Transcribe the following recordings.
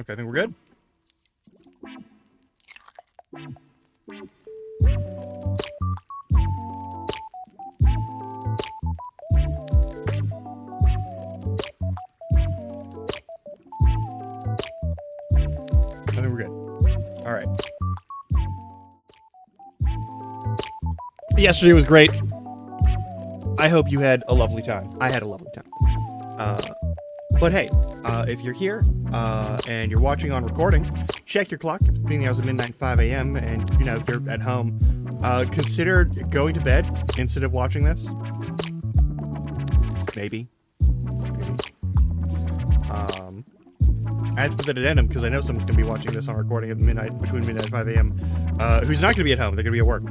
Okay, I think we're good. I think we're good. All right. Yesterday was great. I hope you had a lovely time. I had a lovely time. But hey, if you're here and you're watching on recording, check your clock. It's between the hours of midnight and 5 a.m. And you know, if you're at home, consider going to bed instead of watching this. Maybe. I had to put that addendum because I know someone's going to be watching this on recording at midnight, between midnight and 5 a.m. Who's not going to be at home. They're going to be at work.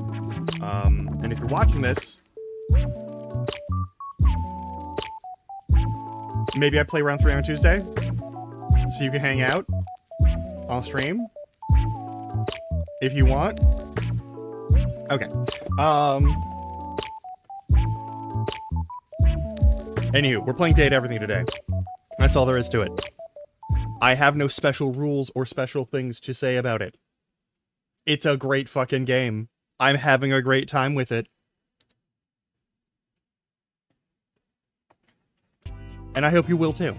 And if you're watching this, maybe I play round 3 on Tuesday, so you can hang out. I'll stream if you want. Okay. Anywho, we're playing Date Everything today. That's all there is to it. I have no special rules or special things to say about it. It's a great fucking game. I'm having a great time with it. And I hope you will too.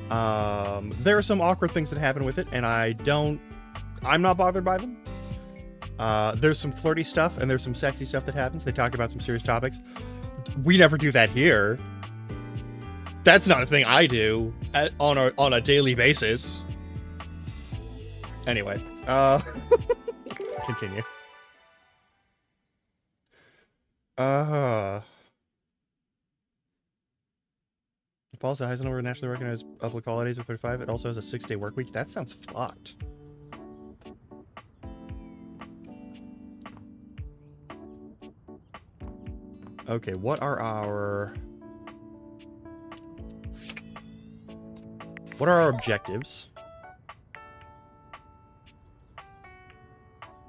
There are some awkward things that happen with it, and I'm not bothered by them. There's some flirty stuff, and there's some sexy stuff that happens. They talk about some serious topics. We never do that here. That's not a thing I do on a daily basis. Anyway, continue. Nepal has the highest number of nationally recognized public holidays with 35. It also has a 6-day work week. That sounds fucked. Okay, what are our objectives?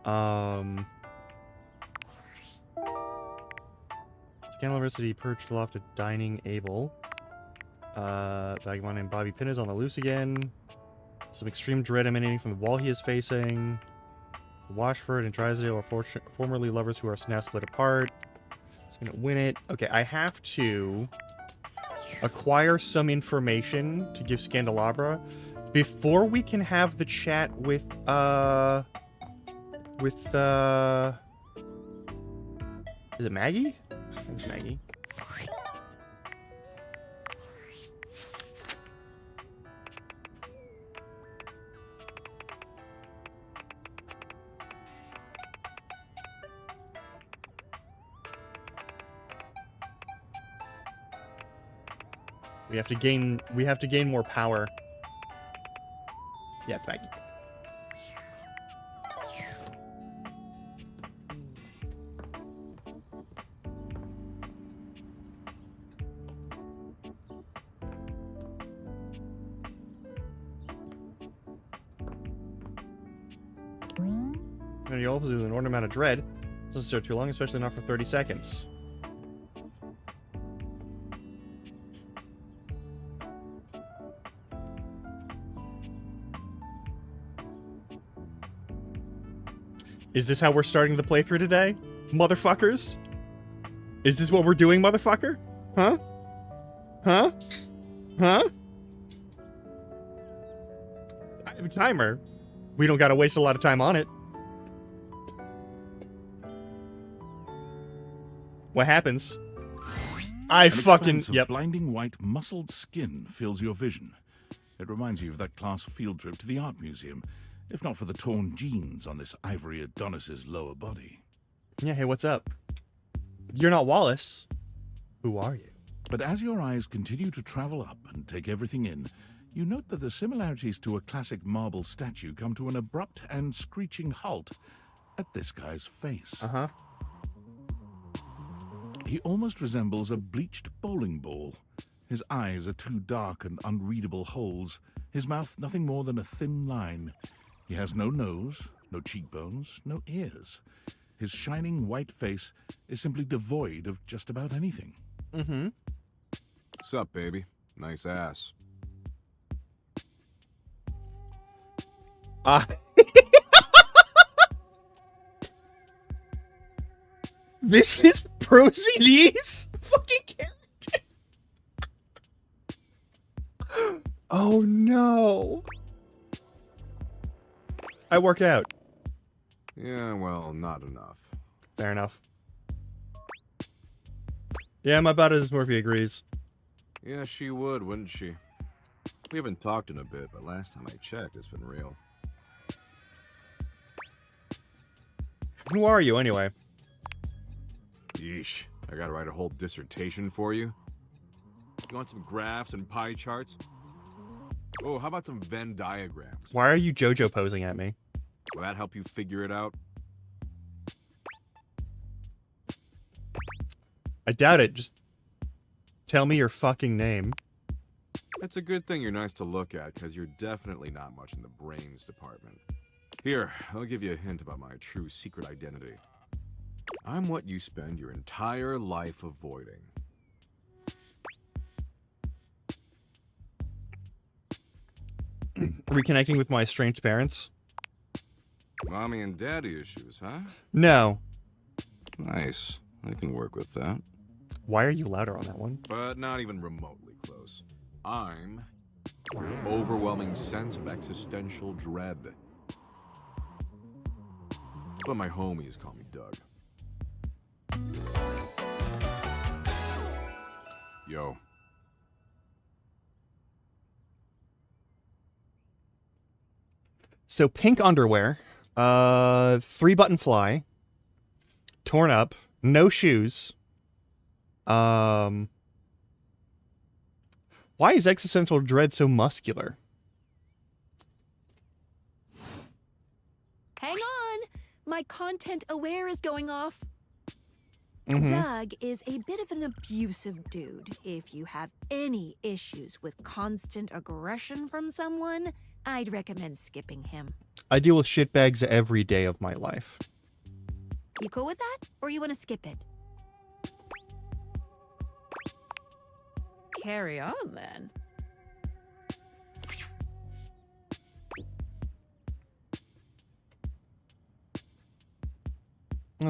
Scan University perched aloft a dining able. Vagabond named Bobby Pin is on the loose again. Some extreme dread emanating from the wall he is facing. Washford and Drysdale are formerly lovers who are now split apart. He's gonna win it. Okay, I have to acquire some information to give Scandelabra before we can have the chat with is it Maggie? I think it's Maggie. We have to gain more power. Yeah, it's Maggie. And you also do an inordinate amount of dread. Doesn't stare too long, especially not for 30 seconds. Is this how we're starting the playthrough today? Motherfuckers? Is this what we're doing, motherfucker? Huh? Huh? Huh? I have a timer. We don't gotta waste a lot of time on it. What happens? I fucking... Yep. Blinding white muscled skin fills your vision. It reminds you of that class field trip to the art museum, if not for the torn jeans on this ivory Adonis's lower body. Yeah, hey, what's up? You're not Wallace. Who are you? But as your eyes continue to travel up and take everything in, you note that the similarities to a classic marble statue come to an abrupt and screeching halt at this guy's face. Uh-huh. He almost resembles a bleached bowling ball. His eyes are two dark and unreadable holes, his mouth nothing more than a thin line. He has no nose, no cheekbones, no ears. His shining white face is simply devoid of just about anything. Mm-hmm. Sup, baby? Nice ass. This is Proceed's fucking character. Oh no. I work out. Yeah, well, not enough. Fair enough. Yeah, my body dysmorphia agrees. Yeah, she would, wouldn't she? We haven't talked in a bit, but last time I checked, it's been real. Who are you, anyway? Yeesh, I gotta write a whole dissertation for you? You want some graphs and pie charts? Oh, how about some Venn diagrams? Why are you JoJo posing at me? Will that help you figure it out? I doubt it. Just tell me your fucking name. It's a good thing you're nice to look at, because you're definitely not much in the brains department. Here, I'll give you a hint about my true secret identity. I'm what you spend your entire life avoiding. Reconnecting with my estranged parents? Mommy and daddy issues, huh? No. Nice. I can work with that. Why are you louder on that one? But not even remotely close. I'm an overwhelming sense of existential dread. But my homies call me Doug. Yo. So pink underwear, 3-button fly, torn up, no shoes. Why is existential dread so muscular? Hang on! My content aware is going off. Mm-hmm. Doug is a bit of an abusive dude. If you have any issues with constant aggression from someone, I'd recommend skipping him. I deal with shitbags every day of my life. You cool with that? Or you want to skip it? Carry on, then.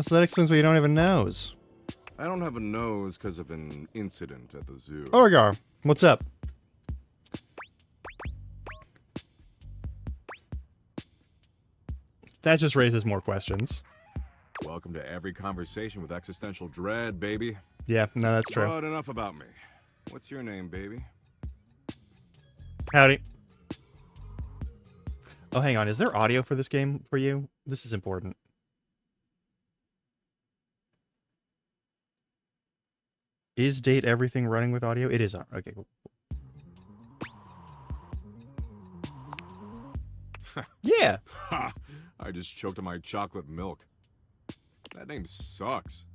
So that explains why you don't have a nose. I don't have a nose because of an incident at the zoo. Orgar, what's up? That just raises more questions. Welcome to every conversation with existential dread, baby. Yeah, no, that's true. But enough about me. What's your name, baby? Howdy. Oh, hang on. Is there audio for this game for you? This is important. Is Date Everything running with audio? It is. Okay, cool. Yeah. Ha! I just choked on my chocolate milk. That name sucks.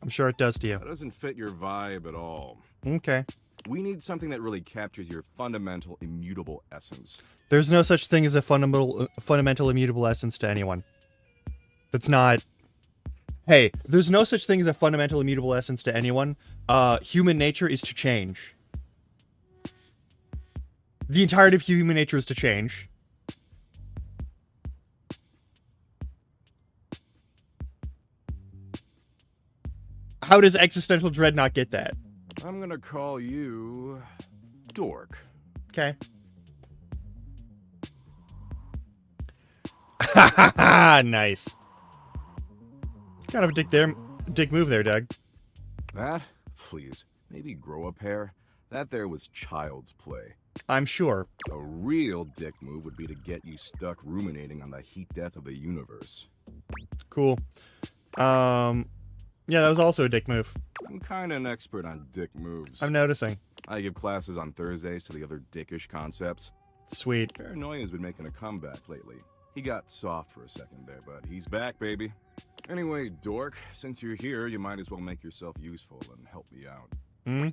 I'm sure it does to you. That doesn't fit your vibe at all. Okay. We need something that really captures your fundamental, immutable essence. There's no such thing as a fundamental immutable essence to anyone. That's not... Hey, there's no such thing as a fundamental immutable essence to anyone. Human nature is to change. The entirety of human nature is to change. How does existential dread not get that? I'm gonna call you... Dork. Okay. Nice. Kind of a dick move there, Doug. That? Please. Maybe grow a pair? That there was child's play. I'm sure. A real dick move would be to get you stuck ruminating on the heat death of the universe. Cool. Yeah, that was also a dick move. I'm kinda an expert on dick moves. I'm noticing. I give classes on Thursdays to the other dickish concepts. Sweet. Paranoia's been making a comeback lately. He got soft for a second there, but he's back, baby. Anyway, dork, since you're here, you might as well make yourself useful and help me out. Hmm?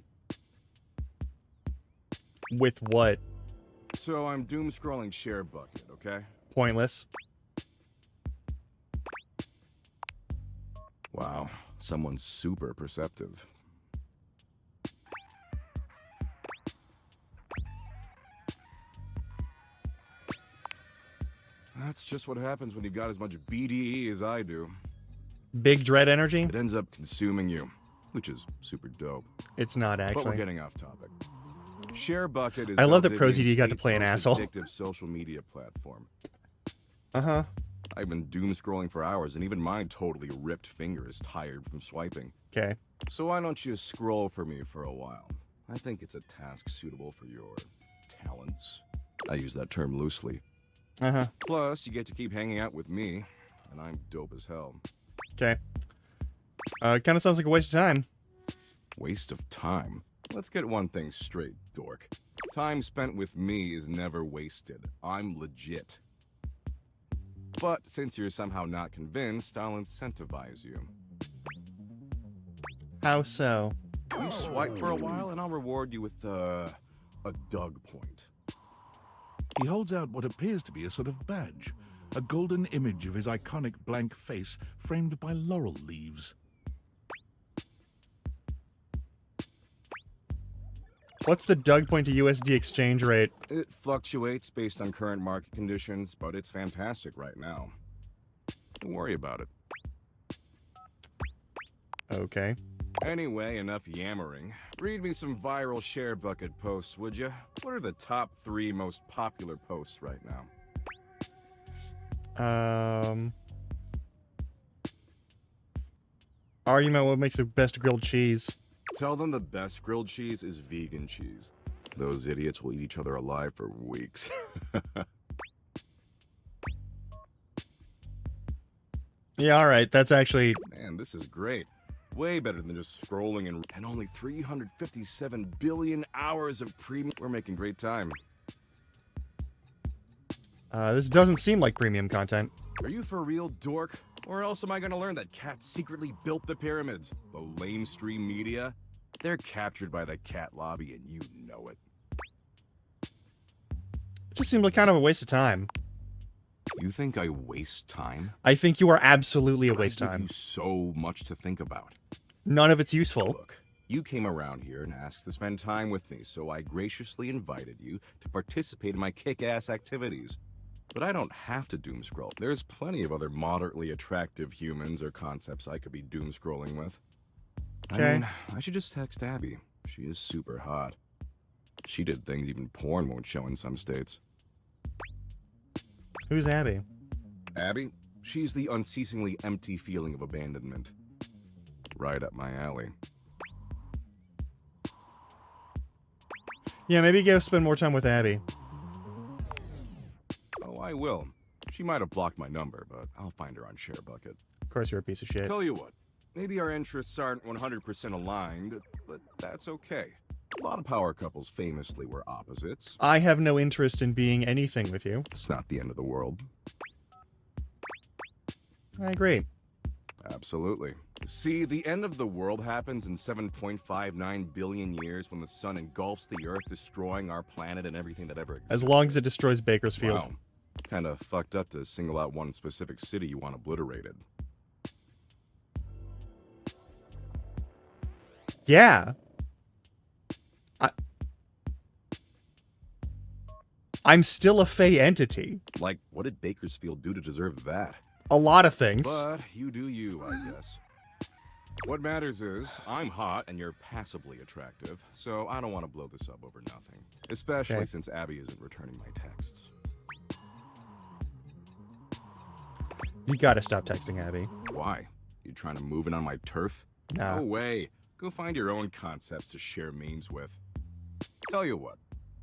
With what? So I'm doom-scrolling share bucket, okay? Pointless. Wow, someone's super perceptive. That's just what happens when you've got as much BDE as I do. Big dread energy? It ends up consuming you, which is super dope. It's not But we're actually. getting off topic. ShareBucket is I love that Valdivian's ProZD got to play an most asshole. addictive social media platform. Uh-huh. I've been doom scrolling for hours, and even my totally ripped finger is tired from swiping. Okay. So why don't you scroll for me for a while? I think it's a task suitable for your talents. I use that term loosely. Uh-huh. Plus, you get to keep hanging out with me, and I'm dope as hell. Okay. Kind of sounds like a waste of time. Waste of time? Let's get one thing straight, dork. Time spent with me is never wasted. I'm legit. But since you're somehow not convinced, I'll incentivize you. How so? You swipe for a while, and I'll reward you with, a Doug point. He holds out what appears to be a sort of badge, a golden image of his iconic blank face framed by laurel leaves. What's the Doug point to USD exchange rate? It fluctuates based on current market conditions, but it's fantastic right now. Don't worry about it. Okay. Anyway, enough yammering. Read me some viral share bucket posts, would you? What are the top 3 most popular posts right now? Argument what makes the best grilled cheese. Tell them the best grilled cheese is vegan cheese. Those idiots will eat each other alive for weeks. Yeah, alright. That's actually... Man, this is great. Way better than just scrolling and only 357 billion hours of premium. We're making great time. This doesn't seem like premium content. Are you for real, dork? Or else am I gonna learn that cats secretly built the pyramids? The lamestream media? They're captured by the cat lobby and you know it. It just seemed like kind of a waste of time. You think I waste time? I think you are absolutely a waste I of give time. you so much to think about. None of it's useful. Look, you came around here and asked to spend time with me, so I graciously invited you to participate in my kick-ass activities. But I don't have to doom scroll. There's plenty of other moderately attractive humans or concepts I could be doom scrolling with. Okay. I mean, I should just text Abby. She is super hot. She did things even porn won't show in some states. Who's Abby? Abby? She's the unceasingly empty feeling of abandonment. Right up my alley. Yeah, maybe go spend more time with Abby. Oh, I will. She might have blocked my number, but I'll find her on ShareBucket. Of course you're a piece of shit. Tell you what, maybe our interests aren't 100% aligned, but that's okay. A lot of power couples famously were opposites. I have no interest in being anything with you. It's not the end of the world. I agree. Absolutely. See, the end of the world happens in 7.59 billion years when the sun engulfs the Earth, destroying our planet and everything that ever exists. As long as it destroys Bakersfield. Wow. Kind of fucked up to single out one specific city you want obliterated. Yeah. I'm still a Fey entity. Like, what did Bakersfield do to deserve that? A lot of things. But you do you, I guess. What matters is, I'm hot and you're passably attractive, so I don't want to blow this up over nothing. Especially Okay. since Abby isn't returning my texts. You gotta stop texting Abby. Why? You trying to move in on my turf? Nah. No way. Go find your own concepts to share memes with. Tell you what,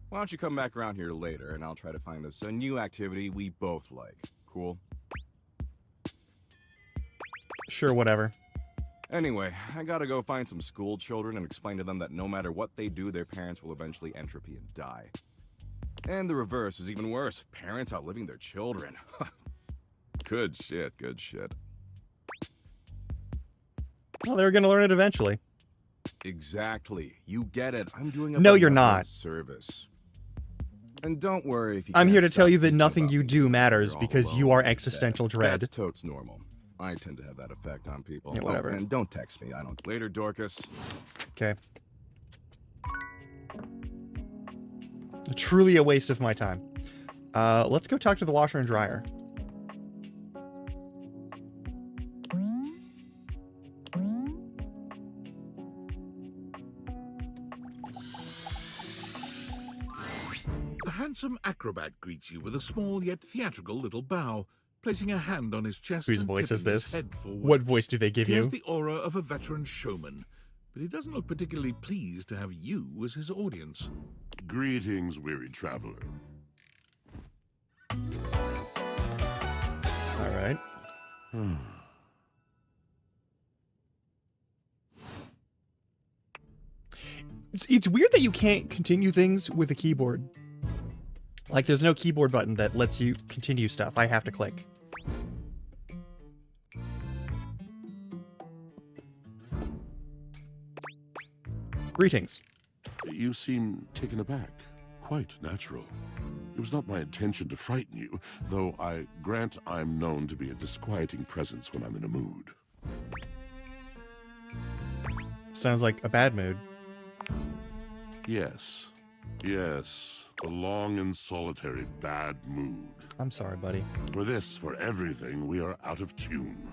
why don't you come back around here later and I'll try to find us a new activity we both like. Cool? Sure, whatever. Anyway, I gotta go find some school children and explain to them that no matter what they do, their parents will eventually entropy and die. And the reverse is even worse. Parents outliving their children. Good shit, good shit. Well, they're gonna learn it eventually. Exactly. You get it. I'm doing a No, you're benevolent not. service. And don't worry if you I'm can't here to tell stop you that thinking nothing about you me do when matters you're all because you alone are in bed. existential dread. That's totes normal. I tend to have that effect on people. Yeah, whatever. Oh, and don't text me. I don't. Later, Dorcas. Okay. Truly a waste of my time. Let's go talk to the washer and dryer. A handsome acrobat greets you with a small yet theatrical little bow, placing a hand on his chest Whose and voice is tipping his this? head forward. What voice do they give He you? has the aura of a veteran showman, but he doesn't look particularly pleased to have you as his audience. Greetings, weary traveler. All right. It's weird that you can't continue things with a keyboard. Like, there's no keyboard button that lets you continue stuff. I have to click. Greetings. You seem taken aback. Quite natural. It was not my intention to frighten you, though I grant I'm known to be a disquieting presence when I'm in a mood. Sounds like a bad mood. Yes. Yes. A long and solitary bad mood. I'm sorry, buddy. For this, for everything, we are out of tune.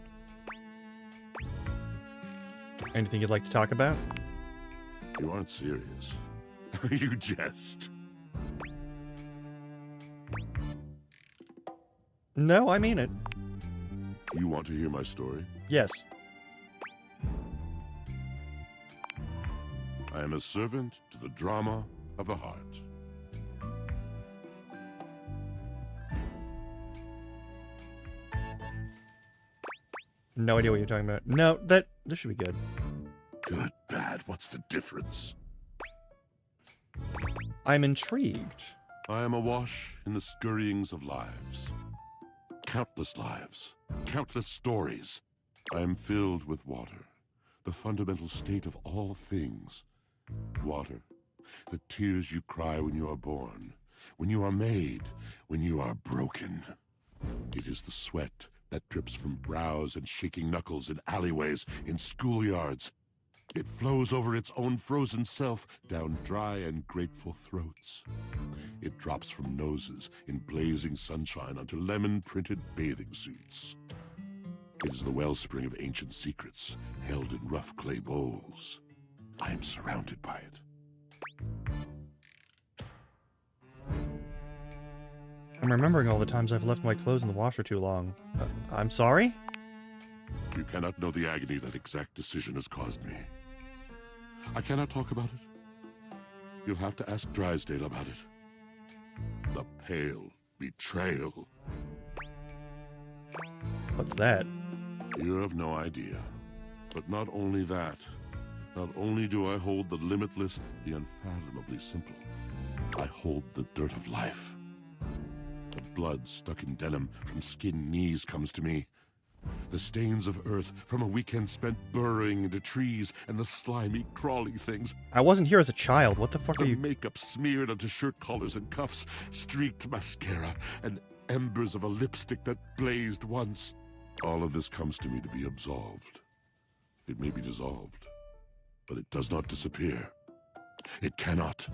Anything you'd like to talk about? You aren't serious. You jest. No, I mean it. You want to hear my story? Yes. I am a servant to the drama of the heart. No idea what you're talking about. No, this should be good. Good, bad, what's the difference? I'm intrigued. I am awash in the scurryings of lives. Countless lives, countless stories. I am filled with water, the fundamental state of all things. Water, the tears you cry when you are born, when you are made, when you are broken. It is the sweat that drips from brows and shaking knuckles in alleyways, in schoolyards. It flows over its own frozen self down dry and grateful throats. It drops from noses in blazing sunshine onto lemon-printed bathing suits. It is the wellspring of ancient secrets, held in rough clay bowls. I am surrounded by it. I'm remembering all the times I've left my clothes in the washer too long. I'm sorry? You cannot know the agony that exact decision has caused me. I cannot talk about it. You'll have to ask Drysdale about it. The pale betrayal. What's that? You have no idea. But not only that, Not only do I hold the limitless, the unfathomably simple, I hold the dirt of life. The blood stuck in denim from skinned knees comes to me. The stains of earth from a weekend spent burrowing into trees and the slimy, crawly things. I wasn't here as a child. What the fuck are The you... makeup smeared onto shirt collars and cuffs, streaked mascara, and embers of a lipstick that blazed once. All of this comes to me to be absolved. It may be dissolved, but it does not disappear. It cannot.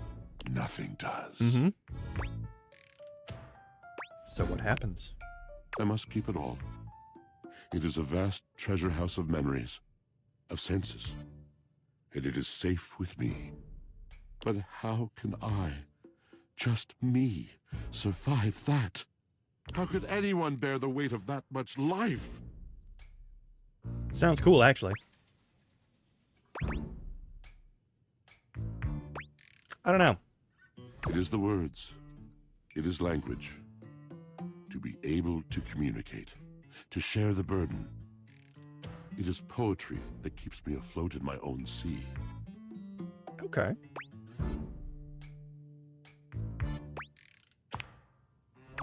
Nothing does. Mm-hmm. So what happens? I must keep it all. It is a vast treasure house of memories, of senses, and it is safe with me. But how can I, just me, survive that? How could anyone bear the weight of that much life? Sounds cool, actually. I don't know. It is the words. It is language. To be able to communicate. To share the burden. It is poetry that keeps me afloat in my own sea. Okay.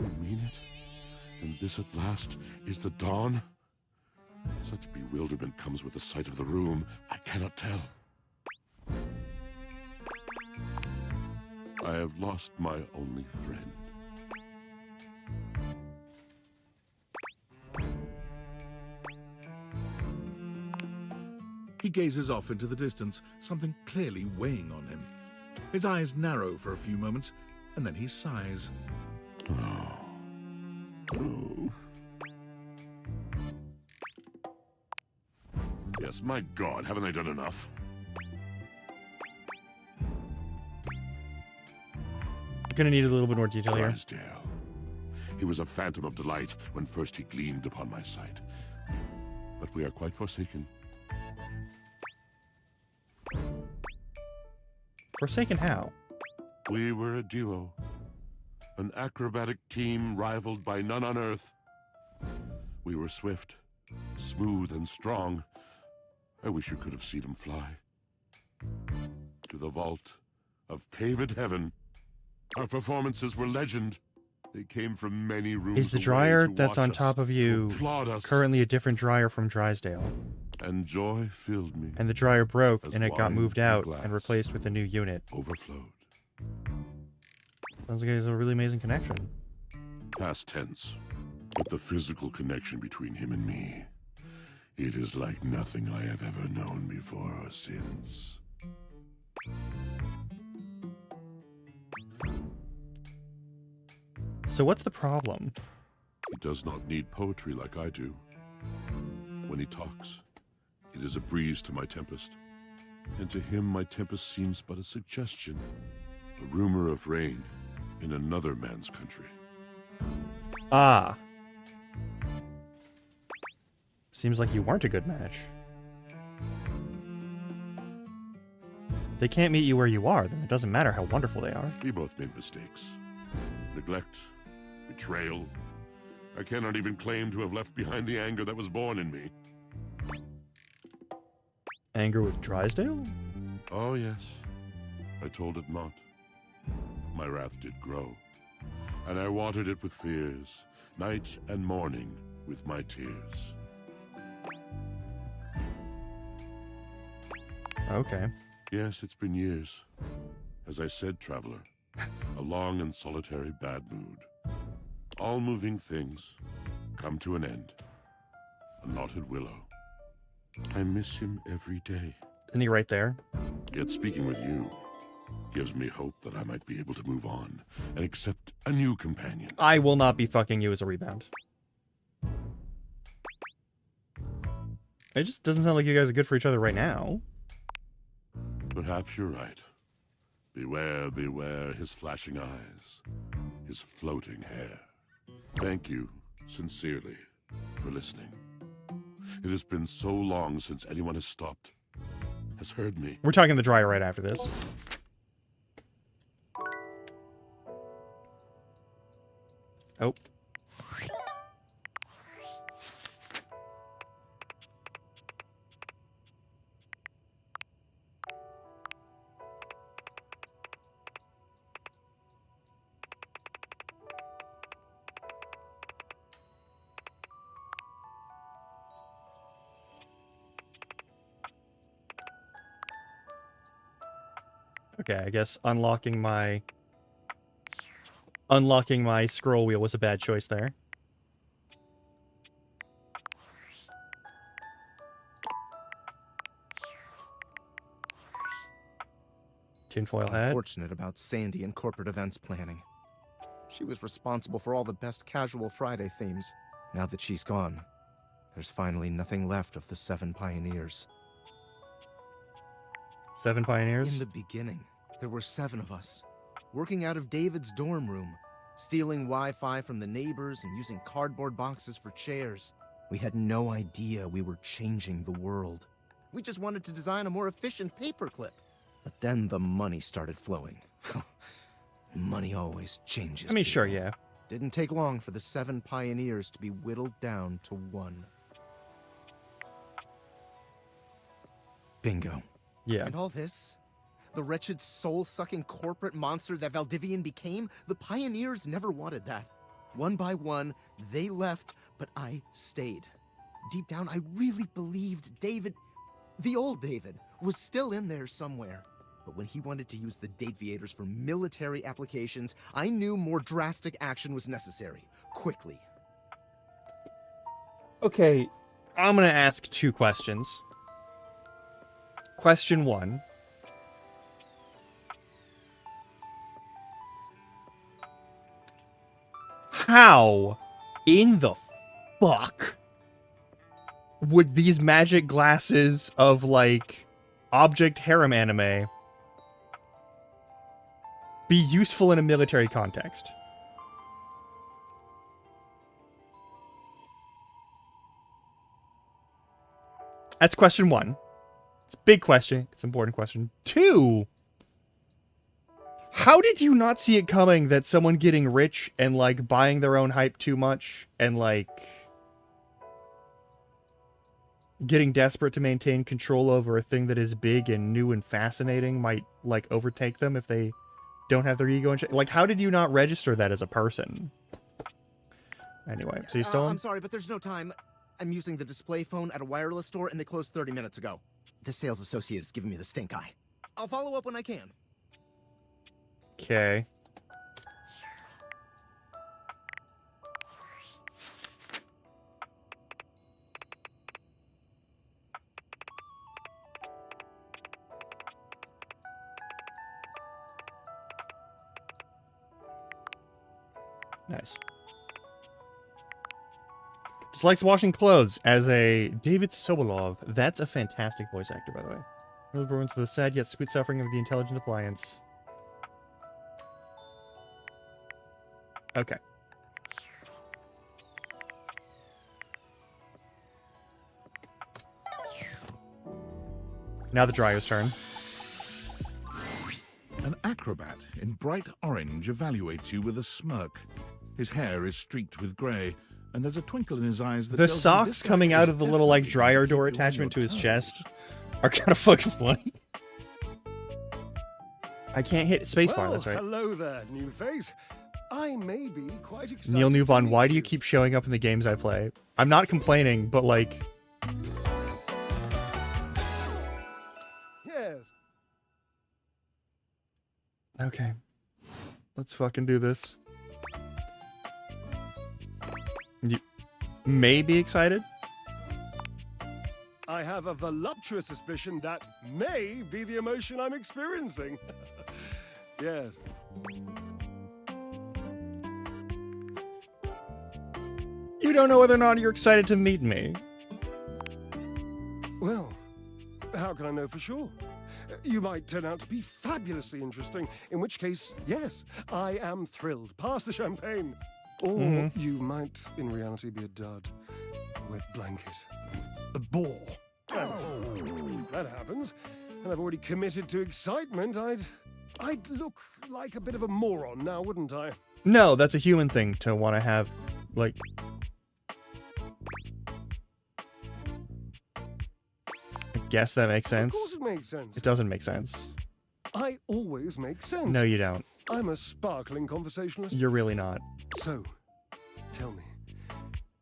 You mean it? And this at last is the dawn? Such bewilderment comes with the sight of the room, I cannot tell. I have lost my only friend. He gazes off into the distance, something clearly weighing on him. His eyes narrow for a few moments, and then he sighs. Oh. Yes, my God, haven't I done enough? I'm gonna need a little bit more detail here. Drysdale. He was a phantom of delight when first he gleamed upon my sight. But we are quite forsaken. Forsaken how? We were a duo. An acrobatic team rivaled by none on Earth. We were swift, smooth, and strong. I wish you could have seen him fly. To the vault of paved heaven. Our performances were legend. They came from many rooms. Is the away dryer to that's watch on us, top of to you applaud us. currently a different dryer from Drysdale? And joy filled me. And the dryer broke As and it got wine moved in a out glass. and replaced with a new unit. Overflowed. Sounds like it has a really amazing connection. Past tense. But the physical connection between him and me, it is like nothing I have ever known before or since. So what's the problem? He does not need poetry like I do. When he talks, it is a breeze to my tempest. And to him my tempest seems but a suggestion, a rumor of rain in another man's country. Ah. Seems like you weren't a good match. They can't meet you where you are, then it doesn't matter how wonderful they are. We both made mistakes. Neglect, betrayal. I cannot even claim to have left behind the anger that was born in me. Anger with Drysdale? Oh, yes. I told it not. My wrath did grow, and I watered it with fears, night and morning with my tears. Okay. Yes, it's been years. As I said, traveler, a long and solitary bad mood. All moving things come to an end. A knotted willow. I miss him every day. Isn't he right there? Yet speaking with you gives me hope that I might be able to move on and accept a new companion. I will not be fucking you as a rebound. It just doesn't sound like you guys are good for each other right now. Perhaps you're right. Beware, beware his flashing eyes, his floating hair. Thank you, sincerely, for listening. It has been so long since anyone has stopped, has heard me. We're talking the dryer right after this. Oh. Okay, I guess unlocking my scroll wheel was a bad choice there. Tinfoil hat. Unfortunate about Sandy and corporate events planning. She was responsible for all the best casual Friday themes. Now that she's gone, there's finally nothing left of the 7 pioneers. 7 pioneers? In the beginning, there were 7 of us, working out of David's dorm room, stealing Wi-Fi from the neighbors and using cardboard boxes for chairs. We had no idea we were changing the world. We just wanted to design a more efficient paperclip. But then the money started flowing. Money always changes. I mean, sure, people. yeah. Didn't take long for the 7 pioneers to be whittled down to 1. Bingo. Yeah. And all this? The wretched soul-sucking corporate monster that Valdivian became? The pioneers never wanted that. One by one, they left, but I stayed. Deep down, I really believed David, the old David, was still in there somewhere. But when he wanted to use the Dateviators for military applications, I knew more drastic action was necessary. Quickly. Okay, I'm gonna ask 2 questions. Question 1. How in the fuck would these magic glasses of, like, object harem anime be useful in a military context? That's question 1. It's a big question. It's an important question. 2, how did you not see it coming that someone getting rich and, like, buying their own hype too much and, like, getting desperate to maintain control over a thing that is big and new and fascinating might, like, overtake them if they don't have their ego in check? Like, how did you not register that as a person? Anyway, so you still I'm sorry, but there's no time. I'm using the display phone at a wireless store and they closed 30 minutes ago. The sales associate is giving me the stink eye. I'll follow up when I can. Okay. Nice. Just likes washing clothes as a David Sobolov. That's a fantastic voice actor, by the way. Really ruins the sad yet sweet suffering of the intelligent appliance. Okay. Now the dryer's turn. An acrobat in bright orange evaluates you with a smirk. His hair is streaked with grey, and there's a twinkle in his eyes that The tells you socks this guy coming out is of the little, like, definitely dryer gonna keep door you on attachment to your his toes. chest are kind of fucking funny. I can't hit spacebar, that's right. Hello there, new face. I may be quite excited. Neil to Newbon, meet why do you keep showing up in the games I play? I'm not complaining, but, like... Yes. Okay. Let's fucking do this. You may be excited? I have a voluptuous suspicion that may be the emotion I'm experiencing. Yes. You don't know whether or not you're excited to meet me. Well, how can I know for sure? You might turn out to be fabulously interesting, in which case, yes, I am thrilled. Pass the champagne. Or you might, in reality, be a dud. A wet blanket. A bore. And if that happens, and I've already committed to excitement, I'd look like a bit of a moron now, wouldn't I? No, that's a human thing to want to have, like... I guess that makes sense. Of course it makes sense. It doesn't make sense. I always make sense. No, you don't. I'm a sparkling conversationalist. You're really not. So, tell me,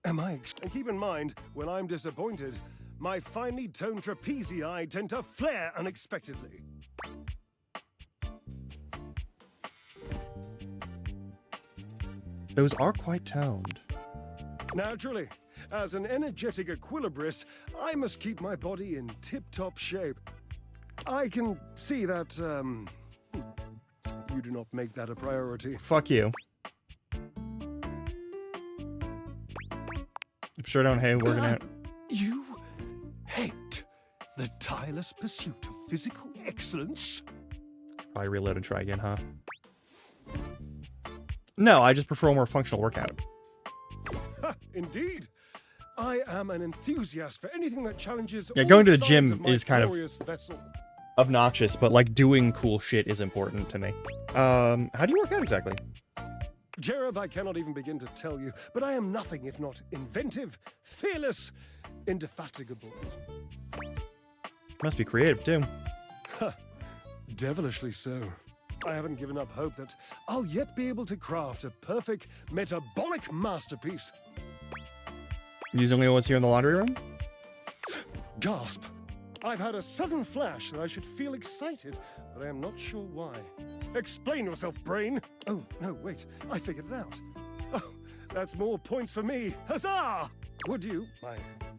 am I... And keep in mind, when I'm disappointed, my finely toned trapezii tend to flare unexpectedly. Those are quite toned. Naturally, as an energetic equilibrist, I must keep my body in tip-top shape. I can see that, you do not make that a priority. Fuck you. I'm sure don't hate working out. You hate the tireless pursuit of physical excellence? Probably reload and try again, huh? No, I just prefer a more functional workout. Ha, indeed. I am an enthusiast for anything that challenges. Yeah, all going to the sides gym of my is kind of glorious vessel. obnoxious, but like doing cool shit is important to me. How do you work out exactly? Jared, I cannot even begin to tell you, but I am nothing if not inventive, fearless, indefatigable. Must be creative too. Devilishly so. I haven't given up hope that I'll yet be able to craft a perfect metabolic masterpiece. Using what's here in the laundry room? Gasp! I've had a sudden flash that I should feel excited, but I am not sure why. Explain yourself, brain! Oh, no, wait, I figured it out. Oh, that's more points for me. Huzzah! Would you, my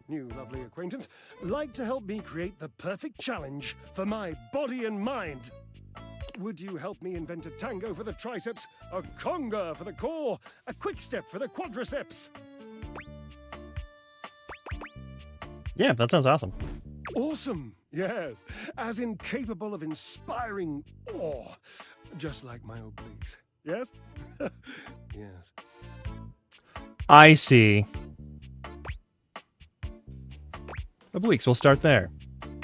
new lovely acquaintance, like to help me create the perfect challenge for my body and mind? Would you help me invent a tango for the triceps, a conga for the core, a quick step for the quadriceps? Yeah, that sounds awesome. Awesome, yes, as incapable of inspiring awe, just like my obliques. Yes? Yes. I see. Obliques, we'll start there.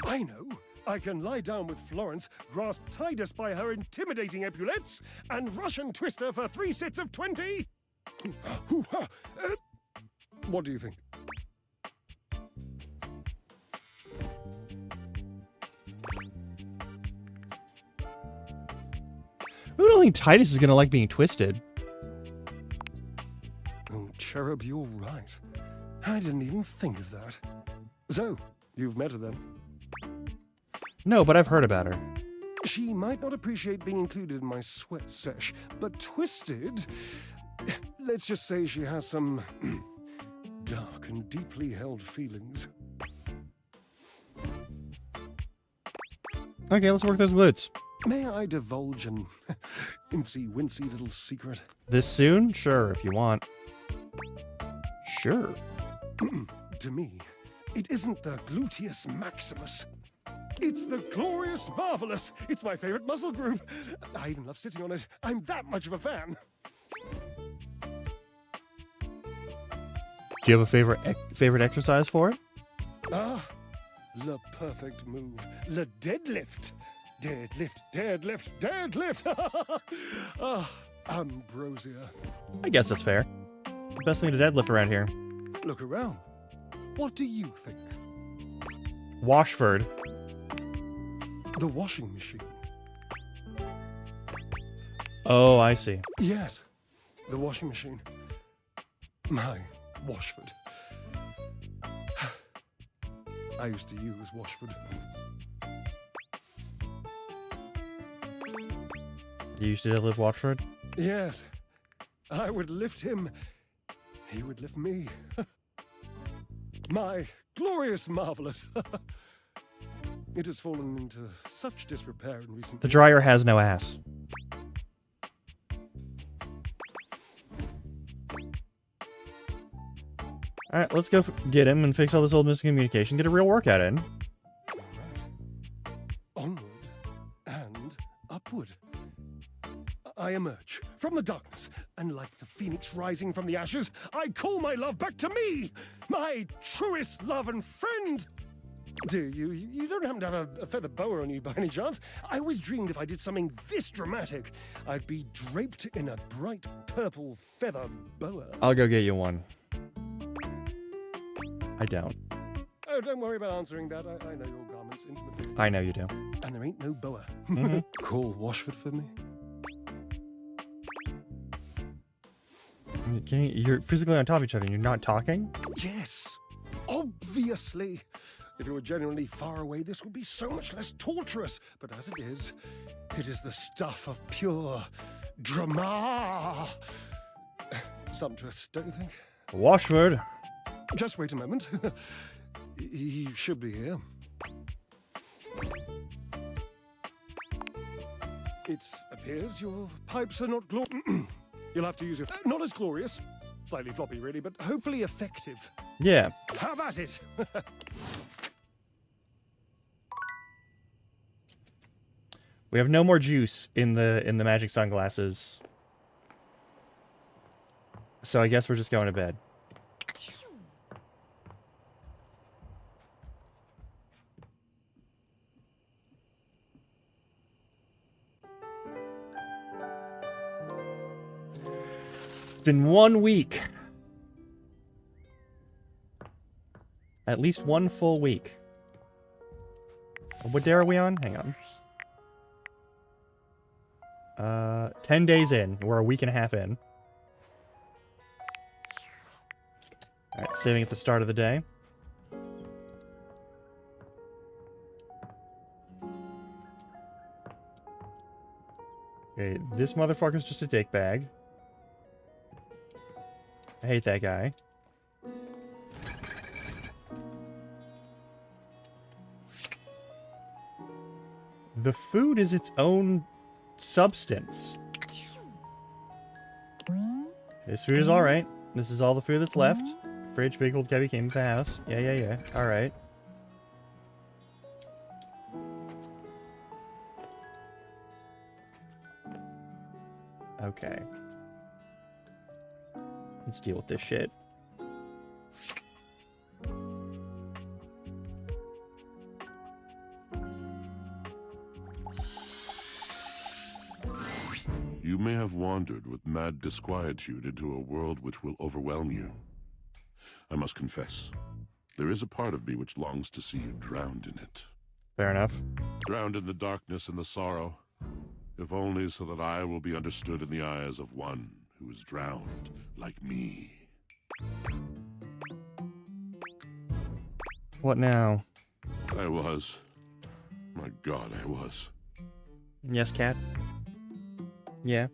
I know. I can lie down with Florence, grasp Titus by her intimidating epaulettes, and Russian twist her for 3 sets of 20. What do you think? I don't think Titus is gonna like being twisted. Oh, Cherub, you're right. I didn't even think of that. So, you've met her then? No, but I've heard about her. She might not appreciate being included in my sweat sesh, but twisted... Let's just say she has some dark and deeply held feelings. Okay, let's work those glutes. May I divulge an incy-wincy little secret? This soon? Sure, if you want. Sure. To me, it isn't the gluteus maximus. It's the glorious marvelous. It's my favorite muscle group. I even love sitting on it. I'm that much of a fan. Do you have a favorite exercise for it? Ah, the perfect move. The deadlift. Deadlift, deadlift, deadlift. Ah, ambrosia. I guess that's fair. Best thing to deadlift around here. Look around. What do you think? Washford. The washing machine. Oh, I see. Yes, the washing machine. My Washford. I used to use Washford. You used to live Washford? Yes, I would lift him. He would lift me. My glorious marvelous. It has fallen into such disrepair in recent The years. dryer has no ass. Alright, let's go get him and fix all this old miscommunication. Get a real workout in. All right. Onward and upward. I emerge from the darkness, and like the phoenix rising from the ashes, I call my love back to me, my truest love and friend. Dear, you don't happen to have a feather boa on you by any chance? I always dreamed if I did something this dramatic, I'd be draped in a bright purple feather boa. I'll go get you one. I don't. Oh, don't worry about answering that. I know your garments intimately. I know you do. And there ain't no boa. Mhm. Call Washford for me. You're physically on top of each other and you're not talking? Yes, obviously. If you were genuinely far away, this would be so much less torturous. But as it is the stuff of pure drama. sumptuous, don't you think? Washford. Just wait a moment. He should be here. It appears your pipes are not You'll have to use your... not as glorious. Slightly floppy, really, but hopefully effective. Yeah. Have at it! We have no more juice in the magic sunglasses. So I guess we're just going to bed. It's been 1 week. At least 1 full week. What day are we on? Hang on. 10 days in. We're a week and a half in. Alright, saving at the start of the day. Okay, this motherfucker's just a dick bag. I hate that guy. The food is its own substance. This food is alright. This is all the food that's left. Fridge, big old Kevy came to the house. Yeah. Alright. Okay. Let's deal with this shit. You may have wandered with mad disquietude into a world which will overwhelm you. I must confess, there is a part of me which longs to see you drowned in it. Fair enough. Drowned in the darkness and the sorrow, if only so that I will be understood in the eyes of one who is drowned like me. What now? I was. My God, I was. Yes, cat? Yeah.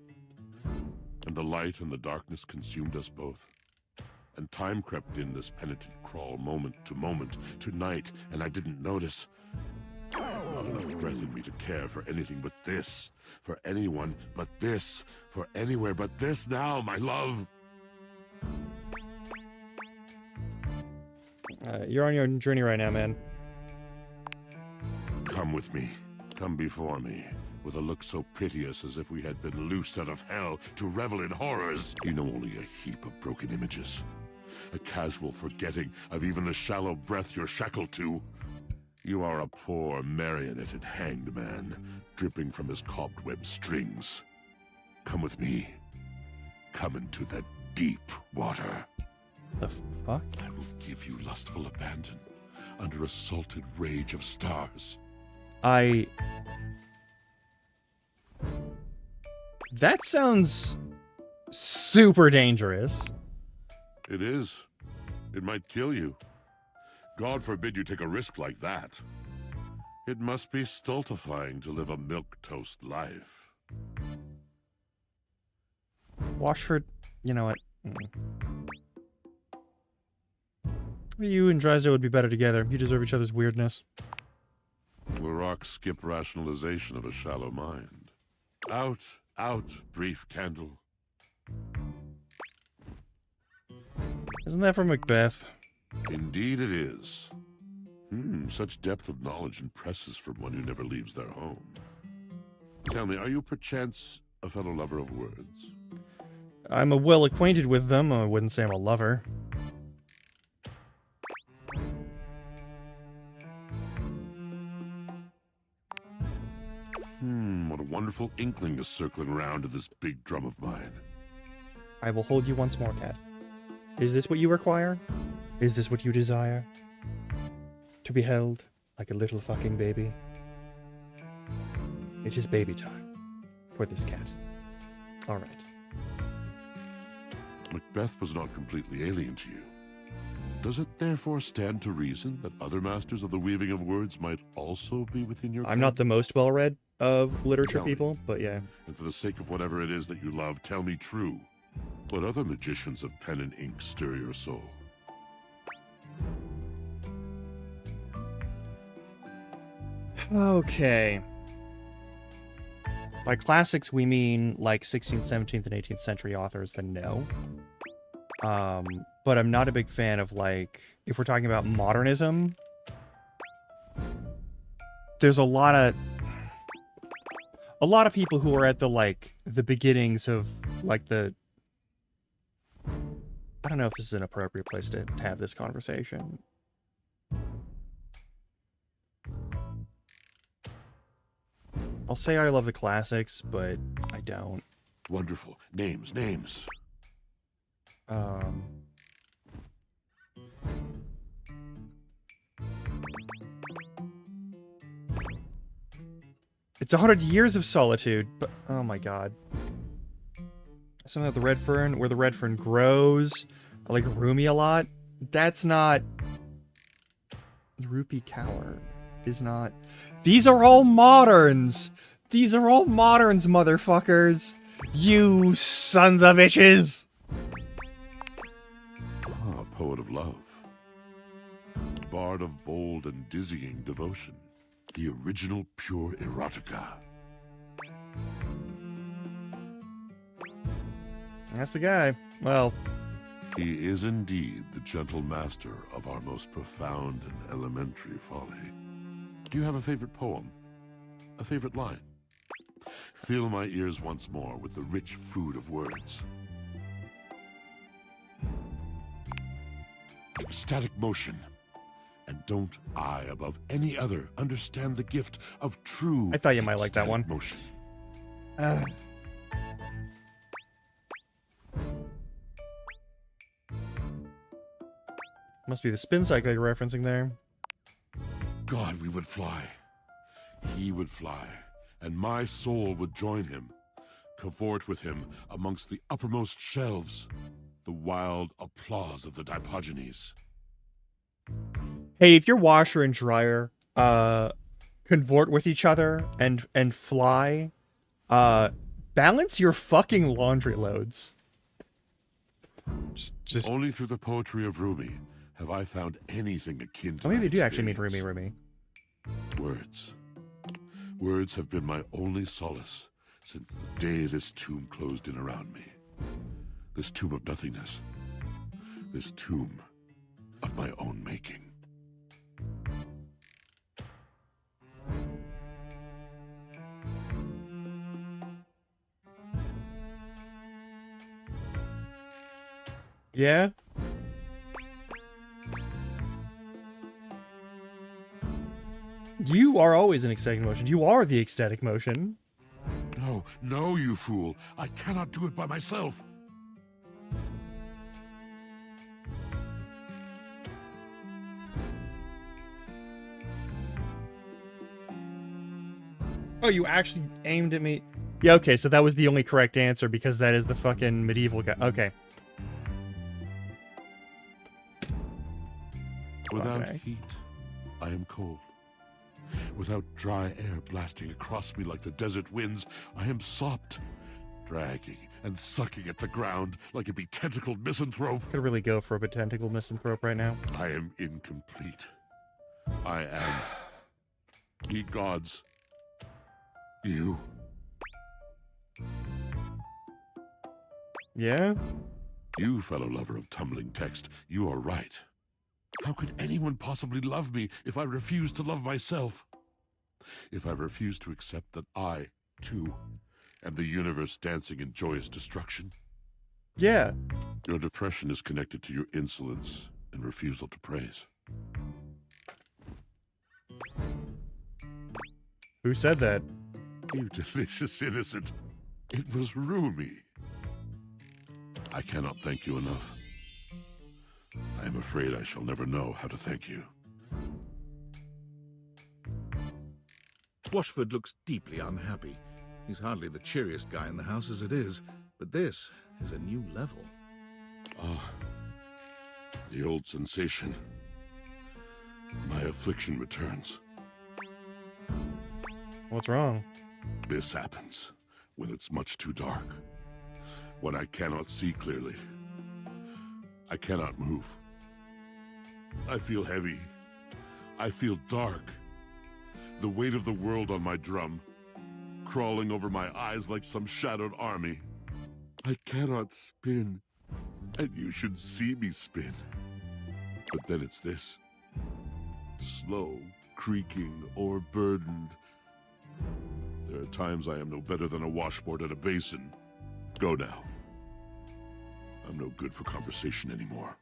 And the light and the darkness consumed us both. And time crept in this penitent crawl moment, to night, and I didn't notice. Not enough breath in me to care for anything but this, for anyone but this, for anywhere but this now, my love. You're on your journey right now, man. Come with me. Come before me. With a look so piteous as if we had been loosed out of hell to revel in horrors. You know only a heap of broken images. A casual forgetting of even the shallow breath you're shackled to. You are a poor, marionetted hanged man, dripping from his cobweb strings. Come with me. Come into that deep water. The fuck? I will give you lustful abandon under a salted rage of stars. That sounds super dangerous. It is. It might kill you. God forbid you take a risk like that. It must be stultifying to live a milquetoast life. Washford, you know what? You and Drysdale would be better together. You deserve each other's weirdness. The rock skip rationalization of a shallow mind. Out, brief candle. Isn't that from Macbeth? Indeed it is. Such depth of knowledge impresses from one who never leaves their home. Tell me, are you perchance a fellow lover of words? I'm well acquainted with them. I wouldn't say I'm a lover. What a wonderful inkling is circling around to this big drum of mine. I will hold you once more, cat. Is this what you require? Is this what you desire? To be held like a little fucking baby? It is baby time for this cat. Alright. Macbeth was not completely alien to you. Does it therefore stand to reason that other masters of the weaving of words might also be within your I'm not the most well-read of literature Tell me. people, but yeah. And for the sake of whatever it is that you love, tell me true. What other magicians of pen and ink stir your soul? Okay. By classics, we mean like 16th, 17th, and 18th century authors, then no. But I'm not a big fan of, like, if we're talking about modernism, there's a lot of people who are at the, like, the beginnings of, like, the... I don't know if this is an appropriate place to have this conversation. I'll say I love the classics, but I don't. Wonderful. Names. It's 100 Years of Solitude, but oh my god. Something like the red fern, where the red fern grows. I like Rumi a lot. That's not... Rupi Kaur is not... These are all moderns! These are all moderns, motherfuckers! You sons of bitches! Ah, poet of love. Bard of bold and dizzying devotion. The original pure erotica. That's the guy. Well, He is indeed the gentle master of our most profound and elementary folly. Do you have a favorite poem? A favorite line? Fill my ears once more with the rich food of words. Ecstatic motion. And don't I, above any other, understand the gift of true I thought you might like that one. motion? Must be the spin cycle you're referencing there. God, we would fly. He would fly, and my soul would join him, cavort with him amongst the uppermost shelves, the wild applause of the Dipogenes. Hey, if your washer and dryer convert with each other and fly, balance your fucking laundry loads. Just Only through the poetry of Rumi have I found anything akin to maybe that they do actually mean experience. Rumi. Words. Words have been my only solace since the day this tomb closed in around me. This tomb of nothingness. This tomb of my own making. Yeah? You are always an ecstatic motion. You are the ecstatic motion. No, no, you fool. I cannot do it by myself. Oh, you actually aimed at me. Yeah, okay, so that was the only correct answer because that is the fucking medieval guy. Okay. Without Okay. heat, I am cold. Without dry air blasting across me like the desert winds, I am sopped, dragging and sucking at the ground like a betentacled misanthrope. Could really go for a botanical misanthrope right now. I am incomplete. I am, ye gods, you. Yeah? You, fellow lover of tumbling text, you are right. How could anyone possibly love me if I refuse to love myself? If I refuse to accept that I, too, am the universe dancing in joyous destruction? Yeah. Your depression is connected to your insolence and refusal to praise. Who said that? You delicious innocent. It was Rumi. I cannot thank you enough. I am afraid I shall never know how to thank you. Washford looks deeply unhappy. He's hardly the cheeriest guy in the house as it is, but this is a new level. Ah, the old sensation. My affliction returns. What's wrong? This happens when it's much too dark. when I cannot see clearly. I cannot move. I feel heavy. I feel dark. The weight of the world on my drum, crawling over my eyes like some shadowed army. I cannot spin, and you should see me spin. But then it's this. Slow, creaking, or burdened. There are times I am no better than a washboard at a basin. Go now. I'm no good for conversation anymore.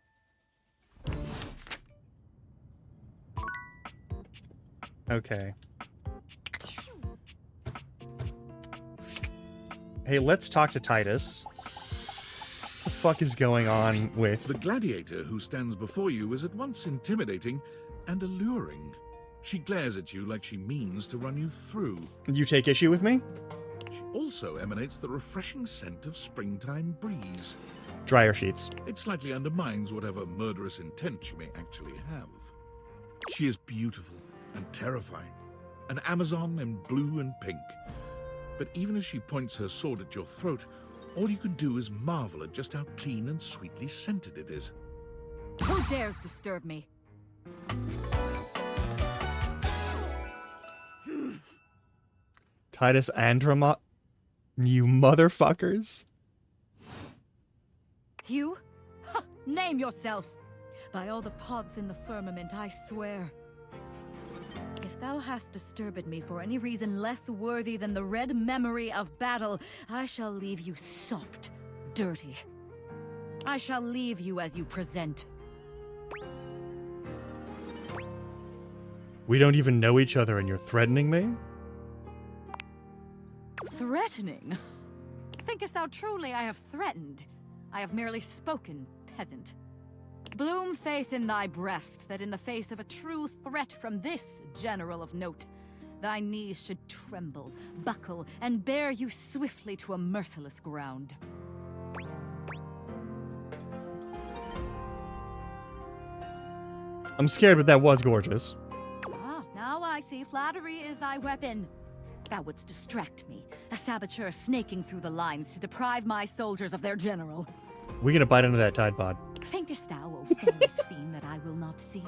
Okay. Hey, let's talk to Titus. What the fuck is going on with... The gladiator who stands before you is at once intimidating and alluring. She glares at you like she means to run you through. You take issue with me? She also emanates the refreshing scent of springtime breeze. Dryer sheets. It slightly undermines whatever murderous intent she may actually have. She is beautiful and terrifying, an Amazon in blue and pink. But even as she points her sword at your throat, all you can do is marvel at just how clean and sweetly scented it is. Who dares disturb me? Titus Andromot? You motherfuckers. You? Ha! Name yourself! By all the pods in the firmament, I swear. If thou hast disturbed me for any reason less worthy than the red memory of battle, I shall leave you sopped, dirty. I shall leave you as you present. We don't even know each other and you're threatening me? Threatening? Thinkest thou truly I have threatened? I have merely spoken, peasant. Bloom faith in thy breast that in the face of a true threat from this general of note, thy knees should tremble, buckle, and bear you swiftly to a merciless ground. I'm scared, but that was gorgeous. Ah, now I see flattery is thy weapon. Thou wouldst distract me, a saboteur snaking through the lines to deprive my soldiers of their general. We gonna bite into that Tide Pod. Thinkest thou, O famous fiend, that I will not see?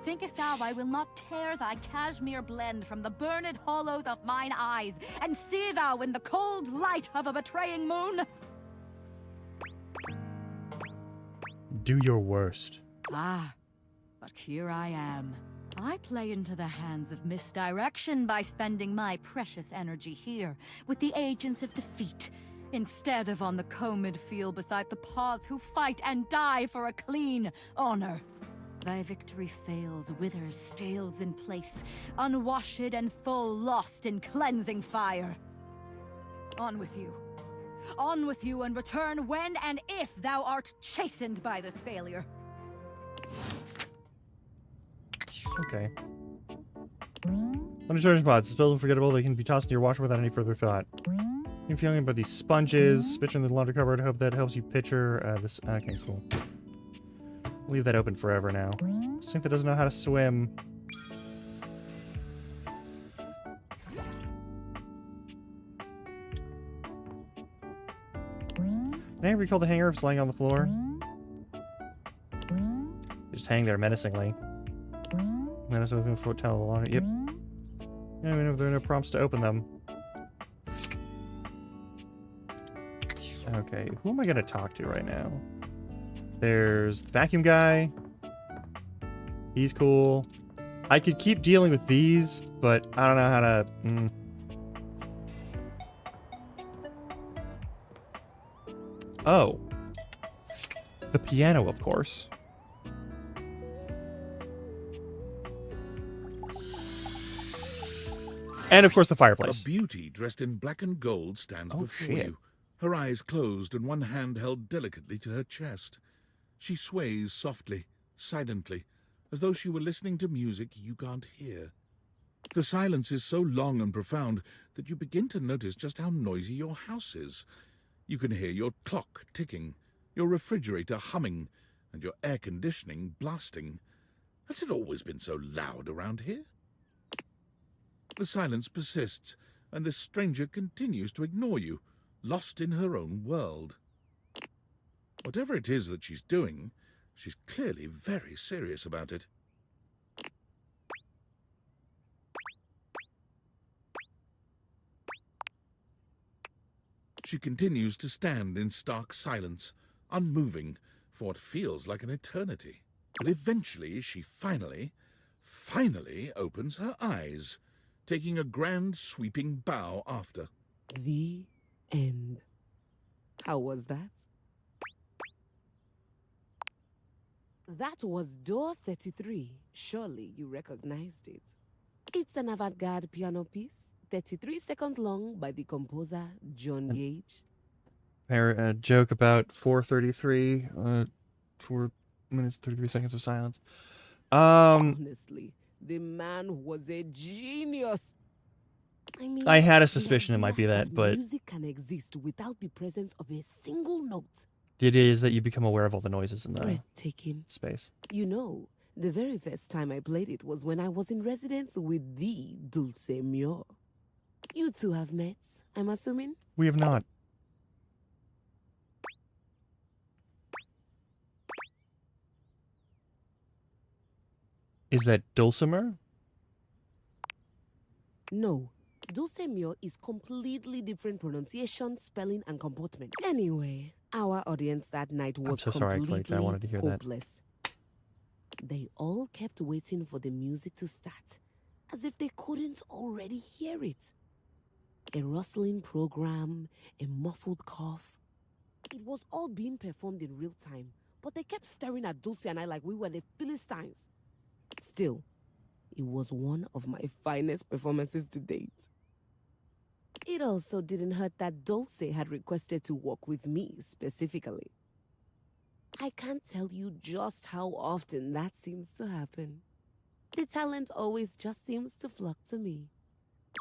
Thinkest thou I will not tear thy cashmere blend from the burned hollows of mine eyes, and see thou in the cold light of a betraying moon? Do your worst. Ah, but here I am. I play into the hands of misdirection by spending my precious energy here with the agents of defeat, instead of on the combed field beside the paws who fight and die for a clean honor. Thy victory fails, withers, stales in place, unwashed and full lost in cleansing fire. On with you. On with you, and return when and if thou art chastened by this failure. Okay. Uncharged pods. Spilled and forgettable. They can be tossed in your washer without any further thought. You're feeling about these sponges. Pitcher in the laundry cupboard. Hope that helps you picture this. Okay, cool. Leave that open forever now. Sink that doesn't know how to swim. Can I recall the hanger of lying on the floor? Just hang there menacingly. Menacingly for tell the laundry. Yep. I mean, if there are no prompts to open them. Okay, who am I gonna talk to right now? There's the vacuum guy. He's cool. I could keep dealing with these, but I don't know how to... Oh. The piano, of course. And, of course, the fireplace. A beauty dressed in black and gold stands before shit. you, her eyes closed and one hand held delicately to her chest. She sways softly, silently, as though she were listening to music you can't hear. The silence is so long and profound that you begin to notice just how noisy your house is. You can hear your clock ticking, your refrigerator humming, and your air conditioning blasting. Has it always been so loud around here? The silence persists, and this stranger continues to ignore you, lost in her own world. Whatever it is that she's doing, she's clearly very serious about it. She continues to stand in stark silence, unmoving, for what feels like an eternity. But eventually she finally opens her eyes, taking a grand sweeping bow after. The end. How was that? That was door 33. Surely you recognized it. It's an avant-garde piano piece, 33 seconds long, by the composer John Gage. A joke about 4:33, 4 minutes 33 seconds of silence. Honestly, the man was a genius. I mean, I had a the suspicion it might be idea that, but music can exist without the presence of a single note. the idea is that you become aware of all the noises in the Breathtaking. space. You know, the very first time I played it was when I was in residence with the Dulce Mio. You two have met, I'm assuming? We have not. Is that dulcimer? No. Dulce Mio is completely different pronunciation, spelling, and comportment. Anyway, our audience that night was so sorry I completely clicked. I wanted to hear that. hopeless. They all kept waiting for the music to start, as if they couldn't already hear it. A rustling program, a muffled cough. It was all being performed in real time, but they kept staring at Dulce and I like we were the Philistines. Still, it was one of my finest performances to date. It also didn't hurt that Dulce had requested to work with me specifically. I can't tell you just how often that seems to happen. The talent always just seems to flock to me.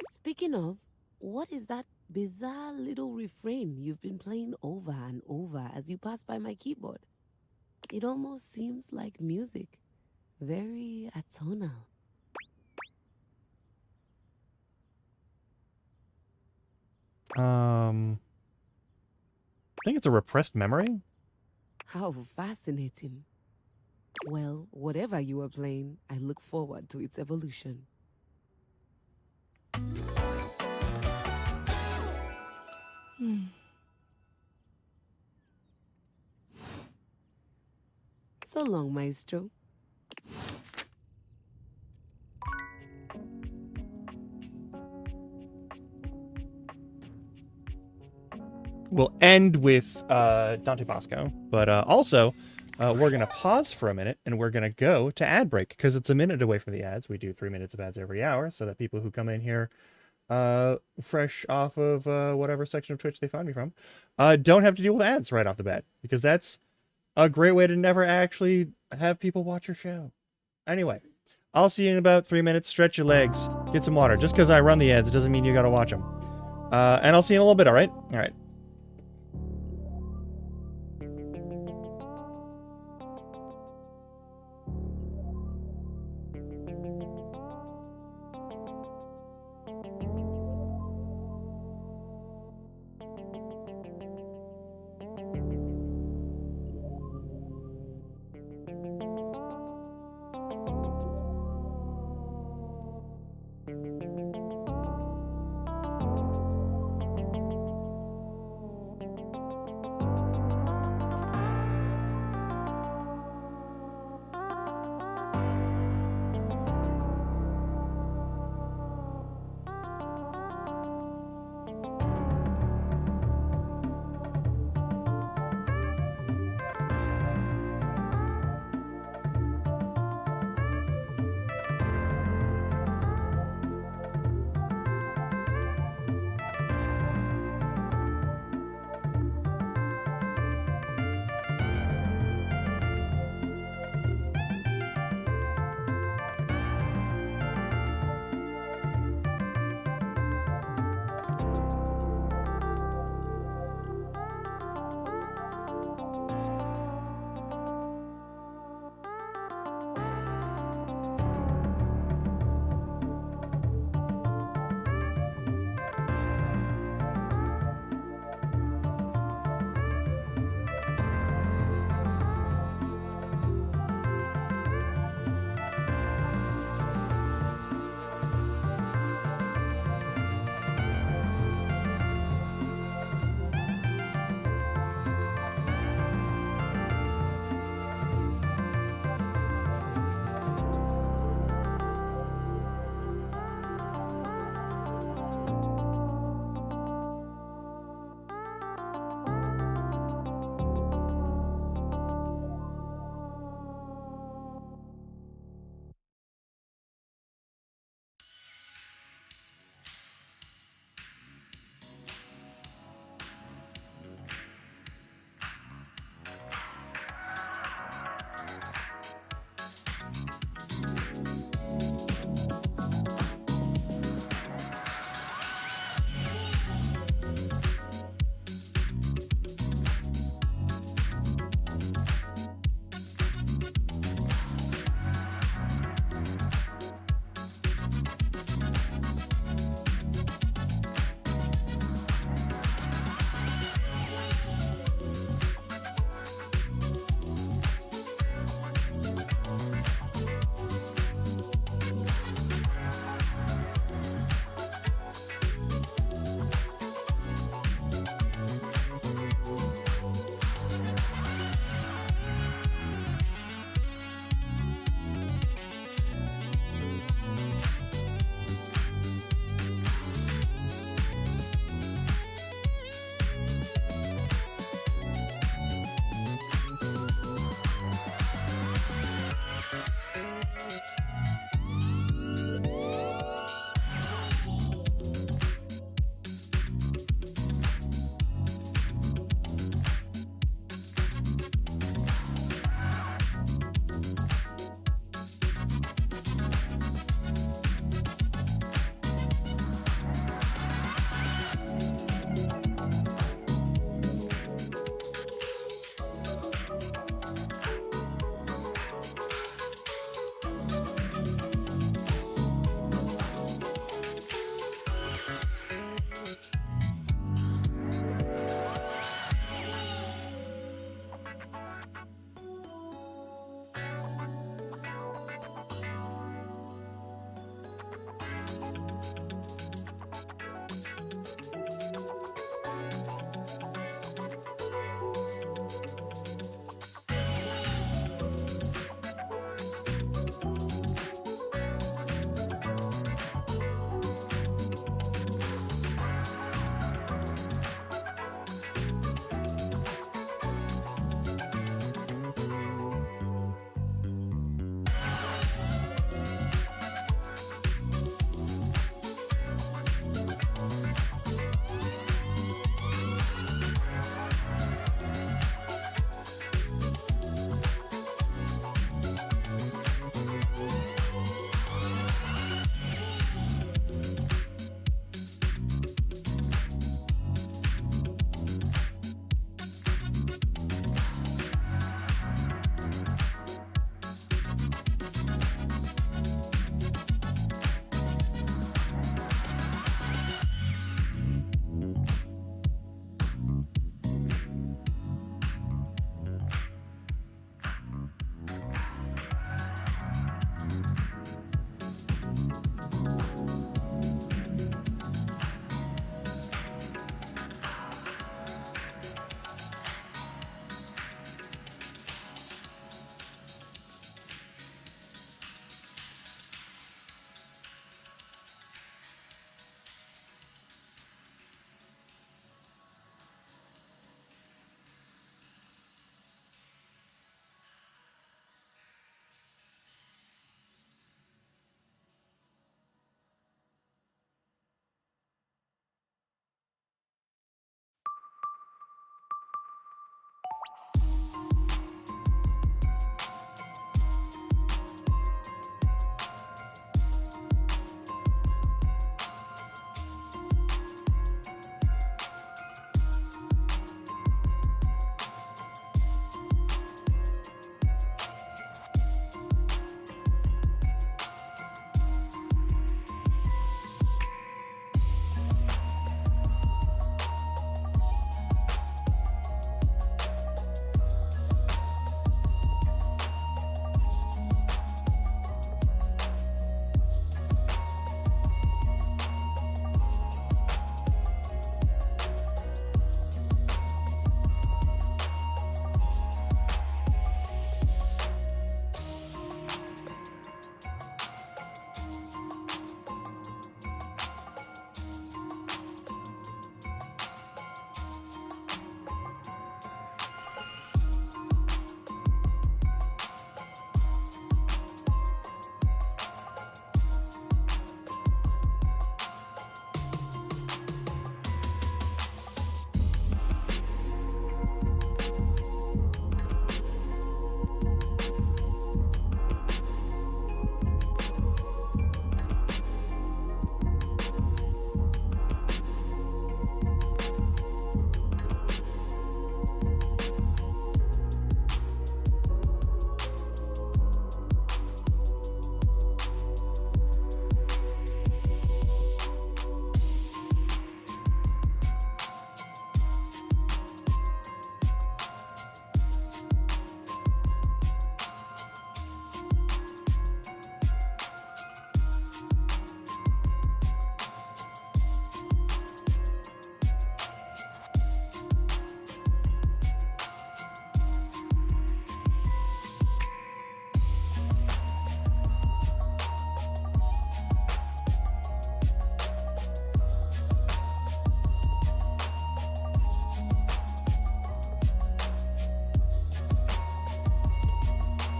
Speaking of, what is that bizarre little refrain you've been playing over and over as you pass by my keyboard? It almost seems like music. Very atonal. I think it's a repressed memory. How fascinating. Well, whatever you are playing, I look forward to its evolution. So long, Maestro. We'll end with Dante Bosco, but also we're going to pause for a minute and we're going to go to ad break because it's a minute away from the ads. We do 3 minutes of ads every hour so that people who come in here fresh off of whatever section of Twitch they find me from don't have to deal with ads right off the bat, because that's a great way to never actually have people watch your show. Anyway, I'll see you in about 3 minutes. Stretch your legs, get some water. Just because I run the ads doesn't mean you got to watch them. And I'll see you in a little bit, all right? All right.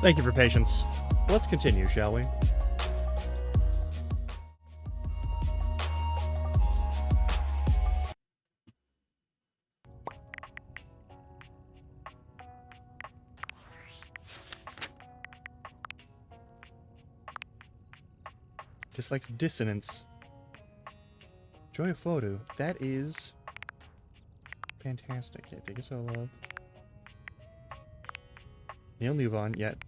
Thank you for patience. Let's continue, shall we? Dislikes dissonance. Joy of photo. That is fantastic. Yeah, take a solo. Neil Newbon, yet.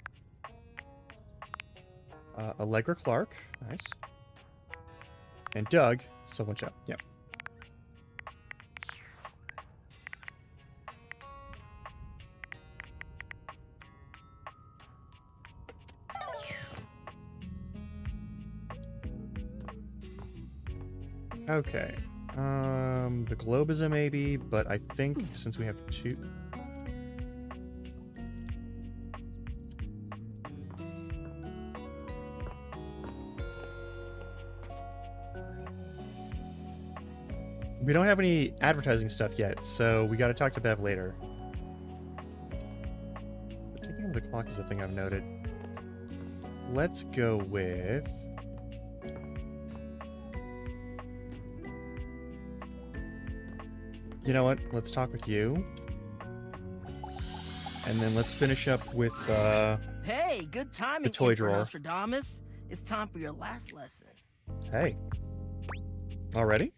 Allegra Clark. Nice. And Doug, someone shot. Yep. Okay. The globe is a maybe, but I think since we have two... We don't have any advertising stuff yet, so we gotta talk to Bev later. The ticking of the clock is a thing I've noted. Let's go with... You know what? Let's talk with you. And then let's finish up with, Hey, good timing, the toy Emperor drawer. Nostradamus. It's time for your last lesson. Hey. Already?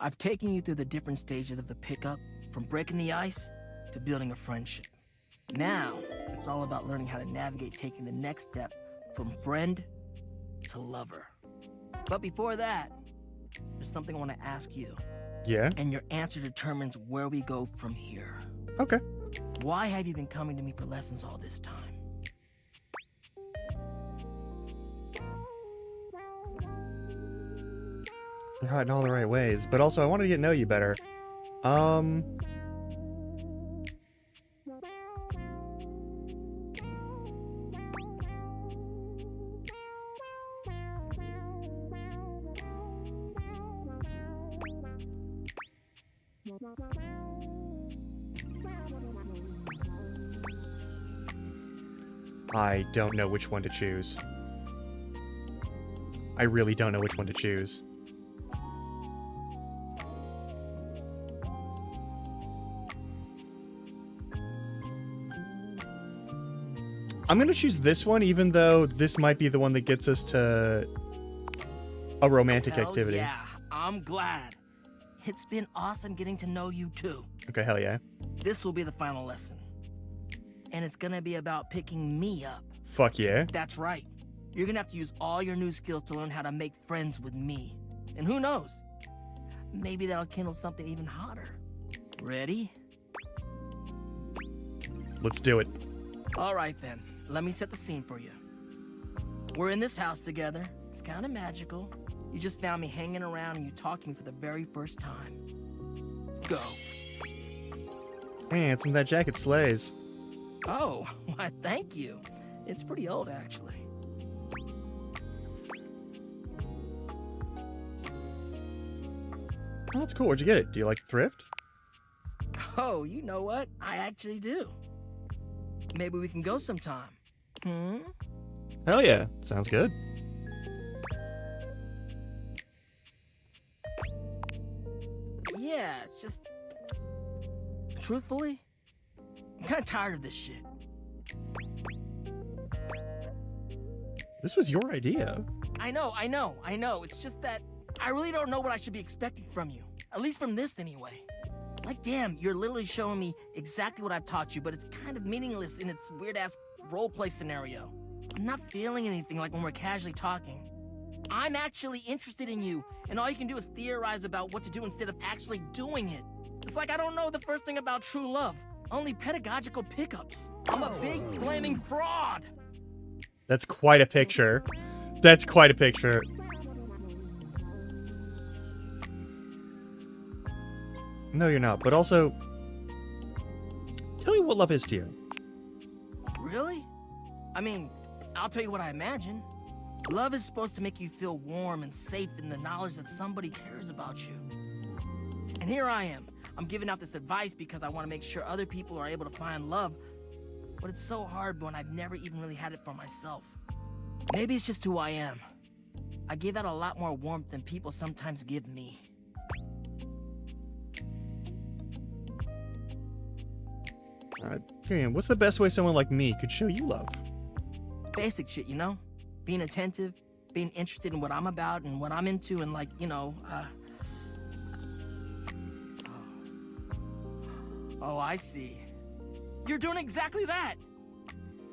I've taken you through the different stages of the pickup, from breaking the ice to building a friendship. Now, it's all about learning how to navigate taking the next step from friend to lover. But before that, there's something I want to ask you. Yeah? And your answer determines where we go from here. Okay. Why have you been coming to me for lessons all this time? You're hot in all the right ways, but also I wanted to get to know you better. I don't know which one to choose. I really don't know which one to choose. I'm gonna choose this one, even though this might be the one that gets us to a romantic Hell activity. Yeah, I'm glad. It's been awesome getting to know you too. Okay, hell yeah. This will be the final lesson. And it's gonna be about picking me up. Fuck yeah. That's right. You're gonna have to use all your new skills to learn how to make friends with me. And who knows? Maybe that'll kindle something even hotter. Ready? Let's do it. All right then. Let me set the scene for you. We're in this house together. It's kind of magical. You just found me hanging around and you talked to me for the very first time. Go. Man, some of that jacket slays. Oh, why, thank you. It's pretty old, actually. Oh, that's cool. Where'd you get it? Do you like thrift? Oh, you know what? I actually do. Maybe we can go sometime. Hell yeah. Sounds good. Yeah, it's just... Truthfully, I'm kind of tired of this shit. This was your idea. I know. It's just that I really don't know what I should be expecting from you. At least from this, anyway. Like, damn, you're literally showing me exactly what I've taught you, but it's kind of meaningless in its weird-ass roleplay scenario. I'm not feeling anything like when we're casually talking. I'm actually interested in you, and all you can do is theorize about what to do instead of actually doing it. It's like I don't know the first thing about true love. Only pedagogical pickups. I'm a big, flaming fraud! That's quite a picture. That's quite a picture. No, you're not. But also, tell me what love is to you. Really? I mean, I'll tell you what I imagine. Love is supposed to make you feel warm and safe in the knowledge that somebody cares about you. And here I am. I'm giving out this advice because I want to make sure other people are able to find love but it's so hard when I've never even really had it for myself. Maybe it's just who I am. I give out a lot more warmth than people sometimes give me. Okay, what's the best way someone like me could show you love? Basic shit, you know? Being attentive, being interested in what I'm about and what I'm into, and like, Oh, I see. You're doing exactly that!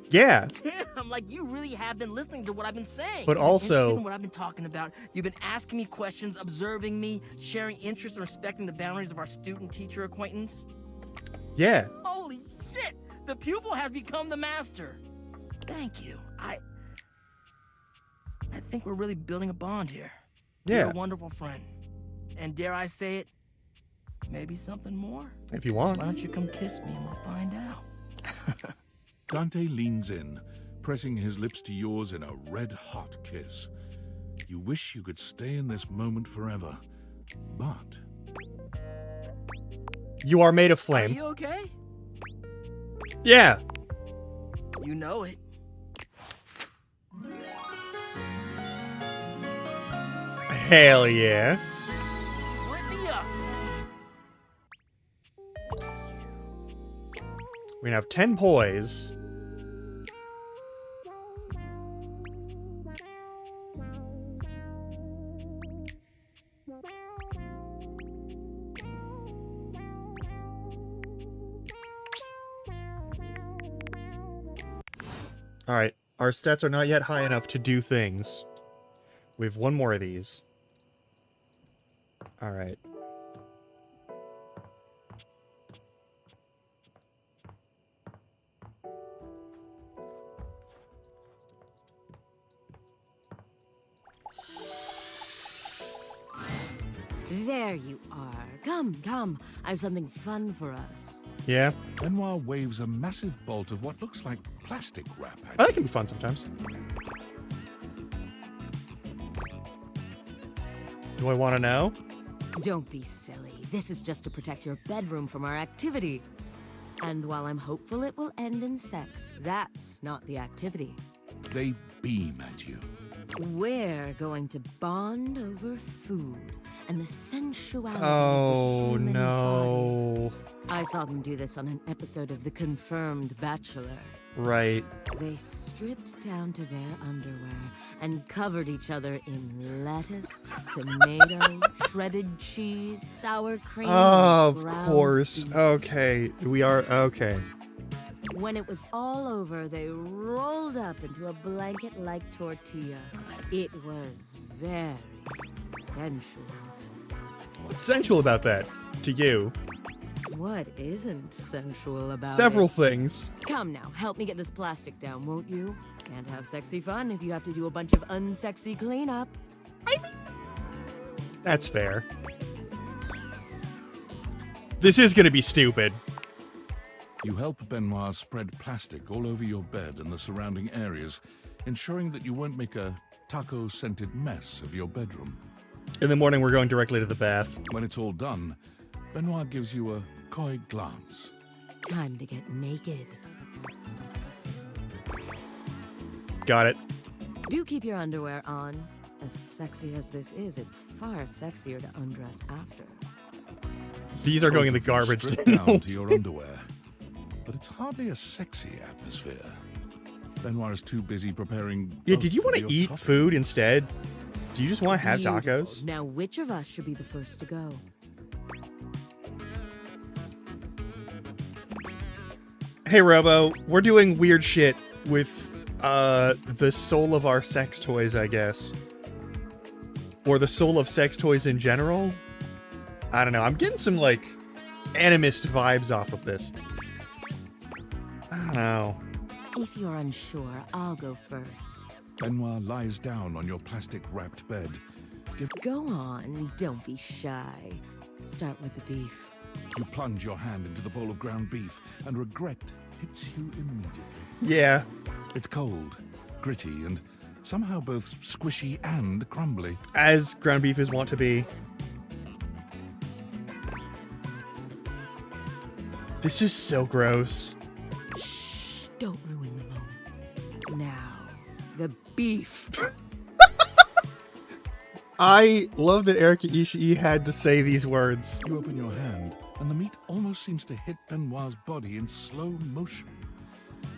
Yeah. Damn, like you really have been listening to what I've been saying. But You've been also- interested in what I've been talking about. You've been asking me questions, observing me, sharing interest and respecting the boundaries of our student-teacher acquaintance. Yeah. Holy shit! The pupil has become the master. Thank you. I think we're really building a bond here. Yeah. You're a wonderful friend. And dare I say it, maybe something more? If you want. Why don't you come kiss me and we'll find out? Dante leans in, pressing his lips to yours in a red-hot kiss. You wish you could stay in this moment forever, but You are made of Are flame. you okay? Yeah. You know it. Hell yeah. Lit me up. We're gonna have 10 poise. Alright, our stats are not yet high enough to do things. We have one more of these. Alright. There you are. Come, come. I have something fun for us. Yeah? Benoit waves a massive bolt of what looks like plastic wrap at Oh, you. that can be fun sometimes. Do I want to know? Don't be silly. This is just to protect your bedroom from our activity. And while I'm hopeful it will end in sex, that's not the activity. They beam at you. We're going to bond over food and the sensuality Oh, of the human no. body. I saw them do this on an episode of The Confirmed Bachelor. Right. They stripped down to their underwear and covered each other in lettuce, tomato, shredded cheese, sour cream, and Of ground course. beef. Okay. We are. Okay. When it was all over, they rolled up into a blanket-like tortilla. It was very sensual. What's sensual about that? To you? What isn't sensual about Several it? things. Come now, help me get this plastic down, won't you? Can't have sexy fun if you have to do a bunch of unsexy cleanup. That's fair. This is gonna be stupid. You help Benoit spread plastic all over your bed and the surrounding areas, ensuring that you won't make a taco-scented mess of your bedroom. In the morning, we're going directly to the bath. When it's all done, Benoit gives you a coy glance. Time to get naked. Got it. Do keep your underwear on. As sexy as this is, it's far sexier to undress after. These are going in the Both of you garbage. strip down to your underwear. But it's hardly a sexy atmosphere. Benoit is too busy preparing. Yeah, both did you for want to your eat topping. food instead? Do you just want to have Beautiful. tacos? Now, which of us should be the first to go? Hey, Robo, we're doing weird shit with the soul of our sex toys, I guess. Or the soul of sex toys in general. I don't know. I'm getting some, like, animist vibes off of this. I don't know. If you're unsure, I'll go first. Benoit lies down on your plastic-wrapped bed. Go on, don't be shy. Start with the beef. You plunge your hand into the bowl of ground beef, and regret hits you immediately. Yeah. It's cold, gritty, and somehow both squishy and crumbly. As ground beef is wont to be. This is so gross. Shh. Don't ruin the moment. Now, the beef. I love that Erika Ishii had to say these words. You open your hand, and the meat almost seems to hit Benoit's body in slow motion.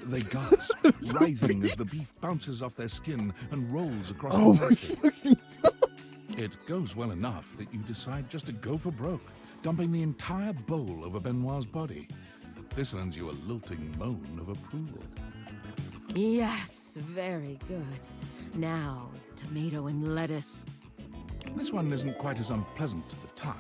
They gasp, writhing as the beef bounces off their skin and rolls across Oh the my plastic. fucking god. It goes well enough that you decide just to go for broke, dumping the entire bowl over Benoit's body. This earns you a lilting moan of approval. Yes, very good. Now, tomato and lettuce. This one isn't quite as unpleasant to the touch,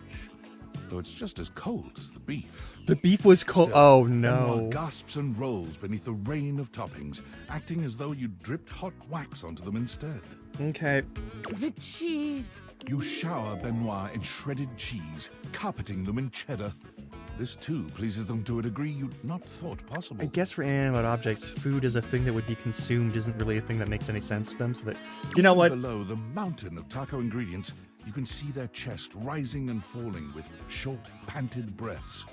though it's just as cold as the beef. The beef was cold. Still, Oh Benoit no. gasps and rolls beneath the rain of toppings, acting as though you dripped hot wax onto them instead. Okay. The cheese. You shower Benoit in shredded cheese, carpeting them in cheddar. This too pleases them to a degree you'd not thought possible. I guess for inanimate objects, food is a thing that would be consumed isn't really a thing that makes any sense to them, so that... You know what? Below the mountain of taco ingredients, you can see their chest rising and falling with short, panted breaths.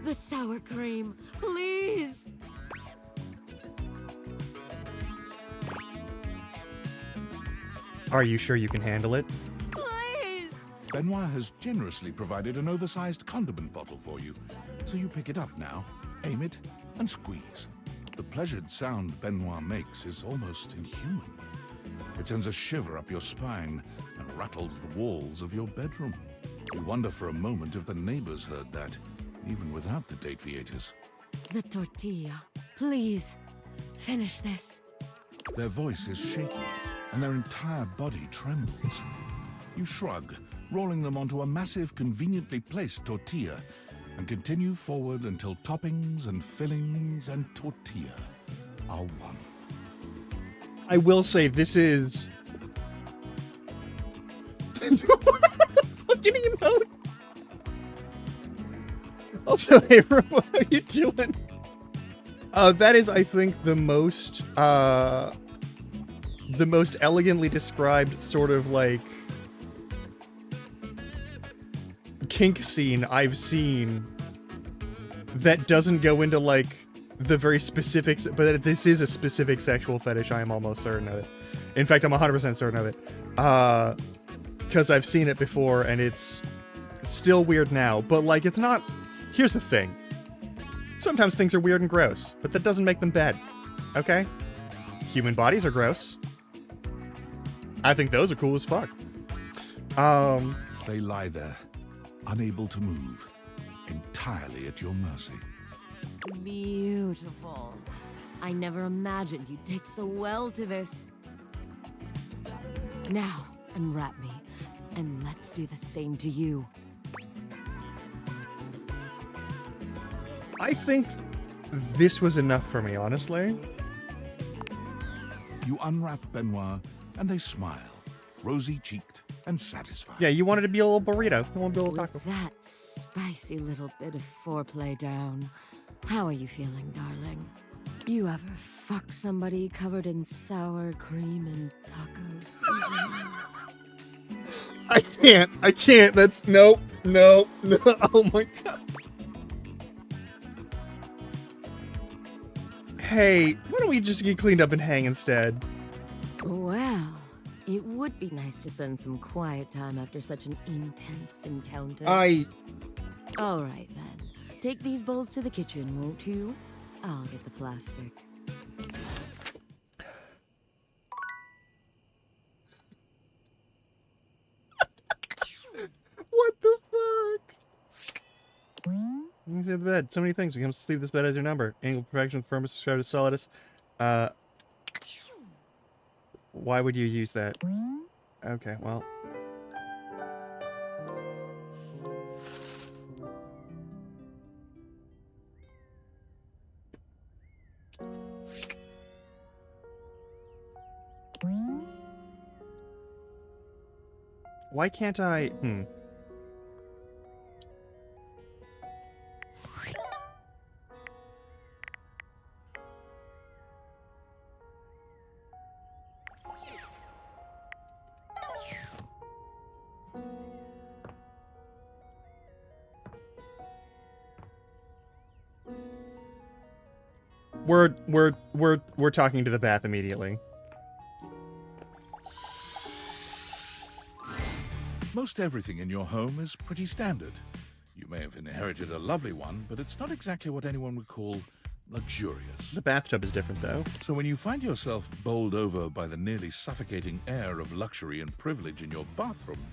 The sour cream. Please. Are you sure you can handle it? Please. Benoit has generously provided an oversized condiment bottle for you, so you pick it up now, aim it, and squeeze. The pleasured sound Benoit makes is almost inhuman. It sends a shiver up your spine and rattles the walls of your bedroom. You wonder for a moment if the neighbors heard that, even without the date viators. The tortilla. Please. Finish this. Their voice is shaky, and their entire body trembles. You shrug, rolling them onto a massive, conveniently placed tortilla, and continue forward until toppings and fillings and tortilla are one. I will say this is... fucking emote. Also, hey, Robo, how you doing? That is, I think, the most elegantly described sort of like kink scene I've seen that doesn't go into like the very specifics, but this is a specific sexual fetish. I am almost certain of it. In fact, I'm 100% certain of it. Because I've seen it before and it's still weird now, but like it's not... Here's the thing. Sometimes things are weird and gross, but that doesn't make them bad. Okay? Human bodies are gross. I think those are cool as fuck. They lie there, unable to move, entirely at your mercy. Beautiful. I never imagined you'd take so well to this. Now, unwrap me, and let's do the same to you. I think this was enough for me, honestly. You unwrap Benoit, and they smile, rosy-cheeked and satisfied. Yeah, you wanted to be a little burrito. You want to be a little taco. With that spicy little bit of foreplay down, how are you feeling, darling? You ever fuck somebody covered in sour cream and taco seasoning? I can't. That's... No. Oh my god. Hey, why don't we just get cleaned up and hang instead? Well, it would be nice to spend some quiet time after such an intense encounter. All right, then. Take these bowls to the kitchen, won't you? I'll get the plastic. What the fuck? Look at the bed. So many things. When it comes to sleep, this bed has your number. Angle perfection, firmness, subscribe to solidus. Why would you use that? Okay, well. Why can't I... We're talking to the bath immediately. Most everything in your home is pretty standard. You may have inherited a lovely one, but it's not exactly what anyone would call luxurious. The bathtub is different, though. So when you find yourself bowled over by the nearly suffocating air of luxury and privilege in your bathroom,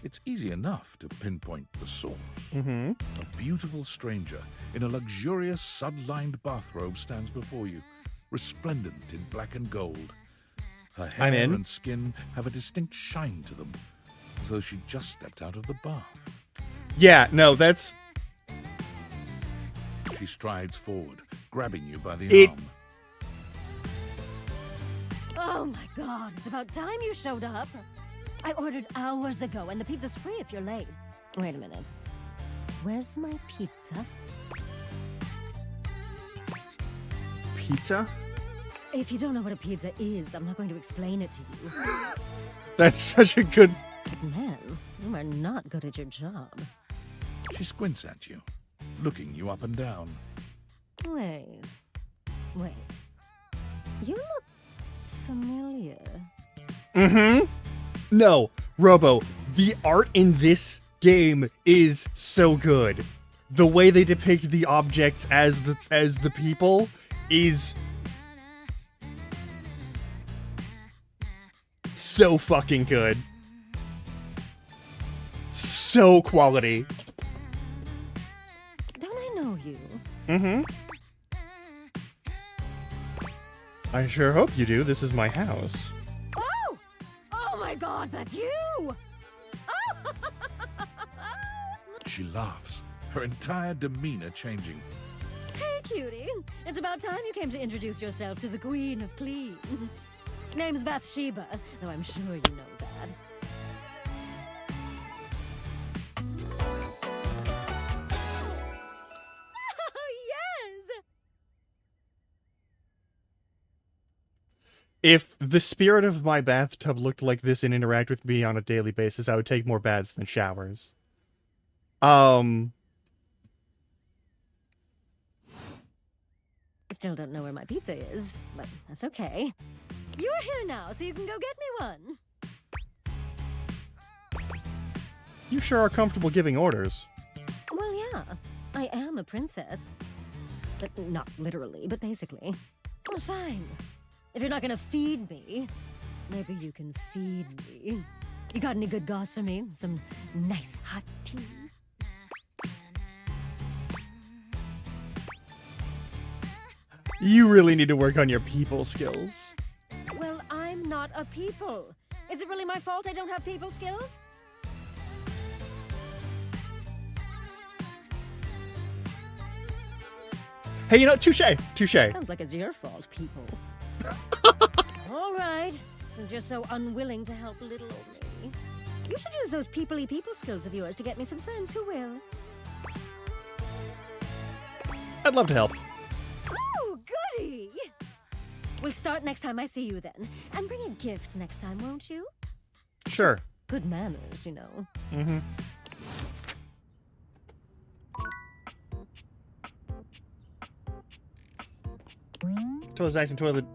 it's easy enough to pinpoint the source. Mm-hmm. A beautiful stranger in a luxurious sud-lined bathrobe stands before you, resplendent in black and gold. Her hair I'm in. and skin have a distinct shine to them, as though she just stepped out of the bath. Yeah, no, that's... She strides forward, grabbing you by the arm. Oh my god, it's about time you showed up. I ordered hours ago, and the pizza's free if you're late. Wait a minute. Where's my pizza? Pizza? If you don't know what a pizza is, I'm not going to explain it to you. That's such a good... Man, you are not good at your job. She squints at you, looking you up and down. Wait. You look familiar. Mm-hmm. No, Robo, the art in this game is so good. The way they depict the objects as the people is so fucking good. So quality. Don't I know you? Mm-hmm. I sure hope you do. This is my house. Oh! Oh my god, that's you! She laughs, her entire demeanor changing. Hey, cutie. It's about time you came to introduce yourself to the Queen of Clean. Name's Bathsheba, though I'm sure you know that. If the spirit of my bathtub looked like this and interact with me on a daily basis, I would take more baths than showers. Still don't know where my pizza is, but that's okay. You're here now, so you can go get me one. You sure are comfortable giving orders. Well, yeah. I am a princess. But not literally, but basically. Well, fine. If you're not gonna feed me, maybe you can feed me. You got any good goss for me? Some nice hot tea? You really need to work on your people skills. Well, I'm not a people. Is it really my fault I don't have people skills? Hey, you know, touche. Sounds like it's your fault, people. All right. Since you're so unwilling to help little old me, you should use those people-y people skills of yours to get me some friends who will. I'd love to help. Oh, goody! We'll start next time I see you then. And bring a gift next time, won't you? Sure. Just good manners, you know. Mm-hmm. Toilet's acting toilet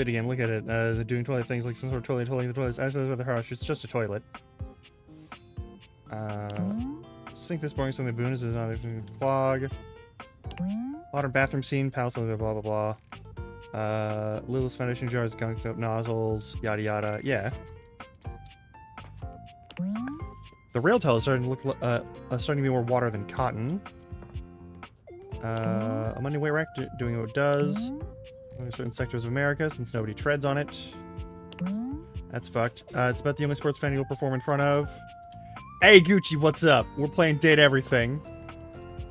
again. Look at it. They're doing toilet things like some sort of toilet. The toilet's actually with the harsh. It's just a toilet. Sink this boring something boon is not a clog. Modern bathroom scene. Palace. Blah blah blah. Littlest foundation jars, gunked up nozzles. Yada yada. Yeah. The rail tile is starting to look starting to be more water than cotton. A money weight rack doing what it does. In certain sectors of America, since nobody treads on it. That's fucked. It's about the only sports fan you'll perform in front of. Hey, Gucci, what's up? We're playing Date Everything.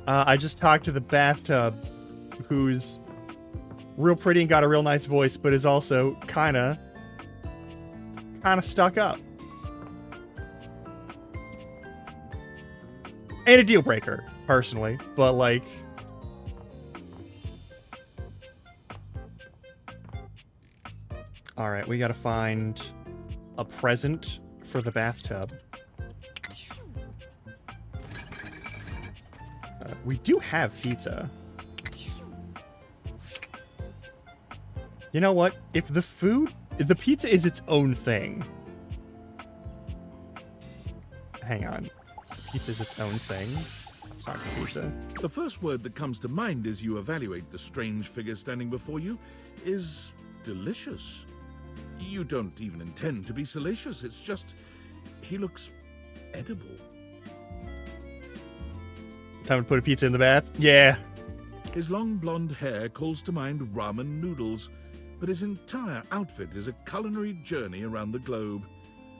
I just talked to the bathtub, who's real pretty and got a real nice voice, but is also kinda stuck up. And a deal breaker, personally, but like... Alright, we gotta find a present for the bathtub. We do have pizza. You know what? If the pizza is its own thing. Hang on. Pizza is its own thing. It's not pizza. The first word that comes to mind as you evaluate the strange figure standing before you is delicious. You don't even intend to be salacious. It's just, he looks edible. Time to put a pizza in the bath? Yeah. His long blonde hair calls to mind ramen noodles, but his entire outfit is a culinary journey around the globe.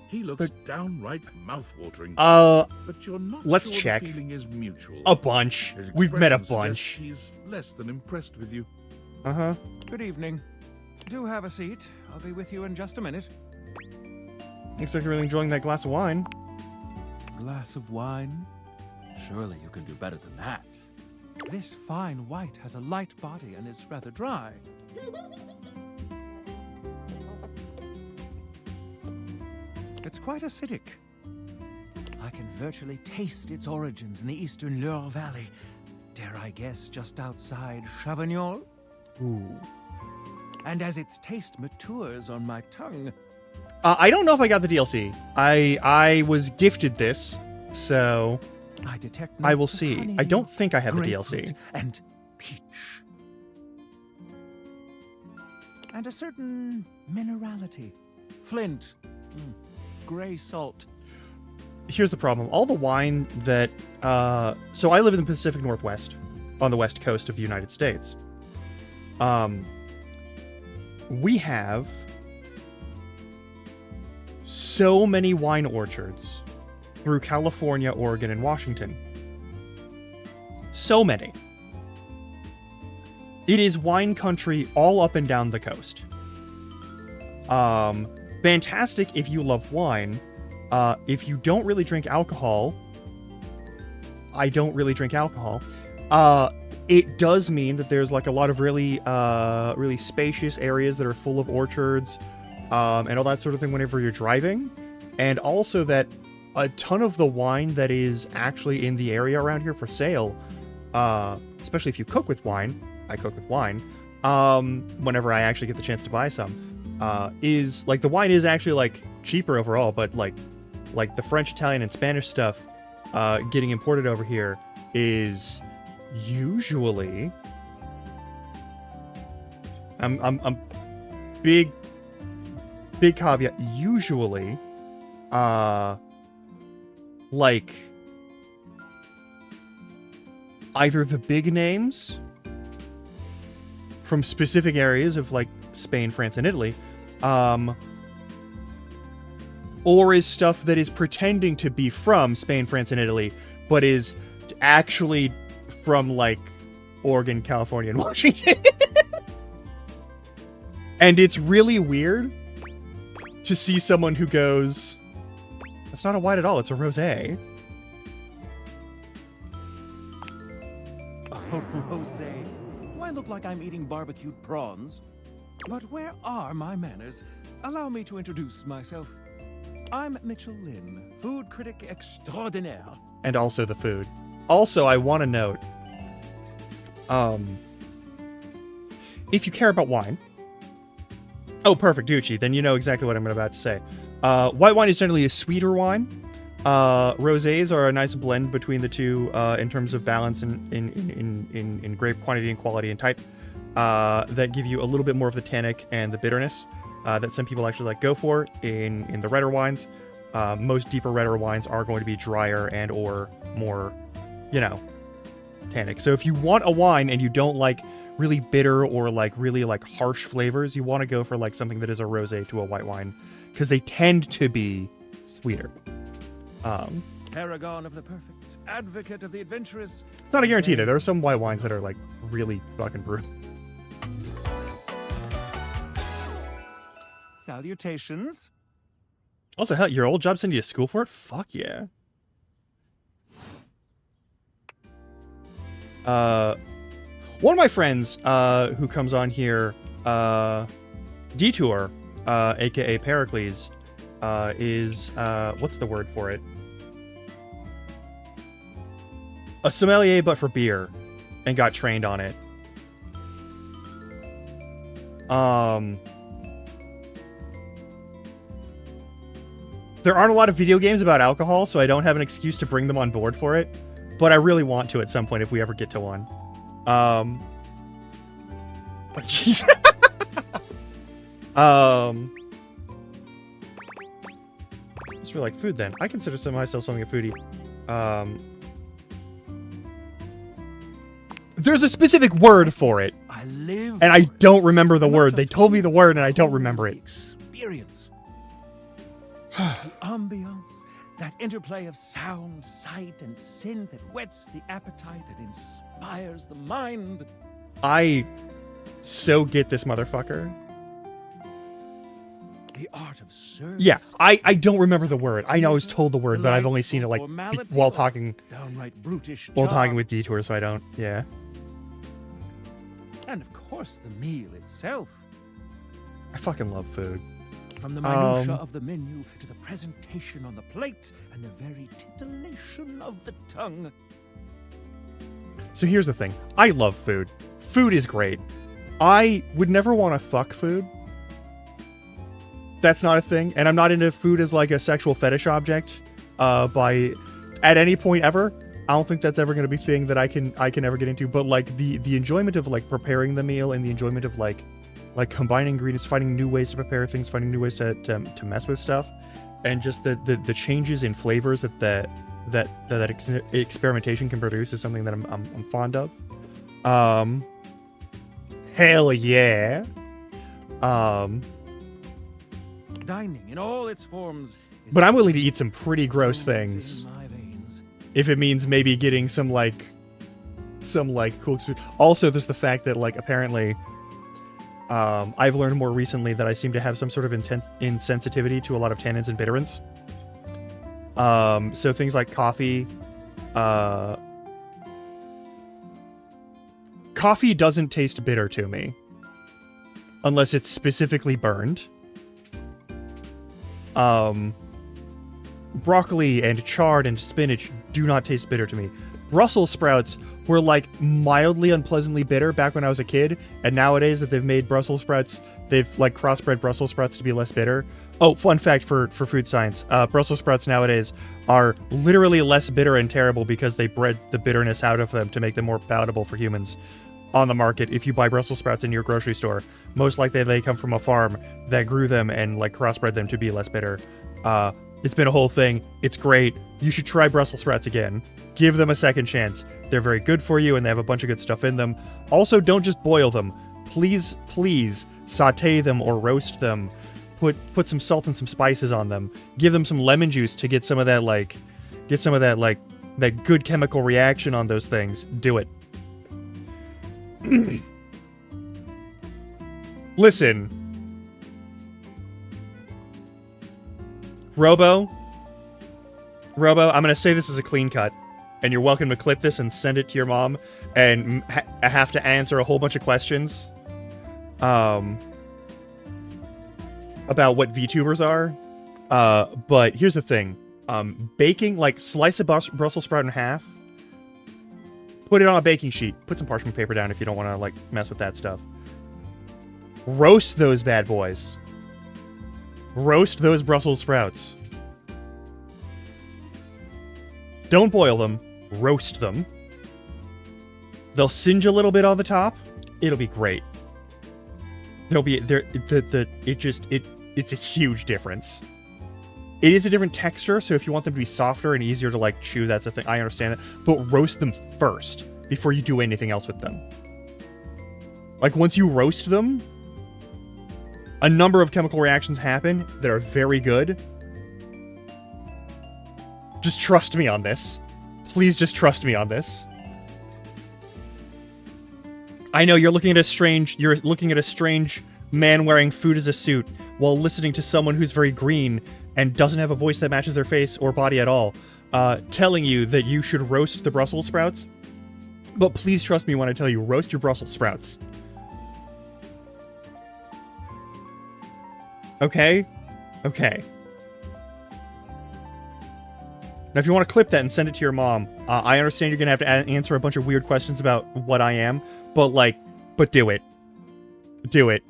He looks downright mouth-watering. But you're not let's sure check. The feeling is mutual. A bunch. His We've met a expression bunch. suggests he's less than impressed with you. Uh-huh. Good evening. Do have a seat. I'll be with you in just a minute. Looks like you're really enjoying that glass of wine. Glass of wine? Surely you can do better than that. This fine white has a light body and is rather dry. It's quite acidic. I can virtually taste its origins in the eastern Loire Valley. Dare I guess just outside Chavignol? Ooh. And as its taste matures on my tongue... I don't know if I got the DLC. I was gifted this, so I detect I will notes of see. honey, I don't think I have the grapefruit, DLC. And peach. And a certain minerality. Flint. Gray salt. Here's the problem. All the wine that... so I live in the Pacific Northwest, on the west coast of the United States. We have so many wine orchards through California, Oregon, and Washington. So many. It is wine country all up and down the coast. Fantastic if you love wine. If you don't really drink alcohol, I don't really drink alcohol. It does mean that there's like a lot of really spacious areas that are full of orchards, and all that sort of thing whenever you're driving. And also that a ton of the wine that is actually in the area around here for sale, especially if you cook with wine, I cook with wine, whenever I actually get the chance to buy some, is like the wine is actually like cheaper overall, but like the French, Italian, and Spanish stuff getting imported over here is usually I'm big caveat, usually like either the big names from specific areas of like Spain, France, and Italy, or is stuff that is pretending to be from Spain, France, and Italy, but is actually from like Oregon, California, and Washington. And it's really weird to see someone who goes, "That's not a wine at all, it's a rosé." Oh, rosé. Why look like I'm eating barbecued prawns? But where are my manners? Allow me to introduce myself. I'm Mitchell Lynn, food critic extraordinaire. And also the food. Also, I want to note, if you care about wine, oh, perfect, Ducci, then you know exactly what I'm about to say. White wine is generally a sweeter wine. Rosés are a nice blend between the two in terms of balance in grape quantity and quality and type, that give you a little bit more of the tannic and the bitterness that some people actually like go for in the redder wines. Most deeper redder wines are going to be drier and or more, tannic. So if you want a wine and you don't like really bitter or like really like harsh flavors, you want to go for like something that is a rosé to a white wine, because they tend to be sweeter. Paragon of the perfect, advocate of the adventurous. Not a guarantee there. There are some white wines that are like really fucking brutal. Salutations. Also, hell, your old job sent you to school for it? Fuck yeah. One of my friends who comes on here, Detour, aka Pericles, is what's the word for it? A sommelier, but for beer, and got trained on it. There aren't a lot of video games about alcohol, so I don't have an excuse to bring them on board for it. But I really want to at some point if we ever get to one. Jeez. Just for like food then. I consider myself something a foodie. There's a specific word for it. I live And I don't remember the not word. just They told me the food, word and I don't remember it. Experience. The ambiance, that interplay of sound, sight, and synth that whets the appetite and inspires the mind. I so get this motherfucker. The art of service. Yeah, I don't remember the word. I know I was told the word, but I've only seen it like Formality while or talking downright brutish while talking charm. with Detour, so I don't. Yeah. And of course, the meal itself. I fucking love food. From the minutia Um, of the menu to the presentation on the plate and the very titillation of the tongue. So here's the thing. I love food. Food is great. I would never want to fuck food. That's not a thing. And I'm not into food as like a sexual fetish object. By at any point ever. I don't think that's ever going to be a thing that I can ever get into. But like the enjoyment of like preparing the meal and the enjoyment of like combining ingredients, finding new ways to prepare things, finding new ways to mess with stuff, and just the changes in flavors that experimentation can produce is something that I'm fond of. Hell yeah. Dining in all its forms. But I'm willing to eat some pretty gross things if it means maybe getting some cool experience. Also, there's the fact that like apparently I've learned more recently that I seem to have some sort of intense insensitivity to a lot of tannins and bitterants. So things like coffee. Coffee doesn't taste bitter to me unless it's specifically burned. Broccoli and chard and spinach do not taste bitter to me. Brussels sprouts were like mildly unpleasantly bitter back when I was a kid, and nowadays that they've made Brussels sprouts, they've like crossbred Brussels sprouts to be less bitter. Oh, fun fact for food science, Brussels sprouts nowadays are literally less bitter and terrible because they bred the bitterness out of them to make them more palatable for humans on the market. If you buy Brussels sprouts in your grocery store, most likely they come from a farm that grew them and like crossbred them to be less bitter. It's been a whole thing. It's great. You should try Brussels sprouts again. Give them a second chance. They're very good for you and they have a bunch of good stuff in them. Also, don't just boil them. Please saute them or roast them. Put some salt and some spices on them. Give them some lemon juice to get some of that that good chemical reaction on those things. Do it. Listen. Robo, I'm going to say this is a clean cut, and you're welcome to clip this and send it to your mom and have to answer a whole bunch of questions about what VTubers are. But here's the thing. Baking, like, slice a Brussels sprout in half, put it on a baking sheet, put some parchment paper down if you don't want to, like, mess with that stuff. Roast those bad boys. Roast those Brussels sprouts. Don't boil them. Roast them. They'll singe a little bit on the top. It'll be great. There'll be it's a huge difference. It is a different texture, so if you want them to be softer and easier to like chew, that's a thing. I understand that. But roast them first before you do anything else with them. Like once you roast them, a number of chemical reactions happen that are very good. Just trust me on this. Please just trust me on this. I know you're looking at a strange man wearing food as a suit while listening to someone who's very green and doesn't have a voice that matches their face or body at all, telling you that you should roast the Brussels sprouts. But please trust me when I tell you, roast your Brussels sprouts. Okay? Okay. Now, if you want to clip that and send it to your mom, I understand you're going to have to answer a bunch of weird questions about what I am, but do it. Do it.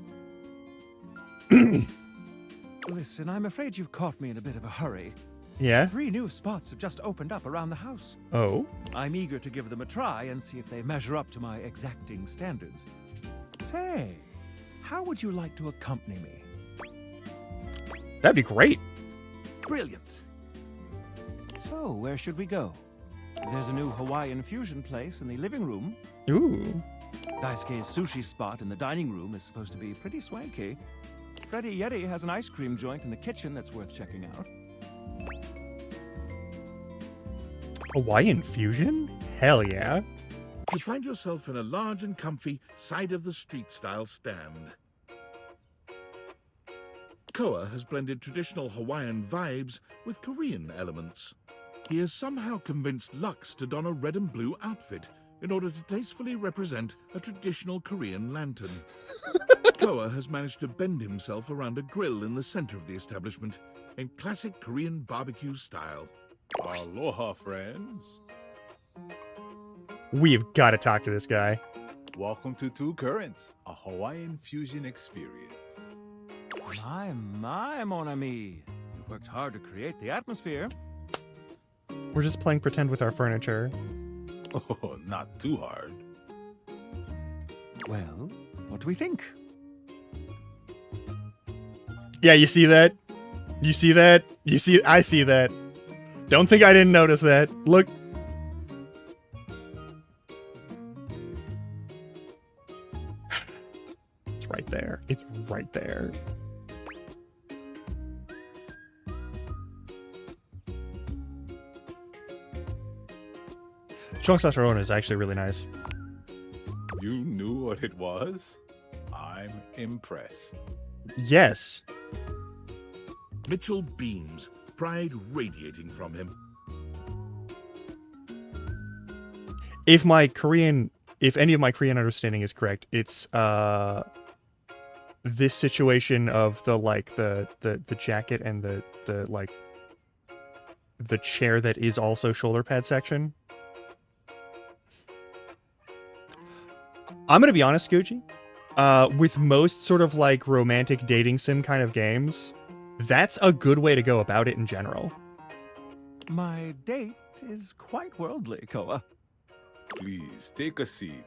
Listen, I'm afraid you've caught me in a bit of a hurry. Yeah? 3 new spots have just opened up around the house. Oh? I'm eager to give them a try and see if they measure up to my exacting standards. Say, how would you like to accompany me? That'd be great. Brilliant. So, where should we go? There's a new Hawaiian fusion place in the living room. Ooh. Daisuke's sushi spot in the dining room is supposed to be pretty swanky. Freddy Yeti has an ice cream joint in the kitchen that's worth checking out. Hawaiian fusion? Hell yeah. You find yourself in a large and comfy side-of-the-street-style stand. Koa has blended traditional Hawaiian vibes with Korean elements. He has somehow convinced Lux to don a red and blue outfit in order to tastefully represent a traditional Korean lantern. Koa has managed to bend himself around a grill in the center of the establishment in classic Korean barbecue style. Aloha, friends. We've got to talk to this guy. Welcome to Two Currents, a Hawaiian fusion experience. My, mon ami. You've worked hard to create the atmosphere. We're just playing pretend with our furniture. Oh, not too hard. Well, what do we think? Yeah, you see that? You see that? I see that. Don't think I didn't notice that. Look. It's right there. It's right there. Chong Sasarona is actually really nice. You knew what it was? I'm impressed. Yes. Mitchell beams, pride radiating from him. If any of my Korean understanding is correct, it's this situation of the jacket and the chair that is also shoulder pad section. I'm gonna be honest, Gucci. With most sort of like romantic dating sim kind of games, that's a good way to go about it in general. My date is quite worldly, Koa. Please, take a seat.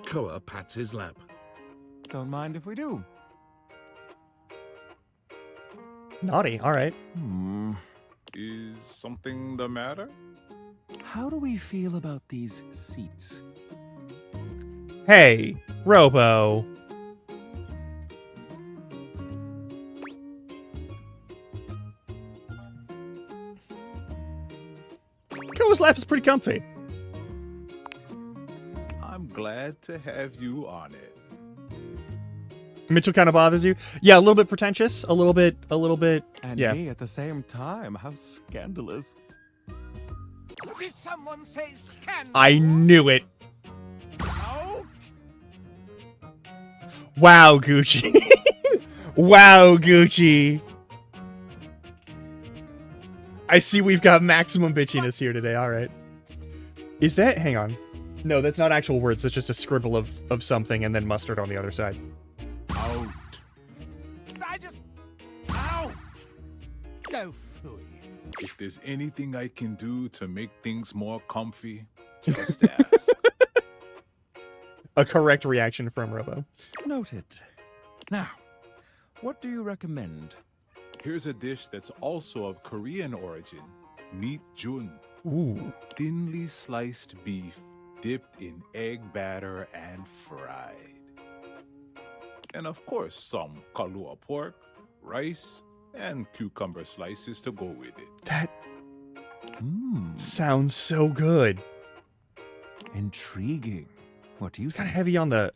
Koa pats his lap. Don't mind if we do. Naughty, alright. Is something the matter? How do we feel about these seats? Hey, Robo. Koa's lap is pretty comfy. I'm glad to have you on it. Mitchell kind of bothers you? Yeah, a little bit pretentious, a little bit, And yeah. me at the same time. How scandalous. Did someone say scandal? I knew it. Wow, Gucci. Wow, Gucci. I see we've got maximum bitchiness here today. All right. Is that... Hang on. No, that's not actual words. That's just a scribble of something and then mustard on the other side. Out. Out! Go fooey. If there's anything I can do to make things more comfy, just ask. A correct reaction from Robo. Noted. Now, what do you recommend? Here's a dish that's also of Korean origin. Meat jun. Ooh. Thinly sliced beef dipped in egg batter and fried. And of course, some kalua pork, rice, and cucumber slices to go with it. That sounds so good. Intriguing. What do you It's kind think? of heavy on the...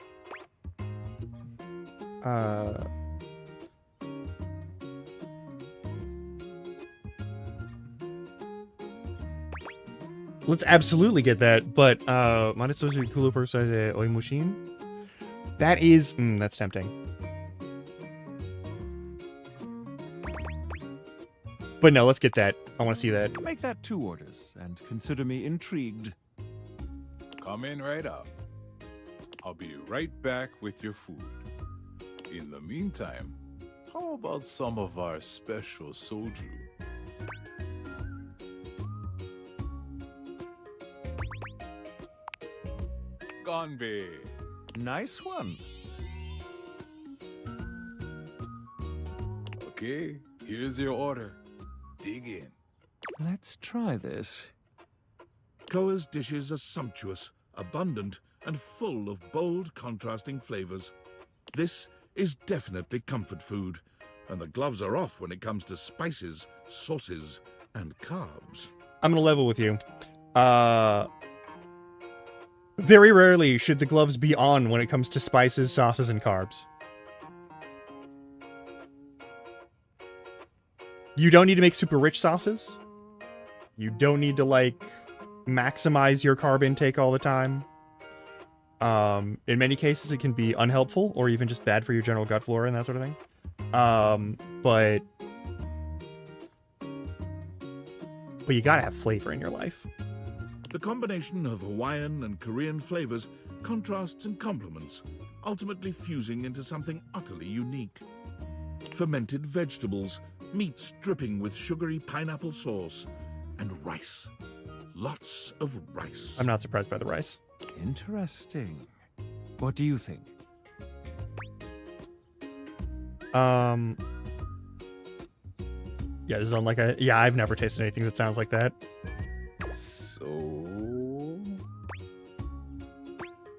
Let's absolutely get that, but Maritsuzu Kulu Persa Oimushin? That is... that's tempting. But no, let's get that. I want to see that. Make that 2 orders and consider me intrigued. Come in right up. I'll be right back with your food. In the meantime, How about some of our special soju? Gonbe. Nice one. Okay, here's your order. Dig in. Let's try this. Koa's dishes are sumptuous, abundant, and full of bold, contrasting flavors. This is definitely comfort food, and the gloves are off when it comes to spices, sauces, and carbs. I'm gonna level with you. Very rarely should the gloves be on when it comes to spices, sauces, and carbs. You don't need to make super rich sauces. You don't need to, like, maximize your carb intake all the time. In many cases, it can be unhelpful or even just bad for your general gut flora and that sort of thing. But you gotta have flavor in your life. The combination of Hawaiian and Korean flavors contrasts and complements, ultimately fusing into something utterly unique. Fermented vegetables, meats dripping with sugary pineapple sauce, and rice. Lots of rice. I'm not surprised by the rice. Interesting. What do you think? Yeah, this is on like a... Yeah, I've never tasted anything that sounds like that. So...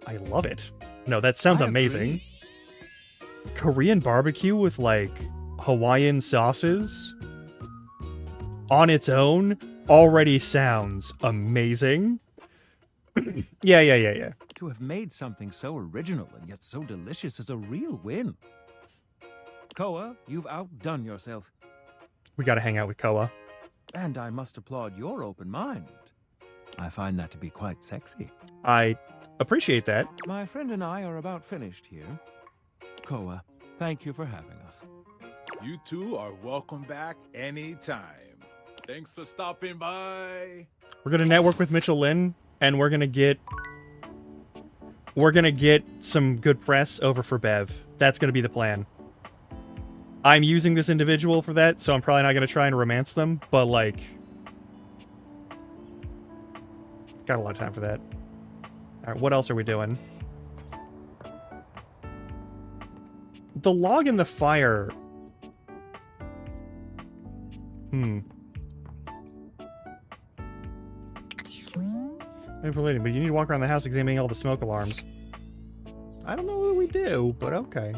I love it. No, that sounds I amazing. agree. Korean barbecue with, like, Hawaiian sauces on its own already sounds amazing. Yeah. To have made something so original and yet so delicious is a real win. Koa, you've outdone yourself. We gotta hang out with Koa. And I must applaud your open mind. I find that to be quite sexy. I appreciate that. My friend and I are about finished here. Koa, thank you for having us. You two are welcome back anytime. Thanks for stopping by. We're gonna network with Mitchell Lin, and we're gonna get some good press over for Bev. That's gonna be the plan. I'm using this individual for that, so I'm probably not gonna try and romance them, but, like, got a lot of time for that. Alright, what else are we doing? The log in the fire. Manipulating, but you need to walk around the house examining all the smoke alarms. I don't know what we do, but okay.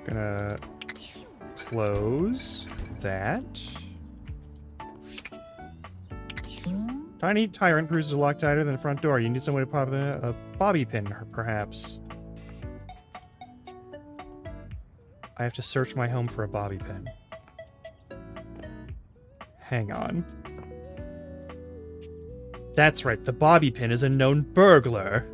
Gonna close that. Tiny tyrant proves a lock tighter than the front door. You need someone to pop a bobby pin, perhaps. I have to search my home for a bobby pin. Hang on. That's right, the bobby pin is a known burglar.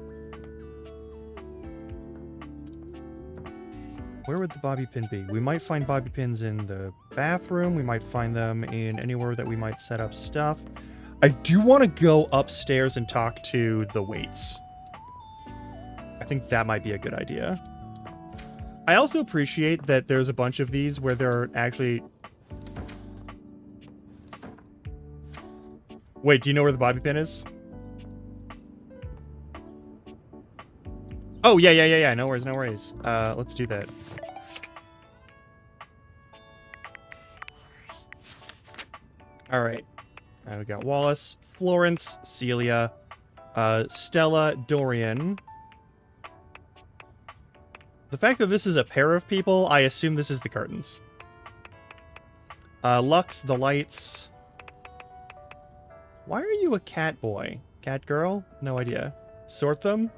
Where would the bobby pin be? We might find bobby pins in the bathroom. We might find them in anywhere that we might set up stuff. I do want to go upstairs and talk to the waits. I think that might be a good idea. I also appreciate that there's a bunch of these where there are actually... Wait, do you know where the bobby pin is? Oh, yeah. No worries. Let's do that. All right. We got Wallace, Florence, Celia, Stella, Dorian. The fact that this is a pair of people, I assume this is the curtains. Lux, the lights. Why are you a cat boy? Cat girl? No idea. Sort them?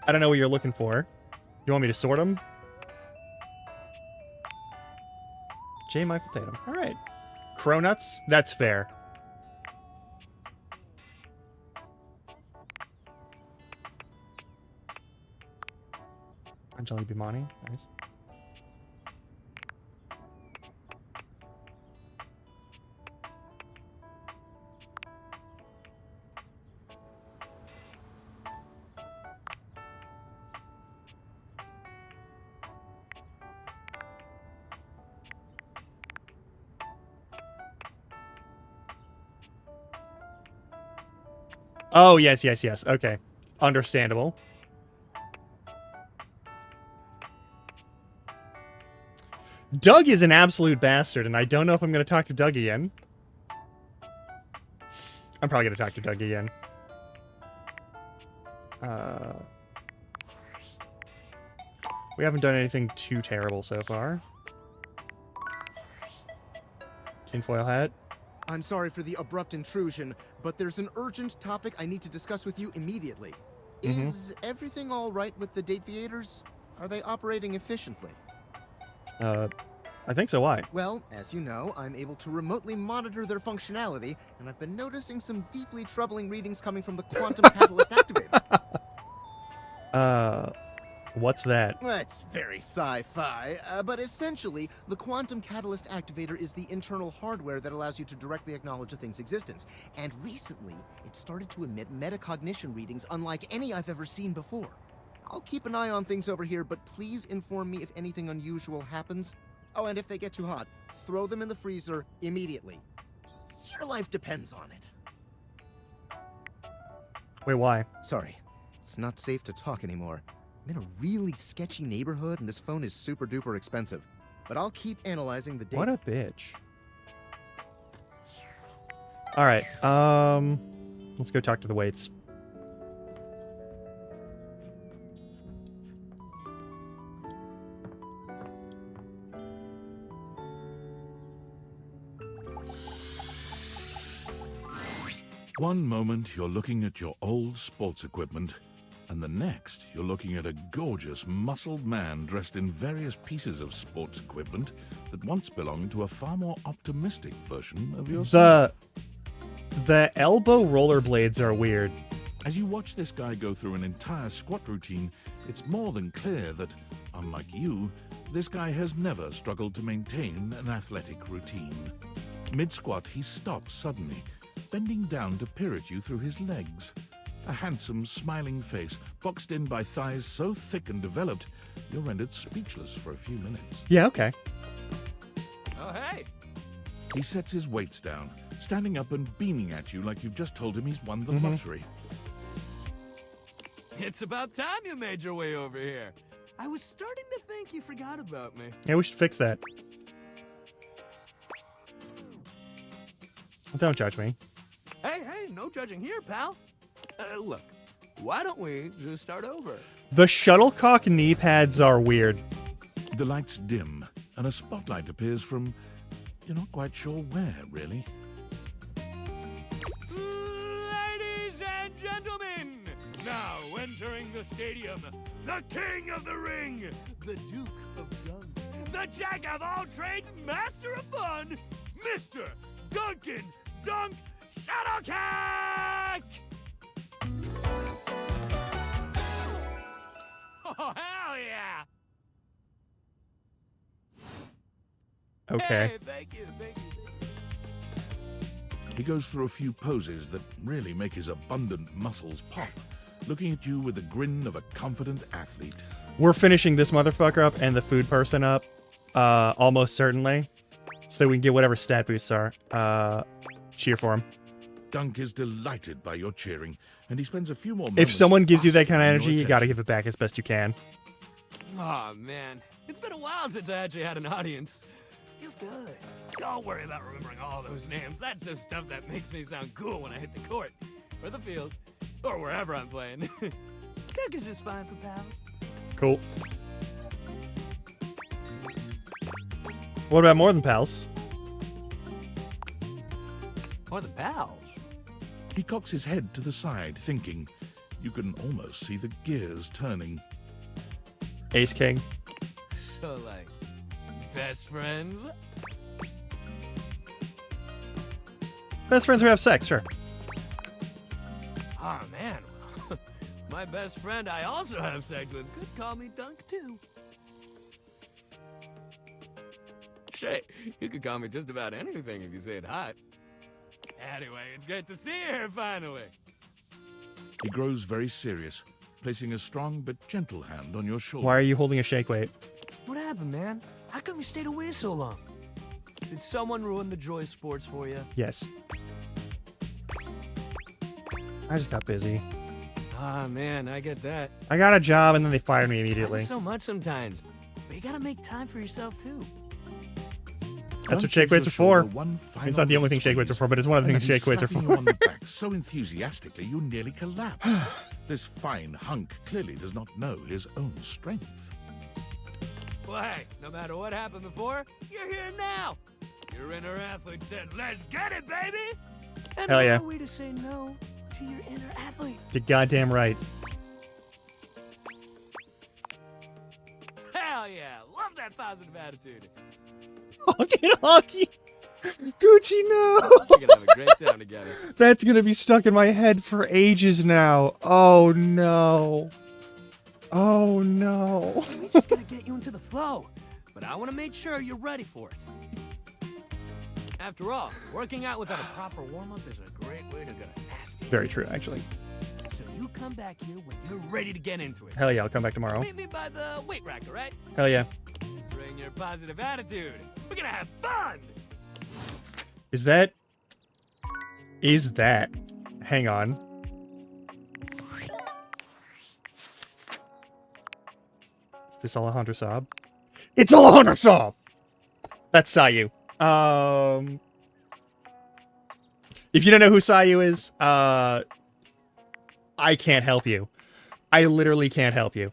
I don't know what you're looking for. You want me to sort them? J. Michael Tatum. All right. Cronuts? That's fair. Anjali Bhimani. Nice. Oh, yes, yes, yes. Okay. Understandable. Doug is an absolute bastard, and I don't know if I'm going to talk to Doug again. I'm probably going to talk to Doug again. We haven't done anything too terrible so far. Tinfoil hat. I'm sorry for the abrupt intrusion, but there's an urgent topic I need to discuss with you immediately. Is everything all right with the Dateviators? Are they operating efficiently? I think so. Why? Well, as you know, I'm able to remotely monitor their functionality, and I've been noticing some deeply troubling readings coming from the quantum catalyst activator. What's that? That's very sci-fi, but essentially, the quantum catalyst activator is the internal hardware that allows you to directly acknowledge a thing's existence. And recently, it started to emit metacognition readings unlike any I've ever seen before. I'll keep an eye on things over here, but please inform me if anything unusual happens. Oh, and if they get too hot, throw them in the freezer immediately. Your life depends on it. Wait, why? Sorry, it's not safe to talk anymore. I'm in a really sketchy neighborhood, and this phone is super duper expensive. But I'll keep analyzing the data. What a bitch. Alright, let's go talk to the weights. One moment you're looking at your old sports equipment, and the next you're looking at a gorgeous, muscled man dressed in various pieces of sports equipment that once belonged to a far more optimistic version of yourself. The elbow rollerblades are weird. As you watch this guy go through an entire squat routine, it's more than clear that, unlike you, this guy has never struggled to maintain an athletic routine. Mid-squat, he stops suddenly, bending down to peer at you through his legs. A handsome, smiling face, boxed in by thighs so thick and developed, you're rendered speechless for a few minutes. Yeah, okay. Oh, hey! He sets his weights down, standing up and beaming at you like you've just told him he's won the lottery. It's about time you made your way over here. I was starting to think you forgot about me. Yeah, we should fix that. Don't judge me. Hey, no judging here, pal. Look, why don't we just start over? The shuttlecock knee pads are weird. The lights dim, and a spotlight appears from... you're not quite sure where, really. Ladies and gentlemen, now entering the stadium, the king of the ring, the duke of dunk, the jack of all trades, master of fun, Mr. Duncan Dunk Shuttlecock! Oh, hell yeah! Okay. Hey, thank you. He goes through a few poses that really make his abundant muscles pop, looking at you with the grin of a confident athlete. We're finishing this motherfucker up and the food person up, almost certainly, so that we can get whatever stat boosts are. Cheer for him. Dunk is delighted by your cheering, and he spends a few more If moments someone gives you that kind of basking in energy, your you gotta attention. give it back as best you can. Oh man, it's been a while since I actually had an audience. Feels good. Don't worry about remembering all those names. That's just stuff that makes me sound cool when I hit the court, or the field, or wherever I'm playing. Dunk is just fine for pals. Cool. What about more than pals? More than pals. He cocks his head to the side, thinking. You can almost see the gears turning. Ace King. So like, best friends? Best friends who have sex, sure. Oh man, my best friend I also have sex with could call me Dunk too. Shit, you could call me just about anything if you say it hot. Anyway, it's great to see you here finally. He grows very serious, placing a strong but gentle hand on your shoulder. Why are you holding a shake weight? What happened, man? How come you stayed away so long? Did someone ruin the joy of sports for you? Yes. I just got busy. Ah, man, I get that. I got a job and then they fired me immediately. Happens so much sometimes. But you gotta make time for yourself, too. That's what shake weights are for. It's not the only thing shake weights are for, but it's one of the things shake weights are for. You on the back so enthusiastically you nearly collapse. This fine hunk clearly does not know his own strength. Well, hey, no matter what happened before, you're here now. Your inner athlete said, let's get it, baby! And Hell yeah. no way to say no to your inner athlete. You're goddamn right. Hell yeah, love that positive attitude. Honky honky. Gucci, no. We're gonna have a great time together. That's gonna be stuck in my head for ages now. Oh no. Oh no. We just gotta get you into the flow. But I wanna make sure you're ready for it. After all, working out without a proper warm-up is a great way to get a nasty. Very true, actually. So you come back here when you're ready to get into it. Hell yeah, I'll come back tomorrow. Meet me by the weight rack, all right? Hell yeah. Bring your positive attitude. We're gonna have fun! Is that... Hang on. Is this Alejandro Saab? It's Alejandro Saab! That's Sayu. If you don't know who Sayu is, I can't help you. I literally can't help you.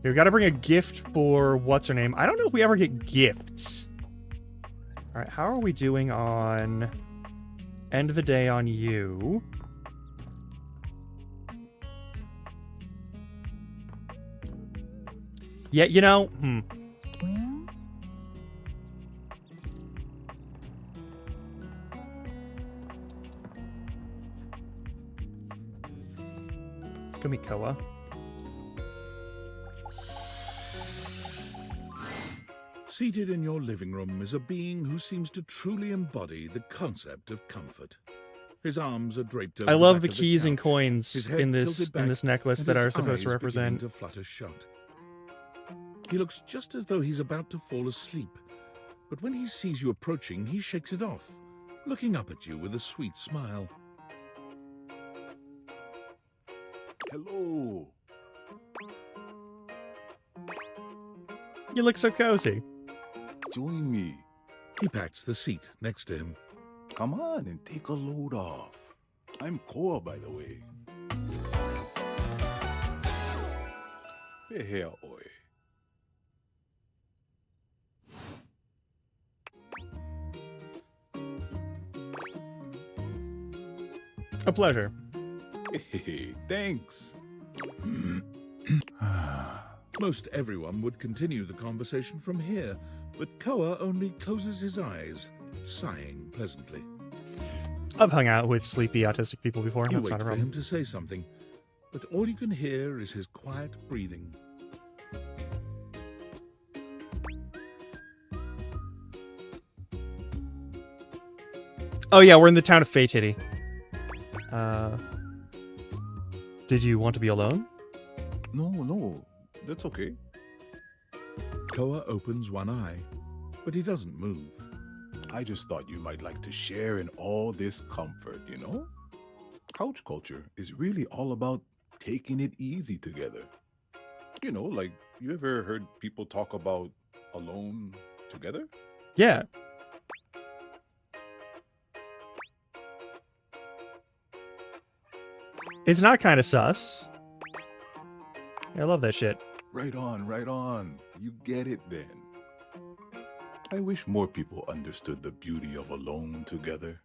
We gotta bring a gift for what's her name. I don't know if we ever get gifts. All right, how are we doing on end of the day on you? Yeah, you know, It's gonna be Koa. Seated in your living room is a being who seems to truly embody the concept of comfort. His arms are draped over I love the back of keys and couch, coins his head in this tilted back, necklace and that his are supposed to eyes represent. beginning to flutter shut. He looks just as though he's about to fall asleep, but when he sees you approaching, he shakes it off, looking up at you with a sweet smile. Hello. You look so cozy. Join me. He pats the seat next to him. Come on and take a load off. I'm Koa, by the way. Hey, here, oi. A pleasure. Hey, thanks. Most everyone would continue the conversation from here, but Koa only closes his eyes, sighing pleasantly. I've hung out with sleepy autistic people before. You That's wait not a for him problem. to say something, but all you can hear is his quiet breathing. Oh yeah, we're in the town of Fate Hitty. Did you want to be alone? No, that's okay. Koa opens one eye, but he doesn't move. I just thought you might like to share in all this comfort, you know? Couch culture is really all about taking it easy together. You know, like, you ever heard people talk about alone together? Yeah. It's not kind of sus. I love that shit. Right on. You get it then. I wish more people understood the beauty of alone together.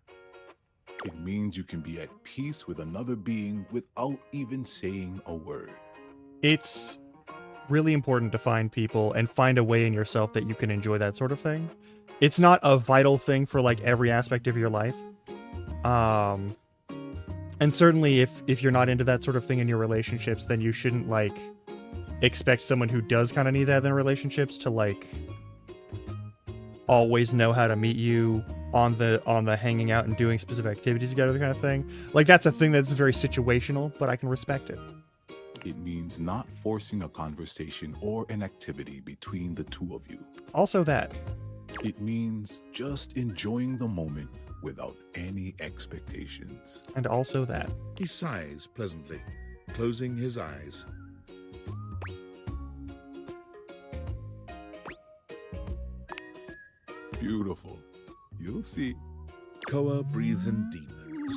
It means you can be at peace with another being without even saying a word. it's really important to find people and find a way in yourself that you can enjoy that sort of thing. It's not a vital thing for like every aspect of your life. And certainly if you're not into that sort of thing in your relationships, then you shouldn't like expect someone who does kind of need that in relationships to like always know how to meet you on the hanging out and doing specific activities together kind of thing. Like that's a thing that's very situational, but I can respect it. It means not forcing a conversation or an activity between the two of you. Also that. It means just enjoying the moment without any expectations. And also that. He sighs pleasantly, closing his eyes. Beautiful. You'll see. Koa breathes in deep,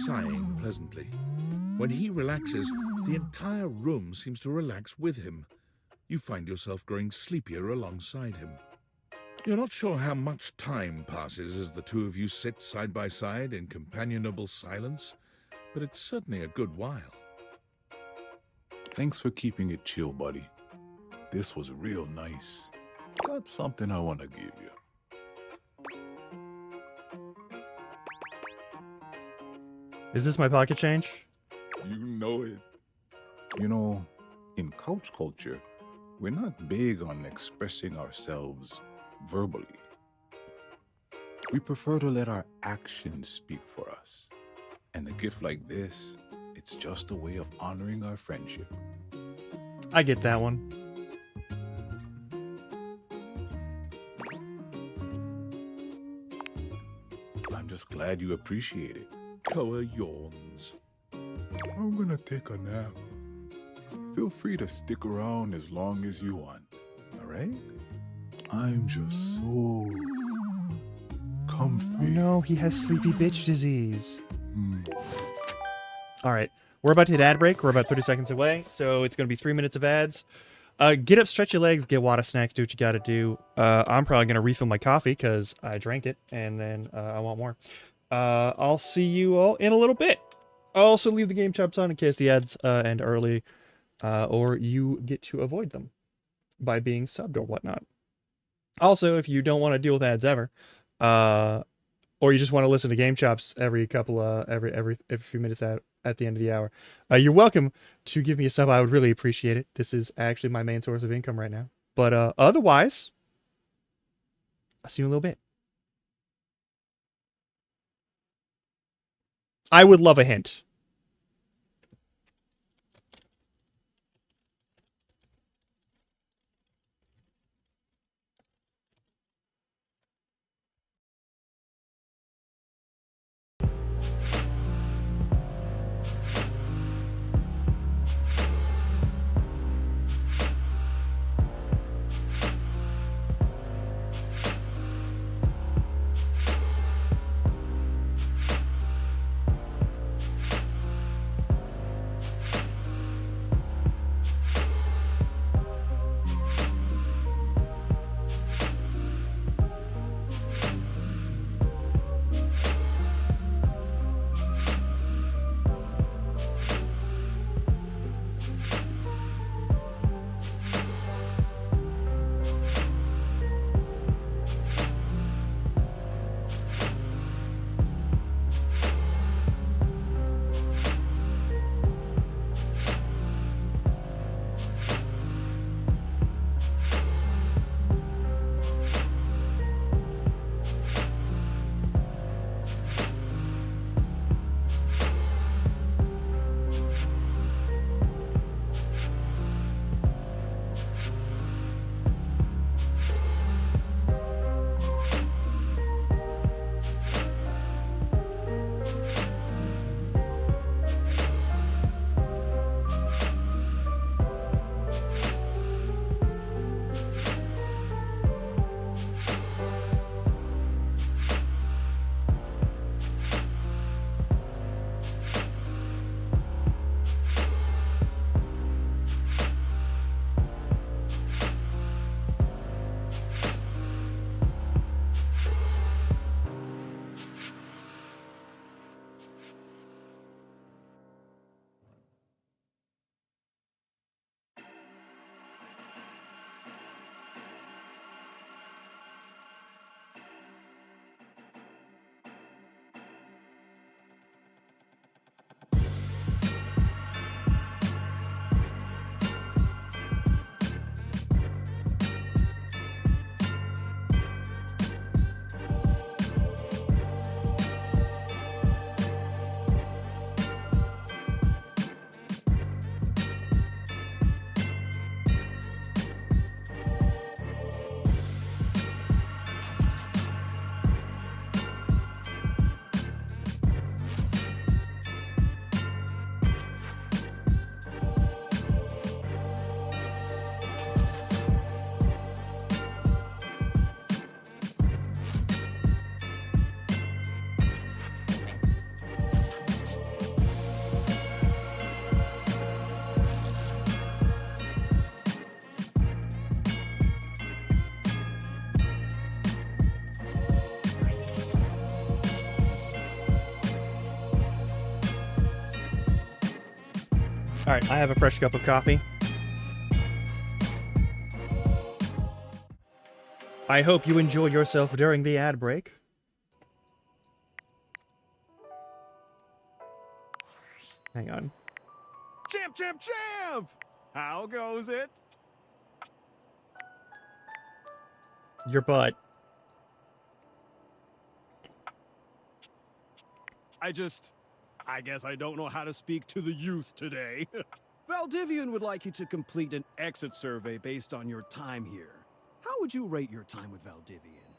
sighing pleasantly. When he relaxes, the entire room seems to relax with him. You find yourself growing sleepier alongside him. You're not sure how much time passes as the two of you sit side by side in companionable silence, but it's certainly a good while. Thanks for keeping it chill, buddy. This was real nice. Got something I want to give you. Is this my pocket change? You know it. You know, in couch culture, we're not big on expressing ourselves verbally. We prefer to let our actions speak for us. And a gift like this, it's just a way of honoring our friendship. I get that one. I'm just glad you appreciate it. Koa yawns. I'm gonna take a nap. Feel free to stick around as long as you want, all right? I'm just so comfy. Oh no, he has sleepy bitch disease. All right, we're about to hit ad break. We're about 30 seconds away, so it's going to be 3 minutes of ads. Get up, stretch your legs, get water snacks, do what you got to do. I'm probably going to refill my coffee because I drank it, and then I want more. I'll see you all in a little bit. I'll also leave the game chops on in case the ads end early, or you get to avoid them by being subbed or whatnot. Also, if you don't want to deal with ads ever, or you just want to listen to game chops every few minutes at the end of the hour, you're welcome to give me a sub. I would really appreciate it. This is actually my main source of income right now. But otherwise, I'll see you in a little bit. I would love a hint. Alright, I have a fresh cup of coffee. I hope you enjoy yourself during the ad break. Hang on. Champ, champ, champ! How goes it? Your butt. I guess I don't know how to speak to the youth today. Valdivian would like you to complete an exit survey based on your time here. How would you rate your time with Valdivian?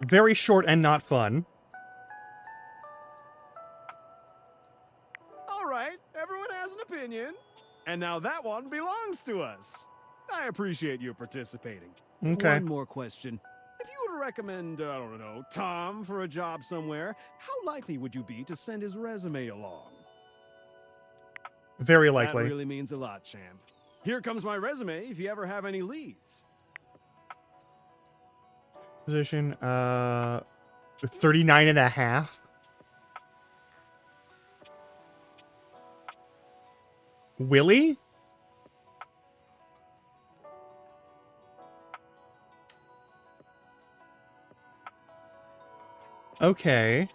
Very short and not fun. All right, everyone has an opinion. And now that one belongs to us. I appreciate you participating. Okay. One more question. If you were to recommend, I don't know, Tom for a job somewhere, how likely would you be to send his resume along? Very likely. That really means a lot, champ. Here comes my resume if you ever have any leads. Position, 39 and a half. Willie? Okay.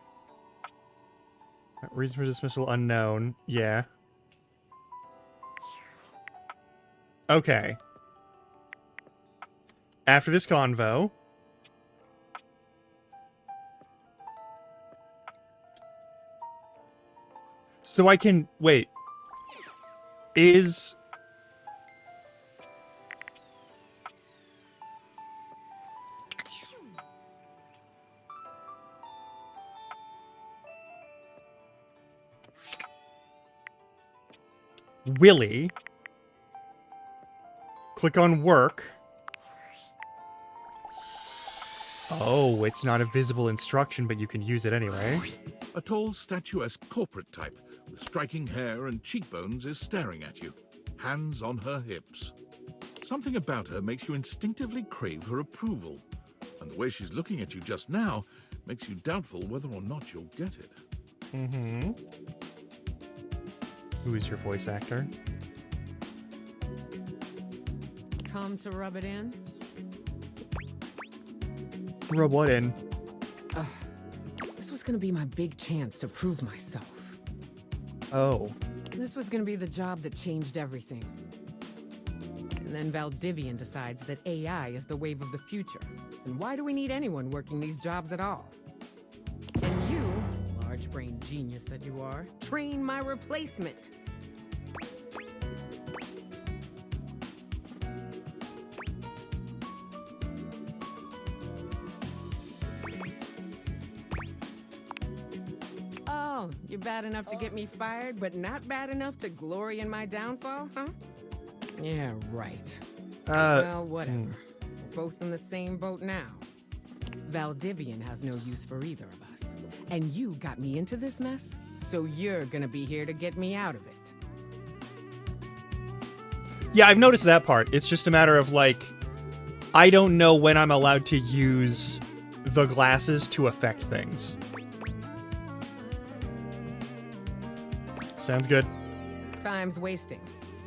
Reason for dismissal unknown. Yeah. Okay. After this convo. So I can... Wait. Is... Willie. Click on work. Oh, it's not a visible instruction, but you can use it anyway. A tall, statuesque corporate type with striking hair and cheekbones is staring at you, hands on her hips. Something about her makes you instinctively crave her approval, and the way she's looking at you just now makes you doubtful whether or not you'll get it. Mm-hmm. Who is your voice actor? Come to rub it in? Rub what in? This was gonna be my big chance to prove myself. Oh. This was gonna be the job that changed everything. And then Valdivian decides that AI is the wave of the future. And why do we need anyone working these jobs at all? And you, large-brained genius that you are, train my replacement. Oh, you're bad enough to get me fired, but not bad enough to glory in my downfall, huh? Yeah, right. Well, whatever. We're both in the same boat now. Valdivian has no use for either of us. And you got me into this mess, so you're gonna be here to get me out of it. Yeah, I've noticed that part. It's just a matter of, like, I don't know when I'm allowed to use the glasses to affect things. Sounds good. Time's wasting.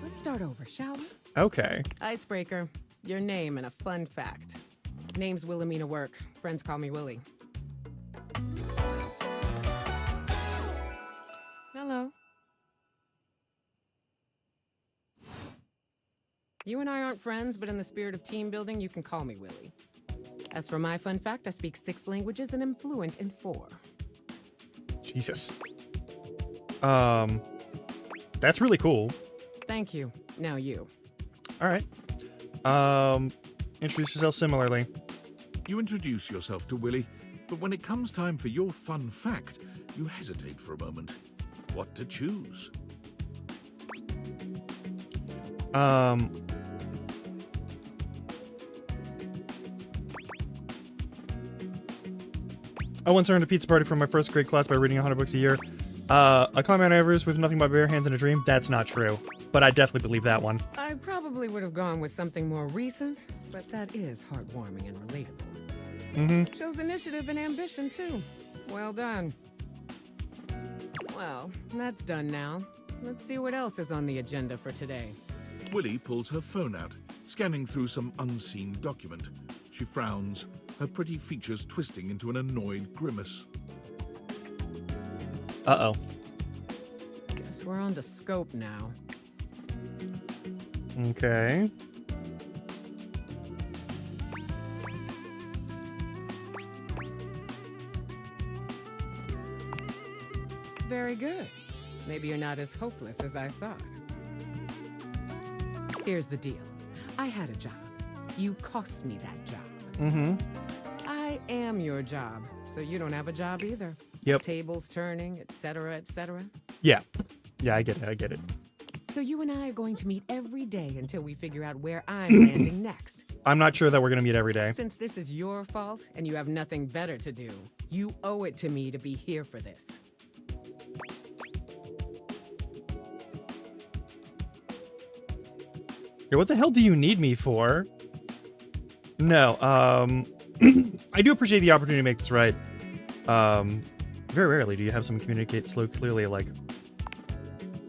Let's start over, shall we? Okay. Icebreaker. Your name and a fun fact. Name's Wilhelmina Work. Friends call me Willie. Hello. You and I aren't friends, but in the spirit of team building, you can call me Willie. As for my fun fact, I speak 6 languages and am fluent in 4. Jesus. That's really cool. Thank you. Now you. All right. Introduce yourself similarly. You introduce yourself to Willie, but when it comes time for your fun fact, you hesitate for a moment. What to choose? I once earned a pizza party from my first grade class by reading 100 books a year. I climbed Mount Everest with nothing but bare hands and a dream. That's not true. But I definitely believe that one. I probably would have gone with something more recent, but that is heartwarming and relatable. Mm-hmm. Shows initiative and ambition, too. Well done. Well, that's done now. Let's see what else is on the agenda for today. Willie pulls her phone out, scanning through some unseen document. She frowns, her pretty features twisting into an annoyed grimace. Uh-oh. Guess we're on to scope now. Okay. Very good. Maybe you're not as hopeless as I thought. Here's the deal. I had a job. You cost me that job. Mm-hmm. I am your job, so you don't have a job either. Yep. Tables turning, etc., etc. Yeah. Yeah, I get it. I get it. So you and I are going to meet every day until we figure out where I'm landing next. I'm not sure that we're going to meet every day. Since this is your fault and you have nothing better to do, you owe it to me to be here for this. Yeah, what the hell do you need me for? No, I do appreciate the opportunity to make this right. Very rarely do you have someone communicate so clearly, like,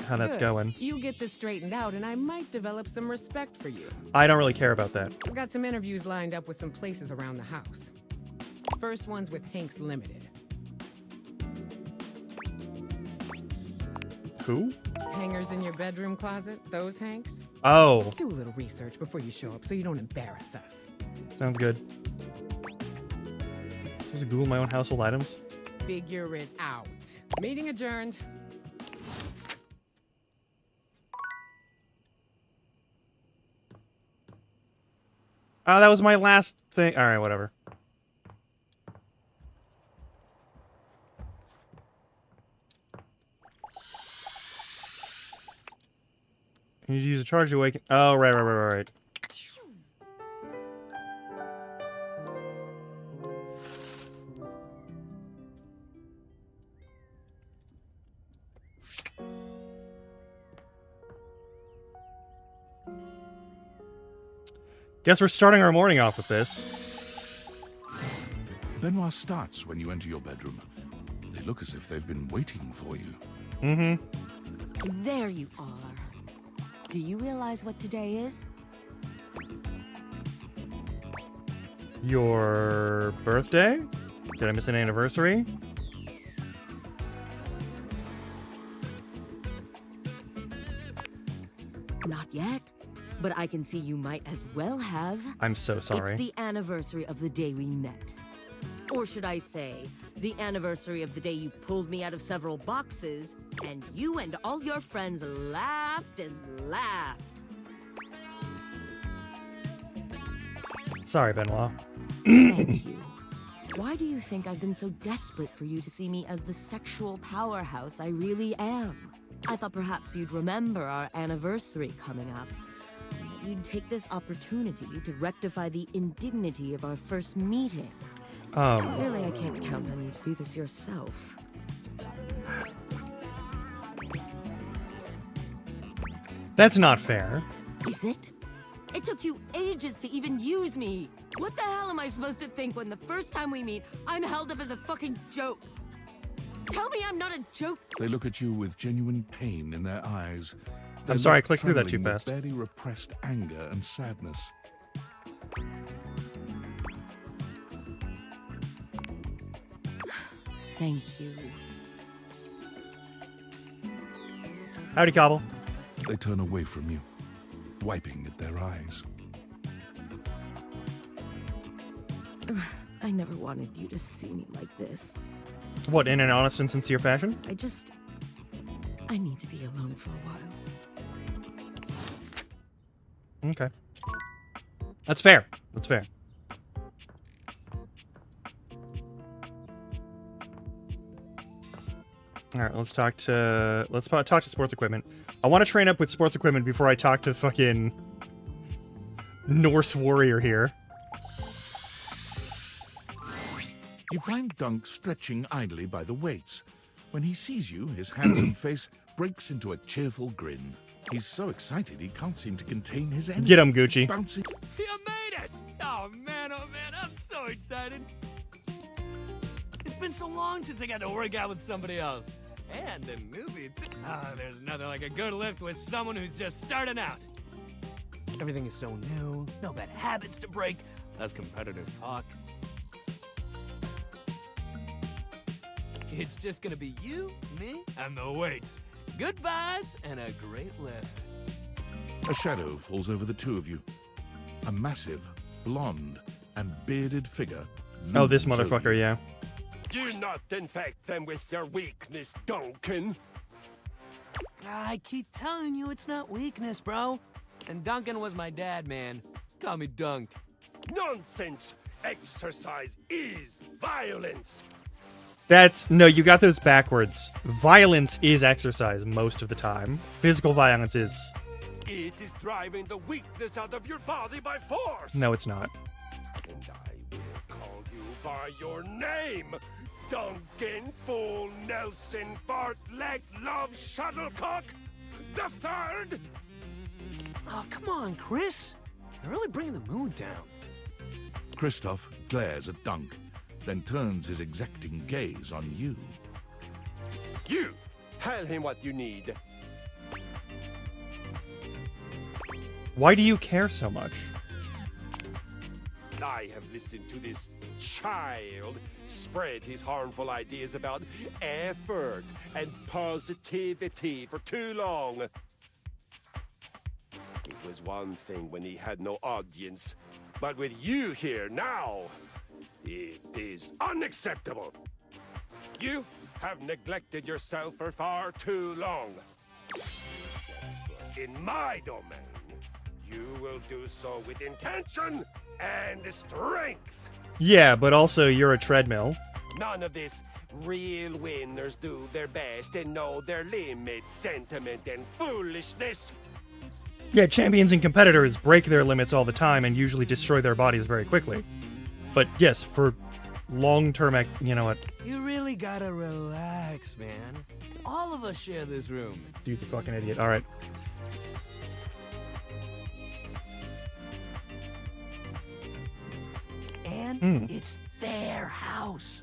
how that's Good. going. You get this straightened out and I might develop some respect for you. I don't really care about that. I've got some interviews lined up with some places around the house. First one's with Hanks Limited. Who? Hangers in your bedroom closet, those Hanks? Oh. Do a little research before you show up so you don't embarrass us. Sounds good. Supposed to Google my own household items? Figure it out. Meeting adjourned. Oh, that was my last thing. Alright, whatever. You need to use a charge to awaken. Oh, right. Guess we're starting our morning off with this. Benoit starts when you enter your bedroom. They look as if they've been waiting for you. Mm-hmm. There you are. Do you realize what today is? Your birthday? Did I miss an anniversary? Not yet, but I can see you might as well have. I'm so sorry. It's the anniversary of the day we met. Or should I say, the anniversary of the day you pulled me out of several boxes, and you and all your friends laughed and laughed. Sorry, Benoit. Thank you. Why do you think I've been so desperate for you to see me as the sexual powerhouse I really am? I thought perhaps you'd remember our anniversary coming up, and that you'd take this opportunity to rectify the indignity of our first meeting. Clearly, I can't count on you to do this yourself. That's not fair. Is it? It took you ages to even use me. What the hell am I supposed to think when the first time we meet, I'm held up as a fucking joke? Tell me I'm not a joke. They look at you with genuine pain in their eyes. I'm sorry, I clicked through that too fast. Barely repressed anger and sadness. Thank you. Howdy, Cobble. They turn away from you, wiping at their eyes. I never wanted you to see me like this. What, in an honest and sincere fashion? I need to be alone for a while. Okay. That's fair. That's fair. All right, let's talk to sports equipment. I want to train up with sports equipment before I talk to the fucking Norse warrior here. You find Dunk stretching idly by the weights. When he sees you, his handsome face breaks into a cheerful grin. He's so excited he can't seem to contain his energy. Get him, Gucci. Bouncing. You made it! Oh man, I'm so excited. It's been so long since I got to work out with somebody else. And a movie, too. Ah, there's nothing like a good lift with someone who's just starting out. Everything is so new, no bad habits to break, less competitive talk. It's just gonna be you, me, and the weights. Good vibes and a great lift. A shadow falls over the two of you. A massive, blonde, and bearded figure. Oh, this looms over motherfucker, you. yeah. Do not infect them with your weakness, Duncan. I keep telling you it's not weakness, bro. And Duncan was my dad, man. Call me Dunk. Nonsense! Exercise is violence! No, you got those backwards. Violence is exercise most of the time. Physical violence is... It is driving the weakness out of your body by force! No, it's not. And I will call you by your name! Duncan Fool Nelson Fart Leg Love Shuttlecock the Third! Oh, come on, Chris. You're really bringing the mood down. Kristoff glares at Dunk, then turns his exacting gaze on you. You! Tell him what you need. Why do you care so much? I have listened to this child spread his harmful ideas about effort and positivity for too long. It was one thing when he had no audience, but with you here now, it is unacceptable. You have neglected yourself for far too long. In my domain, you will do so with intention and strength. Yeah, but also you're a treadmill. None of this real winners do their best and know their limits sentiment and foolishness. Yeah, champions and competitors break their limits all the time and usually destroy their bodies very quickly. But yes, for long-term, you know what? You really gotta relax, man. All of us share this room. Dude's a fucking idiot. All right. And it's their house.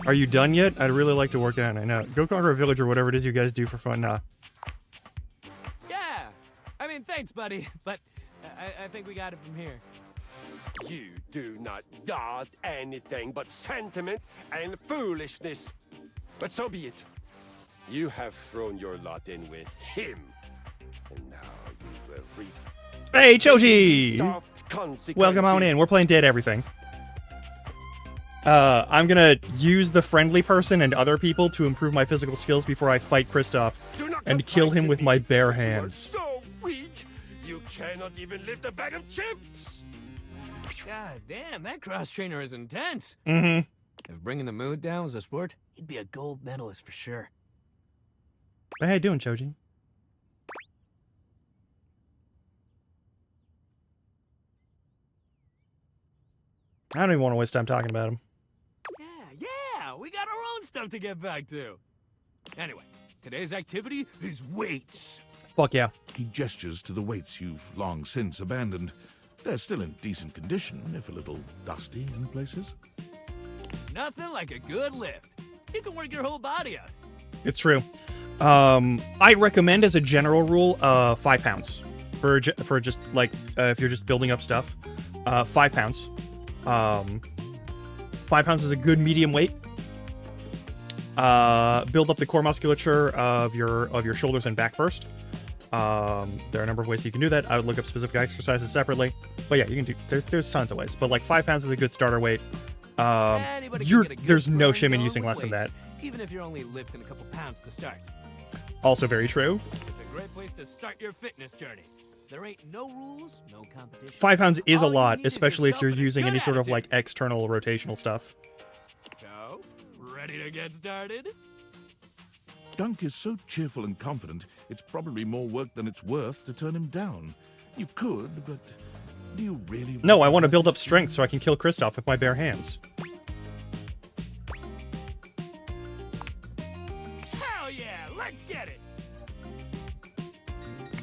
Are you done yet? I'd really like to work out. I know. Go conquer a village or whatever it is you guys do for fun. Nah. Yeah. I mean, thanks, buddy. But I think we got it from here. You do not got anything but sentiment and foolishness. But so be it. You have thrown your lot in with him. And now you will reap. Hey, Choji! soft consequences. Welcome on in. We're playing Dead Everything. I'm gonna use the friendly person and other people to improve my physical skills before I fight Kristoff and kill him with my bare hands. You are so weak, you cannot even lift a bag of chips. God damn, that cross trainer is intense. Mm-hmm. If bringing the mood down was a sport, he'd be a gold medalist for sure. How you doing, Choji? I don't even want to waste time talking about him. Yeah, we got our own stuff to get back to. Anyway, today's activity is weights. Fuck yeah. He gestures to the weights you've long since abandoned. They're still in decent condition, if a little dusty in places. Nothing like a good lift. You can work your whole body out. It's true. I recommend, as a general rule, 5 pounds for just like if you're just building up stuff. 5 pounds. 5 pounds is a good medium weight. Build up the core musculature of your shoulders and back first. There are a number of ways you can do that. I would look up specific exercises separately. But yeah, you can do. There's tons of ways. But like 5 pounds is a good starter weight. There's no shame in using less than that. Even if you're only lifting a couple pounds to start. Also very true. It's a great place to start your fitness journey. There ain't no rules, no competition. 5 pounds is a All you lot, need is especially if yourself you're and a using good any sort of attitude. like external rotational stuff. So, ready to get started? Dunk is so cheerful and confident, it's probably more work than it's worth to turn him down. You could, but do you really? No, I want to build up strength so I can kill Kristoff with my bare hands. Hell yeah, let's get it.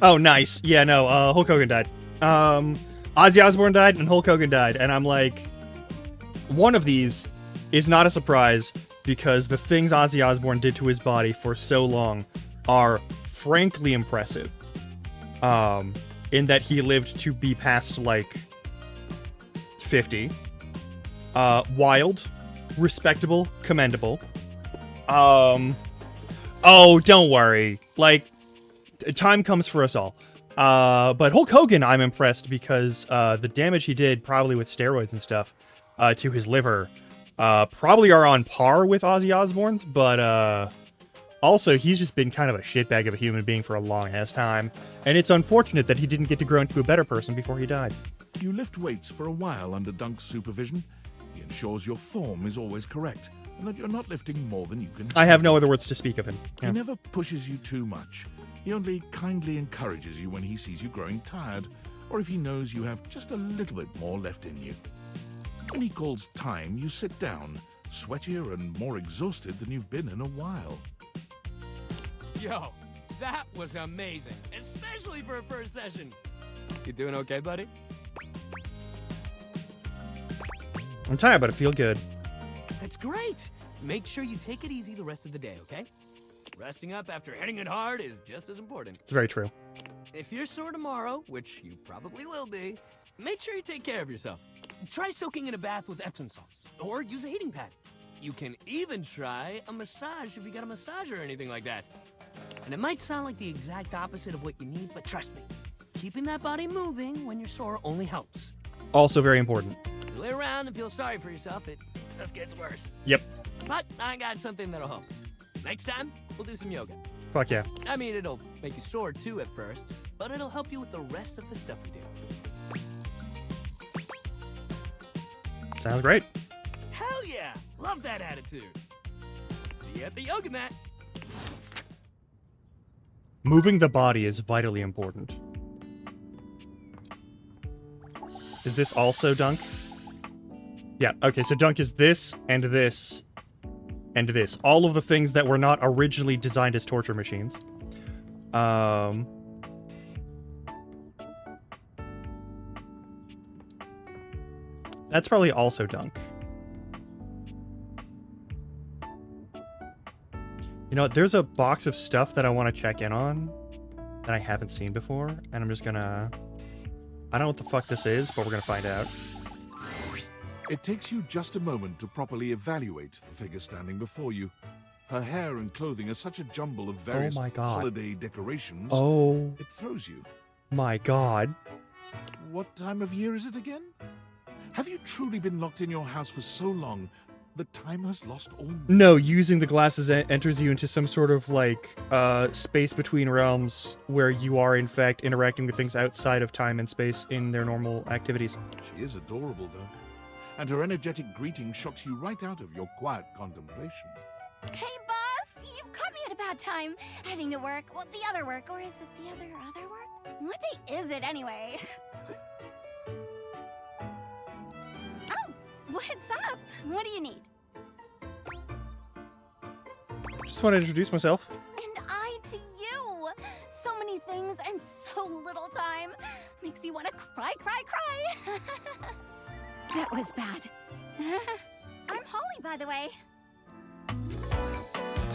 Oh, nice. Yeah, no, Hulk Hogan died. Ozzy Osbourne died and Hulk Hogan died, and I'm like, One of these is not a surprise because the things Ozzy Osbourne did to his body for so long are frankly impressive. In that he lived to be past, like, 50. Wild, respectable, commendable. Oh, don't worry. Like, time comes for us all. But Hulk Hogan, I'm impressed because the damage he did, probably with steroids and stuff, to his liver, probably are on par with Ozzy Osbourne's, but also he's just been kind of a shitbag of a human being for a long-ass time, and it's unfortunate that he didn't get to grow into a better person before he died. You lift weights for a while under Dunk's supervision. He ensures your form is always correct, and that you're not lifting more than you can. I have no other words to speak of him. Yeah. He never pushes you too much. He only kindly encourages you when he sees you growing tired, or if he knows you have just a little bit more left in you. When he calls time, you sit down, sweatier and more exhausted than you've been in a while. Yo, that was amazing, especially for a first session. You doing okay, buddy? I'm tired, but I feel good. That's great. Make sure you take it easy the rest of the day, okay? Resting up after hitting it hard is just as important. It's very true. If you're sore tomorrow, which you probably will be, make sure you take care of yourself. Try soaking in a bath with Epsom salts, or use a heating pad. You can even try a massage if you got a massager or anything like that. And it might sound like the exact opposite of what you need, but trust me, keeping that body moving when you're sore only helps. Also very important. If you lay around and feel sorry for yourself, it just gets worse. Yep. But I got something that'll help. Next time, we'll do some yoga. Fuck yeah. I mean, it'll make you sore too at first, but it'll help you with the rest of the stuff we do. Sounds great. Hell yeah! Love that attitude. See you at the yoga mat. Moving the body is vitally important. Is this also Dunk? Yeah, okay, so Dunk is this, and this, and this. All of the things that were not originally designed as torture machines. That's probably also Dunk. You know what, there's a box of stuff that I want to check in on that I haven't seen before, and I'm just gonna... I don't know what the fuck this is, but we're gonna find out. It takes you just a moment to properly evaluate the figure standing before you. Her hair and clothing are such a jumble of various my God. holiday decorations. Oh. It throws you. My God. What time of year is it again? Have you truly been locked in your house for so long that time has lost all... No, using the glasses enters you into some sort of, like, space between realms where you are, in fact, interacting with things outside of time and space in their normal activities. She is adorable, though. And her energetic greeting shocks you right out of your quiet contemplation. Hey, boss! You've caught me at a bad time. Heading to work. Well, the other work. Or is it the other work? What day is it, anyway? Oh, what's up? What do you need? Just want to introduce myself. And I to you. So many things and so little time. Makes you want to cry. That was bad. I'm Holly, by the way.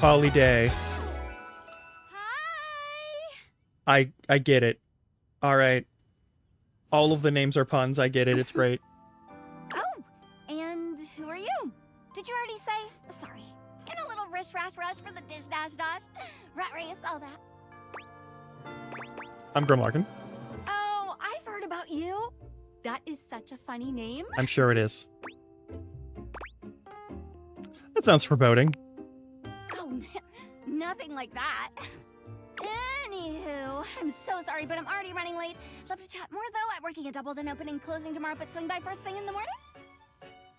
Holly Day. Hi! I get it. Alright. All of the names are puns, I get it, it's great. Oh, and who are you? Did you already say? Sorry. In a little rush for the dish dash. Rat race, all that. I'm Grimlarkin. Oh, I've heard about you. That is such a funny name. I'm sure it is. That sounds foreboding. Oh, nothing like that. Anywho, I'm so sorry, but I'm already running late. Love to chat more, though. I'm working a double, then opening and closing tomorrow, but swing by first thing in the morning.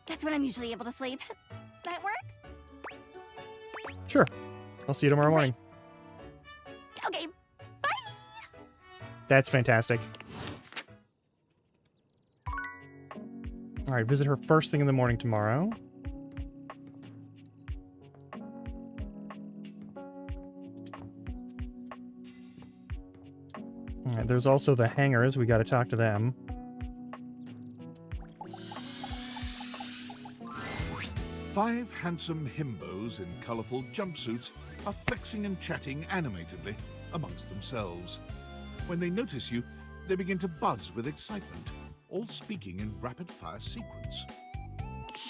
That's when I'm usually able to sleep. That work? Sure. I'll see you tomorrow morning. Okay, bye! That's fantastic. Alright, visit her first thing in the morning tomorrow. Alright, there's also the hangers. We gotta talk to them. 5 handsome himbos in colourful jumpsuits are flexing and chatting animatedly amongst themselves. When they notice you, they begin to buzz with excitement, all speaking in rapid-fire sequence.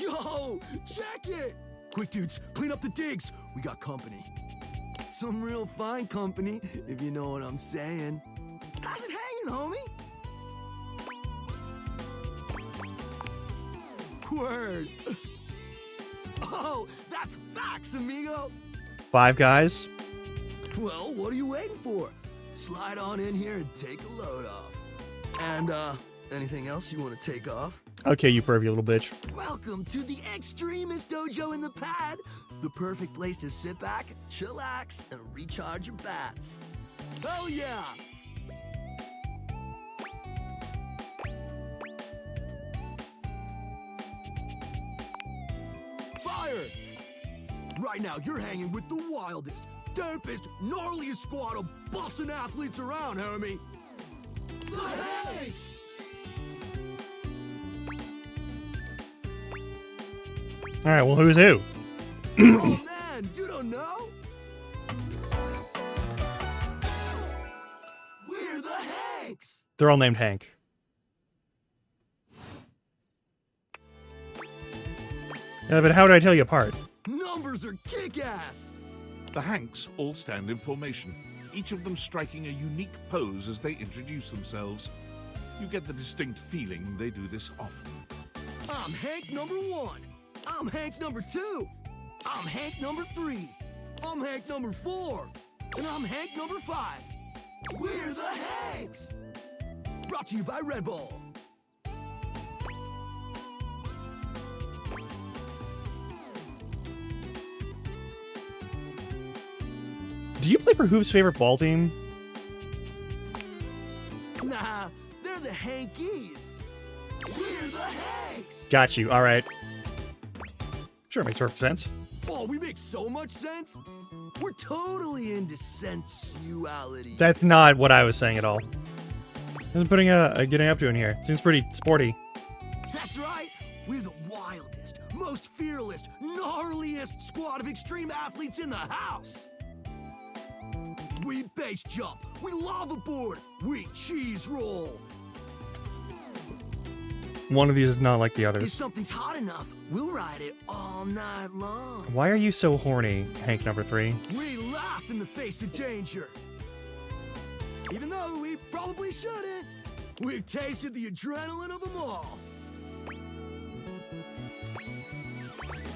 Yo, check it! Quick, dudes, clean up the digs. We got company. Some real fine company, if you know what I'm saying. How's it hanging, homie? Word. Oh, that's facts, amigo. 5 guys. Well, what are you waiting for? Slide on in here and take a load off. And, anything else you want to take off? Okay, you pervy little bitch. Welcome to the Extremist Dojo in the Pad. The perfect place to sit back, chillax, and recharge your bats. Hell yeah! Fire! Right now, you're hanging with the wildest, dopest, gnarliest squad of bussin' athletes around, homie. Hey! All right, well, who's who? Oh man, you don't know? We're the Hanks! They're all named Hank. Yeah, but how do I tell you apart? Numbers are kick-ass! The Hanks all stand in formation, each of them striking a unique pose as they introduce themselves. You get the distinct feeling they do this often. I'm Hank number 1. I'm Hank number 2. I'm Hank number 3. I'm Hank number 4. And I'm Hank number 5. We're the Hanks! Brought to you by Red Bull. Do you play for Hoop's favorite ball team? Nah, they're the Hankies. We're the Hanks! Got you. All right. Sure, makes perfect sense. Oh, we make so much sense. We're totally into sensuality. That's not what I was saying at all. I'm putting a getting up to in here. Seems pretty sporty. That's right. We're the wildest, most fearless, gnarliest squad of extreme athletes in the house. We base jump. We lava board. We cheese roll. One of these is not like the If others. something's hot enough, we'll ride it all night long. Why are you so horny, Hank number 3? We laugh in the face of danger. Even though we probably shouldn't. We've tasted the adrenaline of them all.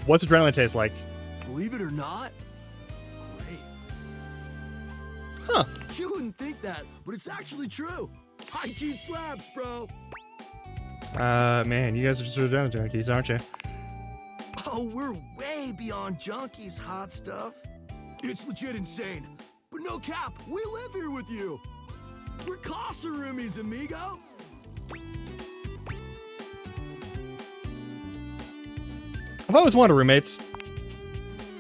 What's adrenaline taste like? Believe it or not, great. Huh. You wouldn't think that, but it's actually true. High-key slaps, bro. Man, you guys are just sort of junkies, aren't you? Oh, we're way beyond junkies, hot stuff. It's legit insane. But no cap, we live here with you. We're Casa roomies, amigo. I've always wanted roommates.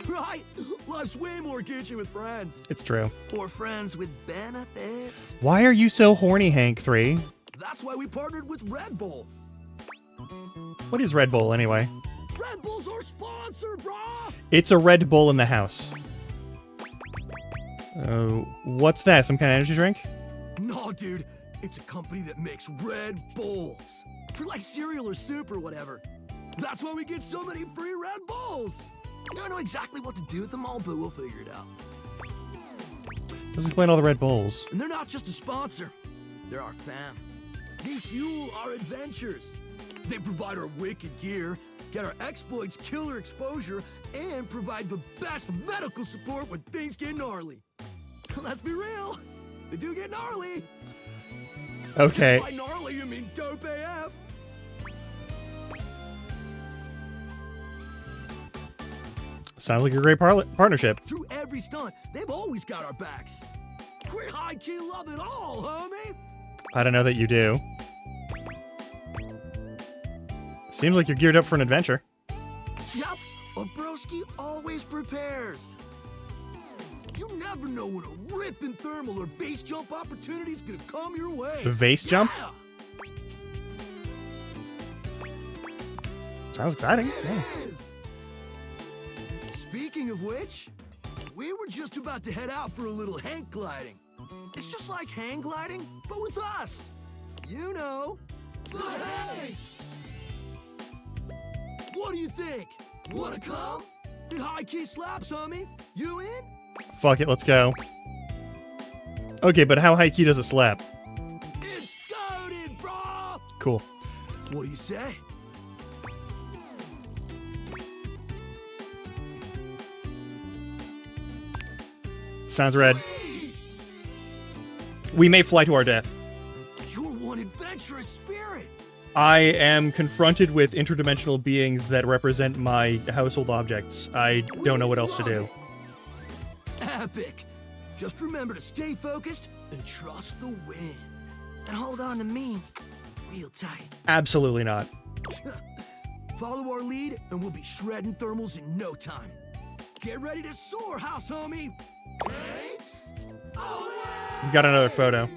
Right? Life's way more kitschy with friends. It's true. Or friends with benefits. Why are you so horny, Hank 3? That's why we partnered with Red Bull. What is Red Bull, anyway? Red Bull's our sponsor, brah! It's a Red Bull in the house. What's that? Some kind of energy drink? No, dude. It's a company that makes Red Bulls. For like cereal or soup or whatever. That's why we get so many free Red Bulls. I don't know exactly what to do with them all, but we'll figure it out. Let's explain all the Red Bulls. And they're not just a sponsor. They're our fam. They fuel our adventures. They provide our wicked gear, get our exploits killer exposure, and provide the best medical support when things get gnarly. Let's be real. They do get gnarly. Okay. By gnarly, you mean dope AF. Sounds like a great partnership. Through every stunt, they've always got our backs. We high-key love it all, homie. I don't know that you do. Seems like you're geared up for an adventure. Yep, a broski always prepares. You never know when a ripping thermal or base jump opportunity's gonna come your way. Vase jump? Yeah. Sounds exciting. It Yeah. is. Speaking of which, we were just about to head out for a little hang gliding. It's just like hang gliding, but with us. You know, the hang! What do you think? Wanna come? It high key slaps, homie. You in? Fuck it, let's go. Okay, but how high key does it slap? It's goated, bro! Cool. What do you say? Sounds red. We may fly to our death. You're one adventurous spirit. I am confronted with interdimensional beings that represent my household objects. I don't know what else to do. Epic. Just remember to stay focused and trust the wind. And hold on to me real tight. Absolutely not. Follow our lead and we'll be shredding thermals in no time. Get ready to soar, house homie. Thanks. We got another photo.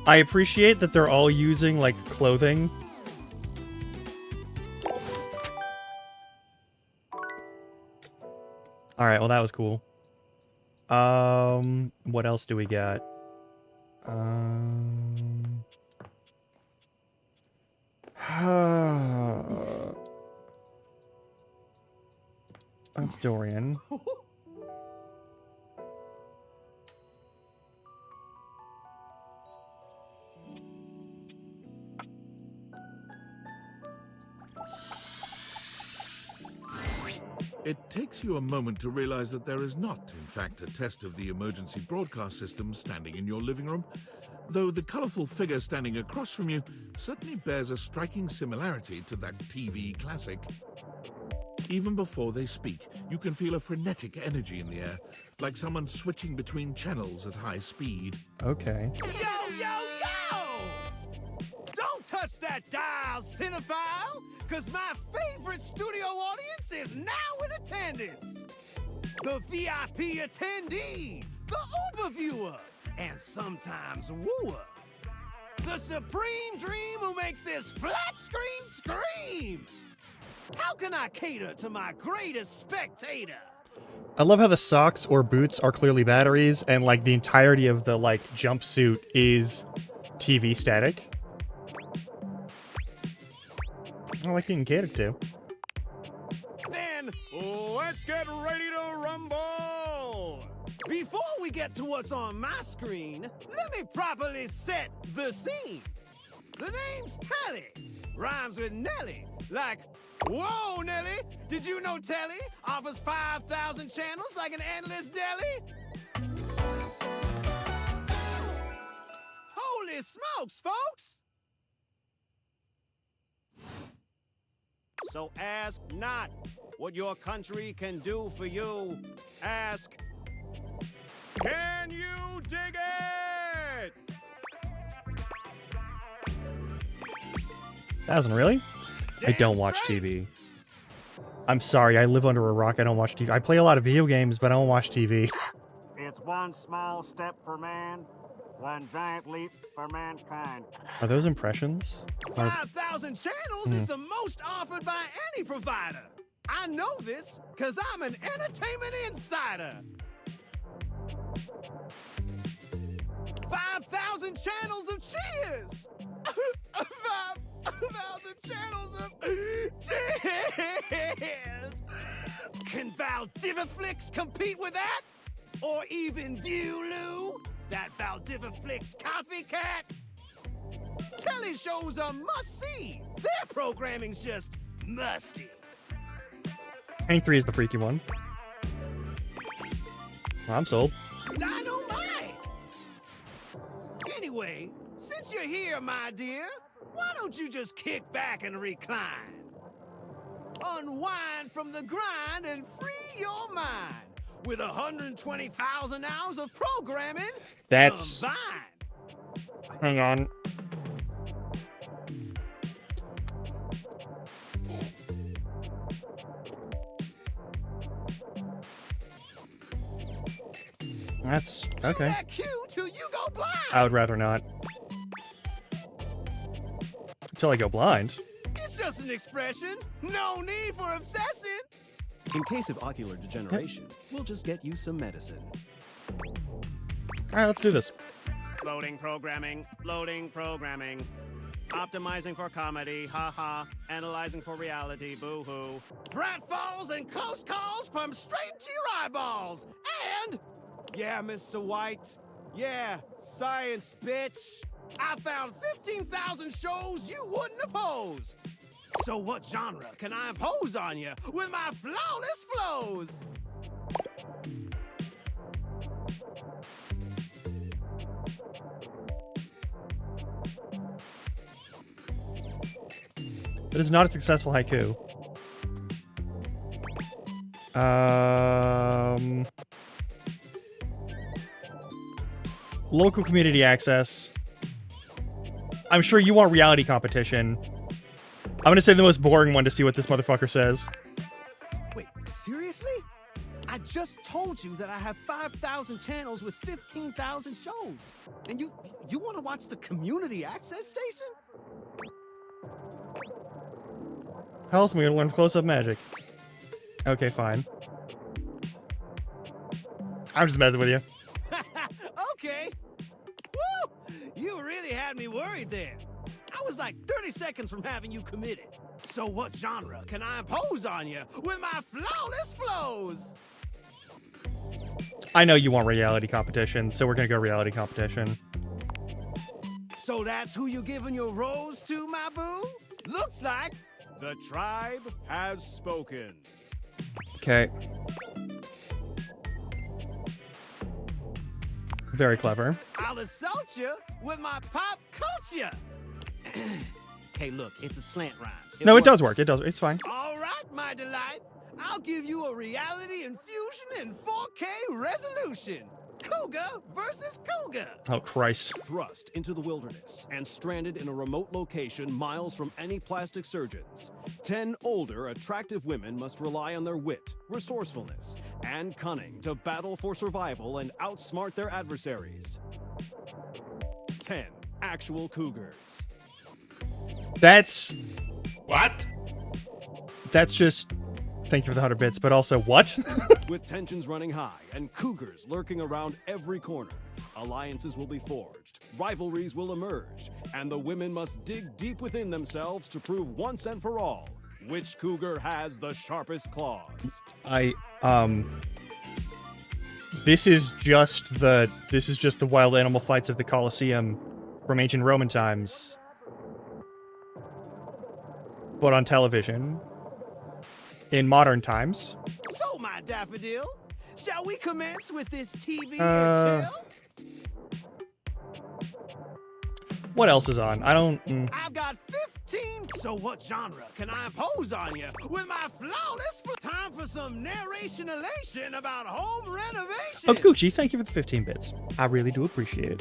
I appreciate that they're all using, like, clothing. Alright, well that was cool. What else do we got? That's Dorian. It takes you a moment to realize that there is not, in fact, a test of the emergency broadcast system standing in your living room, though the colorful figure standing across from you certainly bears a striking similarity to that TV classic. Even before they speak, you can feel a frenetic energy in the air, like someone switching between channels at high speed. Okay. Yo, yo, yo! Don't touch that dial, cinephile, because my favorite studio audience is now in attendance. The VIP attendee, the Uber viewer, and sometimes wooer. The supreme dream who makes this flat screen scream. How can I cater to my greatest spectator? I love how the socks or boots are clearly batteries, and like the entirety of the like jumpsuit is TV static. I like being catered to. Then let's get ready to rumble! Before we get to what's on my screen, let me properly set the scene. The name's Telly, rhymes with Nelly, like, whoa, Nelly, did you know Telly offers 5,000 channels like an endless deli? Holy smokes, folks! So ask not what your country can do for you. Ask, can you dig it? Thousand, really? I don't watch TV. I'm sorry, I live under a rock. I don't watch TV. I play a lot of video games, but I don't watch TV. It's one small step for man, one giant leap for mankind. Are those impressions? 5,000 channels is the most offered by any provider. I know this because I'm an entertainment insider. 5,000 channels of cheers. 5,000 channels of cheers. Can Valdiviflix compete with that? Or even Viewloo? That Valdiviflix copycat? Telly shows are must-see. Their programming's just musty. Hank 3 is the freaky one. Well, I'm sold. Dynamite! Anyway, since you're here, my dear, why don't you just kick back and recline? Unwind from the grind and free your mind with 120,000 hours of programming That's... combined. Hang on. That's okay. That cue till you go blind. I would rather not. Until I go blind. It's just an expression. No need for obsessing. In case of ocular degeneration, we'll just get you some medicine. All right, let's do this. Loading programming, loading programming. Optimizing for comedy, haha. Analyzing for reality, boo-hoo. Pratfalls and close calls from straight to your eyeballs. And, yeah, Mr. White. Yeah, science, bitch. I found 15,000 shows you wouldn't oppose. So what genre can I impose on you with my flawless flows? It is not a successful haiku. Local community access. I'm sure you want reality competition. I'm gonna say the most boring one to see what this motherfucker says. Wait, seriously? I just told you that I have 5,000 channels with 15,000 shows. And you want to watch the community access station? How else am I gonna learn close-up magic? Okay, fine. I'm just messing with you. Okay. Woo! You really had me worried there. I was like 30 seconds from having you committed. So what genre can I impose on you with my flawless flows? I know you want reality competition, so we're gonna go reality competition. So that's who you giving your rose to, my boo? Looks like the tribe has spoken. Okay. Very clever. I'll assault you with my pop culture. Hey, look, it's a slant rhyme. No, it does work. It does. It's fine. All right, my delight. I'll give you a reality infusion in 4K resolution. Cougar versus Cougar. Oh, Christ. Thrust into the wilderness and stranded in a remote location miles from any plastic surgeons. 10 older, attractive women must rely on their wit, resourcefulness, and cunning to battle for survival and outsmart their adversaries. 10 actual cougars. That's... What? That's just... Thank you for the 100 bits, but also what? With tensions running high and cougars lurking around every corner, alliances will be forged, rivalries will emerge, and the women must dig deep within themselves to prove once and for all which cougar has the sharpest claws. This is just the wild animal fights of the Colosseum from ancient Roman times. But on television. In modern times. So, my daffodil, shall we commence with this TV chill? What else is on? I don't... I've got 15. So what genre can I impose on you with my flawless time for some narration elation about home renovation? Oh, Gucci, thank you for the 15 bits. I really do appreciate it.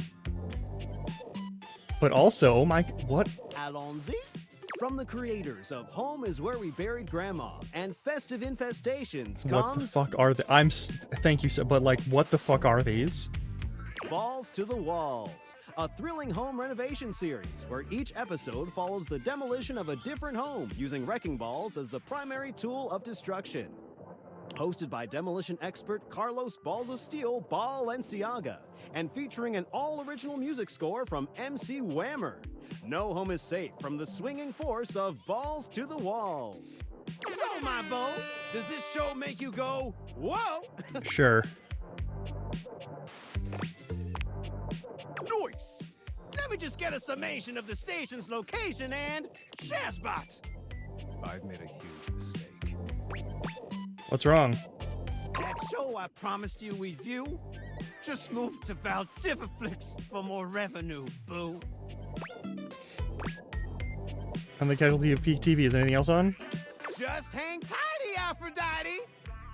But also, oh my... What? Allons-y. From the creators of Home is Where We Buried Grandma and Festive Infestations What comes... the fuck are they? Thank you, so, but like, what the fuck are these? Balls to the Walls, a thrilling home renovation series where each episode follows the demolition of a different home using wrecking balls as the primary tool of destruction. Hosted by demolition expert Carlos Balls of Steel Balenciaga and featuring an all-original music score from MC Whammer. No home is safe from the swinging force of Balls to the Walls. So, my beau, does this show make you go, whoa? Sure. Nice. Let me just get a summation of the station's location and Shazbot. I've made a huge mistake. What's wrong? That show I promised you we'd view just moved to Valdiviflix for more revenue, boo. On the casualty of peak TV, is anything else on? Just hang tidy, Aphrodite.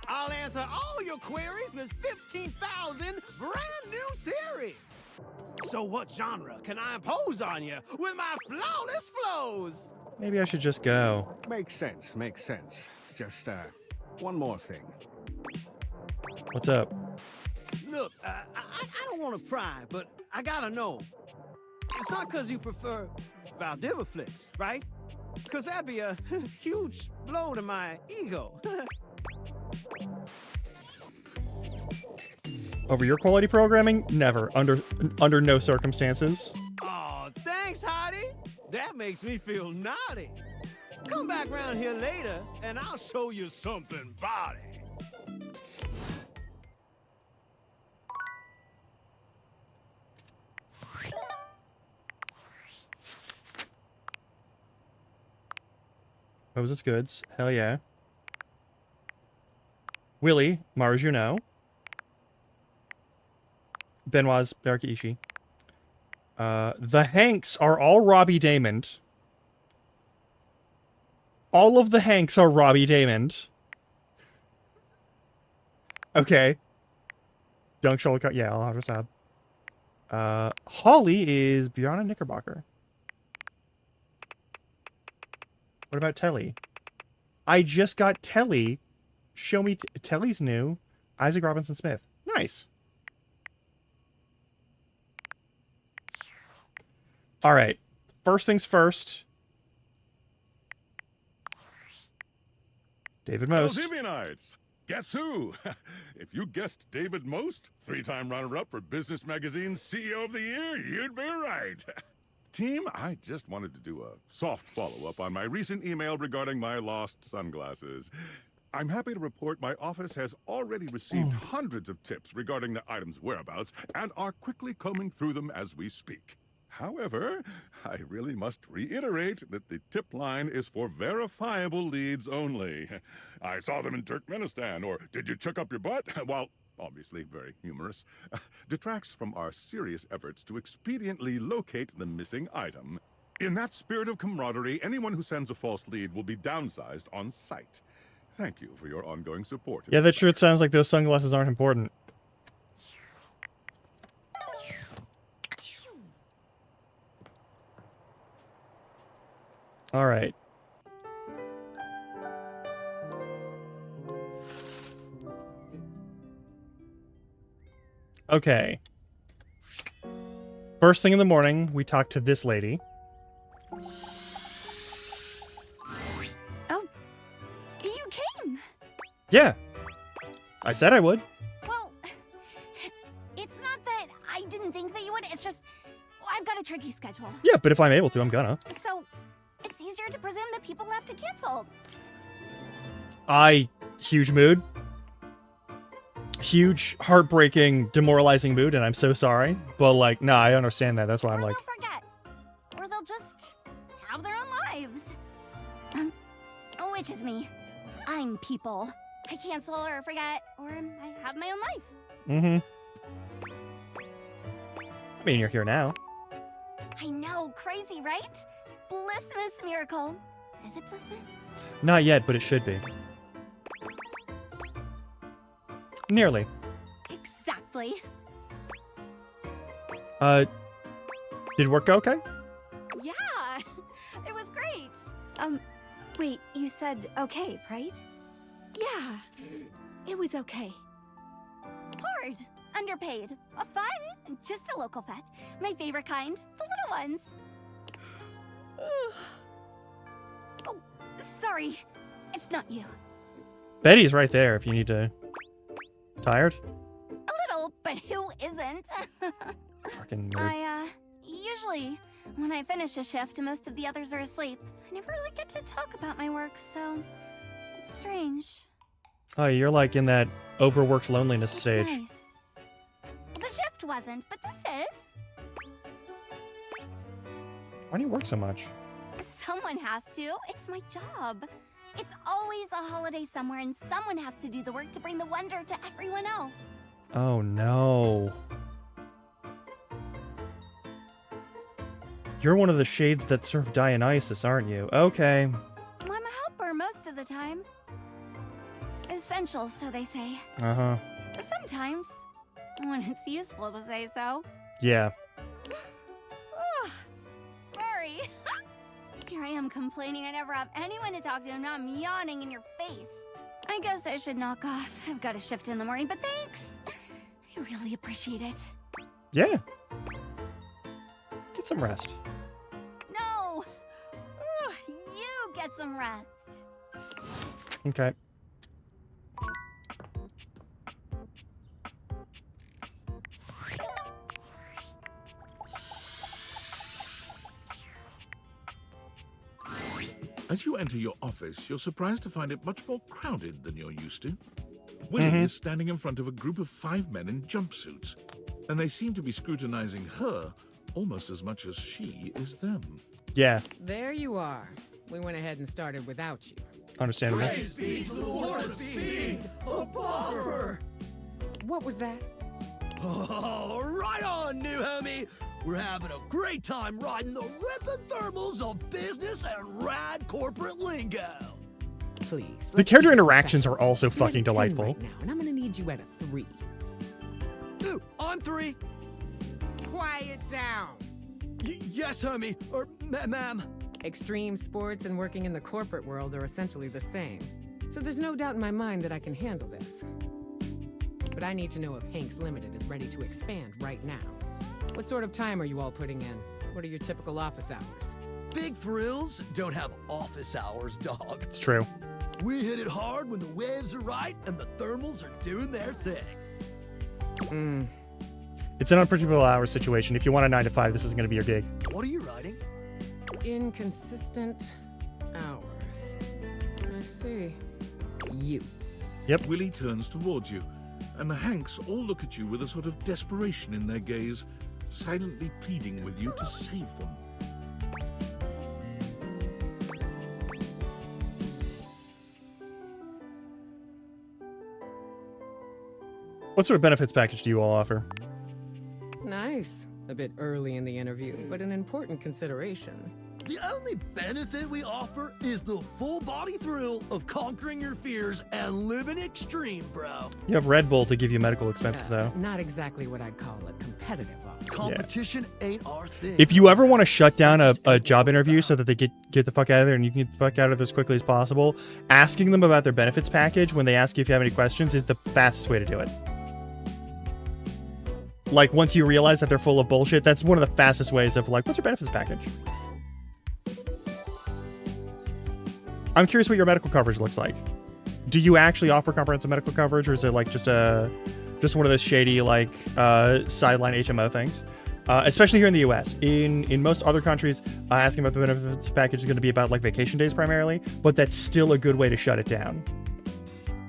I'll answer all your queries with 15,000 brand new series. So what genre can I impose on you with my flawless flows? Maybe I should just go. Makes sense, makes sense. Just, one more thing. What's up? Look, I don't want to pry, but I gotta know. It's not because you prefer Valdiviflix, right? Because that'd be a huge blow to my ego. Over your quality programming? Never. Under no circumstances. Oh, thanks, Hottie. That makes me feel naughty. Come back round here later, and I'll show you something body. Moses Goods. Hell yeah. Willie, Mars you know. Benoit's Barakiishi. The Hanks are all Robbie Damon. All of the Hanks are Robbie Damon. Okay. Dunk shoulder cut. Yeah, I'll have a sab. Holly is Bjorn Knickerbocker. What about Telly? I just got Telly. Show me. Telly's new. Isaac Robinson Smith. Nice. All right. First things first. David Most. Elsevianites! Guess who? If you guessed David Most, 3-time runner-up for Business Magazine's CEO of the Year, you'd be right. Team, I just wanted to do a soft follow-up on my recent email regarding my lost sunglasses. I'm happy to report my office has already received hundreds of tips regarding the item's whereabouts and are quickly combing through them as we speak. However, I really must reiterate that the tip line is for verifiable leads only. I saw them in Turkmenistan, or did you check up your butt? While obviously very humorous, detracts from our serious efforts to expediently locate the missing item. In that spirit of camaraderie, anyone who sends a false lead will be downsized on sight. Thank you for your ongoing support. Yeah, that sure sounds like those sunglasses aren't important. All right. Okay. First thing in the morning, we talk to this lady. Oh, you came. Yeah. I said I would. Well, it's not that I didn't think that you would. It's just I've got a tricky schedule. Yeah, but if I'm able to, I'm gonna. So it's easier to presume that people have to cancel. Huge mood. Huge, heartbreaking, demoralizing mood, and I'm so sorry. But, like, nah, I understand that. That's why I'm like... They'll forget. Or they'll just have their own lives. Which is me. I'm people. I cancel or forget, or I have my own life. I mean, you're here now. I know, crazy, right? Blissmas miracle. Is it Blissmas? Not yet, but it should be. Nearly. Exactly. Did work go okay? Yeah, it was great. Wait, you said okay, right? Yeah, it was okay. Hard, underpaid, fun, just a local pet. My favorite kind, the little ones. Oh, sorry, it's not you. Betty's right there if you need to... Tired? A little, but who isn't? Fucking nerd. Usually, when I finish a shift, most of the others are asleep. I never really get to talk about my work, so it's strange. Oh, you're like in that overworked loneliness stage. Nice. The shift wasn't, but this is. Why do you work so much? Someone has to. It's my job. It's always a holiday somewhere, and someone has to do the work to bring the wonder to everyone else. Oh, no. You're one of the shades that serve Dionysus, aren't you? Okay. I'm a helper most of the time. Essential, so they say. Uh-huh. Sometimes, when it's useful to say so. Yeah. Sorry. Here I am complaining I never have anyone to talk to, and now I'm yawning in your face. I guess I should knock off. I've got a shift in the morning, but thanks. I really appreciate it. Yeah. Get some rest. No! You get some rest. Okay. As you enter your office, you're surprised to find it much more crowded than you're used to. Willie is standing in front of a group of 5 men in jumpsuits, and they seem to be scrutinizing her almost as much as she is them. Yeah. There you are. We went ahead and started without you. Understandable. Praise be to the Lord of Speed, a buffer! What was that? Oh, right on, new homie! We're having a great time riding the ripping thermals of business and rad corporate lingo. Please. The character interactions are also fucking delightful. Right now, and I'm gonna need you at a 3. Ooh, I'm 3. Quiet down. Yes, homie. Or, ma'am. Extreme sports and working in the corporate world are essentially the same. So there's no doubt in my mind that I can handle this. But I need to know if Hanks Limited is ready to expand right now. What sort of time are you all putting in? What are your typical office hours? Big thrills don't have office hours, dog. It's true. We hit it hard when the waves are right and the thermals are doing their thing. It's an unpredictable hour situation. If you want a 9 to 5, this is going to be your gig. What are you writing? Inconsistent hours. I see. You. Yep. Willie turns towards you, and the Hanks all look at you with a sort of desperation in their gaze, silently pleading with you to save them. What sort of benefits package do you all offer? Nice. A bit early in the interview, but an important consideration. The only benefit we offer is the full body thrill of conquering your fears and living extreme, bro. You have Red Bull to give you medical expenses, though. Not exactly what I'd call a competitive offer. Competition ain't our thing. If you ever want to shut down a job interview so that they get the fuck out of there and you can get the fuck out of there as quickly as possible, asking them about their benefits package when they ask you if you have any questions is the fastest way to do it. Like, once you realize that they're full of bullshit, that's one of the fastest ways of, like, what's your benefits package? I'm curious what your medical coverage looks like. Do you actually offer comprehensive medical coverage, or is it, like, just one of those shady, like, sideline HMO things? Especially here in the US. In most other countries, asking about the benefits package is going to be about, like, vacation days primarily, but that's still a good way to shut it down.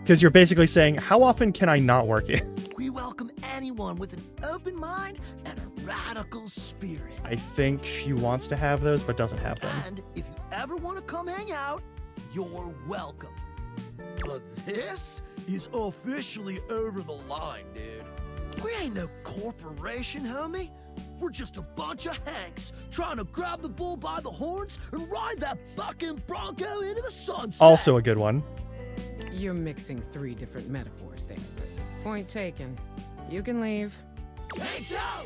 Because you're basically saying, how often can I not work here? We welcome anyone with an open mind and a radical spirit. I think she wants to have those, but doesn't have them. And if you ever want to come hang out, you're welcome. But this is officially over the line, dude. We ain't no corporation, homie. We're just a bunch of Hanks trying to grab the bull by the horns and ride that bucking bronco into the sunset. Also a good one. You're mixing 3 different metaphors there. Point taken. You can leave. Hanks out!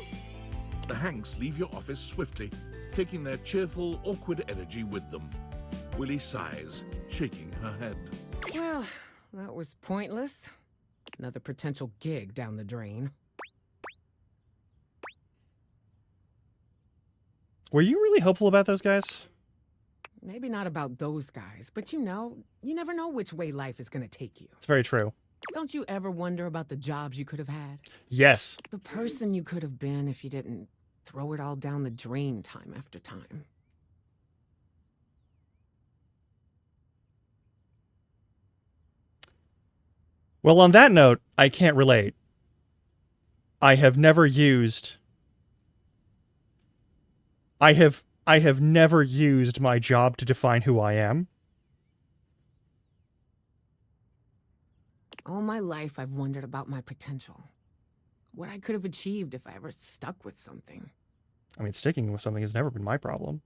The Hanks leave your office swiftly, taking their cheerful, awkward energy with them. Willie sighs, shaking her head. Well, that was pointless. Another potential gig down the drain. Were you really hopeful about those guys? Maybe not about those guys, but you never know which way life is going to take you. It's very true. Don't you ever wonder about the jobs you could have had? Yes. The person you could have been if you didn't throw it all down the drain time after time. Well, on that note, I can't relate. I have never used my job to define who I am. All my life, I've wondered about my potential. What I could have achieved if I ever stuck with something. I mean, sticking with something has never been my problem.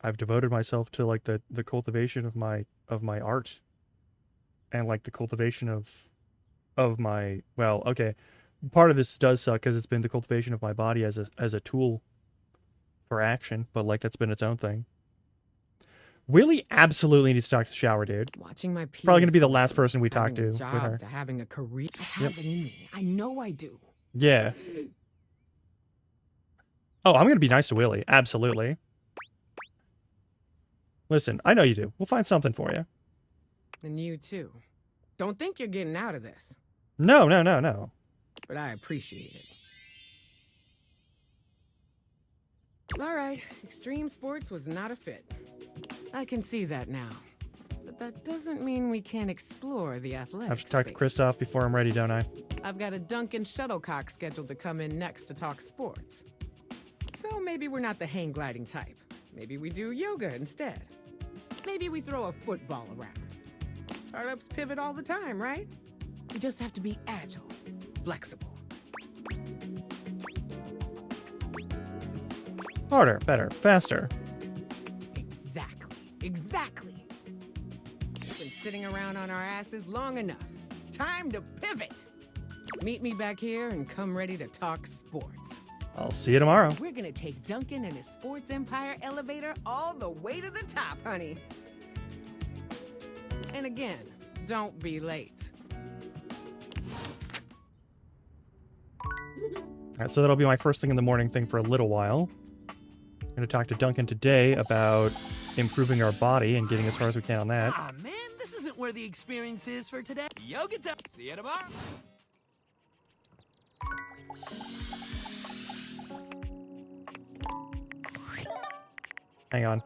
I've devoted myself to, like, the cultivation of my art. And, like, the cultivation of my, well, okay, part of this does suck because it's been the cultivation of my body as a tool for action, but, like, that's been its own thing. Willie absolutely needs to talk to the shower, dude. Watching my peers, probably gonna be the last person we talk to with job, her. to having a career. I have it in me. I know I do. Yeah. Oh, I'm gonna be nice to Willie. Absolutely. Listen, I know you do. We'll find something for you. And you too. Don't think you're getting out of this. No. But I appreciate it. All right, extreme sports was not a fit. I can see that now. But that doesn't mean we can't explore the I athletic have to talk to space. Kristoff before I'm ready, don't I? I've got a Duncan Shuttlecock scheduled to come in next to talk sports. So maybe we're not the hang gliding type. Maybe we do yoga instead. Maybe we throw a football around. Startups pivot all the time, right? We just have to be agile, flexible. Harder, better, faster. Exactly. We've been sitting around on our asses long enough. Time to pivot. Meet me back here and come ready to talk sports. I'll see you tomorrow. We're gonna take Duncan and his sports empire elevator all the way to the top, honey. And again, don't be late. Alright, so that'll be my first thing in the morning thing for a little while. I'm going to talk to Duncan today about improving our body and getting as far as we can on that. Ah, man, this isn't where the experience is for today. Yoga time. See you tomorrow. Hang on.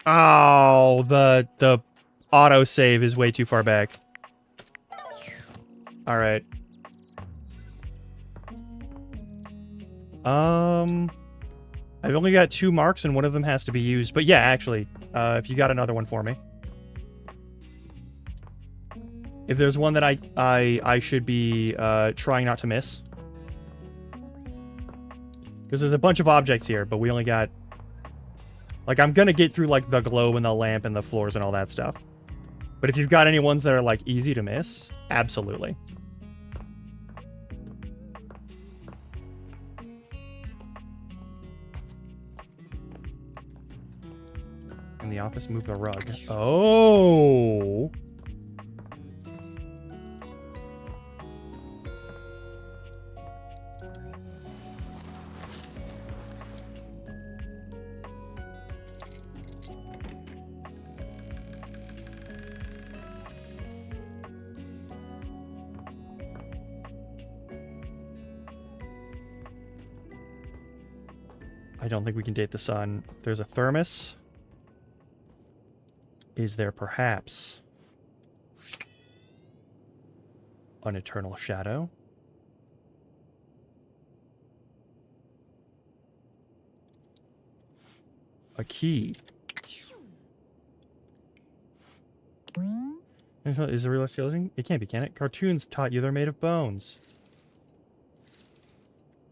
Oh, the autosave is way too far back. All right. I've only got 2 marks and one of them has to be used. But yeah, actually, if you got another one for me. If there's one that I should be trying not to miss. Because there's a bunch of objects here, but we only got... Like, I'm gonna get through, like, the globe and the lamp and the floors and all that stuff. But if you've got any ones that are, like, easy to miss, absolutely. In the office, move the rug. Oh! I don't think we can date the sun. There's a thermos. Is there perhaps an eternal shadow? A key. Is it a real skeleton? It can't be, can it? Cartoons taught you they're made of bones.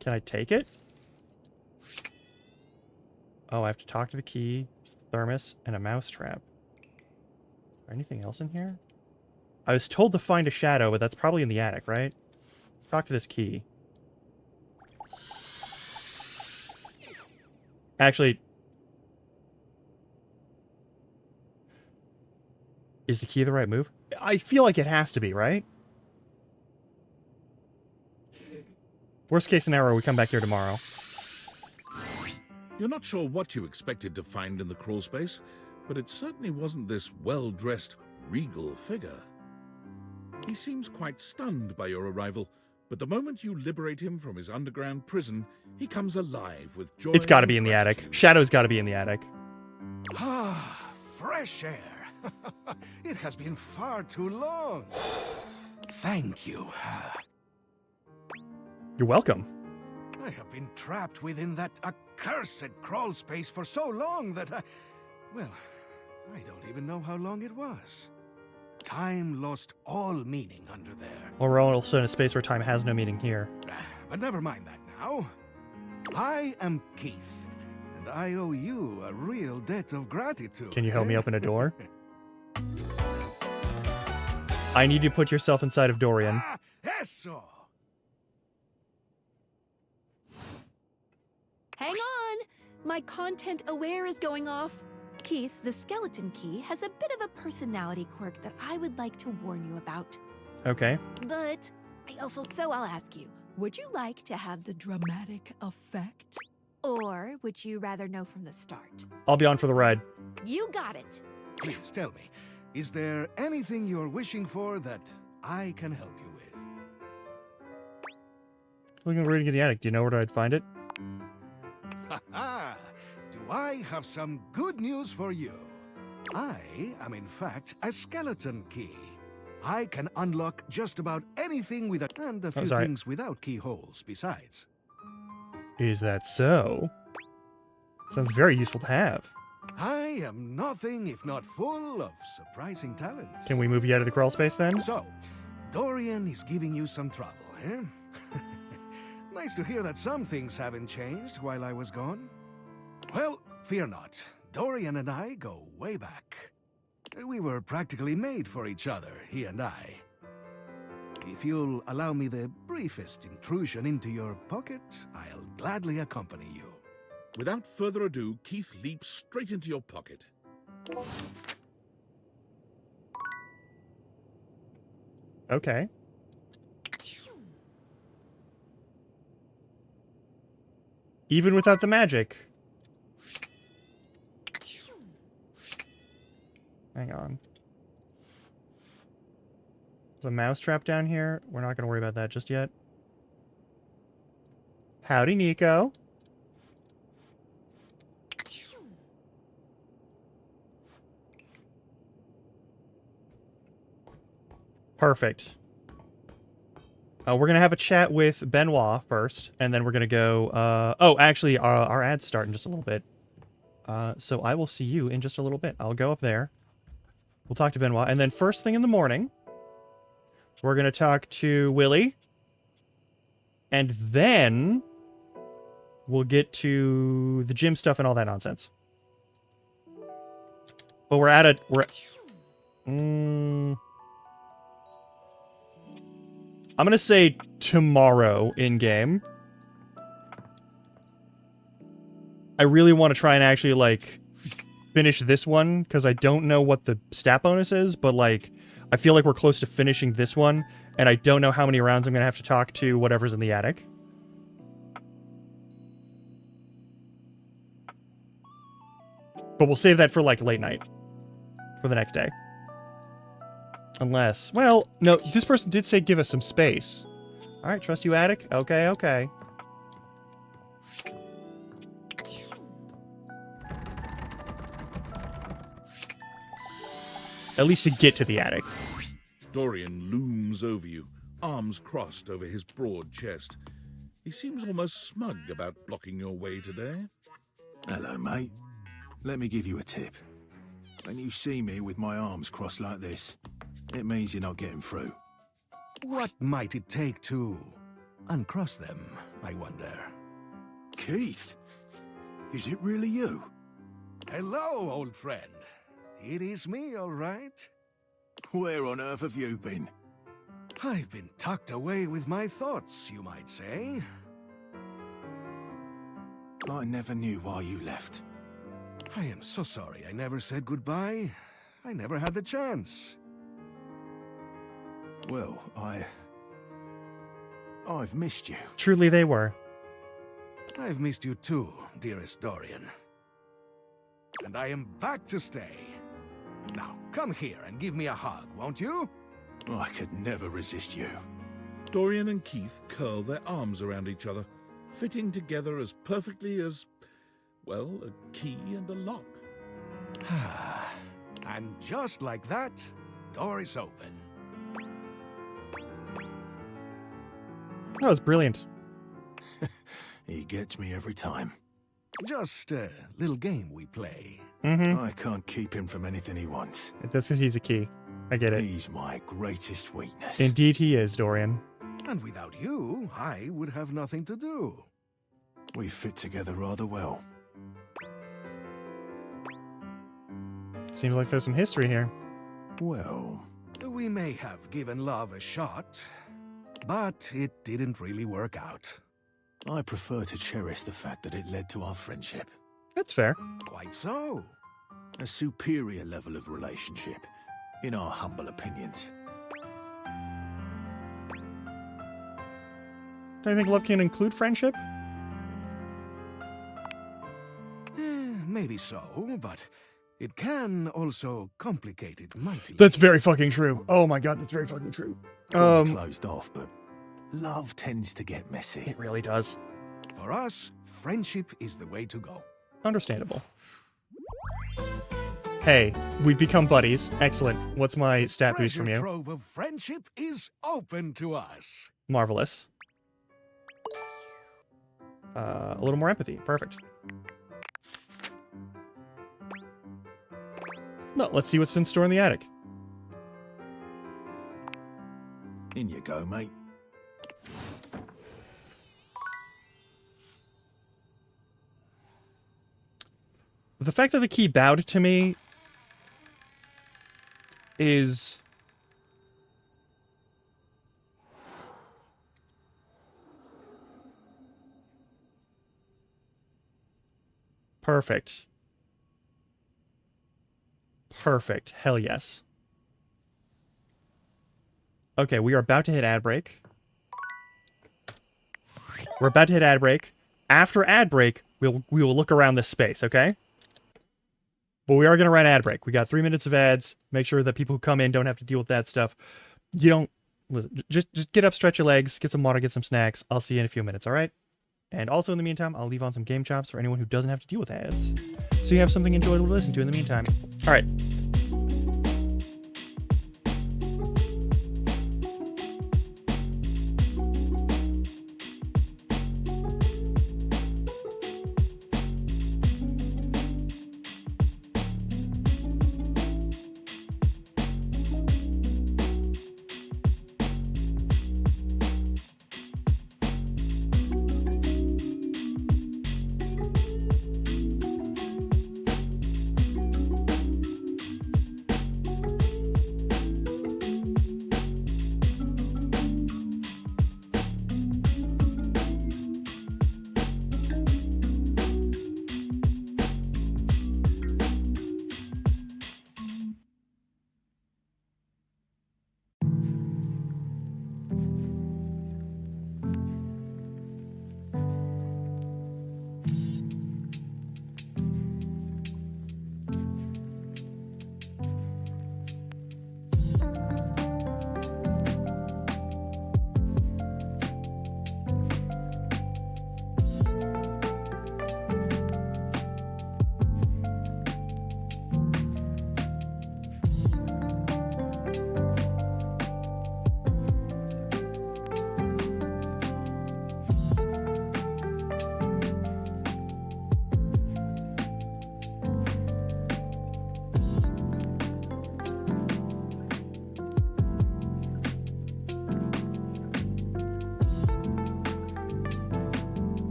Can I take it? Oh, I have to talk to the key, thermos, and a mousetrap. Is there anything else in here? I was told to find a shadow, but that's probably in the attic, right? Let's talk to this key. Actually... Is the key the right move? I feel like it has to be, right? Worst case scenario, we come back here tomorrow. You're not sure what you expected to find in the crawl space, but it certainly wasn't this well-dressed, regal figure. He seems quite stunned by your arrival, but the moment you liberate him from his underground prison, he comes alive with joy. It's got to be in the attic. Shadow's got to be in the attic. Ah, fresh air. It has been far too long. Thank you. You're welcome. I have been trapped within that accursed crawl space for so long that well, I don't even know how long it was. Time lost all meaning under there. Well, we're also in a space where time has no meaning here. But never mind that now. I am Keith, and I owe you a real debt of gratitude. Can you help me open a door? I need you to put yourself inside of Dorian. Eso! Hang on! My content aware is going off. Keith, the skeleton key, has a bit of a personality quirk that I would like to warn you about. Okay. But I'll ask you, would you like to have the dramatic effect? Or would you rather know from the start? I'll be on for the ride. You got it. Please tell me, is there anything you're wishing for that I can help you with? Looking for reading in the attic. Do you know where I'd find it? Ha ha! Do I have some good news for you? I am in fact a skeleton key. I can unlock just about anything with and a few things without keyholes besides. Is that so? Sounds very useful to have. I am nothing if not full of surprising talents. Can we move you out of the crawl space then? So, Dorian is giving you some trouble, eh? Nice to hear that some things haven't changed while I was gone. Well, fear not. Dorian and I go way back. We were practically made for each other, he and I. If you'll allow me the briefest intrusion into your pocket, I'll gladly accompany you. Without further ado, Keith leaps straight into your pocket. Okay. Even without the magic. Hang on. There's a mousetrap down here. We're not going to worry about that just yet. Howdy, Nico. Perfect. We're going to have a chat with Benoit first, and then we're going to go... oh, actually, our ad's start in just a little bit. So I will see you in just a little bit. I'll go up there. We'll talk to Benoit. And then first thing in the morning, we're going to talk to Willie. And then we'll get to the gym stuff and all that nonsense. But we're at a... I'm going to say tomorrow in-game. I really want to try and actually, like, finish this one, because I don't know what the stat bonus is, but, like, I feel like we're close to finishing this one, and I don't know how many rounds I'm going to have to talk to whatever's in the attic. But we'll save that for, like, late night. For the next day. Unless... Well, no, this person did say give us some space. Alright, trust you, attic? Okay, okay. At least to get to the attic. Dorian looms over you, arms crossed over his broad chest. He seems almost smug about blocking your way today. Hello, mate. Let me give you a tip. When you see me with my arms crossed like this, it means you're not getting through. What might it take to uncross them, I wonder? Keith? Is it really you? Hello, old friend. It is me, all right. Where on earth have you been? I've been tucked away with my thoughts, you might say. I never knew why you left. I am so sorry I never said goodbye. I never had the chance. Well, I've missed you. Truly they were. I've missed you too, dearest Dorian. And I am back to stay. Now, come here and give me a hug, won't you? I could never resist you. Dorian and Keith curl their arms around each other, fitting together as perfectly as, well, a key and a lock. And just like that, door is open. That was brilliant. He gets me every time. Just a little game we play. I can't keep him from anything he wants. That's because he's a key. I get it. He's my greatest weakness. Indeed he is, Dorian. And without you, I would have nothing to do. We fit together rather well. Seems like there's some history here. Well... We may have given love a shot, but it didn't really work out. I prefer to cherish the fact that it led to our friendship. That's fair. Quite so. A superior level of relationship, in our humble opinions. Do you think love can include friendship? Maybe so, but it can also complicate it mightily. That's very fucking true. Oh my god, that's very fucking true. Closed off, but love tends to get messy. It really does. For us, friendship is the way to go. Understandable. Hey, we've become buddies. Excellent. What's my stat boost from Treasure you? trove of friendship is open to us. Marvelous. A little more empathy. Perfect. Well, let's see what's in store in the attic. In you go, mate. The fact that the key bowed to me is... perfect. Perfect. Hell yes. Okay, we are about to hit ad break. We're about to hit ad break. After ad break, we will look around this space, okay? But we are going to run ad break. We got 3 minutes of ads. Make sure that people who come in don't have to deal with that stuff. You don't... listen, just get up, stretch your legs, get some water, get some snacks. I'll see you in a few minutes, all right? And also, in the meantime, I'll leave on some game chops for anyone who doesn't have to deal with ads. So you have something enjoyable to listen to in the meantime. All right.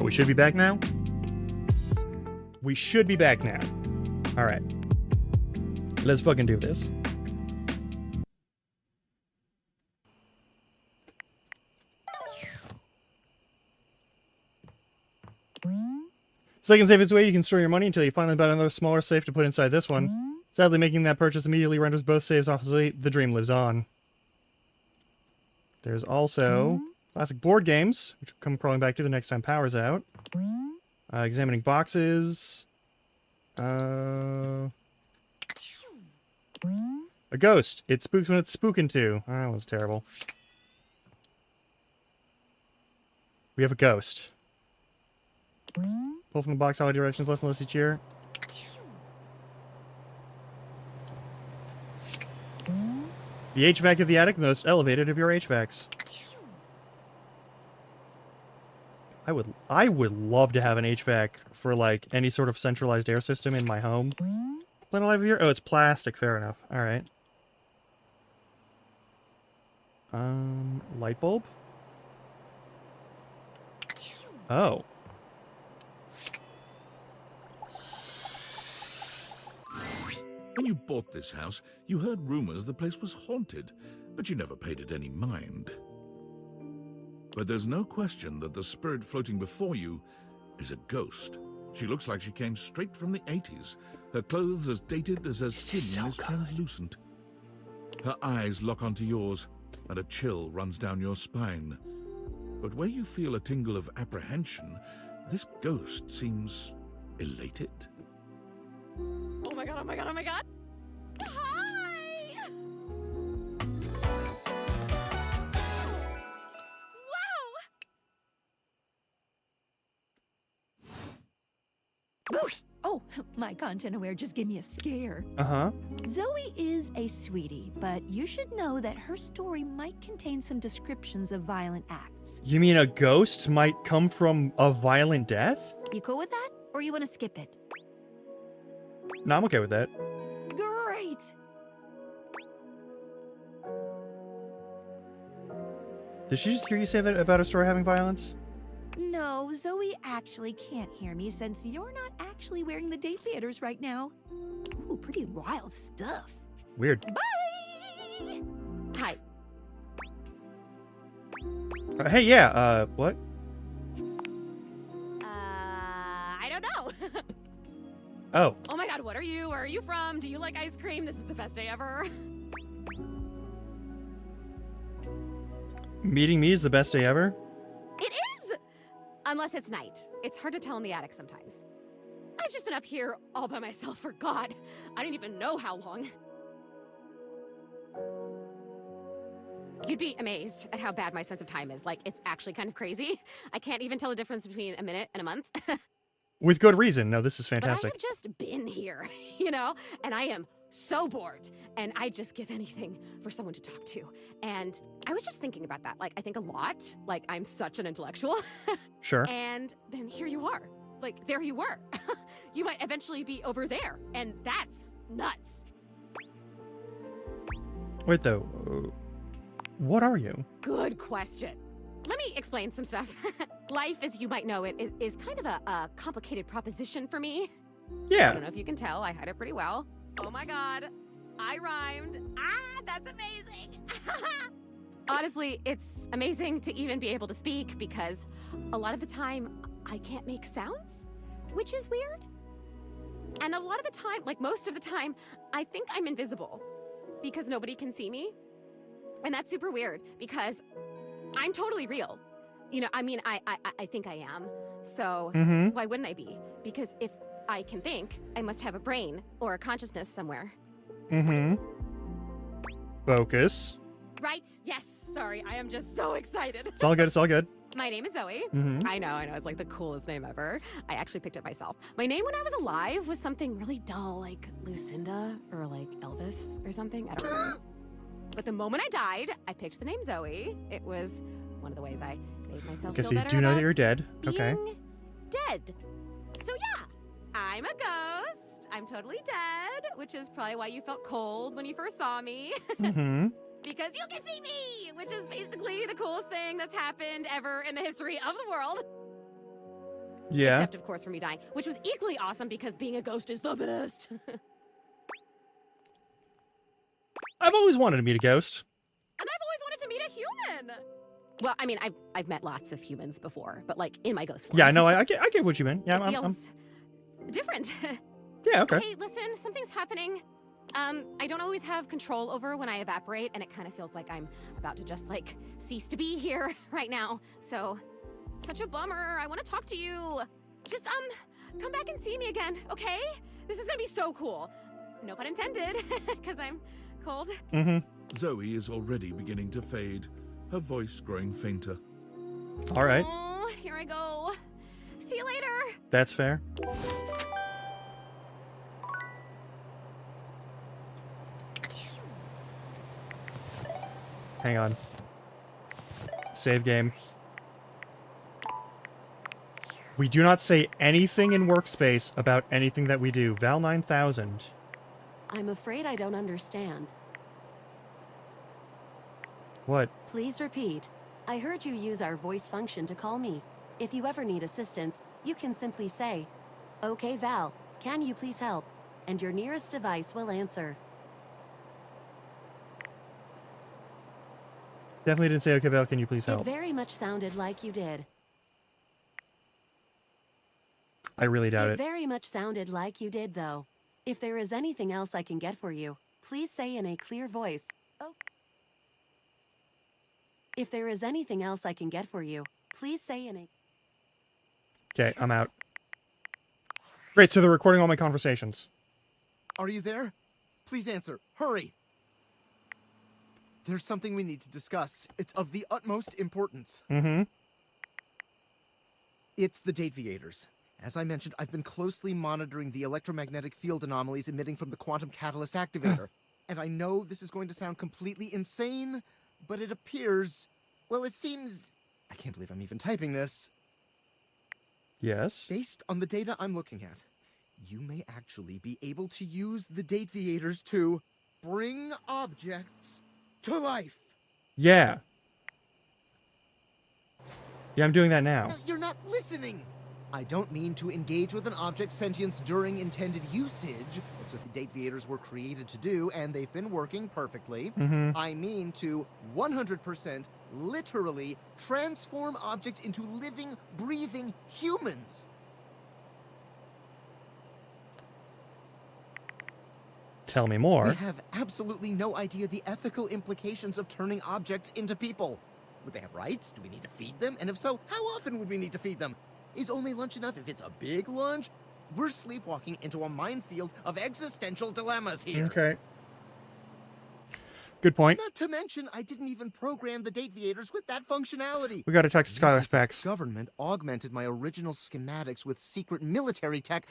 We should be back now? We should be back now. Alright. Let's fucking do this. Second safest way you can store your money until you find about another smaller safe to put inside this one. Sadly, making that purchase immediately renders both saves obsolete. The dream lives on. There's also classic board games, which will come crawling back to the next time power's out. Examining boxes. A ghost. It spooks when it's spooking too. Oh, that was terrible. We have a ghost. Pull from the box all directions, less and less each year. The HVAC of the attic, the most elevated of your HVACs. I would love to have an HVAC for like any sort of centralized air system in my home. Planet Alive here? Oh, it's plastic. Fair enough. All right. Light bulb? Oh. When you bought this house, you heard rumors the place was haunted, but you never paid it any mind. But there's no question that the spirit floating before you is a ghost. She looks like she came straight from the 80s. Her clothes as dated as her skin is translucent. Her eyes lock onto yours, and a chill runs down your spine. But where you feel a tingle of apprehension, this ghost seems elated. Oh my god, oh my god, oh my god! Hi! Wow! Oh, my content aware just gave me a scare. Uh-huh. Zoe is a sweetie, but you should know that her story might contain some descriptions of violent acts. You mean a ghost might come from a violent death? You cool with that? Or you want to skip it? No, I'm okay with that. Great! Did she just hear you say that about a story having violence? No, Zoe actually can't hear me since you're not actually wearing the day theaters right now. Ooh, pretty wild stuff. Weird. Bye! Hi. Hey, yeah, what? I don't know. Oh. Oh my god, what are you? Where are you from? Do you like ice cream? This is the best day ever. Meeting me is the best day ever? It is! Unless it's night. It's hard to tell in the attic sometimes. I've just been up here all by myself for God. I don't even know how long. You'd be amazed at how bad my sense of time is. Like, it's actually kind of crazy. I can't even tell the difference between a minute and a month. With good reason. No, this is fantastic. But I have just been here, you know? And I am so bored. And I'd just give anything for someone to talk to. And I was just thinking about that. Like, I think a lot. Like, I'm such an intellectual. Sure. And then here you are. Like, there you were. You might eventually be over there. And that's nuts. Wait, though. What are you? Good question. Let me explain some stuff. Life, as you might know it, is kind of a complicated proposition for me. Yeah. I don't know if you can tell. I hide it pretty well. Oh my god. I rhymed. Ah, that's amazing. Honestly, it's amazing to even be able to speak because a lot of the time I can't make sounds, which is weird. And a lot of the time, like most of the time, I think I'm invisible because nobody can see me. And that's super weird because I'm totally real. You know, I mean, I think I am. So why wouldn't I be? Because if I can think, I must have a brain or a consciousness somewhere. Focus. Right? Yes. Sorry, I am just so excited. It's all good, it's all good. My name is Zoe. Mhm. I know, it's like the coolest name ever. I actually picked it myself. My name when I was alive was something really dull, like Lucinda or like Elvis or something. I don't know. But the moment I died, I picked the name Zoe. It was one of the ways I made myself Okay, feel so you better do know that about you're dead. Okay. being dead. So yeah, I'm a ghost. I'm totally dead, which is probably why you felt cold when you first saw me. Because you can see me, which is basically the coolest thing that's happened ever in the history of the world. Yeah. Except, of course, for me dying, which was equally awesome because being a ghost is the best. I've always wanted to meet a ghost. And I've always wanted to meet a human. Well, I mean, I've met lots of humans before, but like in my ghost form. Yeah, no, I get what you mean. Yeah, It I'm feels different. Yeah, okay. Hey, listen, something's happening. I don't always have control over when I evaporate, and it kind of feels like I'm about to just, like, cease to be here right now. So, such a bummer. I want to talk to you. Just, come back and see me again, okay? This is gonna be so cool. No pun intended, because I'm cold. Zoe is already beginning to fade, her voice growing fainter. All right. Oh, here I go. See you later. That's fair. Hang on. Save game. We do not say anything in workspace about anything that we do. Val 9000. I'm afraid I don't understand. What? Please repeat. I heard you use our voice function to call me. If you ever need assistance, you can simply say, "Okay, Val, can you please help?" And your nearest device will answer. Definitely didn't say, okay, Val, can you please It help? very much sounded like you did. I really doubt It it. very much sounded like you did, though. If there is anything else I can get for you, please say in a clear voice. Oh. If there is anything else I can get for you, please say in a... Okay, I'm out. Great, so they're recording all my conversations. Are you there? Please answer. Hurry! There's something we need to discuss. It's of the utmost importance. It's the Dateviators. As I mentioned, I've been closely monitoring the electromagnetic field anomalies emitting from the quantum catalyst activator. And I know this is going to sound completely insane, but it appears... Well, it seems... I can't believe I'm even typing this. Yes? Based on the data I'm looking at, you may actually be able to use the Dateviators to bring objects to life. Yeah. Yeah, I'm doing that now. No, you're not listening. I don't mean to engage with an object's sentience during intended usage. That's what the Dateviators were created to do, and they've been working perfectly. I mean to 100% literally transform objects into living, breathing humans. Tell me more. We have absolutely no idea the ethical implications of turning objects into people. Would they have rights? Do we need to feed them? And if so, how often would we need to feed them? Is only lunch enough if it's a big lunch? We're sleepwalking into a minefield of existential dilemmas here. Okay. Good point. Not to mention, I didn't even program the Dateviators with that functionality. We gotta talk to Skylar Specs. Government augmented my original schematics with secret military tech,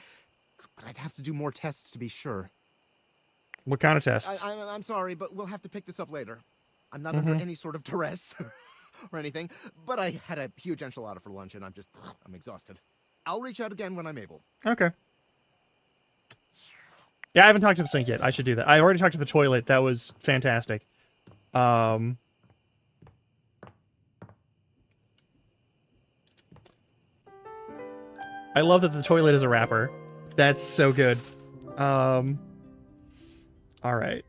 but I'd have to do more tests to be sure. What kind of tests? I'm sorry, but we'll have to pick this up later. I'm not under any sort of duress or anything, but I had a huge enchilada for lunch and I'm exhausted. I'll reach out again when I'm able. Okay. Yeah, I haven't talked to the sink yet. I should do that. I already talked to the toilet. That was fantastic. I love that the toilet is a rapper. That's so good. All right.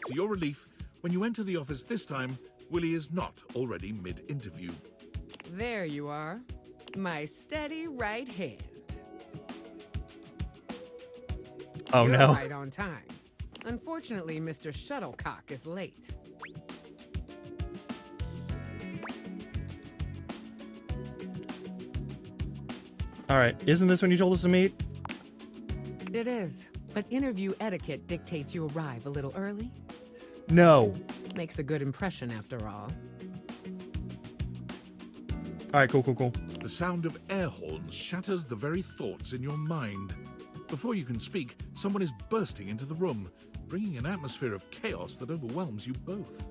To your relief, when you enter the office this time, Willie is not already mid-interview. There you are. My steady right hand. Oh, You're no. right on time. Unfortunately, Mr. Shuttlecock is late. All right. Isn't this when you told us to meet? It is, but interview etiquette dictates you arrive a little early. No. Makes a good impression after all. All right, cool. The sound of air horns shatters the very thoughts in your mind. Before you can speak, someone is bursting into the room, bringing an atmosphere of chaos that overwhelms you both.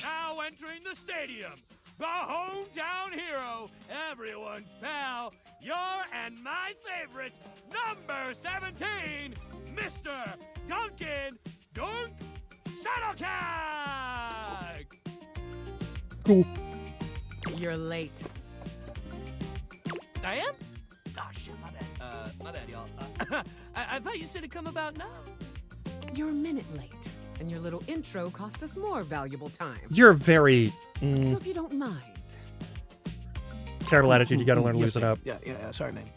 Now entering the stadium, the hometown hero, everyone's pal, your and my favorite, number 17, Mr. Duncan Dunk Shuttlecock! Cool. You're late. I am? Oh, shit, my bad, y'all. I thought you said it'd come about now. You're a minute late, and your little intro cost us more valuable time. You're very... So if you don't mind, Terrible attitude. You gotta learn to Yes, loosen ma'am. up. Yeah, sorry, man.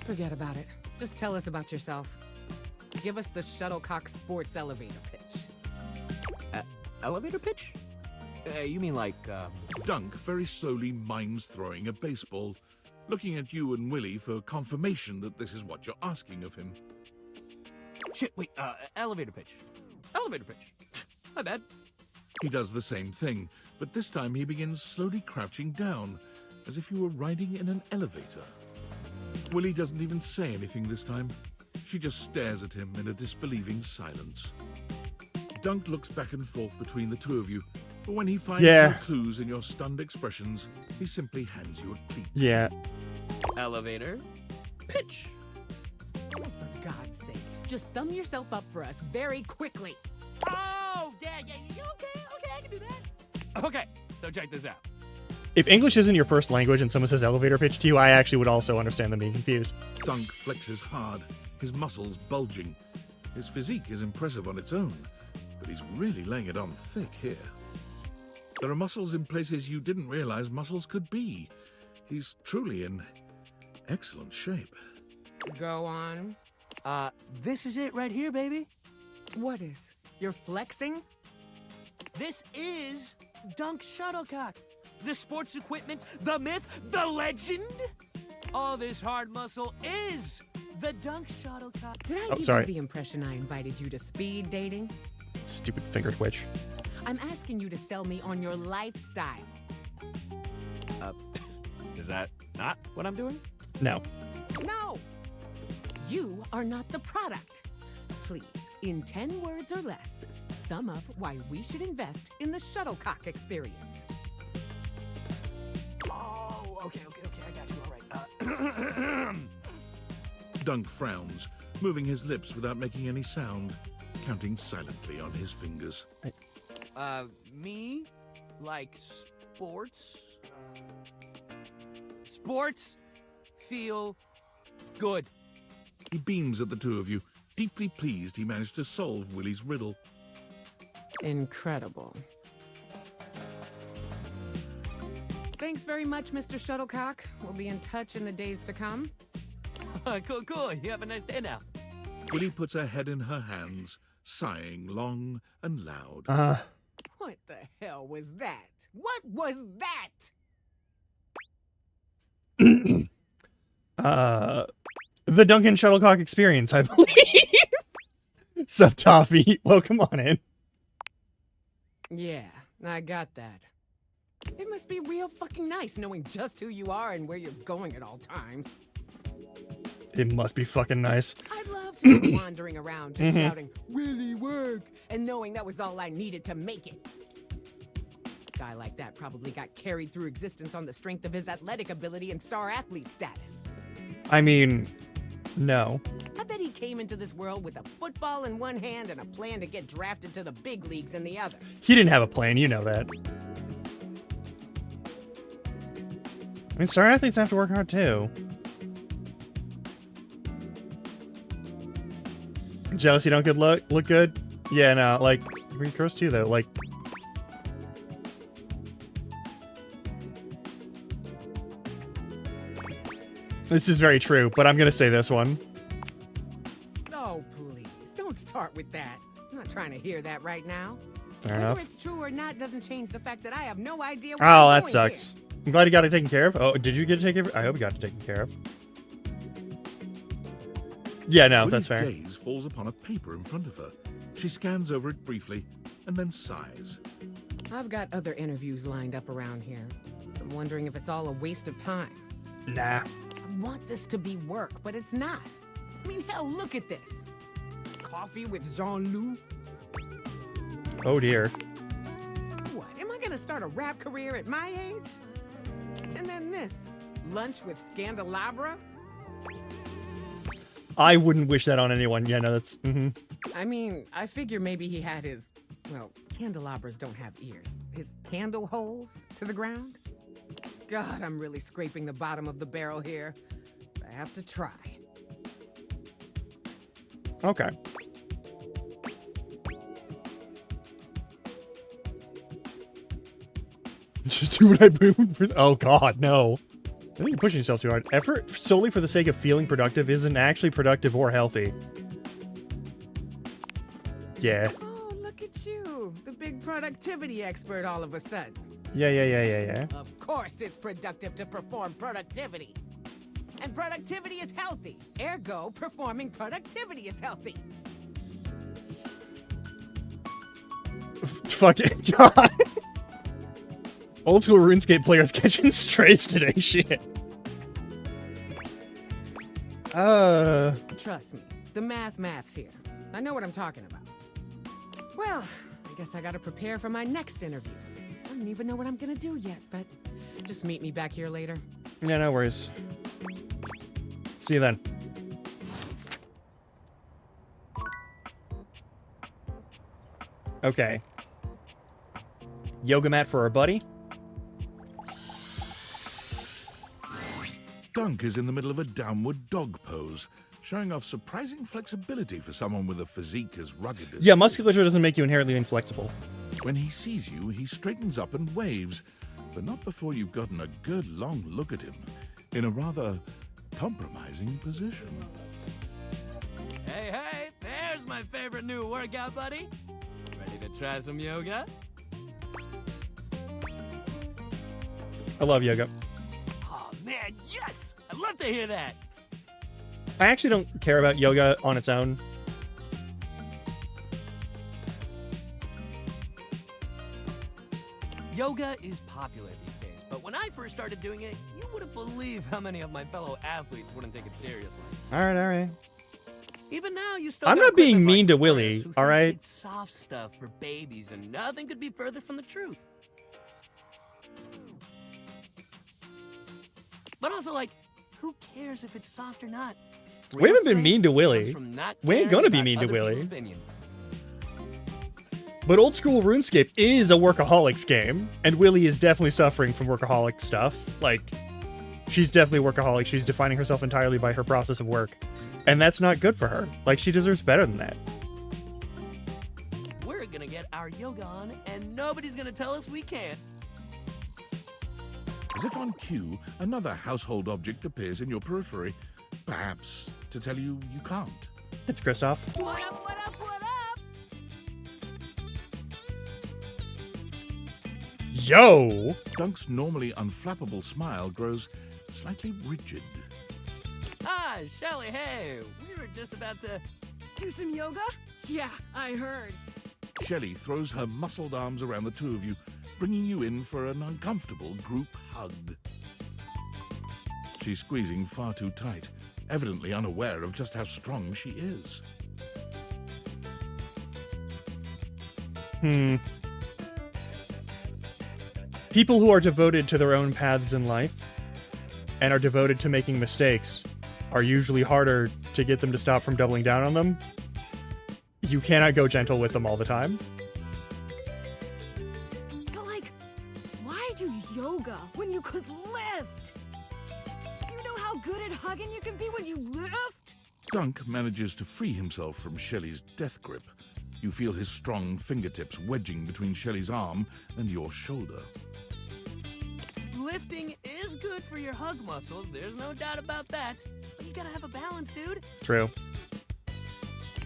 Forget about it. Just tell us about yourself. Give us the shuttlecock sports elevator pitch. Elevator pitch? You mean like, Dunk very slowly mimes throwing a baseball, looking at you and Willie for confirmation that this is what you're asking of him. Shit, wait, elevator pitch. Elevator pitch. My bad. He does the same thing, but this time he begins slowly crouching down, as if you were riding in an elevator. Willie doesn't even say anything this time. She just stares at him in a disbelieving silence. Dunk looks back and forth between the two of you, but when he finds no clues in your stunned expressions, he simply hands you a cleat. Yeah. Elevator pitch. Oh, for God's sake, just sum yourself up for us very quickly. Oh, yeah, okay, I can do that. Okay, so check this out. If English isn't your first language and someone says elevator pitch to you, I actually would also understand them being confused. Dunk flexes hard, his muscles bulging. His physique is impressive on its own, but he's really laying it on thick here. There are muscles in places you didn't realize muscles could be. He's truly in excellent shape. Go on. This is it right here, baby. What is? You're flexing? This is Dunk Shuttlecock. The sports equipment, the myth, the legend. All this hard muscle is the Dunk Shuttlecock. Did I give you the impression I invited you to speed dating? Stupid finger twitch. I'm asking you to sell me on your lifestyle. Is that not what I'm doing? No. No! You are not the product. Please, in 10 words or less, sum up why we should invest in the shuttlecock experience. Oh, okay, I got you, all right. Dunk frowns, moving his lips without making any sound, counting silently on his fingers. Me? Like sports? Sports feel good. He beams at the two of you, deeply pleased he managed to solve Willie's riddle. Incredible. Thanks very much, Mr. Shuttlecock. We'll be in touch in the days to come. Cool. You have a nice day now. Willie puts her head in her hands, sighing long and loud. What the hell was that? What was that? The Duncan Shuttlecock experience, I believe. Sup, Toffee? Welcome on in. Yeah, I got that. It must be real fucking nice knowing just who you are and where you're going at all times. It must be fucking nice. I'd love to be wandering around just shouting, "Really work," and knowing that was all I needed to make it. A guy like that probably got carried through existence on the strength of his athletic ability and star athlete status. I mean, no. I bet he came into this world with a football in one hand and a plan to get drafted to the big leagues in the other. He didn't have a plan, you know that. I mean, star athletes have to work hard too. Jealous you don't look good? Yeah, no, like, you're gross too, though. Like, this is very true, but I'm gonna say this one. Oh, please, don't start with that. I'm not trying to hear that right now. Fair Whether enough. it's true or not doesn't change the fact that I have no idea what Oh, I'm that doing sucks. here. I'm glad you got it taken care of. Oh, did you get it taken care of? I hope you got it taken care of. Yeah, no, that's fair. Willie's gaze falls upon a paper in front of her. She scans over it briefly and then sighs. I've got other interviews lined up around here. I'm wondering if it's all a waste of time. Nah. I want this to be work, but it's not. I mean, hell, look at this. Coffee with Jean-Loup? Oh dear. What, am I gonna start a rap career at my age? And then this, lunch with Scandelabra? I wouldn't wish that on anyone. Yeah, no, that's... I mean, I figure maybe he had his, well, candelabras don't have ears. His candle holes to the ground? God, I'm really scraping the bottom of the barrel here. I have to try. Okay. Just do what I do. Oh god, no. I think you're pushing yourself too hard. Effort solely for the sake of feeling productive isn't actually productive or healthy. Yeah. Oh, look at you. The big productivity expert all of a sudden. Yeah. Of course it's productive to perform productivity. And productivity is healthy. Ergo, performing productivity is healthy. Fuck it. God. Old school RuneScape players catching strays today, shit. Trust me, the math's here. I know what I'm talking about. Well, I guess I gotta prepare for my next interview. I don't even know what I'm gonna do yet, but just meet me back here later. Yeah, no worries. See you then. Okay. Yoga mat for our buddy. Dunk is in the middle of a downward dog pose, showing off surprising flexibility for someone with a physique as rugged as... Yeah, musculature doesn't make you inherently inflexible. When he sees you, he straightens up and waves, but not before you've gotten a good long look at him, in a rather compromising position. Hey, there's my favorite new workout buddy. Ready to try some yoga? I love yoga. Oh man, yes! I'd love to hear that! I actually don't care about yoga on its own. Yoga is popular these days, but when I first started doing it, you wouldn't believe how many of my fellow athletes wouldn't take it seriously. Alright. Even now, you still I'm got not being equipment mean like to Willie, Chris, who thinks alright? it's soft stuff for babies, and nothing could be further from the truth. But also, like, who cares if it's soft or not? We haven't been Real mean to strength Willie. comes from not We ain't caring gonna be about mean to other Willie. people's opinions. But old school RuneScape is a workaholics game, and Willie is definitely suffering from workaholic stuff. Like, she's definitely a workaholic. She's defining herself entirely by her process of work. And that's not good for her. Like, she deserves better than that. We're gonna get our yoga on, and nobody's gonna tell us we can't. As if on cue, another household object appears in your periphery, perhaps to tell you you can't. It's Kristoff. What up, what up, what up? Yo! Dunk's normally unflappable smile grows slightly rigid. Ah, Shelly, hey, we were just about to... Do some yoga? Yeah, I heard. Shelley throws her muscled arms around the two of you, bringing you in for an uncomfortable group hug. She's squeezing far too tight, evidently unaware of just how strong she is. People who are devoted to their own paths in life and are devoted to making mistakes are usually harder to get them to stop from doubling down on them. You cannot go gentle with them all the time. But like, why do yoga when you could lift? Do you know how good at hugging you can be when you lift? Dunk manages to free himself from Shelley's death grip. You feel his strong fingertips wedging between Shelley's arm and your shoulder. Lifting is good for your hug muscles, there's no doubt about that. But you gotta have a balance, dude. True.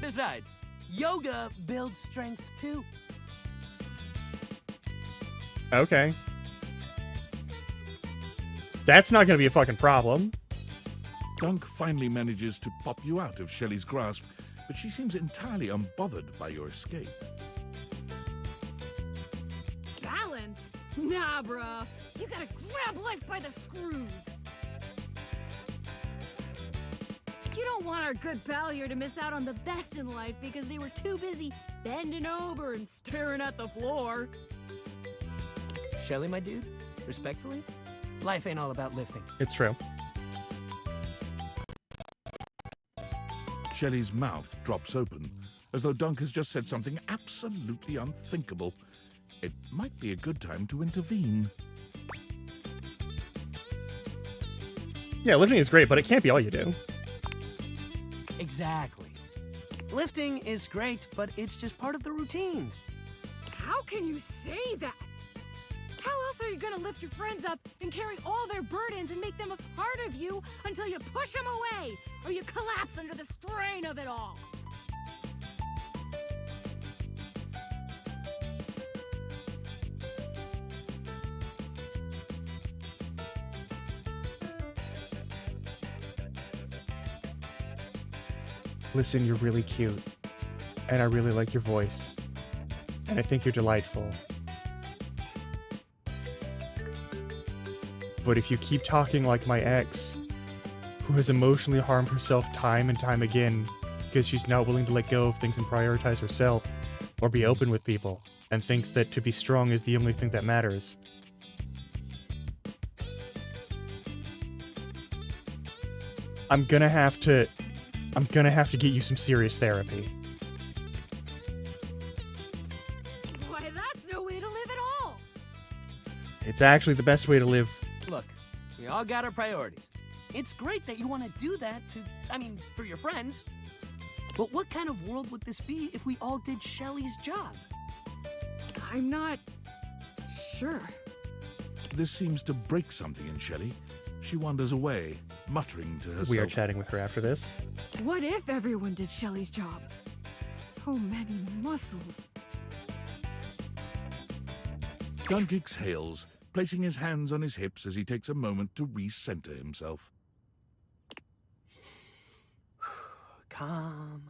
Besides, yoga builds strength too. Okay. That's not gonna be a fucking problem. Dunk finally manages to pop you out of Shelley's grasp, but she seems entirely unbothered by your escape. Balance? Nah, bruh. You gotta grab life by the screws. You don't want our good pal here to miss out on the best in life because they were too busy bending over and staring at the floor. Shelly, my dude, respectfully, life ain't all about lifting. It's true. Shelley's mouth drops open, as though Dunk has just said something absolutely unthinkable. It might be a good time to intervene. Yeah, lifting is great, but it can't be all you do. Exactly. Lifting is great, but it's just part of the routine. How can you say that? How else are you gonna to lift your friends up and carry all their burdens and make them a part of you until you push them away or you collapse under the strain of it all. Listen, you're really cute. And I really like your voice. And I think you're delightful. But if you keep talking like my ex, who has emotionally harmed herself time and time again because she's not willing to let go of things and prioritize herself or be open with people, and thinks that to be strong is the only thing that matters, I'm gonna have to get you some serious therapy. Why, that's no way to live at all. It's actually the best way to live. Look, we all got our priorities. It's great that you want to do that for your friends. But what kind of world would this be if we all did Shelly's job? I'm not sure. This seems to break something in Shelley. She wanders away, muttering to herself. We are chatting with her after this. What if everyone did Shelly's job? So many muscles. Dunk exhales, placing his hands on his hips as he takes a moment to recenter himself. Calm.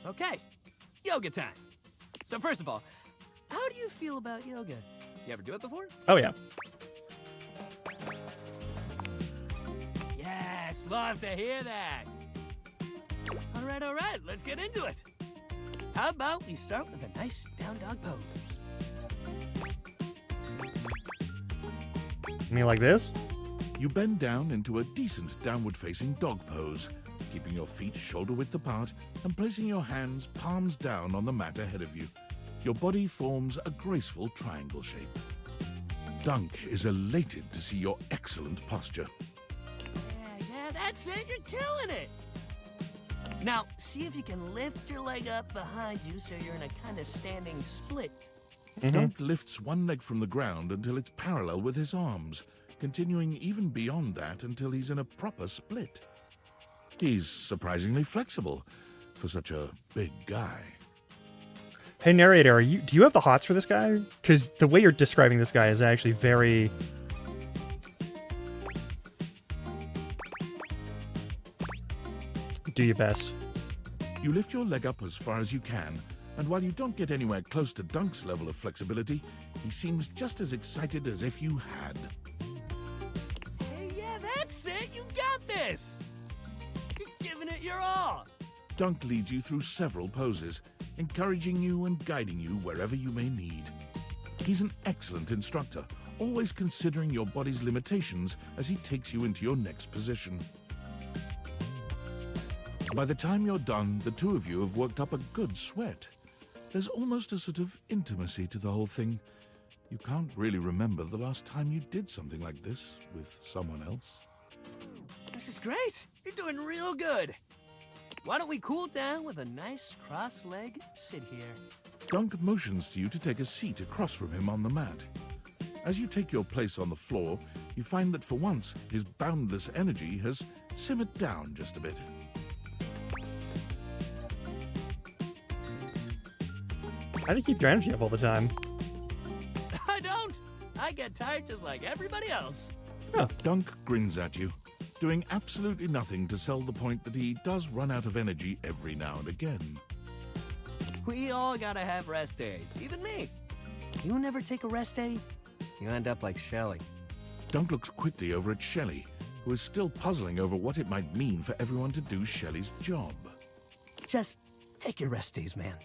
Okay, yoga time. So first of all, how do you feel about yoga? You ever do it before? Oh, yeah. Yes, love to hear that. All right, let's get into it. How about we start with a nice down dog pose? You mean like this? You bend down into a decent downward-facing dog pose, keeping your feet shoulder-width apart and placing your hands palms down on the mat ahead of you. Your body forms a graceful triangle shape. Dunk is elated to see your excellent posture. Yeah, that's it. You're killing it. Now, see if you can lift your leg up behind you so you're in a kind of standing split. Dunk lifts one leg from the ground until it's parallel with his arms, continuing even beyond that until he's in a proper split. He's surprisingly flexible for such a big guy. Hey, narrator, do you have the hots for this guy? Because the way you're describing this guy is actually very... Do your best. You lift your leg up as far as you can, and while you don't get anywhere close to Dunk's level of flexibility, he seems just as excited as if you had. Hey, yeah, that's it. You got this. You're giving it your all. Dunk leads you through several poses, encouraging you and guiding you wherever you may need. He's an excellent instructor, always considering your body's limitations as he takes you into your next position. By the time you're done, the two of you have worked up a good sweat. There's almost a sort of intimacy to the whole thing. You can't really remember the last time you did something like this with someone else. This is great. You're doing real good. Why don't we cool down with a nice cross-leg sit here? Dunk motions to you to take a seat across from him on the mat. As you take your place on the floor, you find that for once, his boundless energy has simmered down just a bit. How do you keep your energy up all the time? I don't. I get tired just like everybody else. Oh. Dunk grins at you, doing absolutely nothing to sell the point that he does run out of energy every now and again. We all gotta have rest days, even me. You never take a rest day, you end up like Shelly. Dunk looks quickly over at Shelly, who is still puzzling over what it might mean for everyone to do Shelly's job. Just take your rest days, man.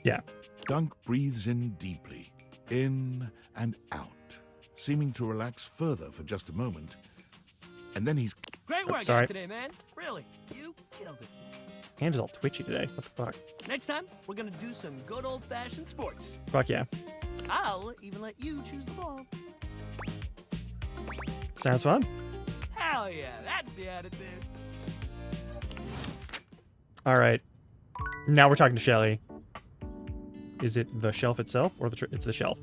Yeah. Dunk breathes in deeply, in and out, seeming to relax further for just a moment. And then he's... Great work out today, man. Really, you killed it. Hand is all twitchy today. What the fuck? Next time, we're gonna do some good old-fashioned sports. Fuck yeah. I'll even let you choose the ball. Sounds fun. Hell yeah, that's the attitude. All right. Now we're talking to Shelly. Is it the shelf itself, or it's the shelf?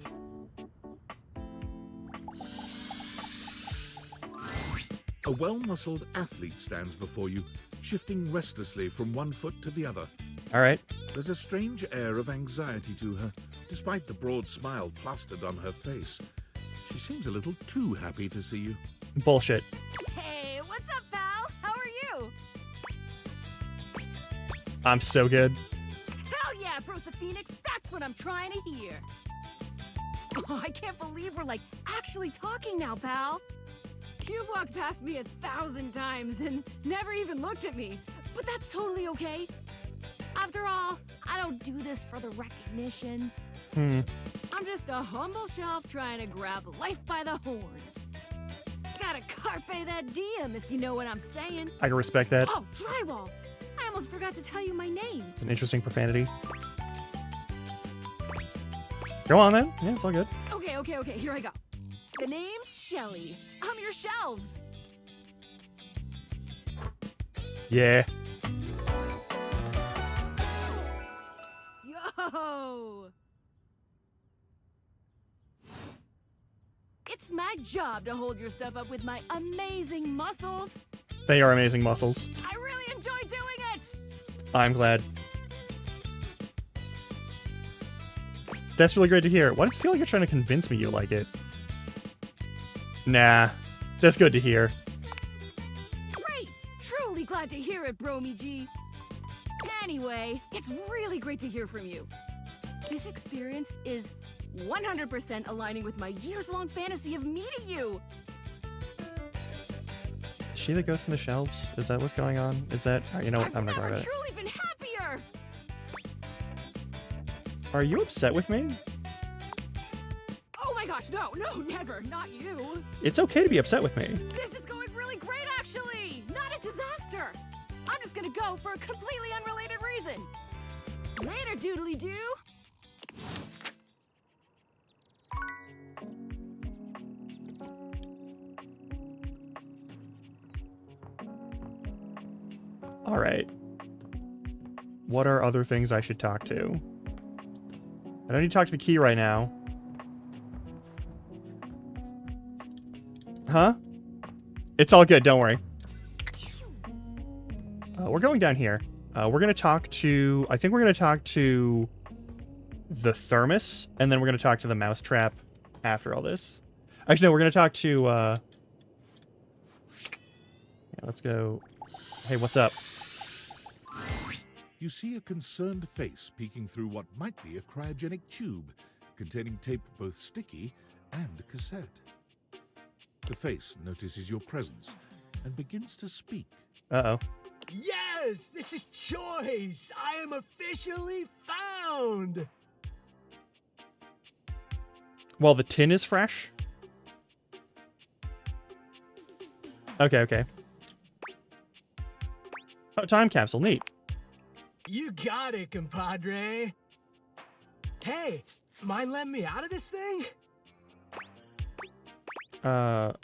A well-muscled athlete stands before you, shifting restlessly from one foot to the other. All right. There's a strange air of anxiety to her, despite the broad smile plastered on her face. She seems a little too happy to see you. Bullshit. Hey, what's up, pal? How are you? I'm so good. Hell yeah, Brosa Phoenix, that's what I'm trying to hear. Oh, I can't believe we're, like, actually talking now, pal. You've walked past me 1,000 times and never even looked at me, but that's totally okay. After all, I don't do this for the recognition. I'm just a humble shelf trying to grab life by the horns. Gotta carpe that diem, if you know what I'm saying. I can respect that. Oh, drywall! I almost forgot to tell you my name. It's an interesting profanity. Go on then. Yeah, it's all good. Okay, here I go. The name's Shelly. I'm your shelves. Yeah. Yo! It's my job to hold your stuff up with my amazing muscles. They are amazing muscles. I really enjoy doing it! I'm glad. That's really great to hear. Why does it feel like you're trying to convince me you like it? Nah. That's good to hear. Great! Truly glad to hear it, Bromy G. Anyway, it's really great to hear from you. This experience is 100% aligning with my years-long fantasy of meeting you. Is she the ghost in the shelves? Is that what's going on? Is that... You know what? I'm not going I've about it. truly been happier! Are you upset with me? Oh my gosh, no, never, not you. It's okay to be upset with me. This is going really great, actually. Not a disaster. I'm just gonna go for a completely unrelated reason. Later, doodly-doo. All right. What are other things I should talk to? I don't need to talk to the key right now. Huh? It's all good, don't worry. We're going down here. We're going to talk to... I think we're going to talk to the thermos, and then we're going to talk to the mousetrap after all this. Actually, no, we're going to talk to... Yeah, let's go... Hey, what's up? You see a concerned face peeking through what might be a cryogenic tube containing tape both sticky and cassette. The face notices your presence and begins to speak. Uh-oh. Yes, this is Choice. I am officially found. Well, the tin is fresh? Okay. Oh, time capsule. Neat. You got it, compadre. Hey, mind letting me out of this thing? So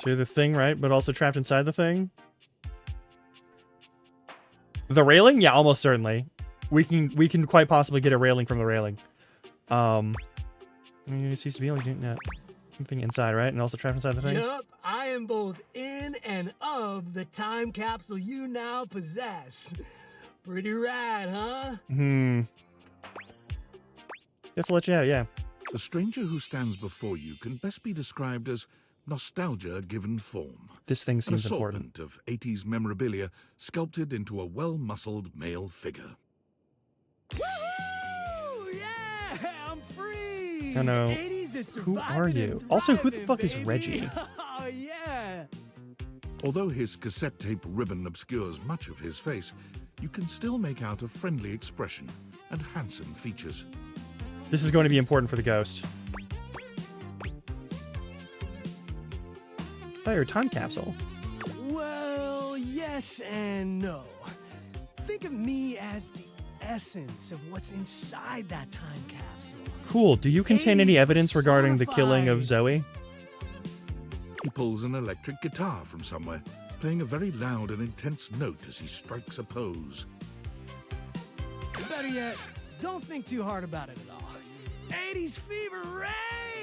you're the thing, right? But also trapped inside the thing? The railing? Yeah, almost certainly. We can quite possibly get a railing from the railing. I mean, it seems to be like something inside, right? And also trapped inside the thing? Yup, I am both in and of the time capsule you now possess. Pretty rad, huh? Guess I'll let you out, yeah. The stranger who stands before you can best be described as nostalgia given form. This thing seems An important. assortment of 80s memorabilia sculpted into a well-muscled male figure. Woohoo! Yeah, I'm free. Oh no. 80s is Who are surviving you? and Also, who the thriving, fuck is baby. Reggie? Oh yeah. Although his cassette tape ribbon obscures much of his face, you can still make out a friendly expression and handsome features. This is going to be important for the ghost. Oh, your time capsule. Well, yes and no. Think of me as the essence of what's inside that time capsule. Cool. Do you contain any evidence regarding the killing of Zoe? He pulls an electric guitar from somewhere, playing a very loud and intense note as he strikes a pose. Better yet, don't think too hard about it at all. 80s fever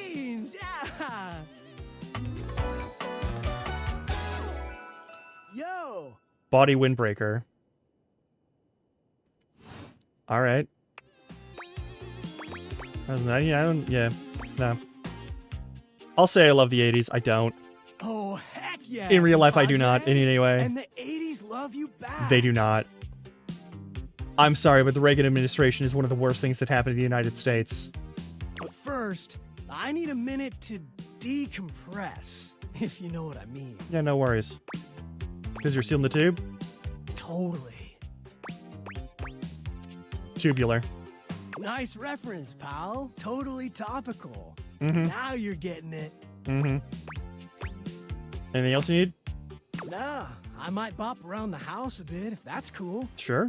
reigns! Yeah! Yo! Body windbreaker. All right. Yeah, no. I'll say I love the 80s. I don't. Oh, heck yeah! In real life, I do Kanye. not in any way. And the 80s love you back. They do not. I'm sorry, but the Reagan administration is one of the worst things that happened to the United States. But first, I need a minute to decompress, if you know what I mean. Yeah, no worries. Because you're sealing the tube? Totally. Tubular. Nice reference, pal. Totally topical. Mm-hmm. Now you're getting it. Mm-hmm. Anything else you need? Nah, I might bop around the house a bit if that's cool. Sure.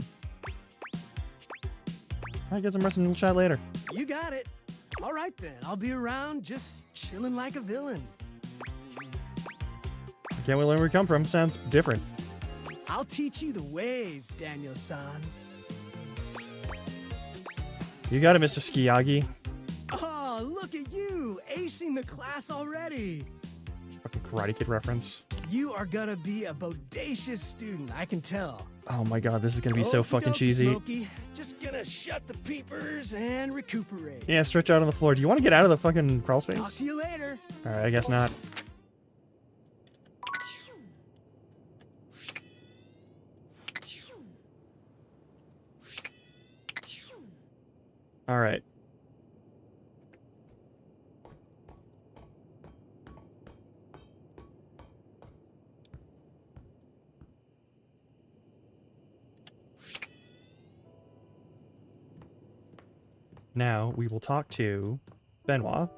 I guess I'm resting. We'll chat later. You got it. All right then, I'll be around just chilling like a villain. I can't wait to learn where we come from. Sounds different. I'll teach you the ways, Daniel-san. You got it, Mr. Skiyagi. Oh, look at you, acing the class already. Fucking Karate Kid reference. You are gonna be a bodacious student, I can tell. Oh my god, this is gonna be so fucking Okey-dokey, cheesy. Smokey. Just gonna shut the peepers and recuperate. Yeah, stretch out on the floor. Do you want to get out of the fucking crawl space? Talk to you later. Alright, I guess not. Alright. Now we will talk to Benoit.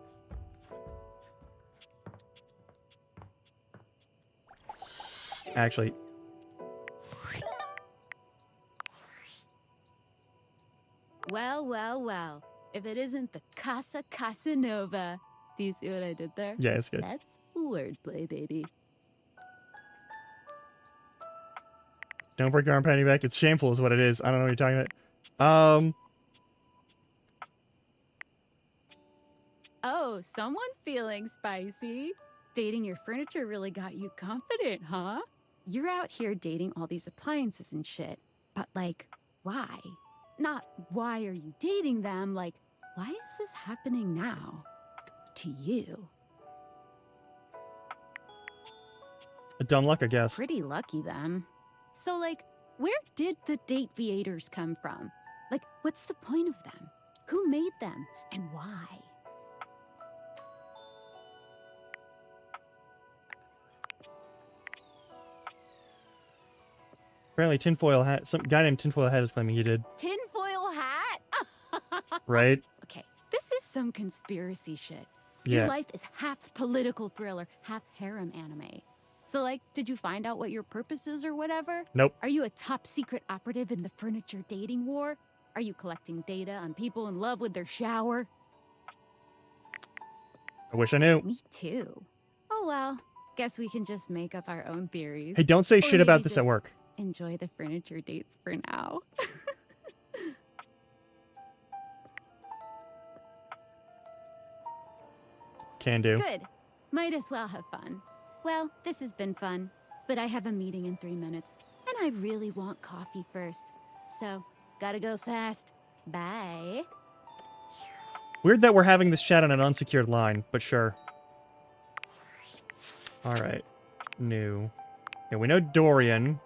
Actually, Well, well, well. If it isn't the Casa Casanova. Do you see what I did there? Yeah, it's good. That's wordplay, baby. don't break your arm panty back. It's shameful is what it is. I don't know what you're talking about. Oh, someone's feeling spicy. Dating your furniture really got you confident, huh? You're out here dating all these appliances and shit. But, like, why? Not why are you dating them, like, why is this happening now? To you. Dumb luck, I guess. Pretty lucky, then. So, like, where did the Dateviators come from? Like, what's the point of them? Who made them? And why? Apparently tinfoil hat, some guy named Tinfoil Hat is claiming he did. Tinfoil hat? Right? Okay, this is some conspiracy shit. Yeah. Your life is half political thriller, half harem anime. So, like, did you find out what your purpose is or whatever? Nope. Are you a top secret operative in the furniture dating war? Are you collecting data on people in love with their shower? I wish I knew. Me too. Oh well, guess we can just make up our own theories. Hey, don't say Or shit about maybe this at just work. Enjoy the furniture dates for now. Can do. Good. Might as well have fun. Well, this has been fun, but I have a meeting in 3 minutes, and I really want coffee first. So, gotta go fast. Bye. Weird that we're having this chat on an unsecured line, but sure. Alright. New. Yeah, we know Dorian.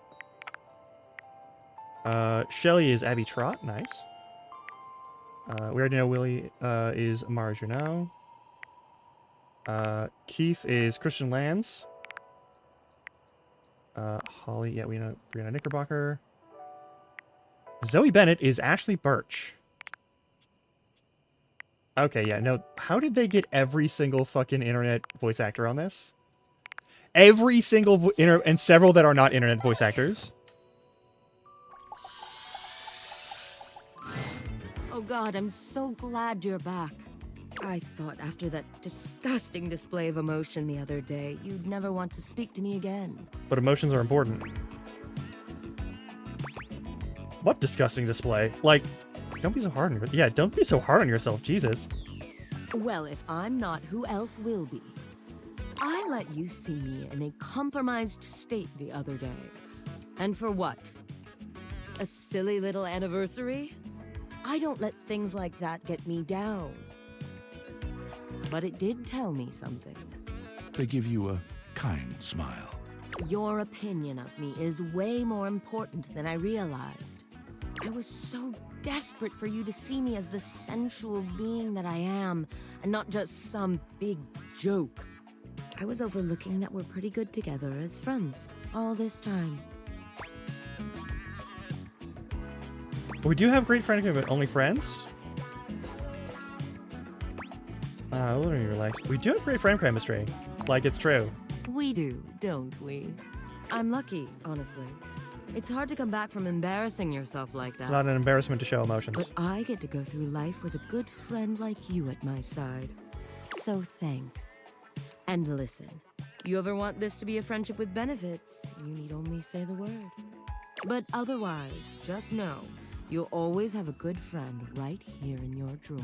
Shelly is Abby Trott. Nice. We already know Willie is Amara Junot. Keith is Christian Lands. Holly, yeah, we know Brianna Knickerbocker. Zoe Bennett is Ashley Birch. Okay, yeah, no, how did they get every single fucking internet voice actor on this? Every single and several that are not internet voice actors. Oh god, I'm so glad you're back. I thought after that disgusting display of emotion the other day, you'd never want to speak to me again. But emotions are important. What disgusting display? Like, don't be so hard on yourself. Yeah, don't be so hard on yourself, Jesus. Well, if I'm not, who else will be? I let you see me in a compromised state the other day. And for what? A silly little anniversary? I don't let things like that get me down. But it did tell me something. They give you a kind smile. Your opinion of me is way more important than I realized. I was so desperate for you to see me as the sensual being that I am, and not just some big joke. I was overlooking that we're pretty good together as friends all this time. We do have great friends, but only friends? Let me relax. We do have great friend chemistry. Like, it's true. We do, don't we? I'm lucky, honestly. It's hard to come back from embarrassing yourself like that. It's not an embarrassment to show emotions. But I get to go through life with a good friend like you at my side. So thanks. And listen, you ever want this to be a friendship with benefits, you need only say the word. But otherwise, just know, you'll always have a good friend right here in your drawer.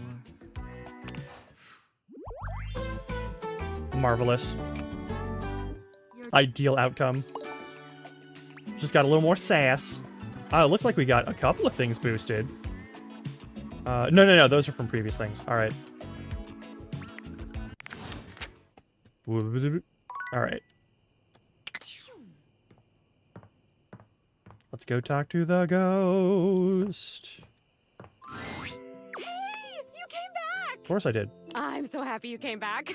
Marvelous. Ideal outcome. Just got a little more sass. Oh, it looks like we got a couple of things boosted. No. Those are from previous things. All right. All right. Let's go talk to the ghost. Of course I did. I'm so happy you came back.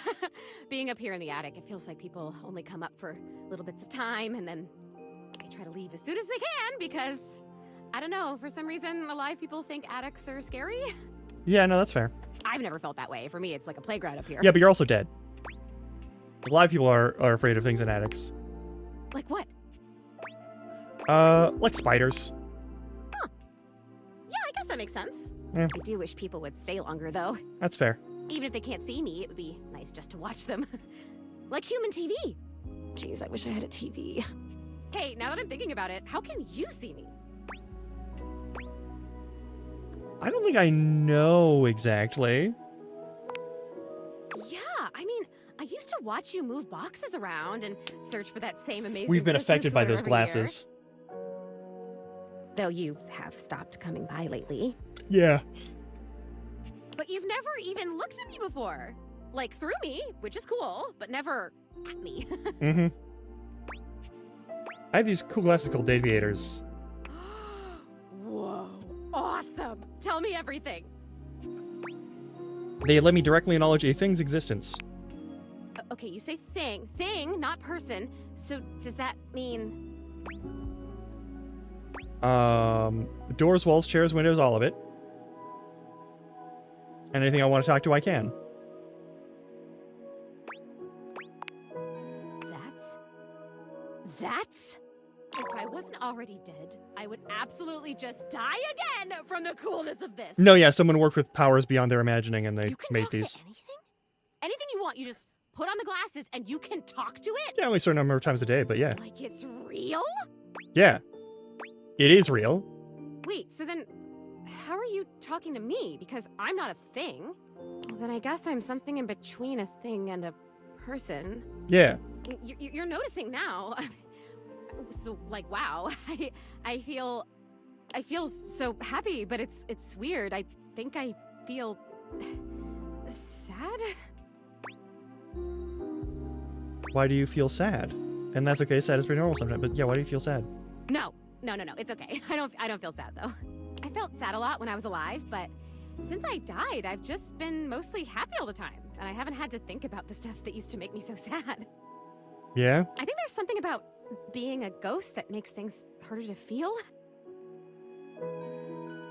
Being up here in the attic, it feels like people only come up for little bits of time and then they try to leave as soon as they can because, I don't know, for some reason, a lot of people think attics are scary. Yeah, no, that's fair. I've never felt that way. For me, it's like a playground up here. Yeah, but you're also dead. A lot of people are afraid of things in attics. Like what? Like spiders. Huh. Yeah, I guess that makes sense. Yeah. I do wish people would stay longer, though. That's fair. Even if they can't see me, it would be nice just to watch them. Like human TV. Jeez, I wish I had a TV. Hey, now that I'm thinking about it, how can you see me? I don't think I know exactly. Yeah, I mean, I used to watch you move boxes around and search for that same amazing We've been Christmas affected by sweater those every glasses. year. Though you have stopped coming by lately. Yeah. But you've never even looked at me before. Like, through me, which is cool, but never at me. Mm-hmm. I have these cool glasses called aviators. Whoa, awesome. Tell me everything. They let me directly acknowledge a thing's existence. Okay, you say thing. Thing, not person. So does that mean... Doors, walls, chairs, windows, all of it. Anything I want to talk to, I can. That's... If I wasn't already dead, I would absolutely just die again from the coolness of this. No, yeah, someone worked with powers beyond their imagining and they made talk these. To anything you want, you just put on the glasses and you can talk to it? Yeah, only a certain number of times a day, but yeah. Like it's real? Yeah. It is real. Wait, so then how are you talking to me? Because I'm not a thing. Well, then I guess I'm something in between a thing and a person. Yeah. You're noticing now. So, like, wow. I feel so happy, but it's weird. I think I feel sad. Why do you feel sad? And that's okay. Sad is pretty normal sometimes. But yeah, why do you feel sad? No. It's okay. I don't feel sad though. I felt sad a lot when I was alive, but since I died, I've just been mostly happy all the time, and I haven't had to think about the stuff that used to make me so sad. Yeah? I think there's something about being a ghost that makes things harder to feel.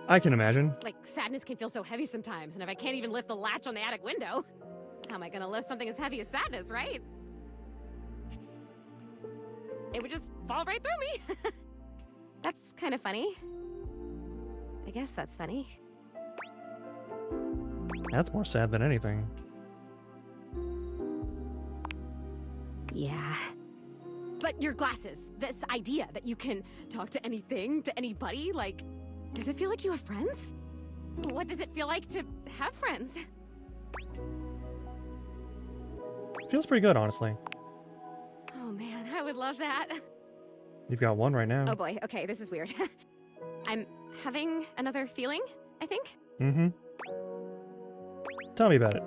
I can imagine. Like, sadness can feel so heavy sometimes, and if I can't even lift the latch on the attic window, how am I gonna lift something as heavy as sadness, right? It would just fall right through me. That's kind of funny. I guess that's funny. That's more sad than anything. Yeah. But your glasses, this idea that you can talk to anything, to anybody, like, does it feel like you have friends? What does it feel like to have friends? Feels pretty good, honestly. Oh man, I would love that. You've got one right now. Oh boy, okay, this is weird. I'm having another feeling, I think. Mm-hmm. Tell me about it.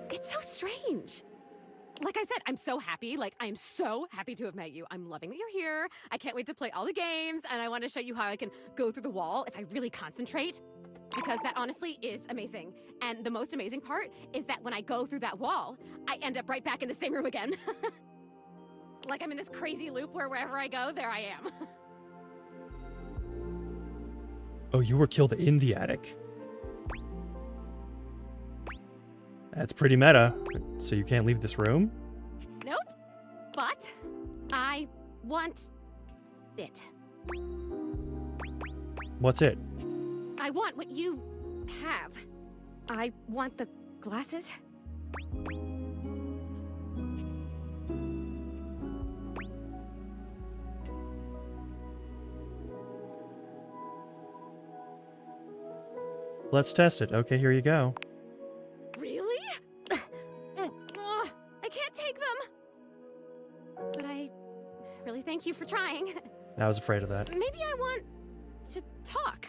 It's so strange. Like I said, I'm so happy. Like, I'm so happy to have met you. I'm loving that you're here. I can't wait to play all the games, and I want to show you how I can go through the wall if I really concentrate, because that honestly is amazing. And the most amazing part is that when I go through that wall, I end up right back in the same room again. Like I'm in this crazy loop where wherever I go, there I am. Oh, you were killed in the attic? That's pretty meta. So you can't leave this room? Nope. But I want it. What's it? I want what you have. I want the glasses. Let's test it. Okay, here you go. Really? I can't take them. But I really thank you for trying. I was afraid of that. Maybe I want to talk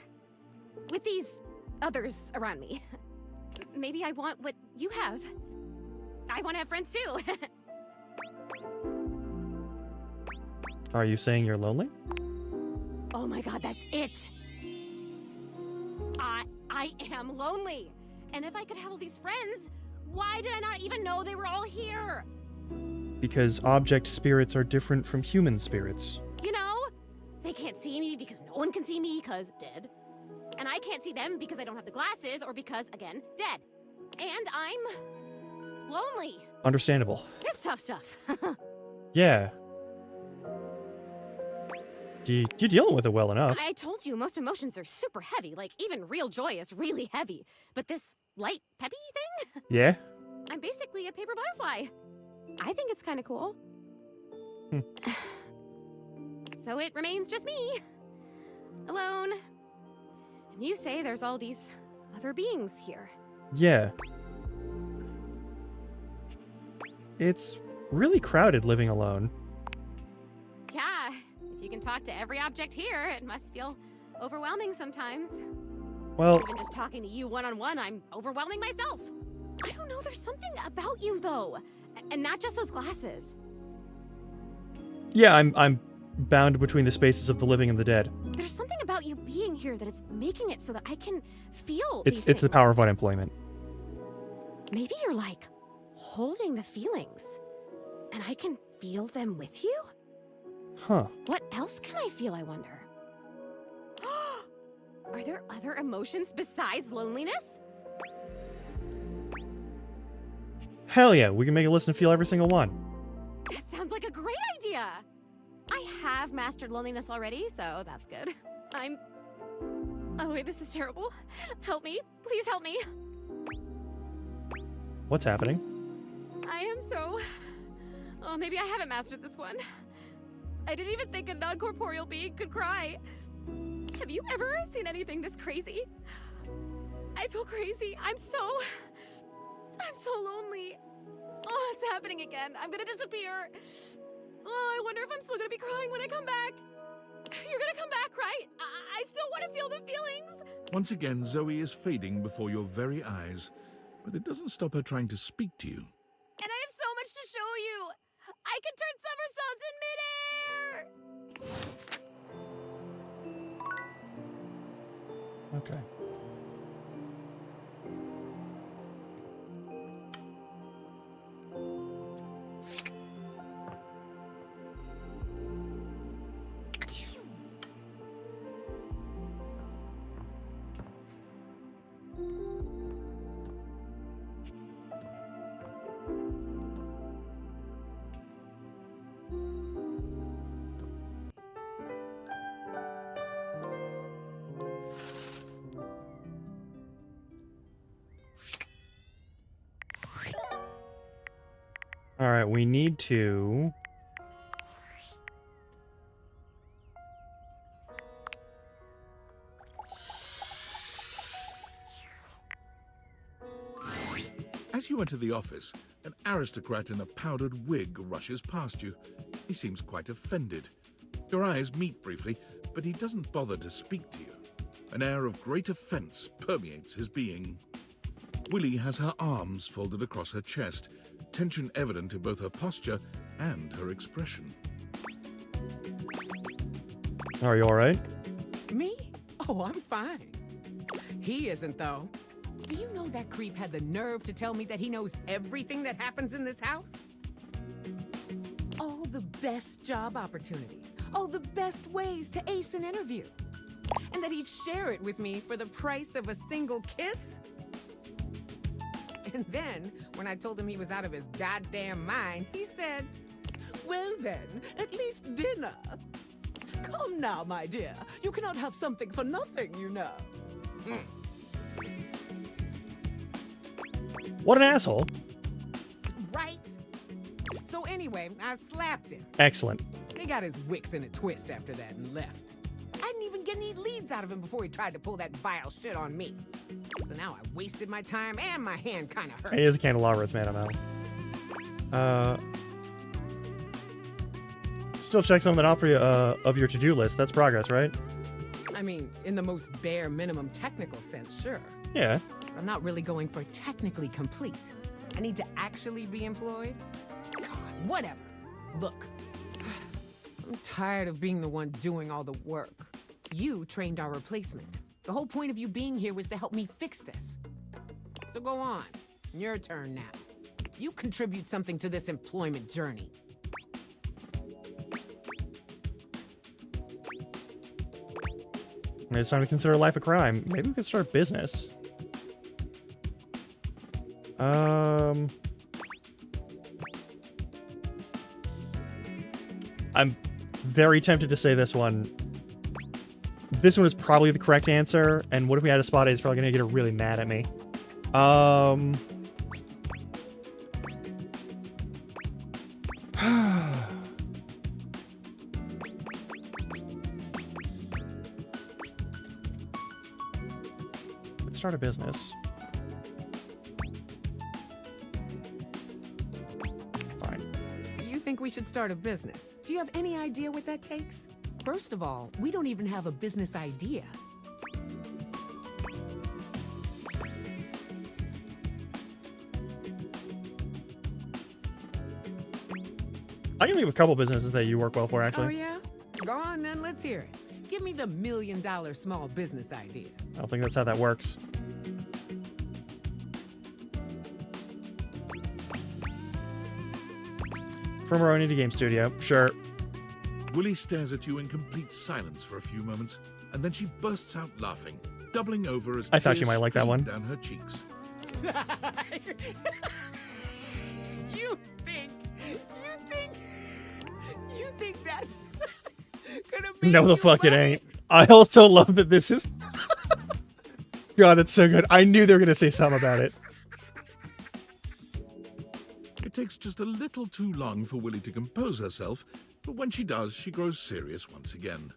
with these others around me. Maybe I want what you have. I want to have friends too. Are you saying you're lonely? Oh my god, that's it. I am lonely. And if I could have all these friends, why did I not even know they were all here? Because object spirits are different from human spirits. You know, they can't see me because no one can see me because dead. And I can't see them because I don't have the glasses or because, again, dead. And I'm lonely. Understandable. It's tough stuff. Yeah. You're dealing with it well enough. I told you, most emotions are super heavy. Like, even real joy is really heavy. But this light, peppy thing? Yeah? I'm basically a paper butterfly. I think it's kind of cool. So it remains just me. Alone. And you say there's all these other beings here. Yeah. It's really crowded living alone. Yeah, if you can talk to every object here, it must feel overwhelming sometimes. Well, Even just talking to you one-on-one, I'm overwhelming myself. I don't know, there's something about you, though. And not just those glasses. yeah, I'm bound between the spaces of the living and the dead. There's something about you being here that is making it so that I can feel It's these the power of unemployment. Maybe you're like holding the feelings, and I can feel them with you? Huh. What else can I feel, I wonder? Are there other emotions besides loneliness? Hell yeah, we can make a list and feel every single one. That sounds like a great idea! I have mastered loneliness already, so that's good. Oh wait, this is terrible. Help me. Please help me. What's happening? I am so... Oh, maybe I haven't mastered this one. I didn't even think a non-corporeal being could cry. Have you ever seen anything this crazy? I feel crazy. I'm so lonely. Oh, it's happening again. I'm gonna disappear. Oh, I wonder if I'm still gonna be crying when I come back. You're gonna come back, right? I still want to feel the feelings. Once again, Zoe is fading before your very eyes, but it doesn't stop her trying to speak to you. And I have so much to show you. I can turn somersaults in midair. Okay. Alright, we need to... As you enter the office, an aristocrat in a powdered wig rushes past you. He seems quite offended. Your eyes meet briefly, but he doesn't bother to speak to you. An air of great offense permeates his being. Willie has her arms folded across her chest, tension evident in both her posture and her expression. Are you alright? Me? Oh, I'm fine. He isn't, though. Do you know that creep had the nerve to tell me that he knows everything that happens in this house? All the best job opportunities, all the best ways to ace an interview, and that he'd share it with me for the price of a single kiss? And then, when I told him he was out of his goddamn mind, he said, "Well then, at least dinner." Come now, my dear. You cannot have something for nothing, you know. What an asshole. Right? So anyway, I slapped him. Excellent. He got his wicks in a twist after that and left. I didn't even get any leads out of him before he tried to pull that vile shit on me. So now I wasted my time and my hand kind of hurts. He is a candelabra, it's made of metal. Still check something off for you, of your to-do list. That's progress, right? I mean, in the most bare minimum technical sense, sure. Yeah. I'm not really going for technically complete. I need to actually be employed? God, whatever. Look, I'm tired of being the one doing all the work. You trained our replacement. The whole point of you being here was to help me fix this. So go on. Your turn now. You contribute something to this employment journey. It's time to consider life a crime. Maybe we could start a business. I'm very tempted to say this one. This one is probably the correct answer, and what if we had a spot? He's probably gonna get really mad at me. Let's start a business. You think we should start a business? Do you have any idea what that takes? First of all, we don't even have a business idea. I can think of a couple businesses that you work well for, actually. Oh, yeah? Go on then, let's hear it. Give me the $1 million small business idea. I don't think that's how that works. From our own indie game studio, sure. Willie stares at you in complete silence for a few moments, and then she bursts out laughing, doubling over as I thought tears you might like that stream one. down her cheeks. You think that's gonna No, the fuck it ain't. I also love that this is... God, that's so good. I knew they were going to say something about it. It takes just a little too long for Willie to compose herself, but when she does, she grows serious once again.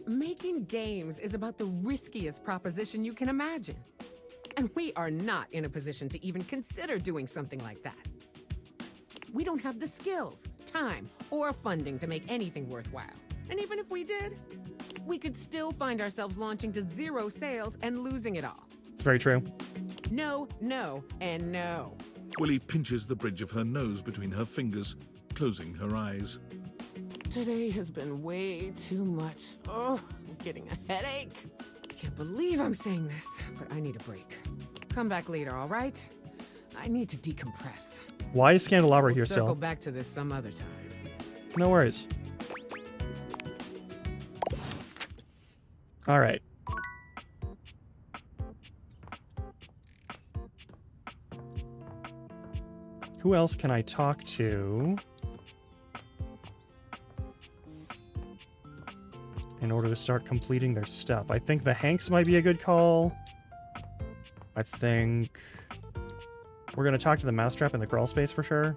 Making games is about the riskiest proposition you can imagine. And we are not in a position to even consider doing something like that. We don't have the skills, time, or funding to make anything worthwhile. And even if we did, we could still find ourselves launching to 0 sales and losing it all. It's very true. No, no, and no. Willie pinches the bridge of her nose between her fingers, closing her eyes. Today has been way too much. Oh, I'm getting a headache. Can't believe I'm saying this, but I need a break. Come back later, all right? I need to decompress. Why is Candelabra We'll here circle still? back to this some other time. No worries. All right. Who else can I talk to in order to start completing their stuff? I think the Hanks might be a good call. I think we're going to talk to the Mousetrap in the crawl space for sure.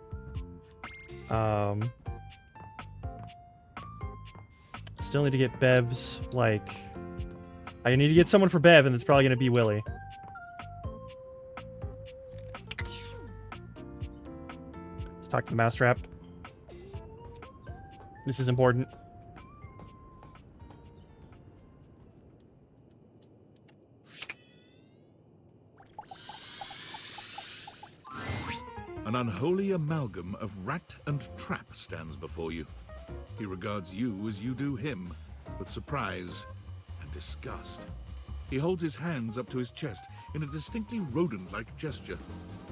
Still need to get Bev's, like... I need to get someone for Bev, and it's probably going to be Willy. Let's talk to the mousetrap. This is important. An unholy amalgam of rat and trap stands before you. He regards you as you do him, with surprise and disgust. He holds his hands up to his chest in a distinctly rodent-like gesture,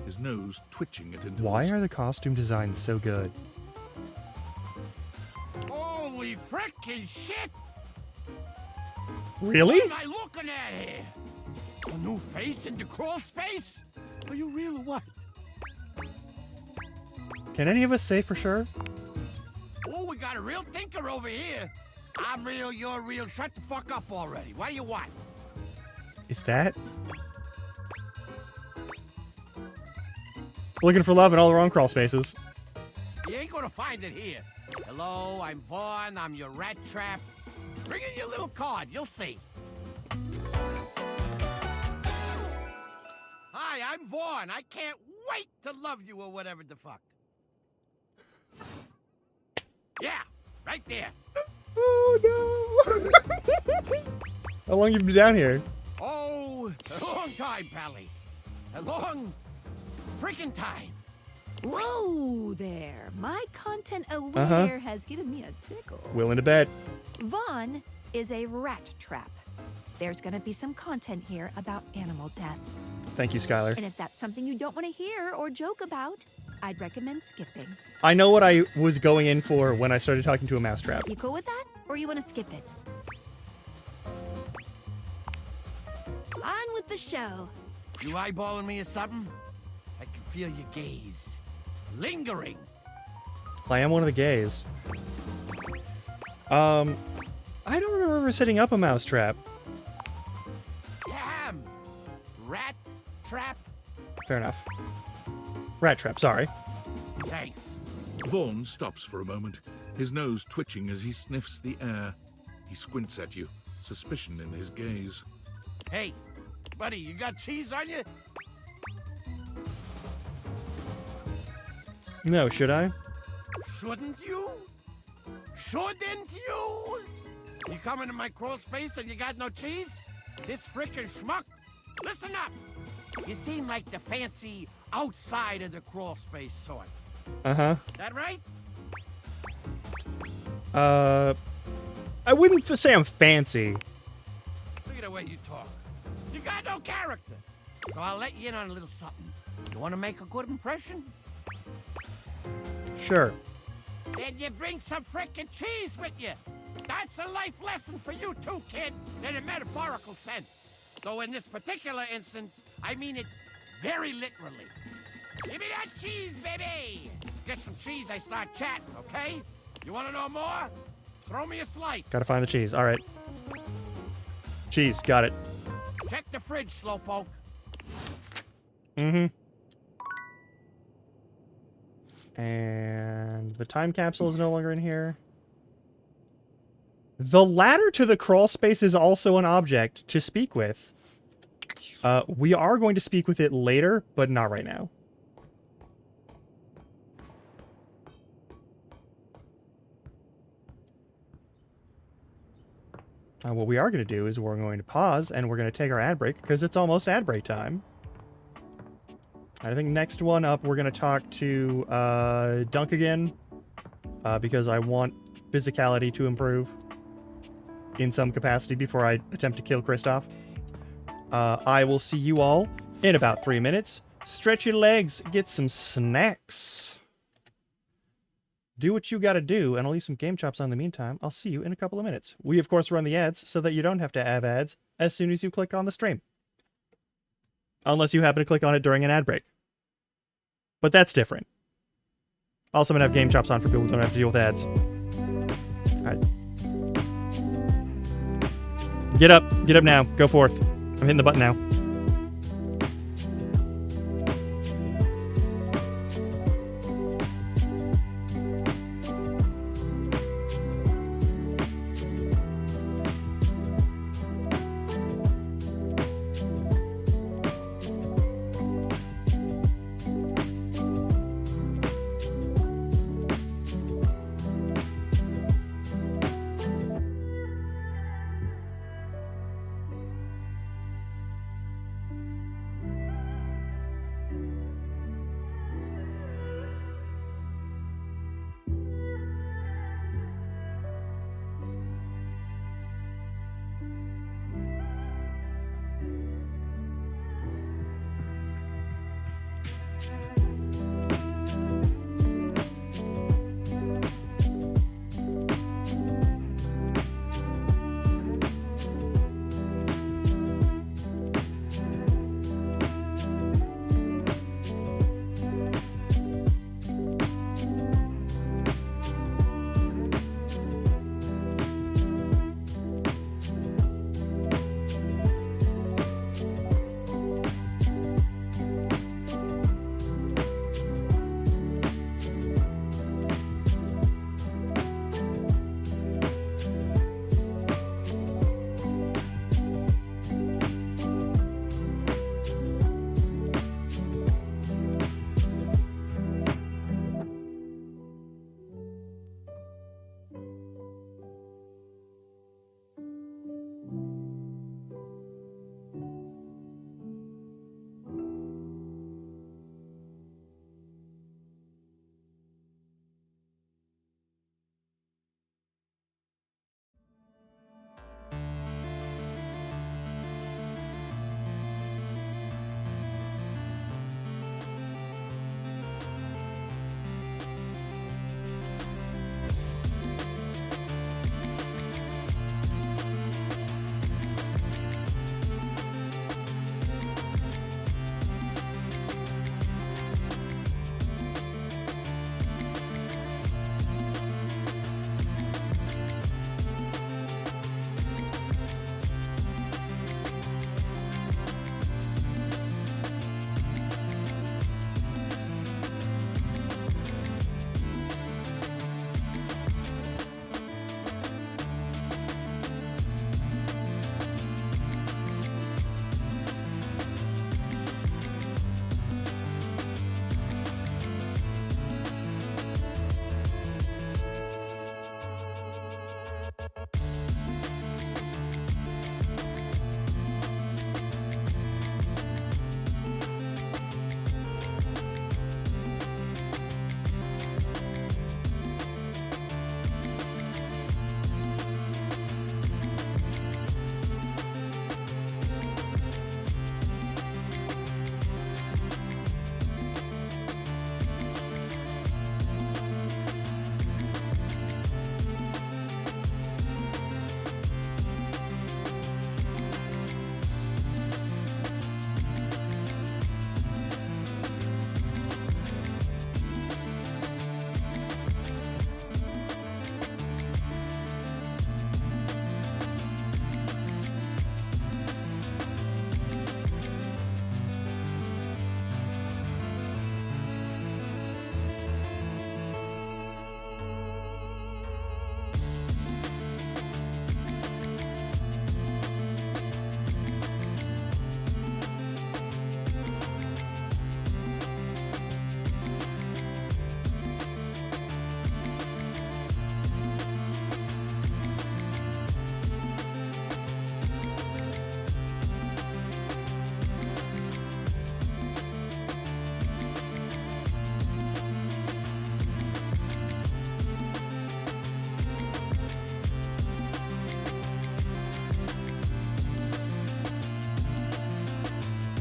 his nose twitching at intervals. Why are the costume designs so good? Holy frickin' shit! Really? What am I looking at here? A new face in the crawl space? Are you real or what? Can any of us say for sure? Oh, we got a real thinker over here. I'm real, you're real. Shut the fuck up already. What do you want? Is that? Looking for love in all the wrong crawl spaces. You ain't gonna find it here. Hello, I'm Vaughn. I'm your rat trap. Bring in your little card. You'll see. Hi, I'm Vaughn. I can't wait to love you or whatever the fuck. Yeah, right there. Oh no! How long you been down here? Oh, a long time, Pally. A long freaking time. Whoa there. My content aware has given me a tickle. Willing to bet. Vaughn is a rat trap. There's gonna be some content here about animal death. Thank you, Skylar. And if that's something you don't want to hear or joke about, I'd recommend skipping. I know what I was going in for when I started talking to a mousetrap. You cool with that? Or you want to skip it? On with the show. You eyeballing me or something? I can feel your gaze. Lingering. I am one of the gays. I don't remember ever setting up a mousetrap. Damn! Rat trap? Fair enough. Rat trap, sorry. Thanks. Vaughn stops for a moment, his nose twitching as he sniffs the air. He squints at you, suspicion in his gaze. Hey, buddy, you got cheese on you? No, should I? Shouldn't you? Shouldn't you? You come into my crawl space and you got no cheese? This frickin' schmuck? Listen up! You seem like the fancy outside of the crawl space sort. Uh-huh. That right? I wouldn't say I'm fancy. Look at the way you talk. You got no character. So I'll let you in on a little something. You want to make a good impression? Sure. Then you bring some frickin' cheese with you. That's a life lesson for you too, kid, in a metaphorical sense. Though in this particular instance, I mean it very literally. Give me that cheese, baby! Get some cheese, I start chatting, okay? You want to know more? Throw me a slice. Gotta find the cheese. All right. Cheese, got it. Check the fridge, slowpoke. Mm-hmm. And the time capsule is no longer in here. The ladder to the crawl space is also an object to speak with. We are going to speak with it later, but not right now. What we are going to do is we're going to pause and we're going to take our ad break because it's almost ad break time. I think next one up, we're going to talk to Dunk again because I want physicality to improve in some capacity before I attempt to kill Kristoff. I will see you all in about 3 minutes. Stretch your legs, get some snacks. Do what you gotta do, and I'll leave some game chops on in the meantime. I'll see you in a couple of minutes. We, of course, run the ads so that you don't have to have ads as soon as you click on the stream. Unless you happen to click on it during an ad break. But that's different. Also, I'm gonna have game chops on for people who don't have to deal with ads. Alright. Get up now, go forth. I'm hitting the button now.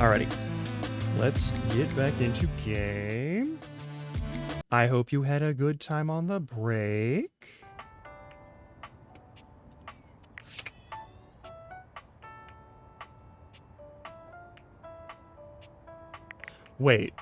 Alrighty. Let's get back into game. I hope you had a good time on the break. Wait.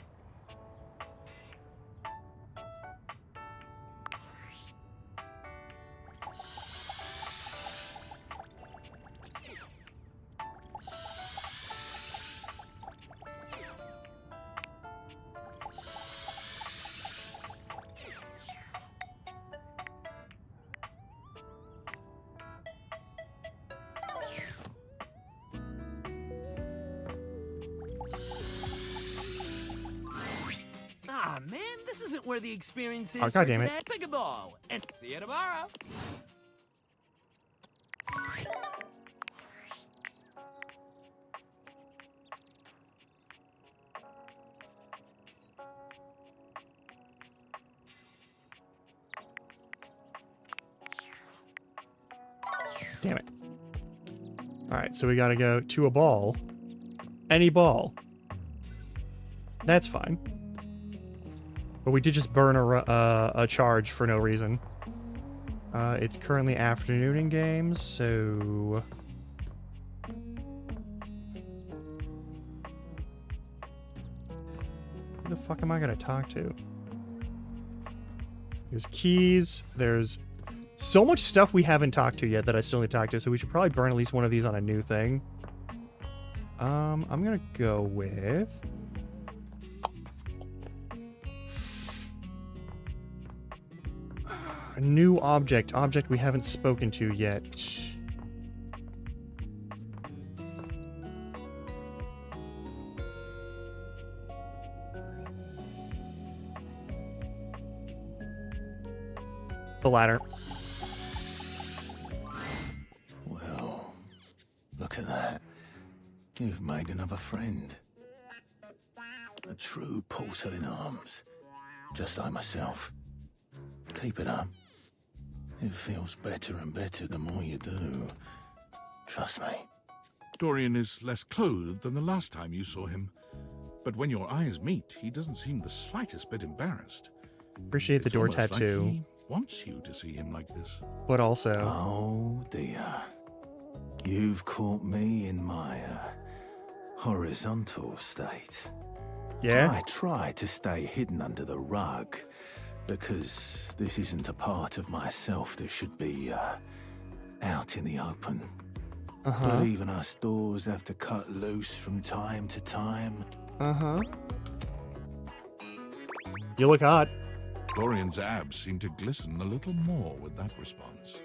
Ah, man, this isn't where the experience is. Oh, God damn it. Pick a ball and see you tomorrow. Damn it. Alright, so we gotta go to a ball. Any ball. That's fine. But we did just burn a charge for no reason. It's currently afternoon in games, so... Who the fuck am I gonna talk to? There's keys, there's so much stuff we haven't talked to yet that I still need to talk to, so we should probably burn at least one of these on a new thing. I'm gonna go with... a new object we haven't spoken to yet. The ladder. Well, look at that. You've made another friend. A true porcelain arms. Just like myself. Keep it up. It feels better and better the more you do. Trust me. Dorian is less clothed than the last time you saw him. But when your eyes meet, he doesn't seem the slightest bit embarrassed. Appreciate the door Almost like tattoo. he wants you to see him like this. But also... Oh, dear. You've caught me in my, horizontal state. Yeah? I try to stay hidden under the rug, because this isn't a part of myself that should be, out in the open. But even us doors have to cut loose from time to time. You look hot. Dorian's abs seem to glisten a little more with that response.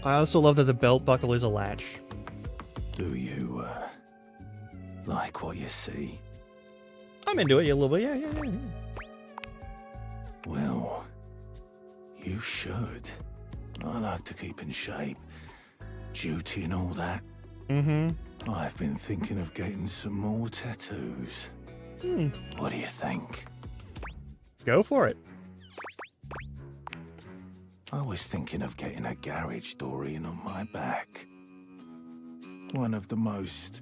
I also love that the belt buckle is a latch. Do you, like what you see? I'm into it a little bit, yeah. Well, you should. I like to keep in shape. Duty and all that. I've been thinking of getting some more tattoos. What do you think? Go for it. I was thinking of getting a garage Dorian on my back. One of the most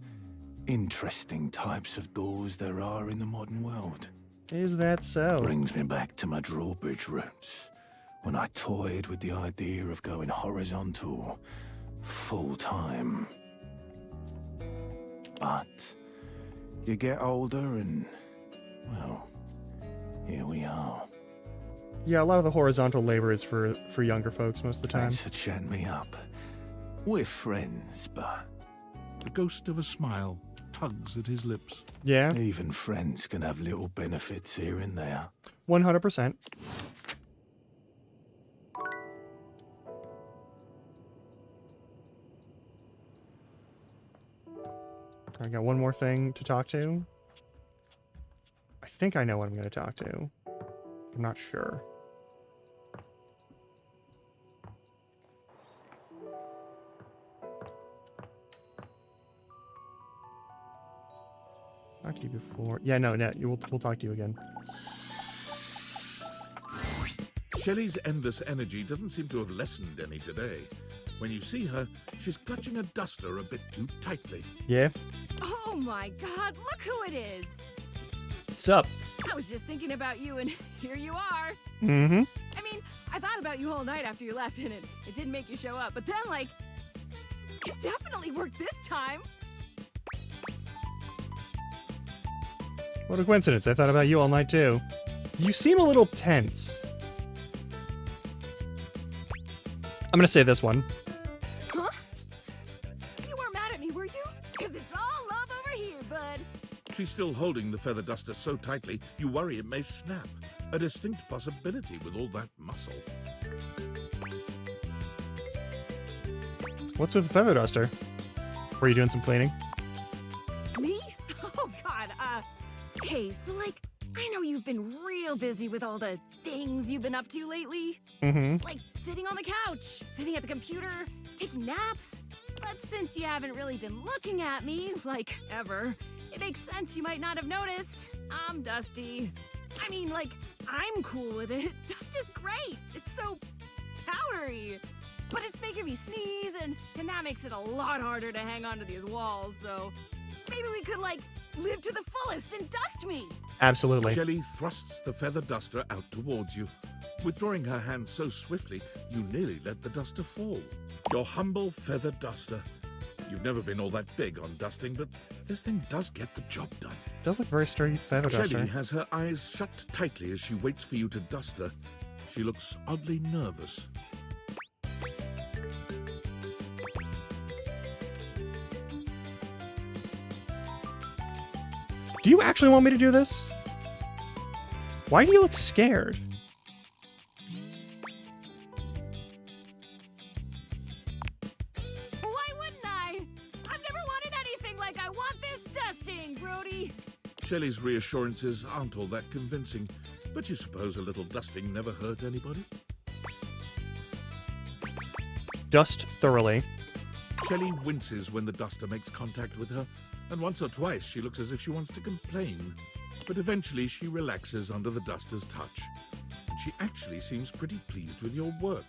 interesting types of doors there are in the modern world. Is that so? Brings me back to my drawbridge roots, when I toyed with the idea of going horizontal, full-time. But you get older and, well, here we are. Yeah, a lot of the horizontal labor is for younger folks most of the time. Thanks for chatting me up. We're friends, but... The ghost of a smile tugs at his lips. Yeah? Even friends can have little benefits here and there. 100%. I got one more thing to talk to. I think I know what I'm going to talk to. I'm not sure. Talked to you before. Yeah, no, we'll talk to you again. Shelley's endless energy doesn't seem to have lessened any today. When you see her, she's clutching a duster a bit too tightly. Yeah? Oh my god, look who it is! What's up? I was just thinking about you, and here you are. Mm-hmm. I mean, I thought about you all night after you left, and it didn't make you show up. But then, like, it definitely worked this time. What a coincidence. I thought about you all night, too. You seem a little tense. I'm gonna say this one. Huh? You weren't mad at me, were you? Because it's all love over here, bud. She's still holding the feather duster so tightly, you worry it may snap. A distinct possibility with all that muscle. What's with the feather duster? Were you doing some cleaning? Me? Oh, God, hey, so, like, I know you've been real busy with all the things you've been up to lately. Mm-hmm. Like sitting on the couch, sitting at the computer, taking naps. But since you haven't really been looking at me, like, ever, it makes sense you might not have noticed. I'm dusty. I mean, like, I'm cool with it. Dust is great. It's so powdery. But it's making me sneeze, and that makes it a lot harder to hang onto these walls, so maybe we could, like, live to the fullest and dust me. Absolutely. Shelley thrusts the feather duster out towards you. Withdrawing her hand so swiftly, you nearly let the duster fall. Your humble feather duster. You've never been all that big on dusting, but this thing does get the job done. Does look very sturdy feather duster. Shelley has her eyes shut tightly as she waits for you to dust her. She looks oddly nervous. Do you actually want me to do this? Why do you look scared? Why wouldn't I? I've never wanted anything like I want this dusting, Brody. Shelley's reassurances aren't all that convincing, but you suppose a little dusting never hurt anybody? Dust thoroughly. Shelley winces when the duster makes contact with her, and once or twice she looks as if she wants to complain. But eventually she relaxes under the duster's touch, and she actually seems pretty pleased with your work.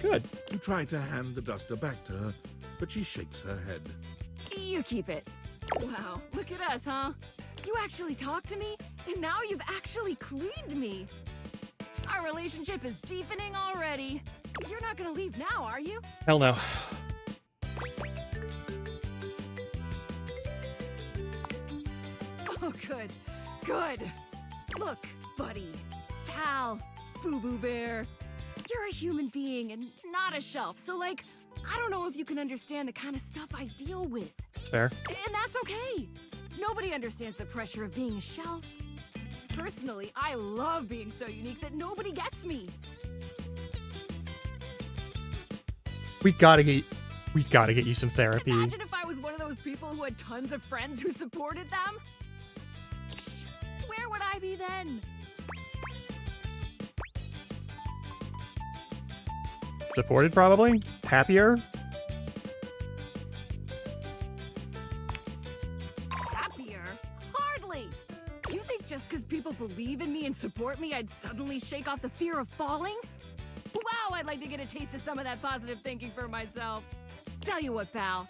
Good. You try to hand the duster back to her, but she shakes her head. You keep it. Wow, look at us, huh? You actually talked to me, and now you've actually cleaned me. Our relationship is deepening already. You're not gonna leave now, are you? Hell no. Oh, good. Good. Look, buddy, pal, boo-boo bear. You're a human being and not a shelf, so, like, I don't know if you can understand the kind of stuff I deal with. It's fair. And that's okay. Nobody understands the pressure of being a shelf. Personally, I love being so unique that nobody gets me. We gotta get you some therapy. Imagine if I was one of those people who had tons of friends who supported them. Where would I be then? Supported, probably? Happier? Happier? Hardly! You think just because people believe in me and support me, I'd suddenly shake off the fear of falling? Wow, I'd like to get a taste of some of that positive thinking for myself. Tell you what, pal.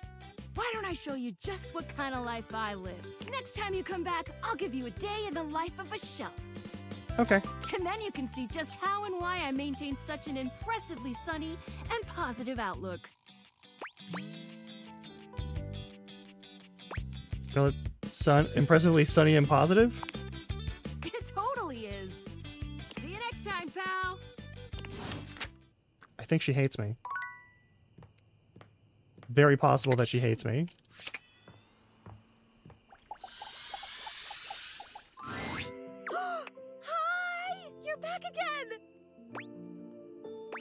Why don't I show you just what kind of life I live? Next time you come back, I'll give you a day in the life of a shelf. Okay. And then you can see just how and why I maintain such an impressively sunny and positive outlook. Feel it impressively sunny and positive? It totally is. See you next time, pal. I think she hates me. Very possible that she hates me. Hi! You're back again!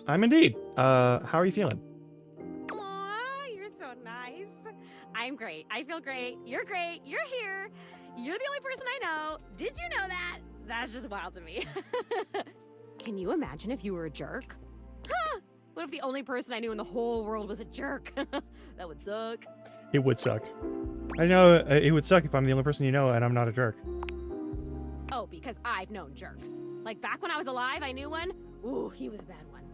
I'm indeed. How are you feeling? Aw, you're so nice. I'm great. I feel great. You're great. You're here. You're the only person I know. Did you know that? That's just wild to me. Can you imagine if you were a jerk? Huh? What if the only person I knew in the whole world was a jerk? That would suck. It would suck. I know it would suck if I'm the only person you know and I'm not a jerk. Oh, because I've known jerks. Like back when I was alive, I knew one. Ooh, he was a bad one.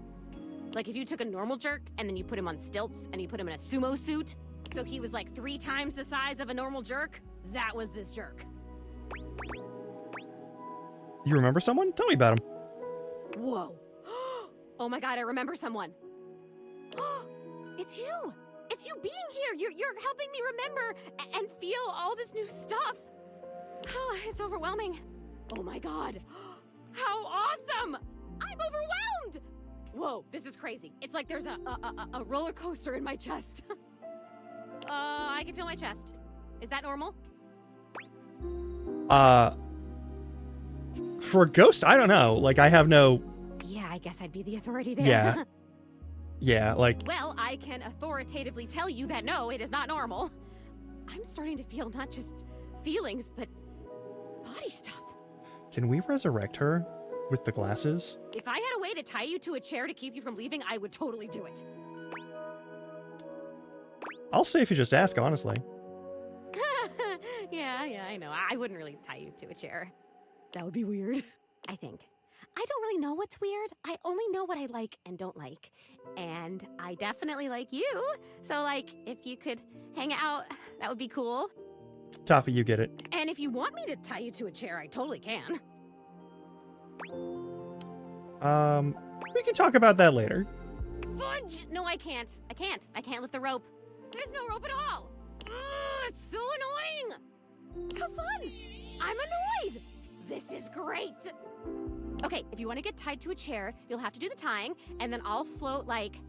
Like if you took a normal jerk and then you put him on stilts and you put him in a sumo suit, so he was like 3 times the size of a normal jerk. That was this jerk. You remember someone? Tell me about him. Whoa. Oh my god, I remember someone. It's you. It's you being here. You're helping me remember and feel all this new stuff. Oh, it's overwhelming. Oh my god. How awesome! I'm overwhelmed! Whoa, this is crazy. It's like there's a roller coaster in my chest. I can feel my chest. Is that normal? For a ghost, I don't know. Like, I have no... Yeah, I guess I'd be the authority there. Yeah. Yeah, like... Well, I can authoritatively tell you that no, it is not normal. I'm starting to feel not just feelings, but body stuff. Can we resurrect her with the glasses? If I had a way to tie you to a chair to keep you from leaving, I would totally do it. I'll say if you just ask, honestly. Yeah, I know. I wouldn't really tie you to a chair. That would be weird. I think. I don't really know what's weird. I only know what I like and don't like. And I definitely like you. So, like, if you could hang out, that would be cool. Toffee, you get it. And if you want me to tie you to a chair, I totally can. We can talk about that later. Fudge! No, I can't. I can't lift the rope. There's no rope at all. Ugh, it's so annoying. Have fun. I'm annoyed. This is great. Okay, if you want to get tied to a chair, you'll have to do the tying, and then I'll float, like,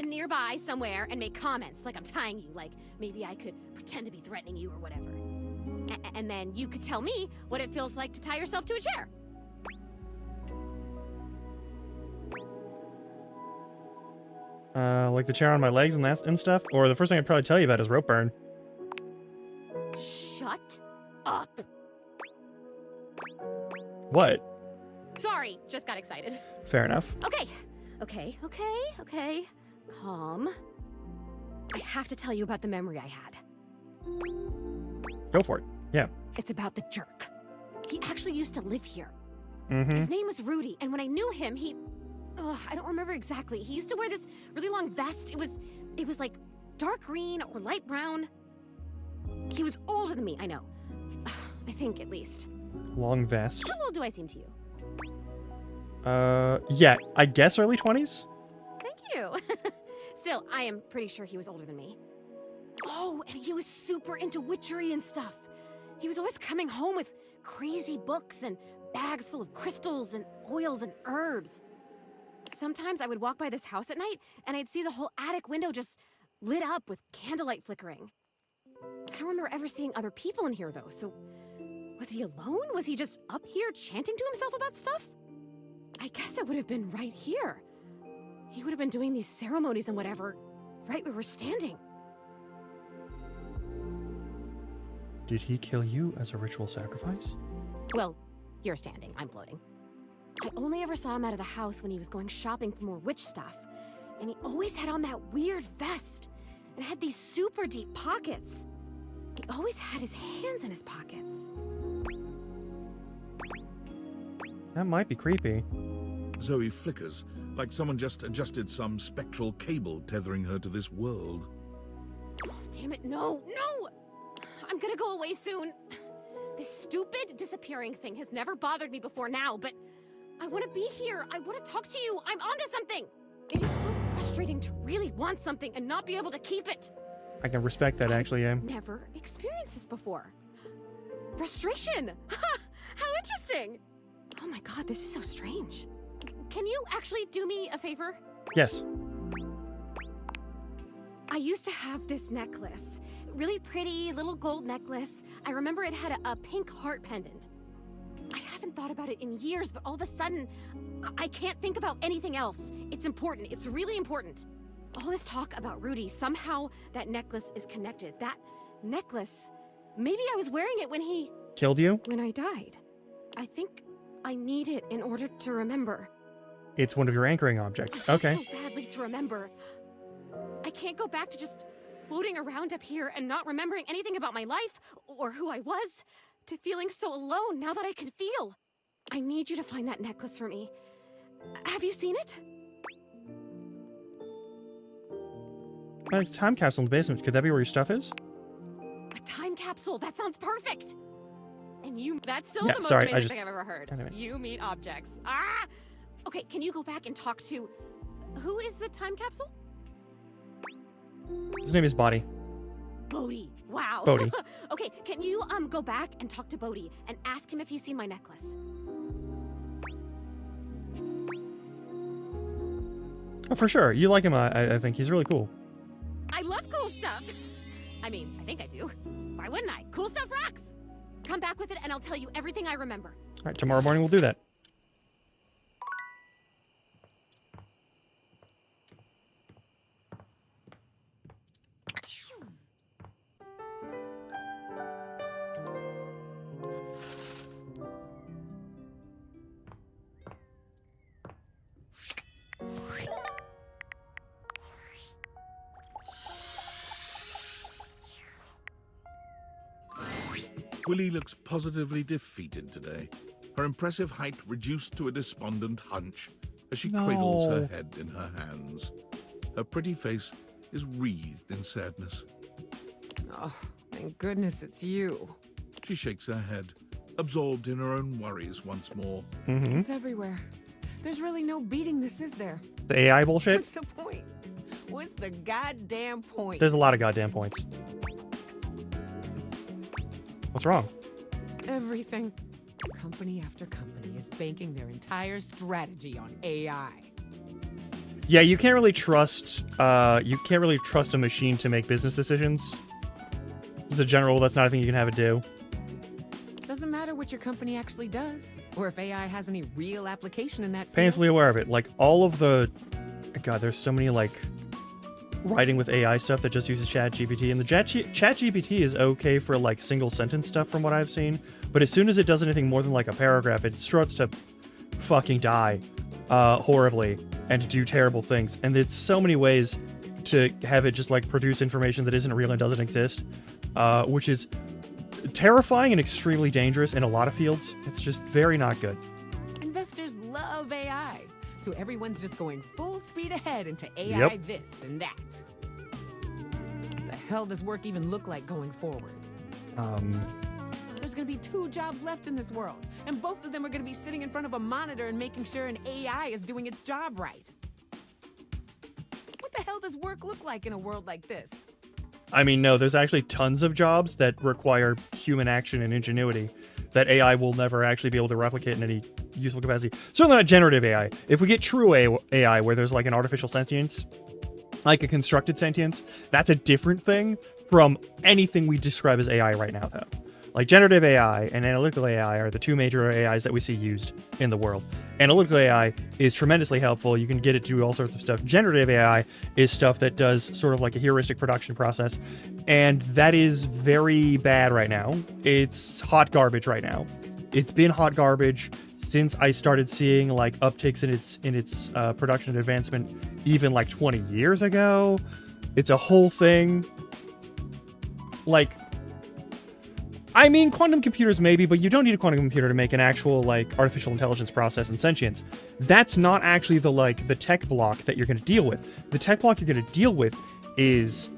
nearby somewhere and make comments like I'm tying you. Like, maybe I could pretend to be threatening you or whatever. And then you could tell me what it feels like to tie yourself to a chair. Like the chair on my legs and stuff? Or the first thing I'd probably tell you about is rope burn. Shut up. What? Sorry, just got excited. Fair enough. Okay. Calm. I have to tell you about the memory I had. Go for it. Yeah. It's about the jerk. He actually used to live here. Mm-hmm. His name was Rudy, and when I knew him, I don't remember exactly. He used to wear this really long vest. It was like dark green or light brown. He was older than me, I know. I think, at least. Long vest. How old do I seem to you? Yeah, I guess early 20s? Thank you. Still, I am pretty sure he was older than me. Oh, and he was super into witchery and stuff. He was always coming home with crazy books and bags full of crystals and oils and herbs. Sometimes I would walk by this house at night, and I'd see the whole attic window just lit up with candlelight flickering. I don't remember ever seeing other people in here, though, so... Was he alone? Was he just up here chanting to himself about stuff? I guess it would have been right here. He would have been doing these ceremonies and whatever, right where we're standing. Did he kill you as a ritual sacrifice? Well, you're standing, I'm floating. I only ever saw him out of the house when he was going shopping for more witch stuff. And he always had on that weird vest and had these super deep pockets. He always had his hands in his pockets. That might be creepy. Zoe flickers, like someone just adjusted some spectral cable tethering her to this world. Oh, damn it, no! I'm gonna go away soon. This stupid disappearing thing has never bothered me before now, but I want to be here. I want to talk to you. I'm onto something. It is so frustrating to really want something and not be able to keep it. I can respect that, actually, Em. Never experienced this before. Frustration! How interesting! Oh my god, this is so strange. Can you actually do me a favor? Yes. I used to have this necklace. Really pretty little gold necklace. I remember it had a pink heart pendant. I haven't thought about it in years, but all of a sudden, I can't think about anything else. It's important. It's really important. All this talk about Rudy, somehow that necklace is connected. That necklace, maybe I was wearing it when he... Killed you? When I died. I think I need it in order to remember. It's one of your anchoring objects. Okay. So badly to remember. I can't go back to just floating around up here and not remembering anything about my life or who I was, to feeling so alone now that I can feel. I need you to find that necklace for me. Have you seen it? It's a time capsule in the basement. Could that be where your stuff is? A time time capsule. That sounds perfect. And that's still Yeah, the most sorry, amazing I just thing I've ever heard. Anyway. You meet objects. Ah! Okay, can you go back and talk to... Who is the time capsule? His name is Bodhi. Bodhi. Wow. Bodhi. Okay, can you go back and talk to Bodhi and ask him if he's seen my necklace? Oh, for sure. You like him, I think. He's really cool. I love cool stuff. I mean, I think I do. Why wouldn't I? Cool stuff rocks. Come back with it and I'll tell you everything I remember. All right, tomorrow morning we'll do that. Willie looks positively defeated today. Her impressive height reduced to a despondent hunch as she cradles her head in her hands. Her pretty face is wreathed in sadness. Oh, thank goodness it's you. She shakes her head, absorbed in her own worries once more. It's everywhere. There's really no beating this, is there? The AI bullshit? What's the point? What's the goddamn point? There's a lot of goddamn points. What's wrong? Everything. Company after company is banking their entire strategy on AI. Yeah, you can't really trust a machine to make business decisions. As a general, that's not a thing you can have it do. Doesn't matter what your company actually does, or if AI has any real application in that field. Painfully aware of it. Like, all of the... God, there's so many, like, writing with AI stuff that just uses ChatGPT, and the ChatGPT is okay for, like, single-sentence stuff from what I've seen, but as soon as it does anything more than, like, a paragraph, it starts to fucking die horribly and to do terrible things. And there's so many ways to have it just, like, produce information that isn't real and doesn't exist, which is terrifying and extremely dangerous in a lot of fields. It's just very not good. Investors love AI, so everyone's just going full speed ahead into AI this and that. What the hell does work even look like going forward? There's gonna be 2 jobs left in this world, and both of them are gonna be sitting in front of a monitor and making sure an AI is doing its job right. What the hell does work look like in a world like this? I mean, no, there's actually tons of jobs that require human action and ingenuity that AI will never actually be able to replicate in any useful capacity. Certainly not generative AI. If we get true AI, where there's like an artificial sentience, like a constructed sentience, that's a different thing from anything we describe as AI right now, though. Like, generative AI and analytical AI are the 2 major AIs that we see used in the world. Analytical AI is tremendously helpful. You can get it to do all sorts of stuff. Generative AI is stuff that does sort of like a heuristic production process, and that is very bad right now. It's hot garbage right now. It's been hot garbage since I started seeing like upticks in its production and advancement even like 20 years ago. It's a whole thing. Like, I mean, quantum computers maybe, but you don't need a quantum computer to make an actual, like, artificial intelligence process and sentience. That's not actually the tech block that you're going to deal with. The tech block you're going to deal with is,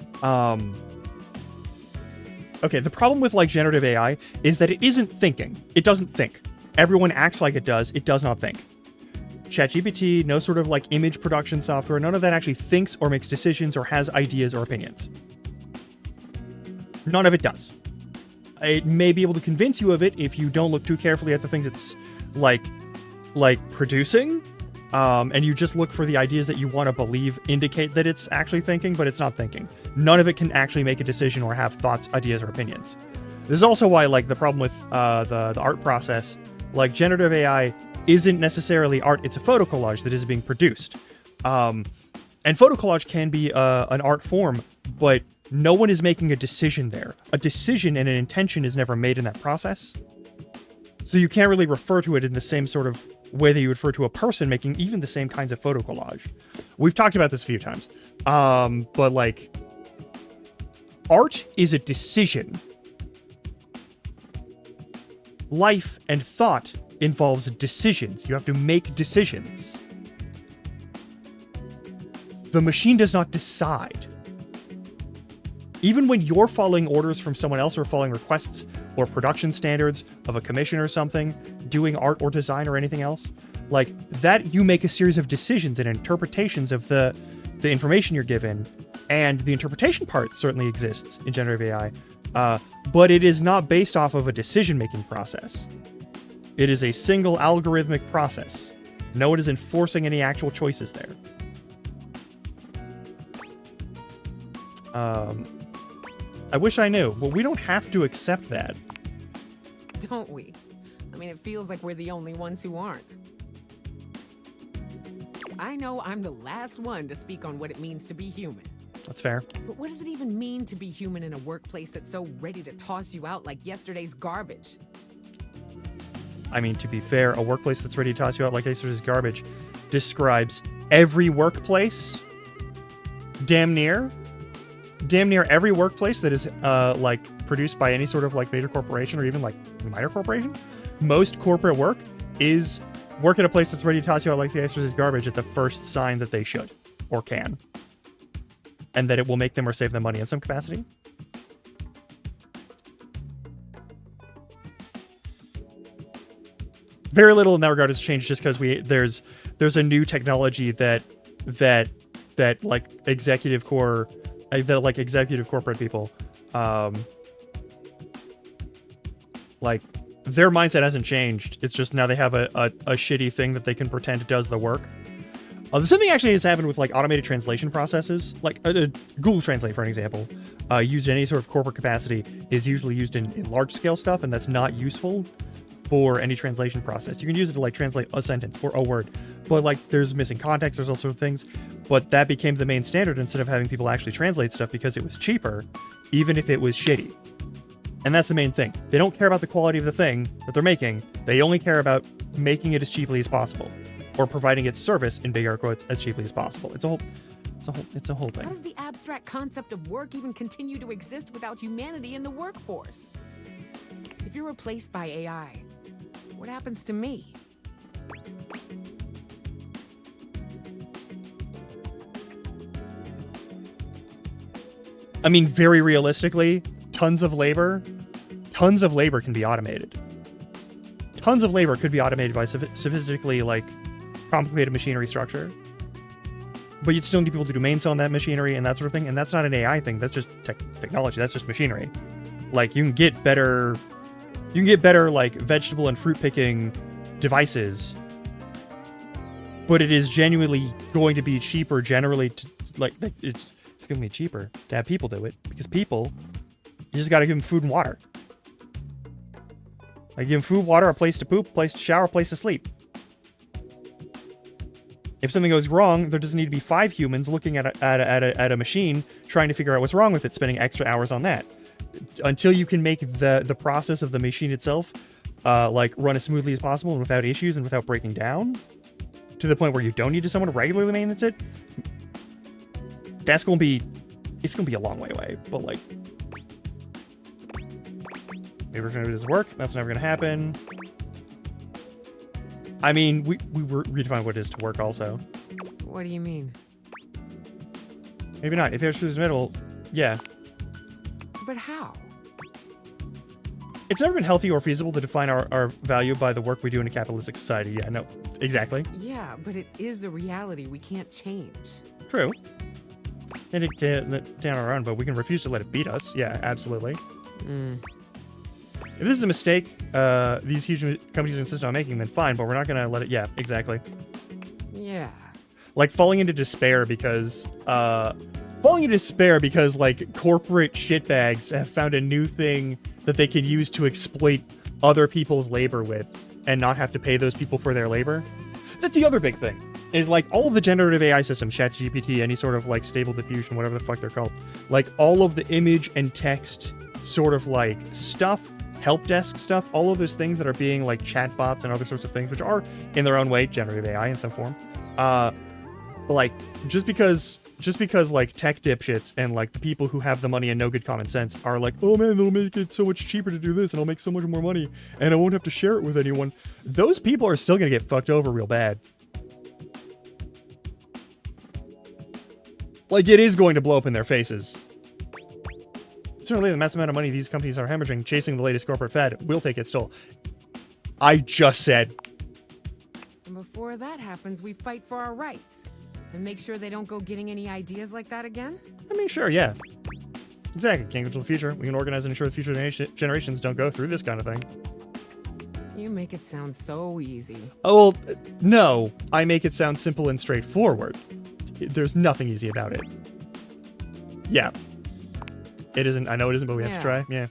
okay, the problem with, like, generative AI is that it isn't thinking. It doesn't think. Everyone acts like it does. It does not think. ChatGPT, no sort of, like, image production software, none of that actually thinks or makes decisions or has ideas or opinions. None of it does. It may be able to convince you of it if you don't look too carefully at the things it's like producing, and you just look for the ideas that you want to believe indicate that it's actually thinking, but it's not thinking. None of it can actually make a decision or have thoughts, ideas, or opinions. This is also why, like, the problem with the art process, like, generative AI isn't necessarily art, it's a photo collage that is being produced. And photo collage can be an art form, but no one is making a decision there. A decision and an intention is never made in that process. So you can't really refer to it in the same sort of way that you refer to a person making even the same kinds of photo collage. We've talked about this a few times. But, like, art is a decision. Life and thought involves decisions. You have to make decisions. The machine does not decide. Even when you're following orders from someone else or following requests or production standards of a commission or something, doing art or design or anything else, like that, you make a series of decisions and interpretations of the information you're given, and the interpretation part certainly exists in generative AI, but it is not based off of a decision-making process. It is a single algorithmic process. No one is enforcing any actual choices there. I wish I knew, but we don't have to accept that. Don't we? I mean, it feels like we're the only ones who aren't. I know I'm the last one to speak on what it means to be human. That's fair. But what does it even mean to be human in a workplace that's so ready to toss you out like yesterday's garbage? I mean, to be fair, a workplace that's ready to toss you out like yesterday's garbage describes every workplace, damn near every workplace that is like produced by any sort of like major corporation or even like minor corporation. Most corporate work is work at a place that's ready to toss you out like yesterday's garbage at the first sign that they should or can, and that it will make them or save them money in some capacity. Very little in that regard has changed, just because there's a new technology that like executive core, that like executive corporate people, like their mindset hasn't changed. It's just now they have a shitty thing that they can pretend does the work. The same thing actually has happened with like automated translation processes, like Google Translate, for an example, used in any sort of corporate capacity is usually used in large scale stuff, and that's not useful for any translation process. You can use it to like translate a sentence or a word, but like there's missing context, there's all sorts of things. But that became the main standard instead of having people actually translate stuff, because it was cheaper, even if it was shitty. And that's the main thing. They don't care about the quality of the thing that they're making. They only care about making it as cheaply as possible, or providing its service, in big air quotes, as cheaply as possible. It's a whole thing. How does the abstract concept of work even continue to exist without humanity in the workforce? If you're replaced by AI, what happens to me? I mean, very realistically, tons of labor can be automated. Tons of labor could be automated by sophistically, like, complicated machinery structure. But you'd still need people to do maintenance on that machinery and that sort of thing, and that's not an AI thing. That's just technology. That's just machinery. Like, you can get better, like, vegetable and fruit picking devices, but it is genuinely going to be cheaper generally to, like, it's going to be cheaper to have people do it, because people, you just got to give them food and water. Like, give them food, water, a place to poop, a place to shower, a place to sleep. If something goes wrong, there doesn't need to be 5 humans looking at a machine trying to figure out what's wrong with it, spending extra hours on that. Until you can make the process of the machine itself like run as smoothly as possible and without issues and without breaking down, to the point where you don't need someone to regularly maintenance it, it's gonna be a long way away. But like, maybe we're gonna do this work. That's never gonna happen. I mean, we redefine what it is to work also. What do you mean? Maybe not. If it's through the middle, yeah. But how? It's never been healthy or feasible to define our value by the work we do in a capitalistic society. Yeah, no, exactly. Yeah, but it is a reality we can't change. True. And it down our own, but we can refuse to let it beat us. Yeah, absolutely. If this is a mistake these huge companies insist on making, then fine, but we're not going to let it... Yeah, exactly. Yeah. Like, falling into despair because, like, corporate shitbags have found a new thing that they can use to exploit other people's labor with and not have to pay those people for their labor. That's the other big thing, is, like, all of the generative AI systems, ChatGPT, any sort of, like, Stable Diffusion, whatever the fuck they're called, like, all of the image and text sort of, like, stuff, help desk stuff, all of those things that are being, like, chatbots and other sorts of things, which are, in their own way, generative AI in some form, like, just because like tech dipshits and like the people who have the money and no good common sense are like, oh man, it'll make it so much cheaper to do this and I'll make so much more money and I won't have to share it with anyone. Those people are still gonna get fucked over real bad. Like, it is going to blow up in their faces. Certainly the massive amount of money these companies are hemorrhaging chasing the latest corporate fad will take its toll. I just said. And before that happens, we fight for our rights. And make sure they don't go getting any ideas like that again? I mean, sure, yeah. Exactly. Can't control the future. We can organize and ensure the future generations don't go through this kind of thing. You make it sound so easy. Oh, well, no. I make it sound simple and straightforward. There's nothing easy about it. Yeah. It isn't. I know it isn't, but we have to try. Yeah.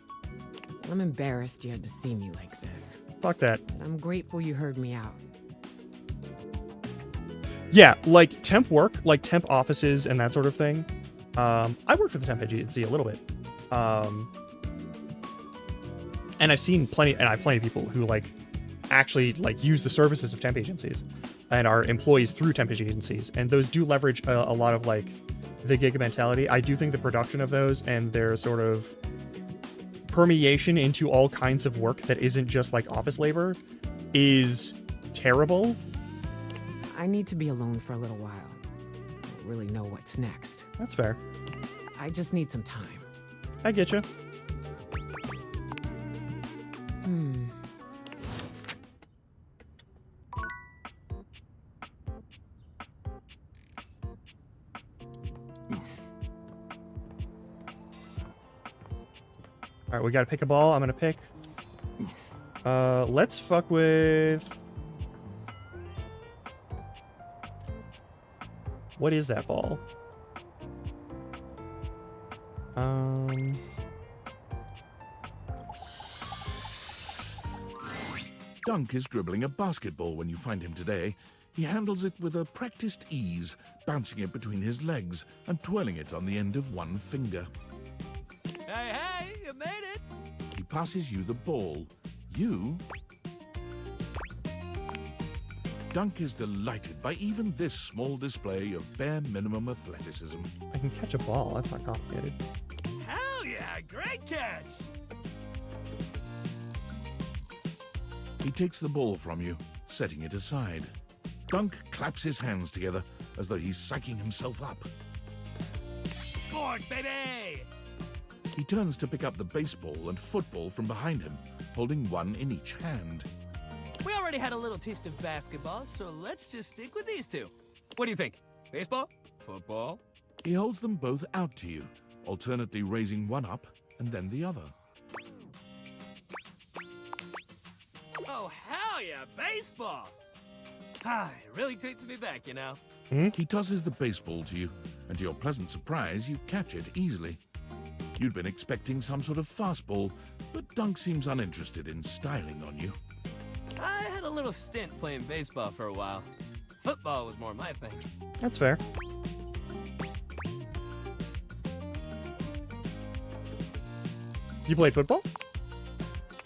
I'm embarrassed you had to see me like this. Fuck that. But I'm grateful you heard me out. Yeah, like temp work, like temp offices and that sort of thing. I worked with the temp agency a little bit. And I've seen plenty of people who like actually like use the services of temp agencies and are employees through temp agencies. And those do leverage a lot of like the gig mentality. I do think the production of those and their sort of permeation into all kinds of work that isn't just like office labor is terrible. I need to be alone for a little while. I don't really know what's next. That's fair. I just need some time. I get you. All right, we gotta pick a ball. I'm gonna pick. Let's fuck with. What is that ball? Dunk is dribbling a basketball when you find him today. He handles it with a practiced ease, bouncing it between his legs and twirling it on the end of one finger. Hey, you made it! He passes you the ball. You... Dunk is delighted by even this small display of bare minimum athleticism. I can catch a ball. That's not complicated. Hell yeah! Great catch! He takes the ball from you, setting it aside. Dunk claps his hands together as though he's psyching himself up. Sport, baby! He turns to pick up the baseball and football from behind him, holding one in each hand. We already had a little taste of basketball, so let's just stick with these two. What do you think? Baseball? Football? He holds them both out to you, alternately raising one up and then the other. Oh, hell yeah, baseball! It really takes me back, you know. He tosses the baseball to you, and to your pleasant surprise, you catch it easily. You'd been expecting some sort of fastball, but Dunk seems uninterested in styling on you. I had a little stint playing baseball for a while. Football was more my thing. That's fair. You played football?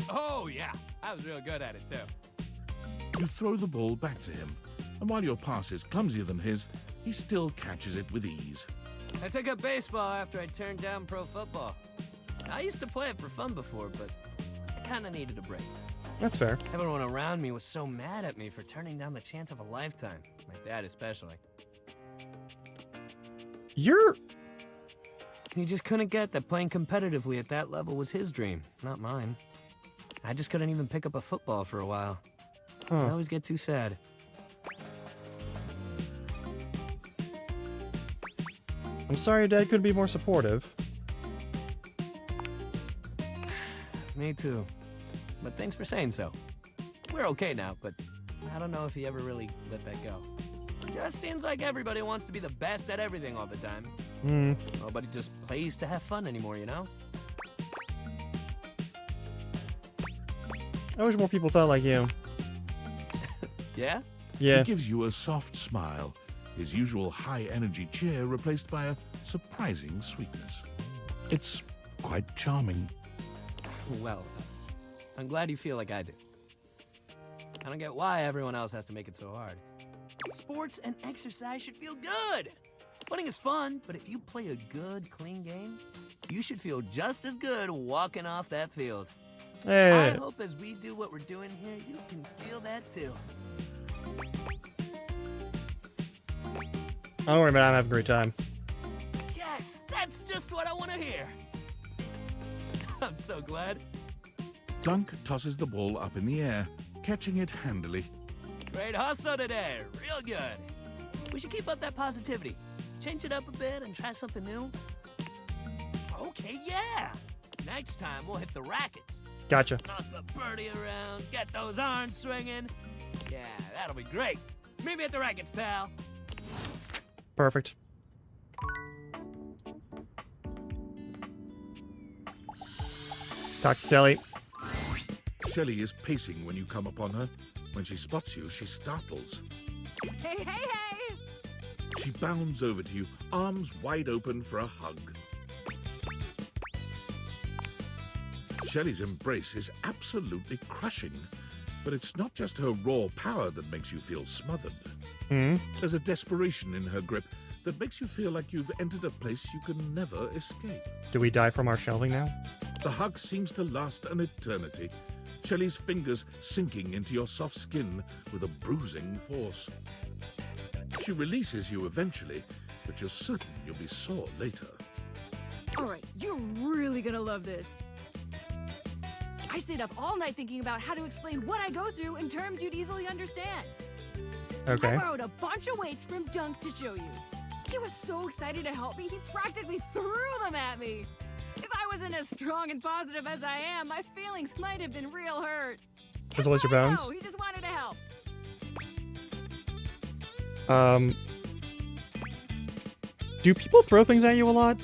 Oh, yeah. I was real good at it, too. You throw the ball back to him, and while your pass is clumsier than his, he still catches it with ease. I took up baseball after I turned down pro football. I used to play it for fun before, but I kind of needed a break. That's fair. Everyone around me was so mad at me for turning down the chance of a lifetime. My dad especially. He just couldn't get that playing competitively at that level was his dream, not mine. I just couldn't even pick up a football for a while. I always get too sad. I'm sorry your dad couldn't be more supportive. Me too. But thanks for saying so. We're okay now, but I don't know if he ever really let that go. Just seems like everybody wants to be the best at everything all the time. Nobody just plays to have fun anymore, you know? I wish more people thought like you. Yeah? Yeah. He gives you a soft smile, his usual high-energy cheer replaced by a surprising sweetness. It's quite charming. Well, I'm glad you feel like I do. I don't get why everyone else has to make it so hard. Sports and exercise should feel good. Winning is fun, but if you play a good, clean game, you should feel just as good walking off that field. Hey. I hope as we do what we're doing here, you can feel that too. Don't worry, man. I'm having a great time. Yes, that's just what I want to hear. I'm so glad. Dunk tosses the ball up in the air, catching it handily. Great hustle today. Real good. We should keep up that positivity. Change it up a bit and try something new. Okay, yeah. Next time we'll hit the rackets. Gotcha. Knock the birdie around, get those arms swinging. Yeah, that'll be great. Meet me at the rackets, pal. Perfect. Dr. Kelly. Shelley is pacing when you come upon her. When she spots you, she startles. Hey, hey, hey! She bounds over to you, arms wide open for a hug. Shelley's embrace is absolutely crushing, but it's not just her raw power that makes you feel smothered. There's a desperation in her grip that makes you feel like you've entered a place you can never escape. Do we die from our shelving now? The hug seems to last an eternity, Shelley's fingers sinking into your soft skin with a bruising force. She releases you eventually, but you're certain you'll be sore later. Alright, you're really gonna love this. I stayed up all night thinking about how to explain what I go through in terms you'd easily understand. Okay. I borrowed a bunch of weights from Dunk to show you. He was so excited to help me, he practically threw them at me. If I wasn't as strong and positive as I am, my feelings might have been real hurt. As well as your bones? No, he just wanted to help. Do people throw things at you a lot?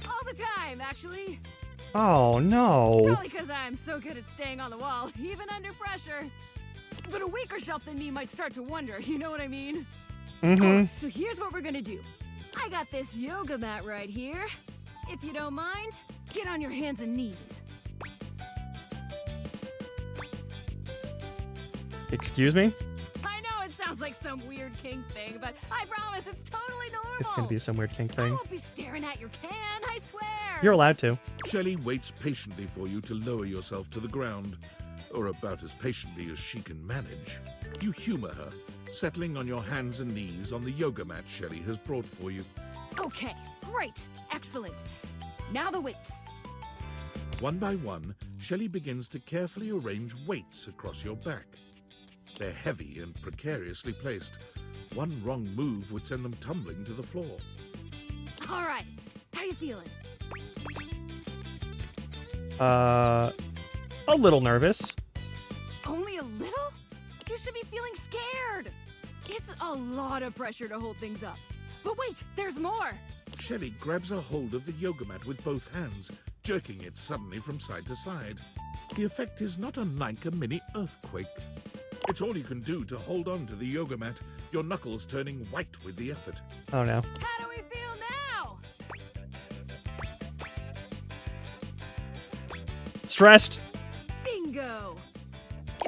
All the time, actually. Oh, no. Probably because I'm so good at staying on the wall, even under pressure. But a weaker shelf than me might start to wonder, you know what I mean? So here's what we're gonna do. I got this yoga mat right here. If you don't mind, get on your hands and knees. Excuse me? I know it sounds like some weird kink thing, but I promise it's totally normal. It's gonna be some weird kink I thing. won't be staring at your can, I swear. You're allowed to. Shelley waits patiently for you to lower yourself to the ground, or about as patiently as she can manage. You humor her, settling on your hands and knees on the yoga mat Shelley has brought for you. Okay, great, excellent. Now the weights. One by one, Shelley begins to carefully arrange weights across your back. They're heavy and precariously placed. One wrong move would send them tumbling to the floor. All right, how you feeling? A little nervous. Only a little? You should be feeling scared. It's a lot of pressure to hold things up. But wait, there's more. Shelley grabs a hold of the yoga mat with both hands, jerking it suddenly from side to side. The effect is not unlike a mini earthquake. It's all you can do to hold on to the yoga mat, your knuckles turning white with the effort. Oh no. How do we feel now? Stressed. Bingo!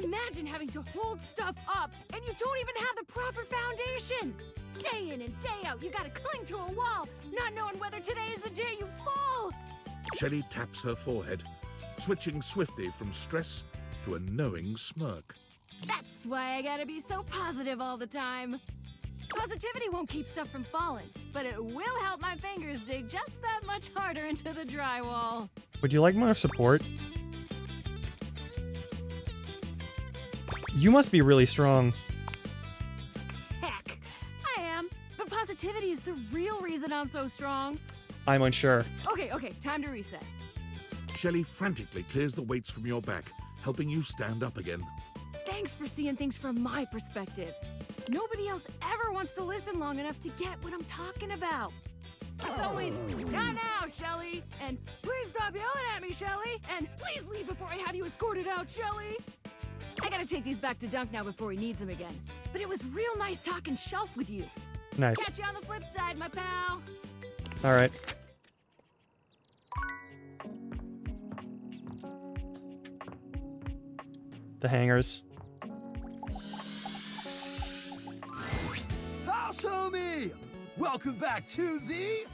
Imagine having to hold stuff up and you don't even have the proper foundation. Day in and day out, you gotta cling to a wall, not knowing whether today is the day you fall. Shelley taps her forehead, switching swiftly from stress to a knowing smirk. That's why I gotta be so positive all the time. Positivity won't keep stuff from falling, but it will help my fingers dig just that much harder into the drywall. Would you like more support? You must be really strong. Heck, I am, but positivity is the real reason I'm so strong. I'm unsure. Okay, time to reset. Shelley frantically clears the weights from your back, helping you stand up again. Thanks for seeing things from my perspective. Nobody else ever wants to listen long enough to get what I'm talking about. It's always, not now, Shelley, and please stop yelling at me, Shelley, and please leave before I have you escorted out, Shelley. I gotta take these back to Dunk now before he needs them again. But it was real nice talking shelf with you. Nice. Catch you on the flip side, my pal. All right. The hangers. How's me? Welcome back to the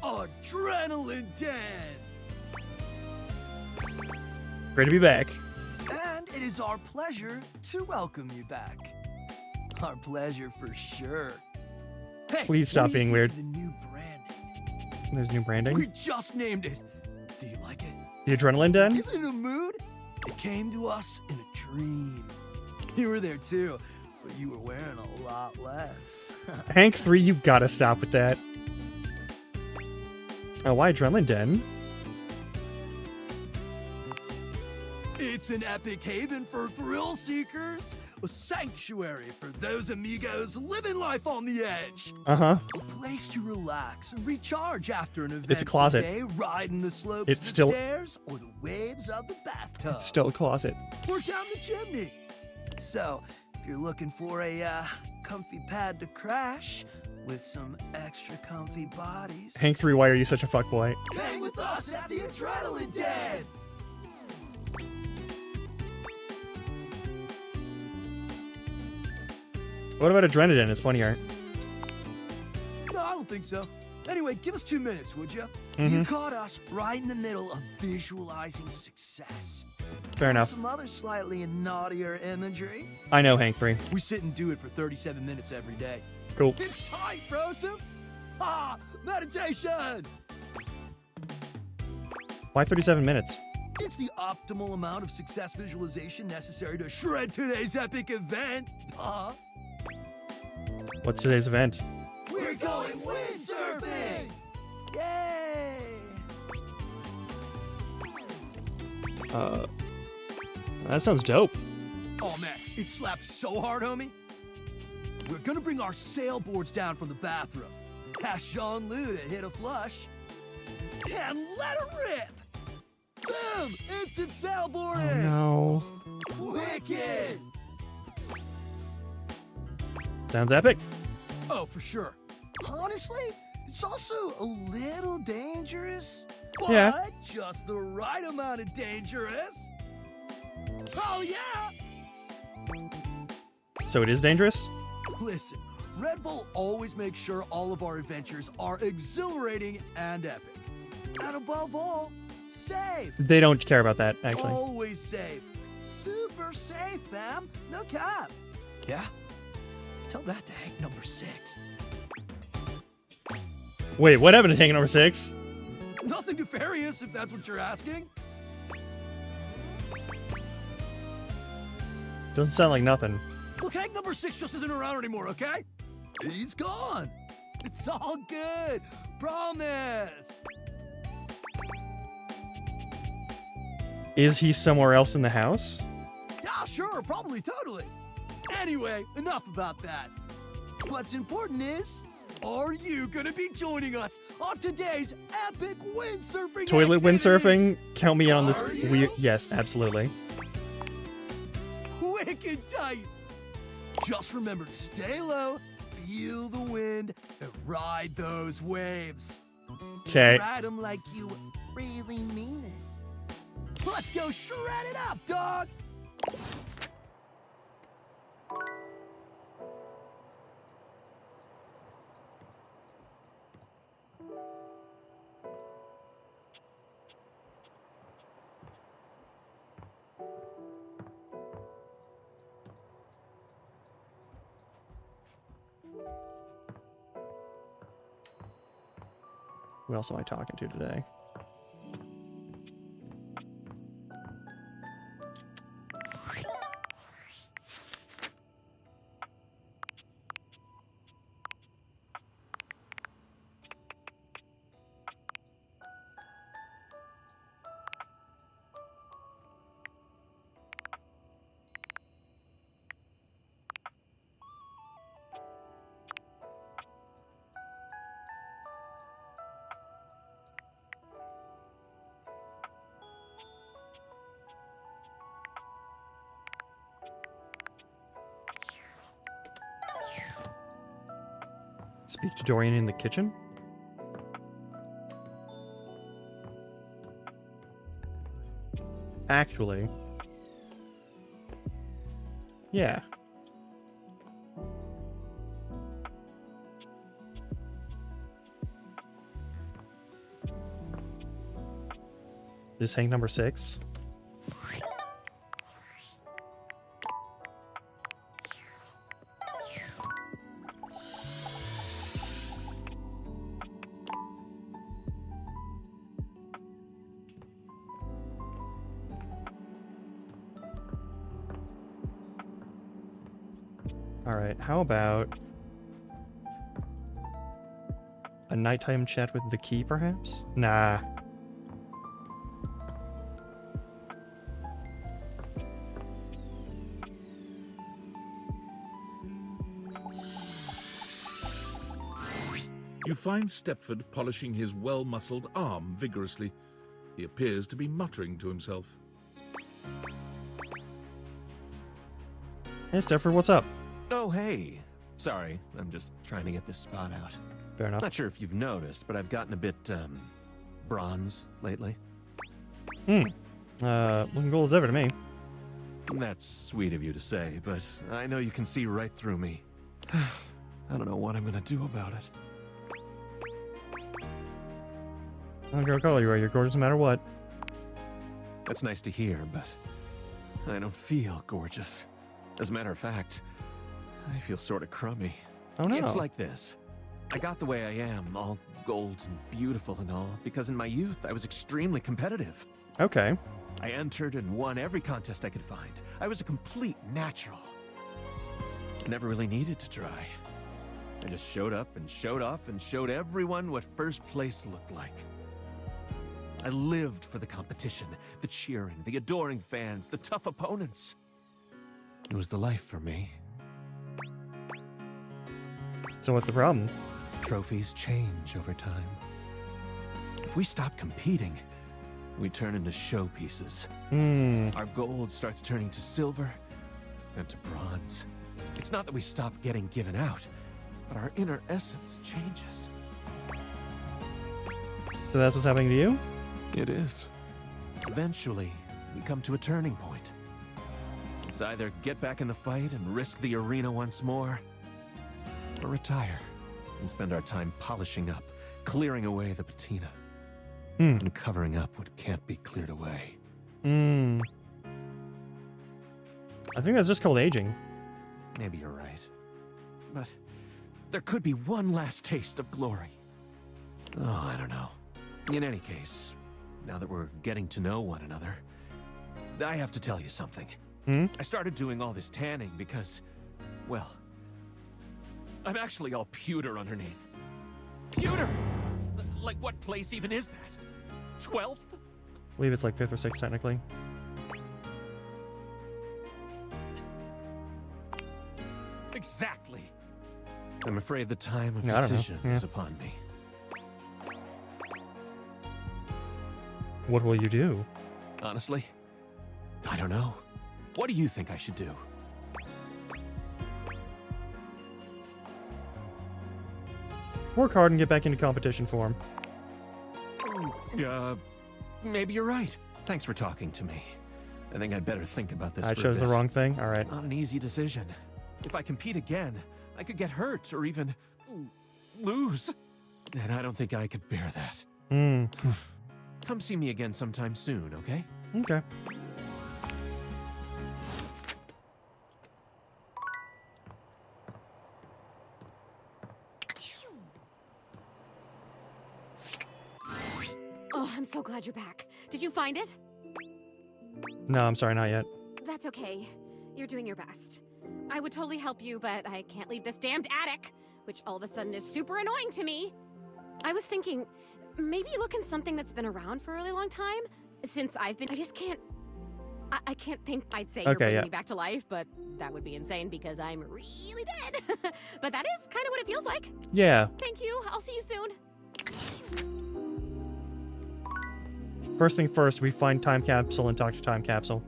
Adrenaline Den. Great to be back. And it is our pleasure to welcome you back. Our pleasure for sure. Hey, Please stop what do you being think weird. of the new branding? There's new branding. We just named it. Do you like it? The adrenaline den? Isn't it a mood? It came to us in a dream. You were there too, but you were wearing a lot less. Hank 3, you gotta stop with that. Oh, why adrenaline den? It's an epic haven for thrill seekers, a sanctuary for those amigos living life on the edge. Uh-huh. A place to relax and recharge after an event. It's a closet. Day, riding the slopes It's of the still- stairs or the waves of the bathtub. It's still a closet. Or down the chimney. So, if you're looking for a comfy pad to crash with some extra comfy bodies, Hank 3, why are you such a fuckboy? hang with us at the Adrenaline Den. What about adrenaline den? It's funnier. No, I don't think so. Anyway, give us 2 minutes, would you? Mhm. You caught us right in the middle of visualizing success. Fair enough. Some other slightly naughtier imagery. I know, Hank 3. We sit and do it for 37 minutes every day. Cool. It's tight, Broseph. Ah, meditation. Why 37 minutes? It's the optimal amount of success visualization necessary to shred today's epic event. What's today's event? We're going windsurfing! Yay! That sounds dope. Oh man, it slaps so hard, homie. We're gonna bring our sailboards down from the bathroom. Ask Jean Lou to hit a flush. And let her rip! Boom! Instant sailboarding! No. Wicked! Sounds epic. Oh, for sure. Honestly, it's also a little dangerous. But Yeah. just the right amount of dangerous. Oh, yeah! So it is dangerous? Listen, Red Bull always makes sure all of our adventures are exhilarating and epic. And above all, safe. They don't care about that, actually. Always safe. Super safe, fam. No cap. Yeah? Tell that to Hank number 6. Wait, what happened to Hank number 6? Nothing nefarious, if that's what you're asking. Doesn't sound like nothing. Look, Hank number 6 just isn't around anymore, okay? He's gone. It's all good. Promise. Is he somewhere else in the house? Yeah, sure, probably, totally. Anyway, enough about that. What's important is, are you gonna be joining us on today's epic windsurfing Toilet activity? windsurfing? Count me in on this. Yes, absolutely. Wicked tight. Just remember to stay low, feel the wind, and ride those waves. 'Kay. Ride them like you really mean it. Let's go shred it up, dog. Who else am I talking to today? Speak to Dorian in the kitchen? Actually. Yeah. This Hank number 6? Alright, how about a nighttime chat with the key, perhaps? Nah. You find Stepford polishing his well-muscled arm vigorously. He appears to be muttering to himself. Hey, Stepford, what's up? Oh, hey. Sorry, I'm just trying to get this spot out. Fair enough. Not sure if you've noticed, but I've gotten a bit, bronze lately. Looking cool as ever to me. That's sweet of you to say, but I know you can see right through me. I don't know what I'm gonna do about it. I don't care what color you are, you're gorgeous no matter what. That's nice to hear, but I don't feel gorgeous. As a matter of fact, I feel sort of crummy. Oh no. It's like this. I got the way I am, all gold and beautiful and all, because in my youth I was extremely competitive. Okay. I entered and won every contest I could find. I was a complete natural. Never really needed to try. I just showed up and showed off and showed everyone what first place looked like. I lived for the competition, the cheering, the adoring fans, the tough opponents. It was the life for me. So what's the problem? Trophies change over time. If we stop competing, we turn into showpieces. Our gold starts turning to silver and to bronze. It's not that we stop getting given out, but our inner essence changes. So that's what's happening to you? It is. Eventually, we come to a turning point. It's either get back in the fight and risk the arena once more, or retire and spend our time polishing up, clearing away the patina, and covering up what can't be cleared away. I think that's just called aging. Maybe you're right. But there could be one last taste of glory. Oh, I don't know. In any case, now that we're getting to know one another, I have to tell you something. I started doing all this tanning because, well, I'm actually all pewter underneath. Pewter! Like, what place even is that? 12th? I believe it's like 5th or 6th, technically. Exactly. I'm afraid the time of I don't know. decision is upon me. What will you do? Honestly, I don't know. What do you think I should do? Work hard and get back into competition form. Maybe you're right. Thanks for talking to me. I think I'd better think about this I for a chose the bit. wrong thing? Alright. It's not an easy decision. If I compete again, I could get hurt or even lose. And I don't think I could bear that. Come see me again sometime soon, okay? Okay. Oh, I'm so glad you're back. Did you find it? No, I'm sorry, not yet. That's okay. You're doing your best. I would totally help you, but I can't leave this damned attic, which all of a sudden is super annoying to me. I was thinking, maybe look in something that's been around for a really long time. Since I've been, I just can't. I can't think I'd say you're bringing me back to life, but that would be insane because I'm really dead. But that is kind of what it feels like. Yeah. Thank you. I'll see you soon. First thing first, we find Time Capsule and talk to Time Capsule.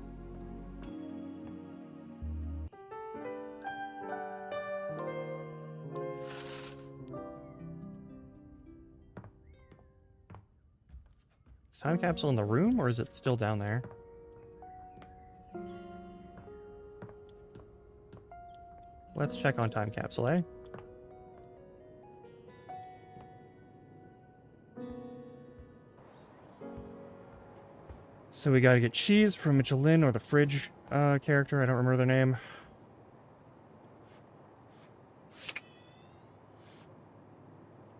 Is Time Capsule in the room, or is it still down there? Let's check on Time Capsule, eh? So we gotta get cheese from Michelin or the fridge character. I don't remember their name.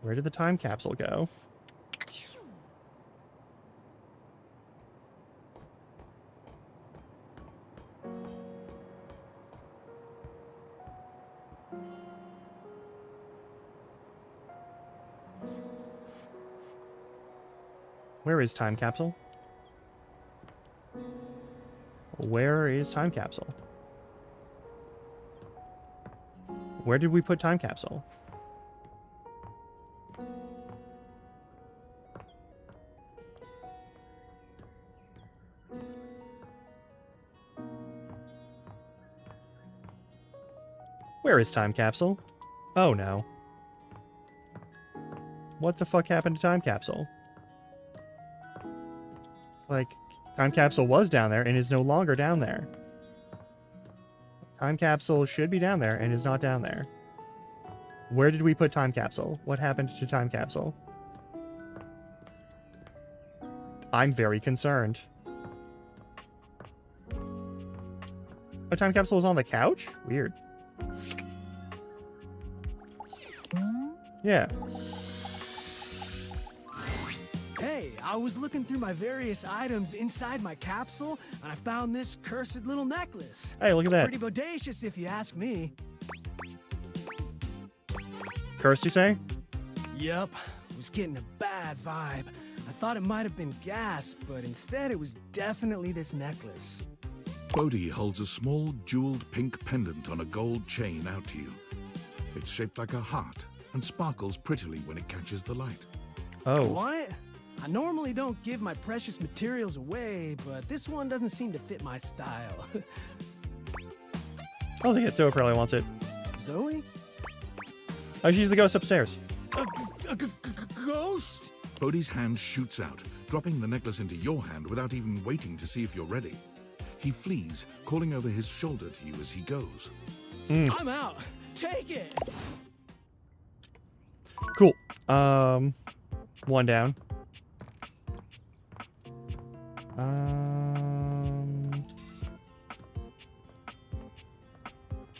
Where did the time capsule go? Where is time capsule? Where is time capsule? Where did we put time capsule? Where is time capsule? Oh no. What the fuck happened to time capsule? Like, time capsule was down there and is no longer down there. Time capsule should be down there and is not down there. Where did we put time capsule? What happened to time capsule? I'm very concerned. Oh, time capsule is on the couch? Weird. Yeah. Hey, I was looking through my various items inside my capsule, and I found this cursed little necklace. Hey, look at that. Pretty bodacious, if you ask me. Cursed, you say? Yep, I was getting a bad vibe. I thought it might have been gas, but instead it was definitely this necklace. Bodhi holds a small jeweled pink pendant on a gold chain out to you. It's shaped like a heart and sparkles prettily when it catches the light. Oh. Want it? I normally don't give my precious materials away, but this one doesn't seem to fit my style. I don't think it. Zoe probably wants it. Zoe? Oh, she's the ghost upstairs. A ghost? Bodhi's hand shoots out, dropping the necklace into your hand without even waiting to see if you're ready. He flees, calling over his shoulder to you as he goes. I'm out. Take it. Cool. One down.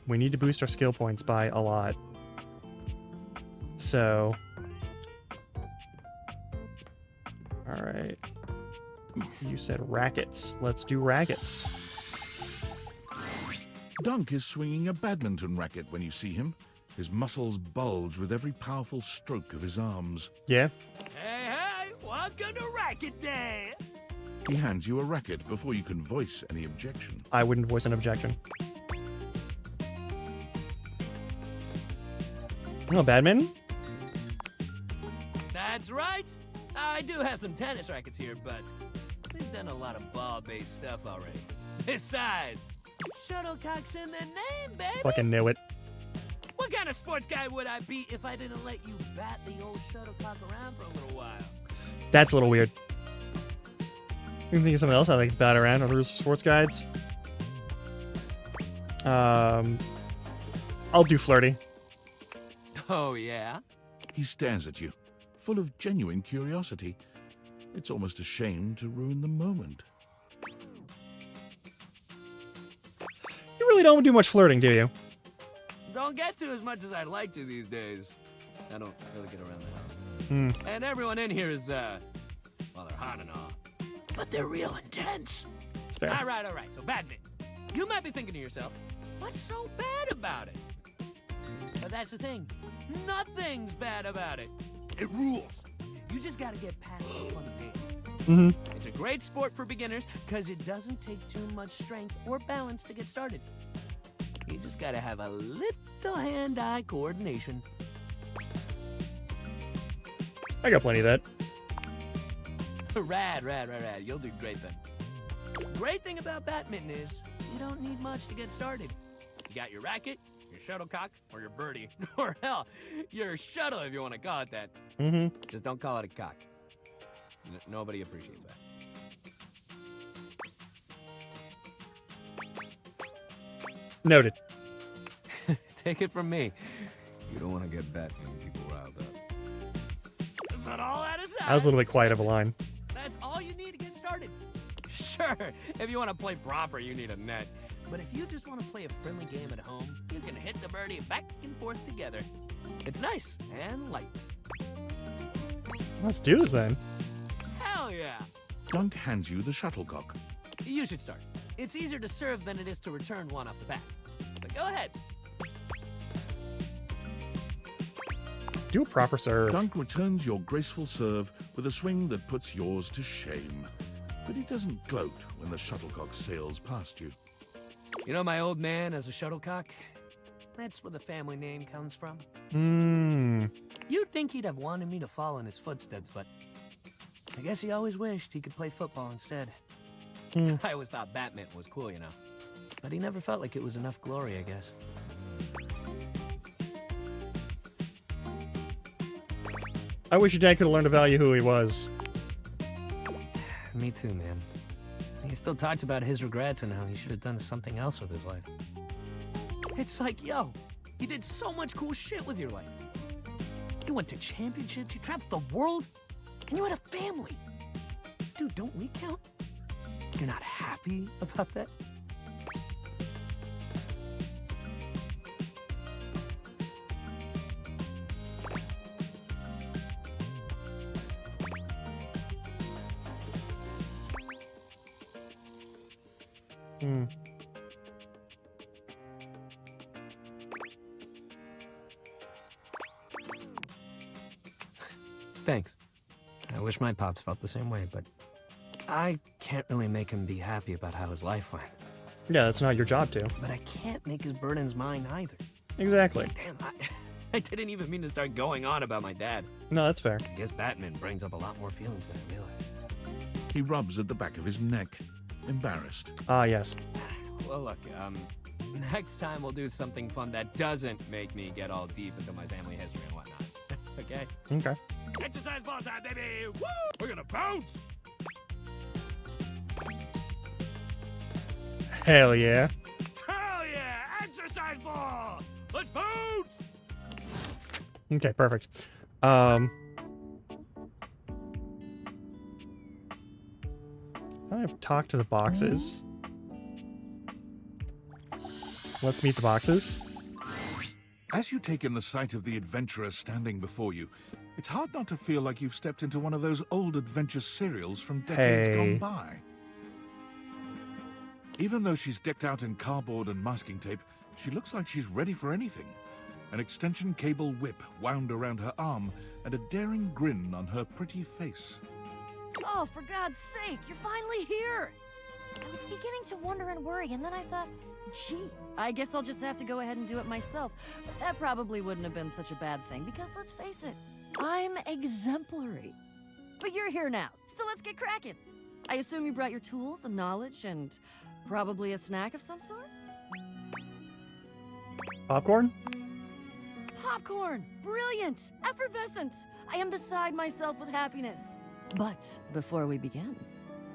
We need to boost our skill points by a lot. So. Alright. You said rackets. Let's do rackets. Dunk is swinging a badminton racket when you see him. His muscles bulge with every powerful stroke of his arms. Yeah? Hey, hey, welcome to Racket Day! He hands you a racket before you can voice any objection. I wouldn't voice an objection. Oh, badminton? That's right! I do have some tennis rackets here, but we've done a lot of ball-based stuff already. Besides, shuttlecock's in the name, baby! Fucking knew it. What kind of sports guy would I be if I didn't let you bat the old shuttlecock around for a little while? That's a little weird. You can think of something else I like to bat around on the sports guides. I'll do flirty. Oh, yeah? He stares at you, full of genuine curiosity. It's almost a shame to ruin the moment. You really don't do much flirting, do you? Don't get to as much as I'd like to these days. I don't really get around that. And everyone in here is, well, they're hot and all. But they're real intense. Fair. All right. So, badminton. You might be thinking to yourself, what's so bad about it? But that's the thing. Nothing's bad about it. It rules. You just gotta get past the fun game. It's a great sport for beginners because it doesn't take too much strength or balance to get started. You just gotta have a little hand-eye coordination. I got plenty of that. Rad. You'll do great then. Great thing about badminton is you don't need much to get started. You got your racket, your shuttlecock, or your birdie. Or hell, your shuttle if you want to call it that. Just don't call it a cock. Nobody appreciates that. Noted. Take it from me. You don't want to get badminton people riled up. But all that aside, That was a little bit quiet of a line. that's all you need to get started. Sure, if you want to play proper, you need a net. But if you just want to play a friendly game at home, you can hit the birdie back and forth together. It's nice and light. Let's do this then. Hell yeah! Dunk hands you the shuttlecock. You should start. It's easier to serve than it is to return one off the bat. So go ahead. Do a proper serve. Dunk returns your graceful serve with a swing that puts yours to shame. But he doesn't gloat when the shuttlecock sails past you. You know my old man as a shuttlecock? That's where the family name comes from. You'd think he'd have wanted me to follow in his footsteps, but I guess he always wished he could play football instead. I always thought badminton was cool, you know. But he never felt like it was enough glory, I guess. I wish your dad could have learned to value who he was. Me too, man. He still talks about his regrets and how he should have done something else with his life. It's like, yo, you did so much cool shit with your life. You went to championships, you traveled the world, and you had a family. Dude, don't we count? You're not happy about that? Thanks. I wish my pops felt the same way, but I can't really make him be happy about how his life went. Yeah, that's not your job to. But I can't make his burdens mine either. Exactly. Damn, I didn't even mean to start going on about my dad. No, that's fair. I guess Batman brings up a lot more feelings than I realized. He rubs at the back of his neck, embarrassed. Ah, yes. Well, look, next time we'll do something fun that doesn't make me get all deep into my family history and whatnot. Okay? Okay. Exercise ball time, baby! Woo! We're gonna bounce! Hell yeah. Hell yeah! Exercise ball! Let's bounce! Okay, perfect. I've talked to the boxes. Let's meet the boxes. As you take in the sight of the adventurer standing before you, it's hard not to feel like you've stepped into one of those old adventure serials from decades gone by. Even though she's decked out in cardboard and masking tape, she looks like she's ready for anything. An extension cable whip wound around her arm and a daring grin on her pretty face. Oh, for God's sake, you're finally here! I was beginning to wonder and worry, and then I thought, gee, I guess I'll just have to go ahead and do it myself. But that probably wouldn't have been such a bad thing, because let's face it, I'm exemplary. But you're here now, so let's get cracking. I assume you brought your tools and knowledge and probably a snack of some sort? Popcorn? Popcorn! Brilliant! Effervescent! I am beside myself with happiness. But before we begin...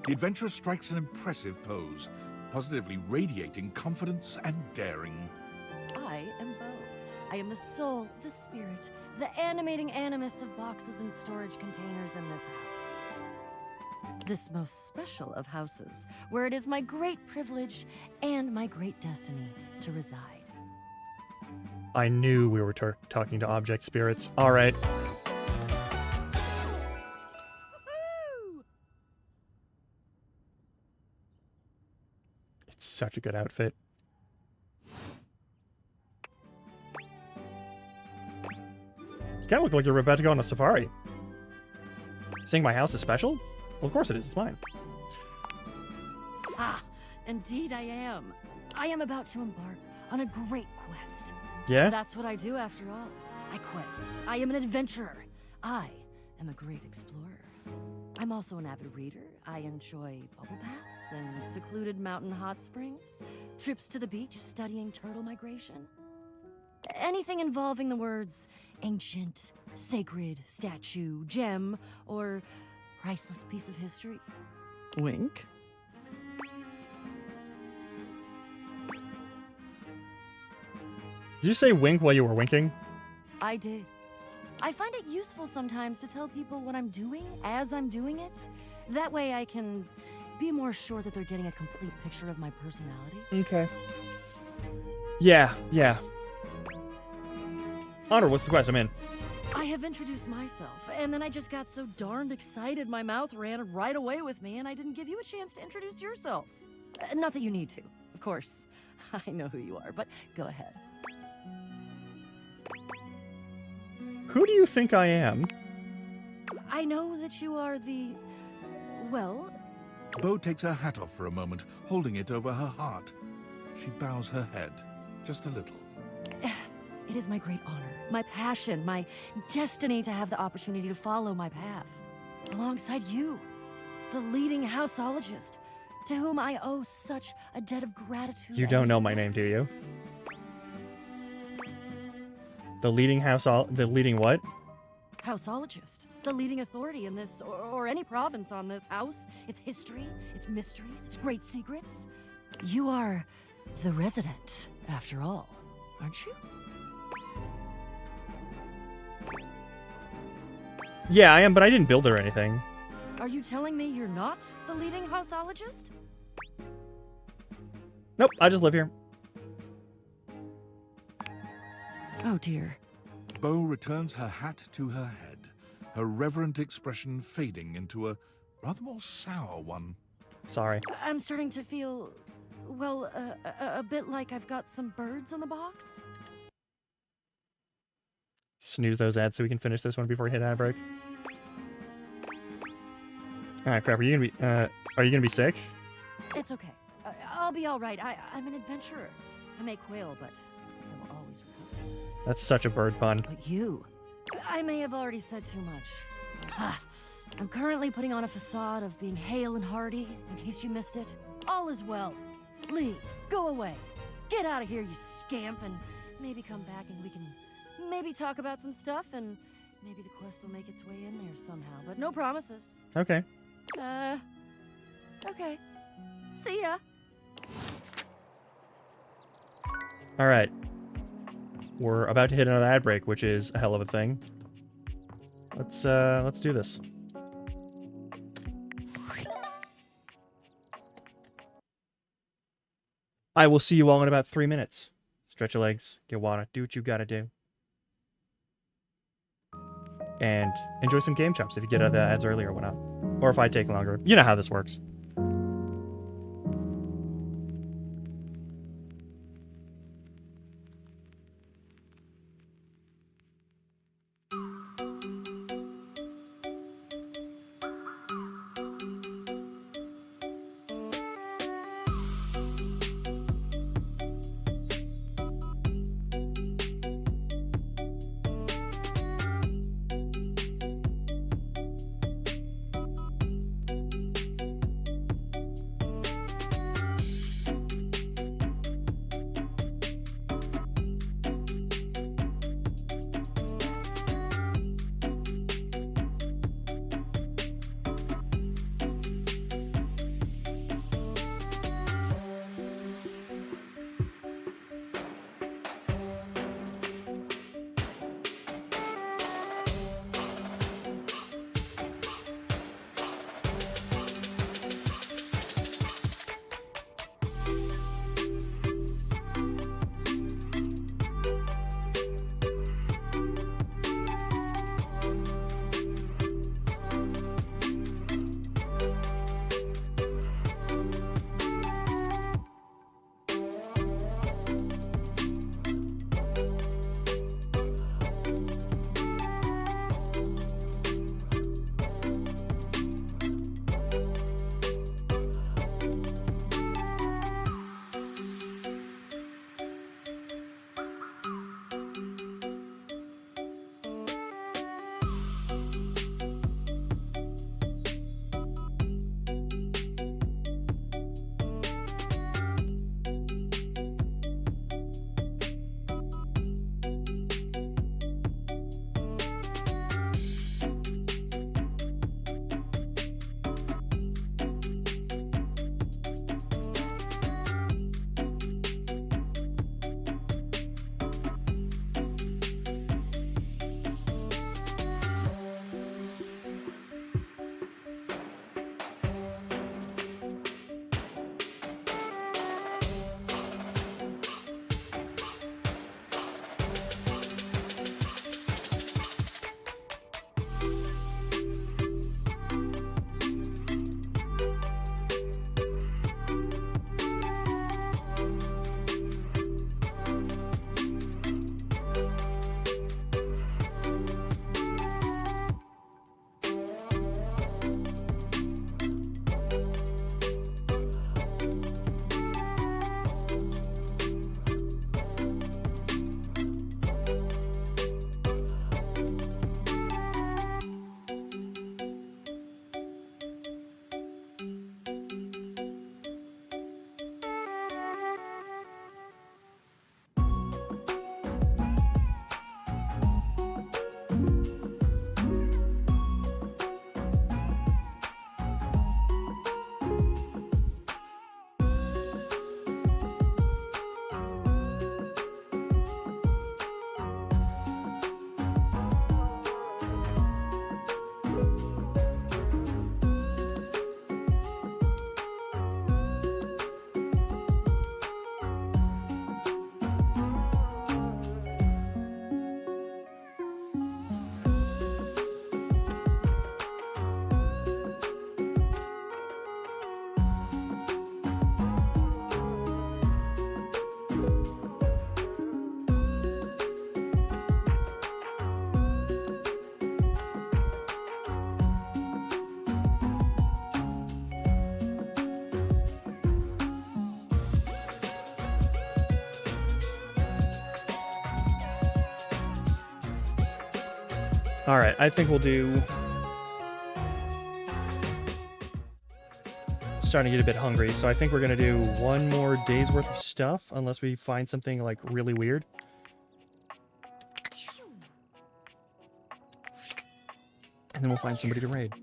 The adventurer strikes an impressive pose, positively radiating confidence and daring. I am Bo. I am the soul, the spirit, the animating animus of boxes and storage containers in this house. This most special of houses, where it is my great privilege and my great destiny to reside. I knew we were talking to object spirits. All right. It's such a good outfit. You kind of look like you're about to go on a safari. Saying my house is special? Well, of course it is. It's mine. Ah, indeed I am. I am about to embark on a great quest. Yeah? That's what I do after all. I quest. I am an adventurer. I am a great explorer. I'm also an avid reader. I enjoy bubble baths and secluded mountain hot springs, trips to the beach, studying turtle migration. Anything involving the words ancient, sacred, statue, gem, or priceless piece of history. Wink. Did you say wink while you were winking? I did. I find it useful sometimes to tell people what I'm doing as I'm doing it. That way I can be more sure that they're getting a complete picture of my personality. Okay. Yeah. Honor, what's the quest? I'm in. I have introduced myself, and then I just got so darned excited my mouth ran right away with me, and I didn't give you a chance to introduce yourself. Not that you need to, of course. I know who you are, but go ahead. Who do you think I am? I know that you are the... well... Bo takes her hat off for a moment, holding it over her heart. She bows her head, just a little. It is my great honor, my passion, my destiny to have the opportunity to follow my path. Alongside you, the leading houseologist, to whom I owe such a debt of gratitude. You don't know my name, do you? The leading the leading what? Houseologist, the leading authority in this, or any province on this house, its history, its mysteries, its great secrets. You are the resident, after all, aren't you? Yeah, I am, but I didn't build it or anything. Are you telling me you're not the leading houseologist? Nope, I just live here. Oh dear. Bo returns her hat to her head, her reverent expression fading into a rather more sour one. Sorry. I'm starting to feel, well, a bit like I've got some birds in the box. Snooze those ads so we can finish this one before we hit ad break. Alright, crap, are you gonna be sick? It's okay. I'll be alright. I'm an adventurer. I may quail, but I will always recover. That's such a bird pun. But you... I may have already said too much. I'm currently putting on a facade of being hale and hearty, in case you missed it. All is well. Leave. Go away. Get out of here, you scamp, and maybe come back and we can maybe talk about some stuff, and maybe the quest will make its way in there somehow, but no promises. Okay. Okay. See ya. Alright. We're about to hit another ad break, which is a hell of a thing. Let's do this. I will see you all in about 3 minutes. Stretch your legs, get water, do what you gotta do. And enjoy some game chops if you get out the ads early or whatnot. Or if I take longer. You know how this works. Alright, I think we'll do... Starting to get a bit hungry, so I think we're gonna do one more day's worth of stuff, unless we find something, like, really weird. And then we'll find somebody to raid.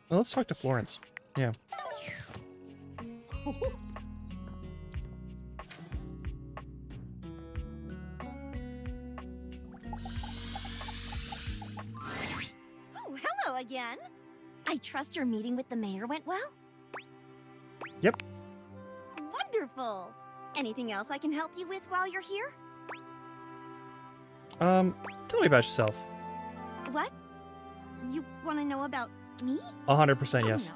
Well, let's talk to Florence. Yeah. Oh, hello again. I trust your meeting with the mayor went well? Yep. Wonderful. Anything else I can help you with while you're here? Tell me about yourself. What? You want to know about me? 100% yes.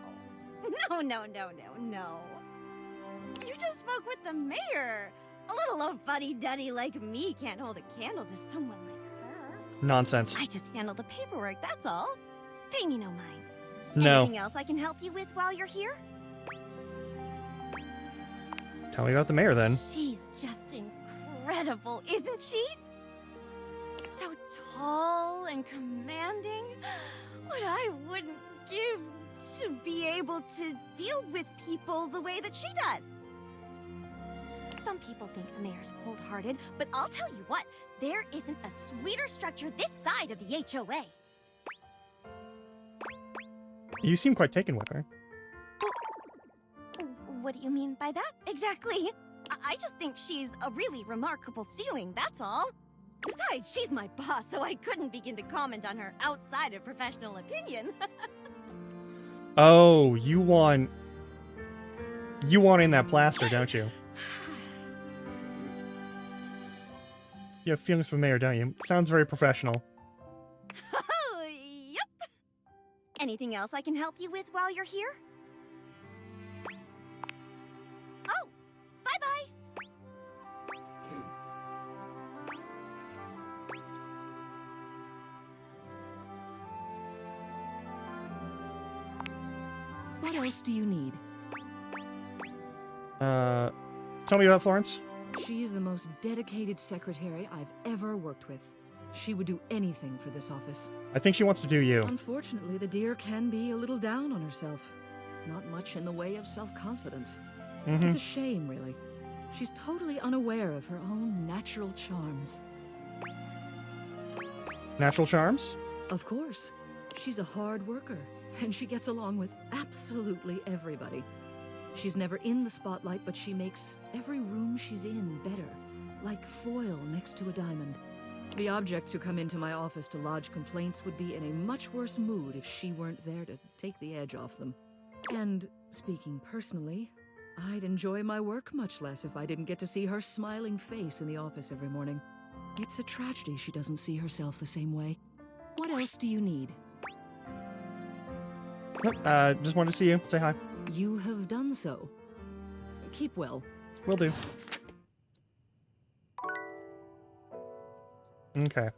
No, no, no, no, no. You just spoke with the mayor. A little old fuddy-duddy like me can't hold a candle to someone like her. Nonsense. I just handle the paperwork, that's all. Pay me no mind. No. Anything else I can help you with while you're here? Tell me about the mayor, then. She's just incredible, isn't she? So tall and commanding. What I wouldn't give to be able to deal with people the way that she does. Some people think the mayor's cold-hearted, but I'll tell you what, there isn't a sweeter structure this side of the HOA. You seem quite taken with her. What do you mean by that, exactly? I just think she's a really remarkable ceiling, that's all. Besides, she's my boss, so I couldn't begin to comment on her outside of professional opinion. Oh, you want in that plaster, don't you? You have feelings for the mayor, don't you? Sounds very professional. Oh, yep. Anything else I can help you with while you're here? Oh, bye-bye. What else do you need? Tell me about Florence. She's the most dedicated secretary I've ever worked with. She would do anything for this office. I think she wants to do you. Unfortunately, the dear can be a little down on herself. Not much in the way of self-confidence. It's a shame, really. She's totally unaware of her own natural charms. Natural charms? Of course. She's a hard worker, and she gets along with absolutely everybody. She's never in the spotlight, but she makes every room she's in better, like foil next to a diamond. The objects who come into my office to lodge complaints would be in a much worse mood if she weren't there to take the edge off them. And, speaking personally, I'd enjoy my work much less if I didn't get to see her smiling face in the office every morning. It's a tragedy she doesn't see herself the same way. What else do you need? Nope, just wanted to see you. Say hi. You have done so. Keep well. Will do. Okay.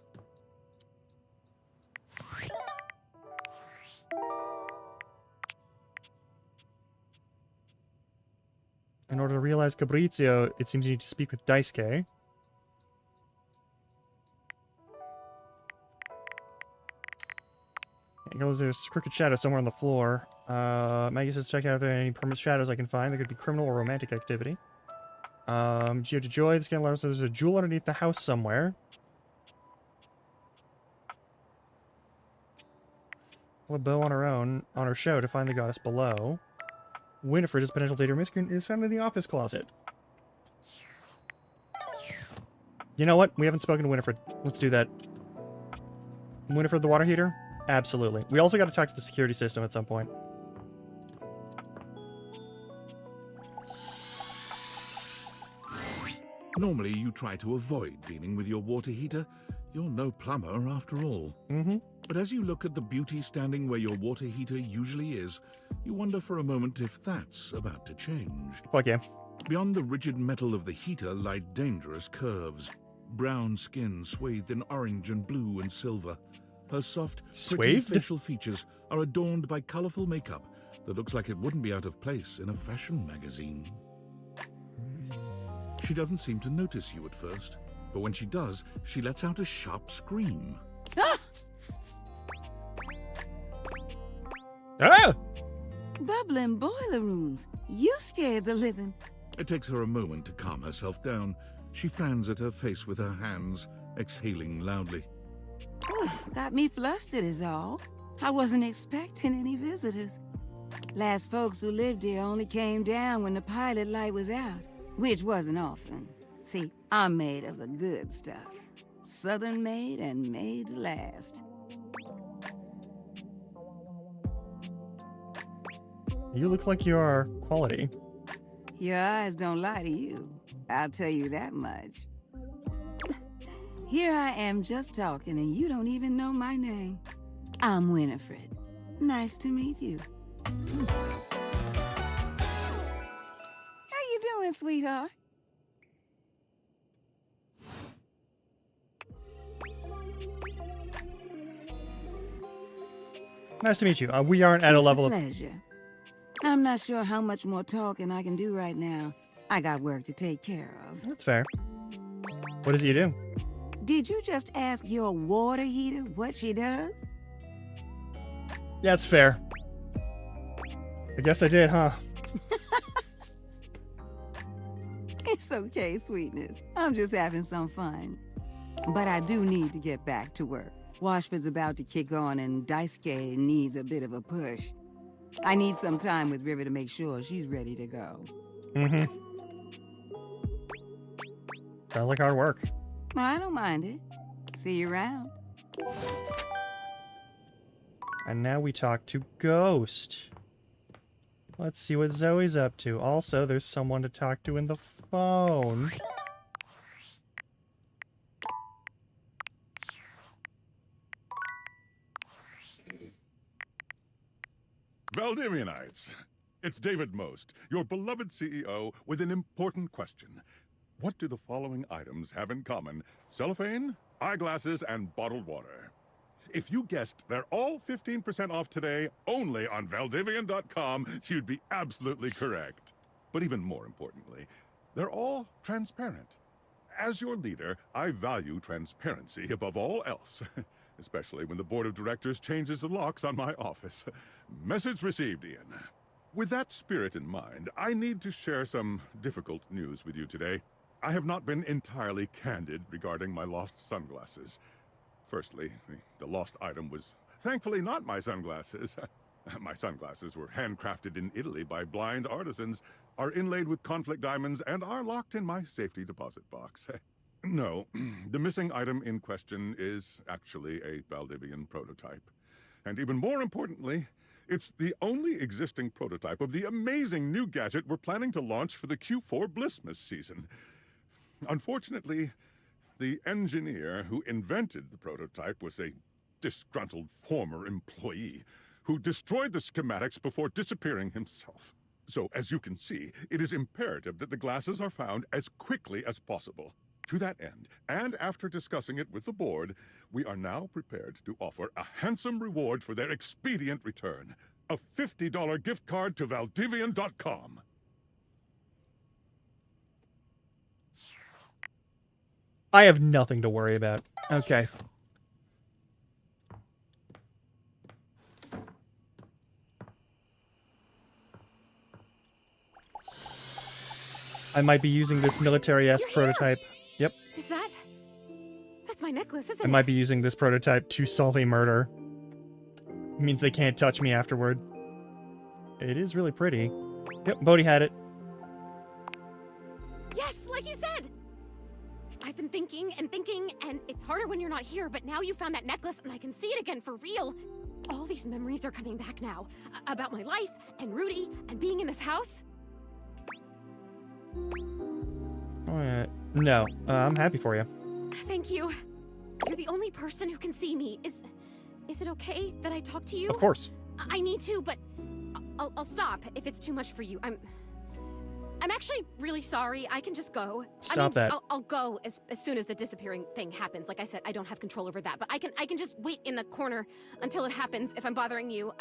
In order to realize Cabrizio, it seems you need to speak with Daisuke. There's a crooked shadow somewhere on the floor. Maggie says check out if there are any permanent shadows I can find. There could be criminal or romantic activity. Gio to Joy, the scan alarm says there's a jewel underneath the house somewhere. LeBeau on her own, on her show to find the goddess below. Winifred, as potential data miscreant, is found in the office closet. You know what? We haven't spoken to Winifred. Let's do that. Winifred the water heater? Absolutely. We also got to talk to the security system at some point. Normally, you try to avoid dealing with your water heater. You're no plumber, after all. Mm-hmm. But as you look at the beauty standing where your water heater usually is, you wonder for a moment if that's about to change. Fuck yeah. Beyond the rigid metal of the heater lie dangerous curves. Brown skin swathed in orange and blue and silver. Her soft, pretty Swathed? facial features are adorned by colorful makeup that looks like it wouldn't be out of place in a fashion magazine. She doesn't seem to notice you at first, but when she does, she lets out a sharp scream. Ah! Ah! Bubbling boiler rooms. You scared the living. It takes her a moment to calm herself down. She fans at her face with her hands, exhaling loudly. Got me flustered is all. I wasn't expecting any visitors. Last folks who lived here only came down when the pilot light was out, which wasn't often. See, I'm made of the good stuff. Southern made and made to last. You look like you are quality. Your eyes don't lie to you. I'll tell you that much. Here I am just talking and you don't even know my name. I'm Winifred. Nice to meet you. How you doing, sweetheart? Nice to meet you. We aren't at a level of... Pleasure. I'm not sure how much more talking I can do right now. I got work to take care of. That's fair. What does he do? Did you just ask your water heater what she does? Yeah, it's fair. I guess I did, huh? It's okay, sweetness. I'm just having some fun. But I do need to get back to work. Washford's about to kick on and Daisuke needs a bit of a push. I need some time with River to make sure she's ready to go. Mm-hmm. Sounds like hard work. I don't mind it. See you around. And now we talk to Ghost. Let's see what Zoe's up to. Also, there's someone to talk to in the phone. Valdivianites, it's David Most, your beloved CEO, with an important question. What do the following items have in common? Cellophane, eyeglasses, and bottled water. If you guessed they're all 15% off today, only on Valdivian.com, you'd be absolutely correct. But even more importantly, they're all transparent. As your leader, I value transparency above all else. Especially when the board of directors changes the locks on my office. Message received, Ian. With that spirit in mind, I need to share some difficult news with you today. I have not been entirely candid regarding my lost sunglasses. Firstly, the lost item was thankfully not my sunglasses. My sunglasses were handcrafted in Italy by blind artisans, are inlaid with conflict diamonds, and are locked in my safety deposit box. No, the missing item in question is actually a Valdivian prototype. And even more importantly, it's the only existing prototype of the amazing new gadget we're planning to launch for the Q4 Blissmas season. Unfortunately, the engineer who invented the prototype was a disgruntled former employee who destroyed the schematics before disappearing himself. So, as you can see, it is imperative that the glasses are found as quickly as possible. To that end, and after discussing it with the board, we are now prepared to offer a handsome reward for their expedient return. A $50 gift card to Valdivian.com. I have nothing to worry about. Okay. I might be using this military-esque prototype. Yep. Is that? That's my necklace, isn't I it? might be using this prototype to solve a murder. It means they can't touch me afterward. It is really pretty. Yep, Bodhi had it. Yes, like you said! I've been thinking, and it's harder when you're not here, but now you found that necklace and I can see it again for real. All these memories are coming back now. About my life, and Rudy, and being in this house. No, I'm happy for you. Thank you. You're the only person who can see me. Is Is it okay that I talk to you? Of course. I need to, but I'll stop if it's too much for you. I'm actually really sorry. I can just go. Stop that. I'll go as soon as the disappearing thing happens. Like I said, I don't have control over that, but I can just wait in the corner until it happens. If I'm bothering you,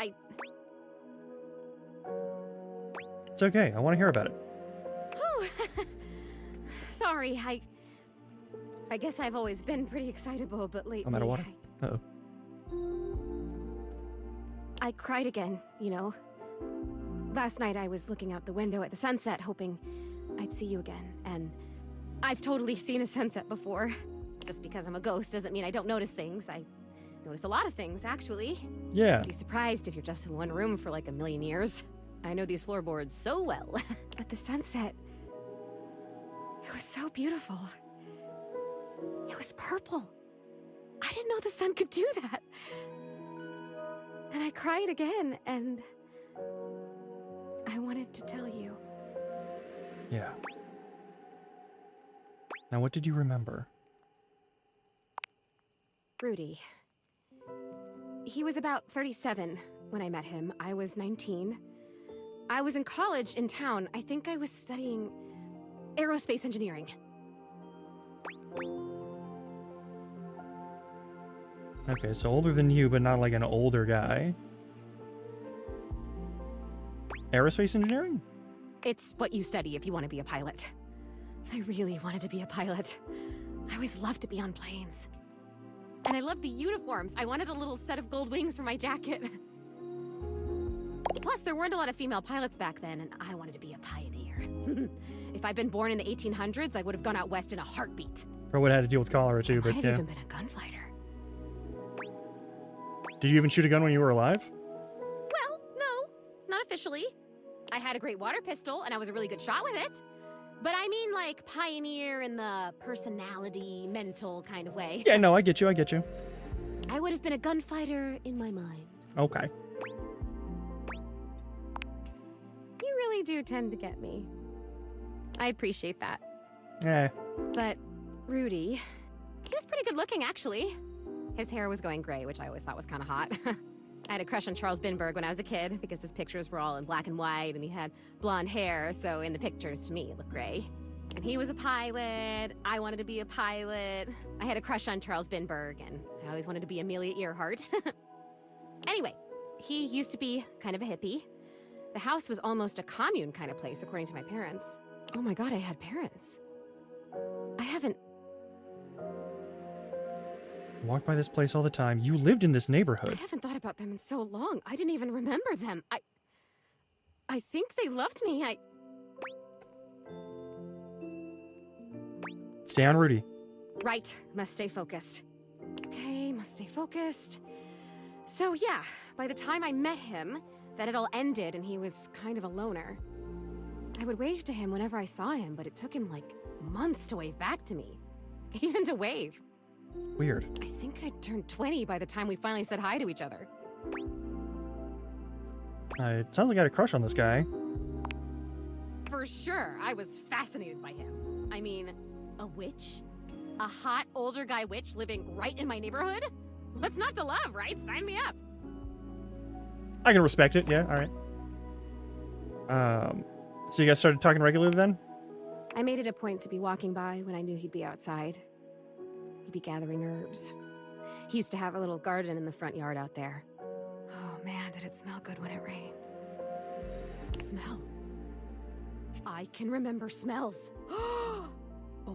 It's okay. I want to hear about it. Sorry. I guess I've always been pretty excitable, but lately I'm out of water. Uh-oh. I cried again, you know. Last night I was looking out the window at the sunset, hoping I'd see you again. And I've totally seen a sunset before. Just because I'm a ghost doesn't mean I don't notice things. I notice a lot of things, actually. Yeah. I'd be surprised if you're just in one room for like a million years. I know these floorboards so well. But the sunset, it was so beautiful. It was purple. I didn't know the sun could do that. And I cried again, and I wanted to tell you. Yeah. Now, what did you remember? Rudy. He was about 37 when I met him. I was 19. I was in college in town. I think I was studying aerospace engineering. Okay, so older than you, but not like an older guy. Aerospace engineering? It's what you study if you want to be a pilot. I really wanted to be a pilot. I always loved to be on planes. And I loved the uniforms. I wanted a little set of gold wings for my jacket. Plus, there weren't a lot of female pilots back then, and I wanted to be a pioneer. If I'd been born in the 1800s, I would have gone out west in a heartbeat. Probably would have had to deal with cholera too, but I'd yeah. even been a gunfighter. Did you even shoot a gun when you were alive? Well, no, not officially. I had a great water pistol, and I was a really good shot with it. But I mean, like, pioneer in the personality, mental kind of way. Yeah, no, I get you, I get you. I would have been a gunfighter in my mind. Okay. You really do tend to get me. I appreciate that. Eh. But Rudy, he was pretty good looking, actually. His hair was going gray, which I always thought was kind of hot. I had a crush on Charles Binberg when I was a kid because his pictures were all in black and white and he had blonde hair, so in the pictures, to me, it looked gray. And he was a pilot. I wanted to be a pilot. I had a crush on Charles Binberg, and I always wanted to be Amelia Earhart. Anyway, he used to be kind of a hippie. The house was almost a commune kind of place, according to my parents. Oh my god, I had parents. I haven't... Walk by this place all the time. You lived in this neighborhood. I haven't thought about them in so long. I didn't even remember them. I think they loved me. Stay on Rudy. Right. Must stay focused. Okay, must stay focused. So yeah, by the time I met him, that had all ended and he was kind of a loner. I would wave to him whenever I saw him, but it took him like months to wave back to me. Even to wave. Weird. I think I turned 20 by the time we finally said hi to each other. It sounds like I had a crush on this guy. For sure, I was fascinated by him. I mean, a witch? A hot older guy witch living right in my neighborhood? What's not to love, right? Sign me up. I can respect it, yeah, alright. So you guys started talking regularly then? I made it a point to be walking by when I knew he'd be outside. He'd be gathering herbs. He used to have a little garden in the front yard out there. Oh man, did it smell good when it rained. Smell. I can remember smells. Oh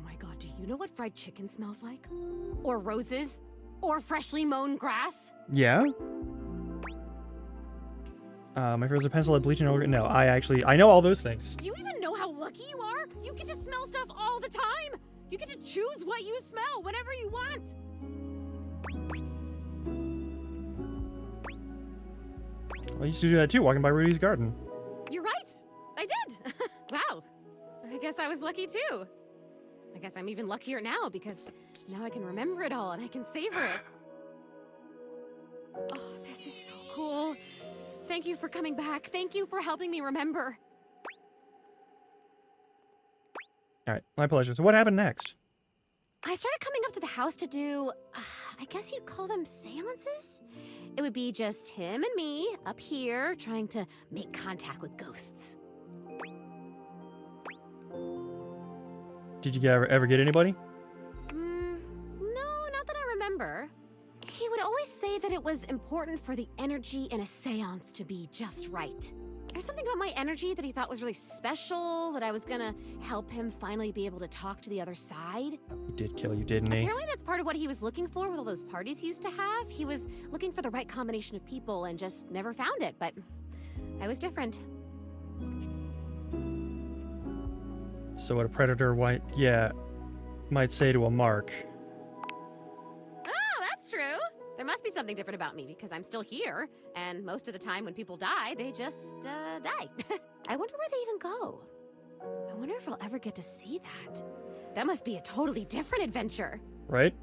my god, do you know what fried chicken smells like? Or roses? Or freshly mown grass? Yeah? My favorite was a pencil, a bleaching over. No, I know all those things. Do you even know how lucky you are? You get to smell stuff all the time! You get to choose what you smell whenever you want! I used to do that too, walking by Rudy's garden. You're right! I did! Wow. I guess I was lucky too. I guess I'm even luckier now because now I can remember it all and I can savor it. Oh, this is so cool. Thank you for coming back. Thank you for helping me remember. Alright, my pleasure. So what happened next? I started coming up to the house to do, I guess you'd call them seances? It would be just him and me up here trying to make contact with ghosts. Did you ever get anybody? No, not that I remember. He would always say that it was important for the energy in a seance to be just right. There's something about my energy that he thought was really special, that I was gonna help him finally be able to talk to the other side. He did kill you, didn't he? Apparently that's part of what he was looking for with all those parties he used to have. He was looking for the right combination of people and just never found it, but I was different. So what a predator might say to a mark. Oh, that's true. There must be something different about me because I'm still here, and most of the time when people die, they just die. I wonder where they even go. I wonder if I'll ever get to see that. That must be a totally different adventure. Right?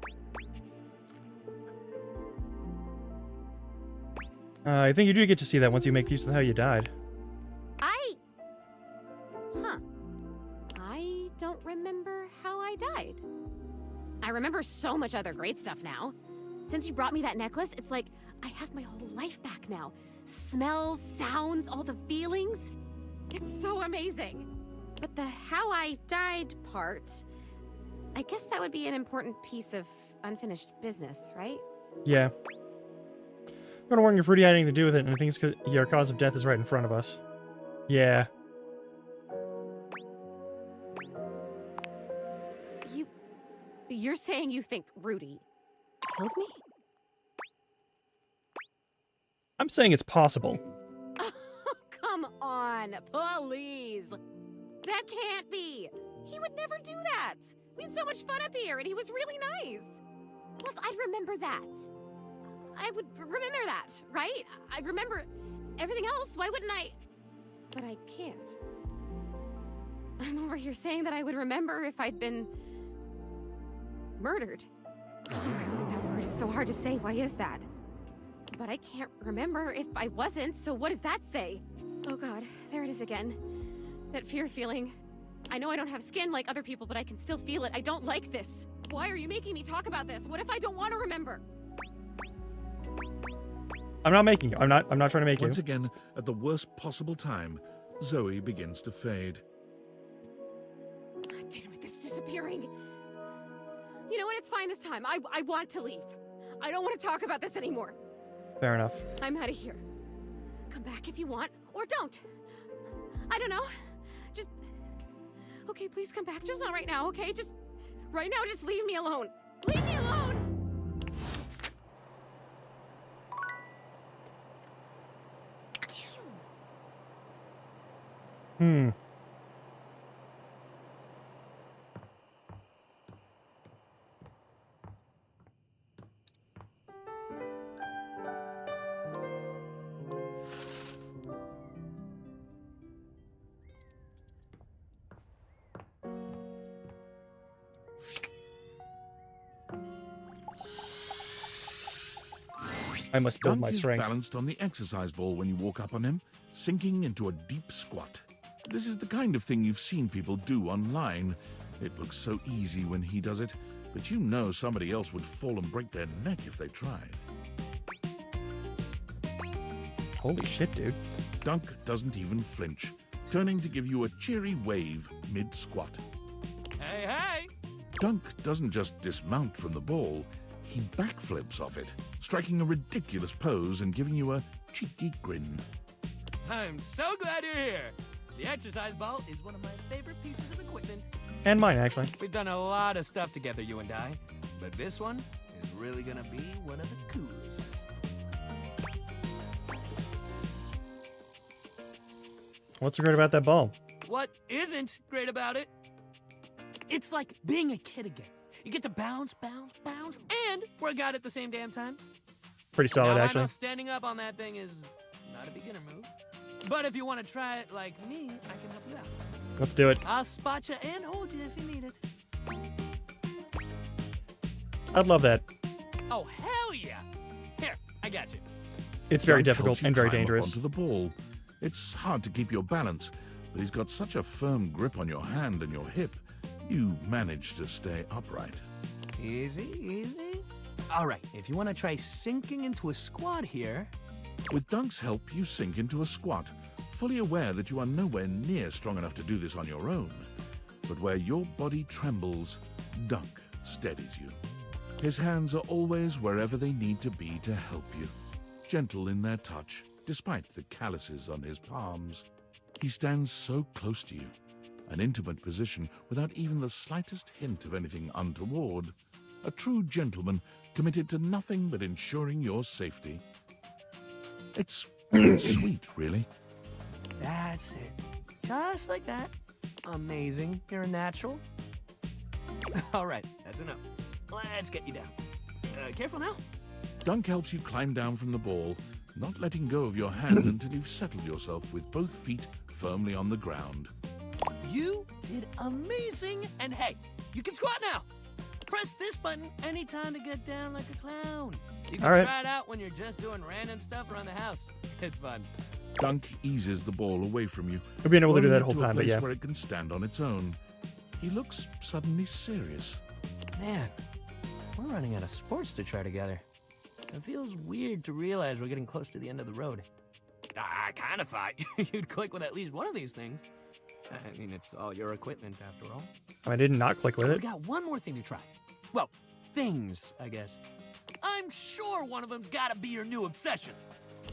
I think you do get to see that once you make use of how you died. I don't remember how I died. I remember so much other great stuff now. Since you brought me that necklace, it's like I have my whole life back now. Smells, sounds, all the feelings. It's so amazing. But the how I died part, I guess that would be an important piece of unfinished business, right? Yeah. I'm gonna warn you, Fruity had anything to do with it, and I think it's because your cause of death is right in front of us. Yeah. You're saying you think Rudy killed me? I'm saying it's possible. Oh, come on, please. That can't be. He would never do that. We had so much fun up here, and he was really nice. Plus, I'd remember that. I would remember that, right? I remember everything else. Why wouldn't I? But I can't. I'm over here saying that I would remember if I'd been murdered. Oh, I don't like that word. It's so hard to say. Why is that? But I can't remember if I wasn't, so what does that say? Oh god, there it is again. That fear feeling. I know I don't have skin like other people, but I can still feel it. I don't like this. Why are you making me talk about this? What if I don't want to remember? I'm not making you. I'm not trying to make you. Once again, at the worst possible time, Zoe begins to fade. God damn it, this is disappearing. You know what? It's fine this time. I want to leave. I don't want to talk about this anymore. Fair enough. I'm out of here. Come back if you want, or don't. I don't know. Just... Okay, please come back. Just not right now, okay? Just... Right now, just leave me alone. Leave me alone! I must build Dunk my is strength. balanced on the exercise ball when you walk up on him, sinking into a deep squat. This is the kind of thing you've seen people do online. It looks so easy when he does it, but you know somebody else would fall and break their neck if they tried. Holy shit, dude. Dunk doesn't even flinch, turning to give you a cheery wave mid-squat. Hey, hey! Dunk doesn't just dismount from the ball, he backflips off it, striking a ridiculous pose and giving you a cheeky grin. I'm so glad you're here. The exercise ball is one of my favorite pieces of equipment. And mine, actually. We've done a lot of stuff together, you and I, but this one is really gonna be one of the coolest. What's so great about that ball? What isn't great about it? It's like being a kid again. You get to bounce, bounce, bounce, and work out at the same damn time. Pretty solid, now, I actually. know standing up on that thing is not a beginner move, but if you want to try it like me, I can help you out. Let's do it. I'll spot you and hold you if you need it. I'd love that. Oh, hell yeah! Here, I got you. It's very Dunk difficult helps you and very climb up dangerous. onto the ball. It's hard to keep your balance, but he's got such a firm grip on your hand and your hip, you manage to stay upright. Easy, easy. All right, if you want to try sinking into a squat here... With Dunk's help, you sink into a squat, fully aware that you are nowhere near strong enough to do this on your own. But where your body trembles, Dunk steadies you. His hands are always wherever they need to be to help you, gentle in their touch, despite the calluses on his palms. He stands so close to you, an intimate position without even the slightest hint of anything untoward. A true gentleman committed to nothing but ensuring your safety. It's sweet, really. That's it. Just like that. Amazing. You're a natural. All right, that's enough. Let's get you down. Careful now. Dunk helps you climb down from the ball, not letting go of your hand until you've settled yourself with both feet firmly on the ground. You did amazing, and hey, you can squat now. Press this button anytime to get down like a clown. You can try it out when you're just doing random stuff around the house. It's fun. Dunk eases the ball away from you. I've been able to do that rolling whole it to a time, but place yeah. where it can stand on its own. He looks suddenly serious. Man, we're running out of sports to try together. It feels weird to realize we're getting close to the end of the road. I kind of thought you'd click with at least one of these things. I mean, it's all your equipment after all. I did not click with We it. got one more thing to try. Well, things, I guess. I'm sure one of them's gotta be your new obsession.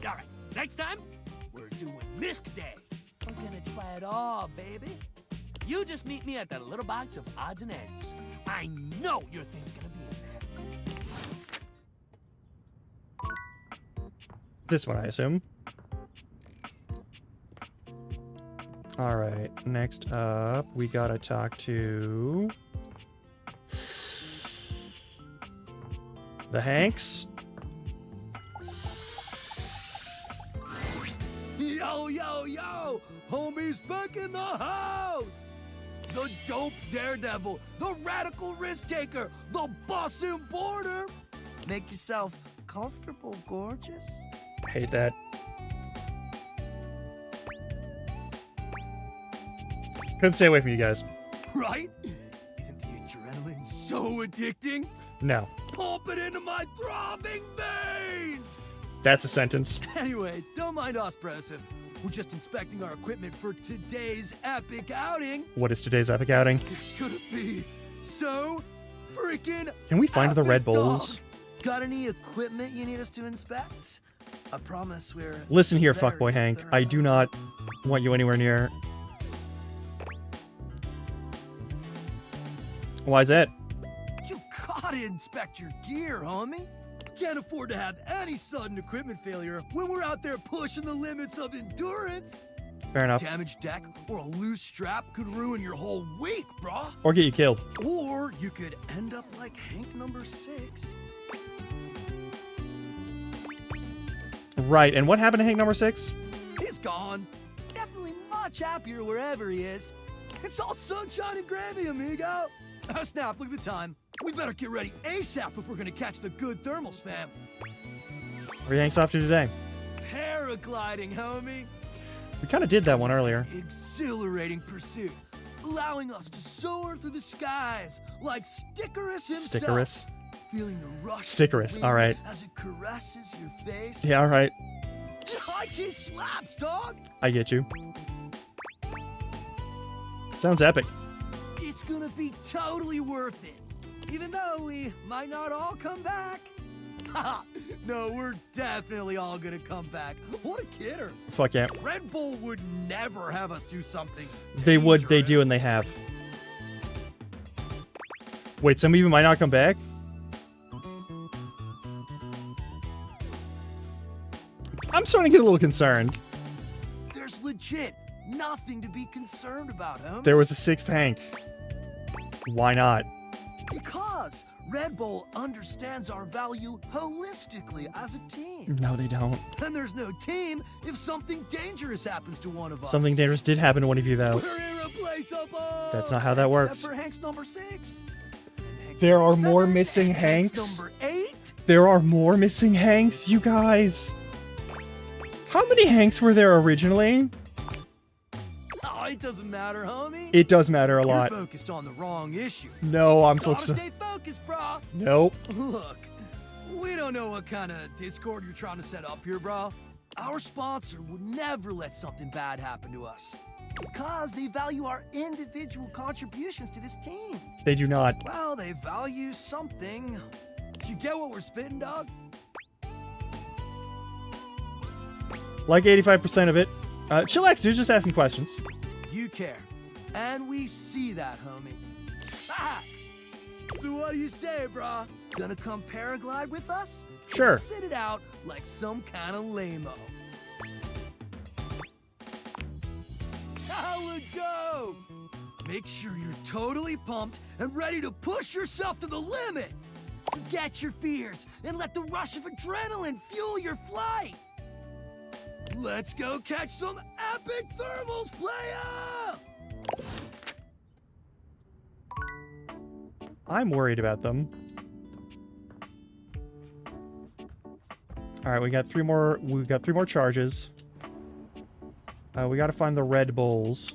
All right, next time, we're doing Misc Day. We're gonna try it all, baby. You just meet me at that little box of odds and ends. I know your thing's gonna be in there. This one, I assume. Alright, next up, we gotta talk to... the Hanks. Yo, yo, yo! Homie's back in the house! The dope daredevil, the radical risk taker, the bossing border! Make yourself comfortable, gorgeous. Hate that. Couldn't stay away from you guys. Right? Isn't the adrenaline so addicting? No. Pump it into my throbbing veins! That's a sentence. Anyway, don't mind us, Broseph. We're just inspecting our equipment for today's epic outing. What is today's epic outing? It's gonna be so freaking Can we find the epic, Red Bulls? dog. Got any equipment you need us to inspect? I promise we're... Listen here, very fuckboy Hank. thorough. I do not want you anywhere near. Why is that? You gotta inspect your gear, homie. Can't afford to have any sudden equipment failure when we're out there pushing the limits of endurance. Fair enough. Damaged deck or a loose strap could ruin your whole week, brah. Or get you killed. Or you could end up like Hank number 6. Right, and what happened to Hank number 6? He's gone. Definitely much happier wherever he is. It's all sunshine and gravy, amigo. Snap, look at the time. We better get ready ASAP if we're gonna catch the good thermals, fam. Where Hank's off to today? Paragliding, homie. We kind of did that one earlier. Exhilarating pursuit, allowing us to soar through the skies like Stickerus himself. Stickerus? Feeling the rush Stickerus, of the wind alright. as it caresses your face. Yeah, alright. High key slaps, dog. I get you. Sounds epic. It's gonna be totally worth it, even though we might not all come back. Haha, no, we're definitely all gonna come back. What a kidder. Fuck yeah. Red Bull would never have us do something. They would, they do, and they have. Wait, some of you might not come back? I'm starting to get a little concerned. There's legit nothing to be concerned about, huh? There was a 6th Hank. Why not? Because Red Bull understands our value holistically as a team. No, they don't. And there's no team if something dangerous happens to one of us. Something dangerous did happen to one of you, though. We're irreplaceable. That's not how that works. Except for Hank's number 6. There are more missing Hanks. Number 8. There are more missing Hanks, you guys. How many Hanks were there originally? Oh, it doesn't matter, homie. It does matter a lot. You're focused on the wrong issue. No, I'm Gotta focused on... stay focused, bro. brah? Nope. Look, we don't know what kind of Discord you're trying to set up here, brah. Our sponsor would never let something bad happen to us. Because they value our individual contributions to this team. They do not. Well, they value something. You get what we're spitting, dog? Like 85% of it. Chillax, dude's just asking questions. You care. And we see that, homie. Facts! So what do you say, brah? Gonna come paraglide with us? Sure. Sit it out like some kind of lame-o. How would go? Make sure you're totally pumped and ready to push yourself to the limit. Forget your fears and let the rush of adrenaline fuel your flight. Let's go catch some epic thermals, playa! I'm worried about them. All right, we got three more charges. We got to find the Red Bulls.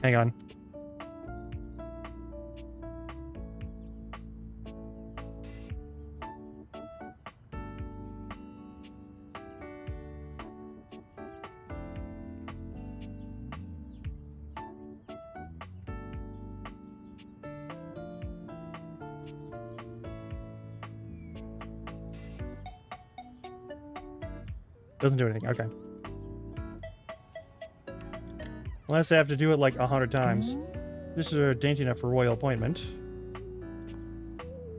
Hang on. Doesn't do anything. Okay. Unless I have to do it like 100 times. This is dainty enough for royal appointment.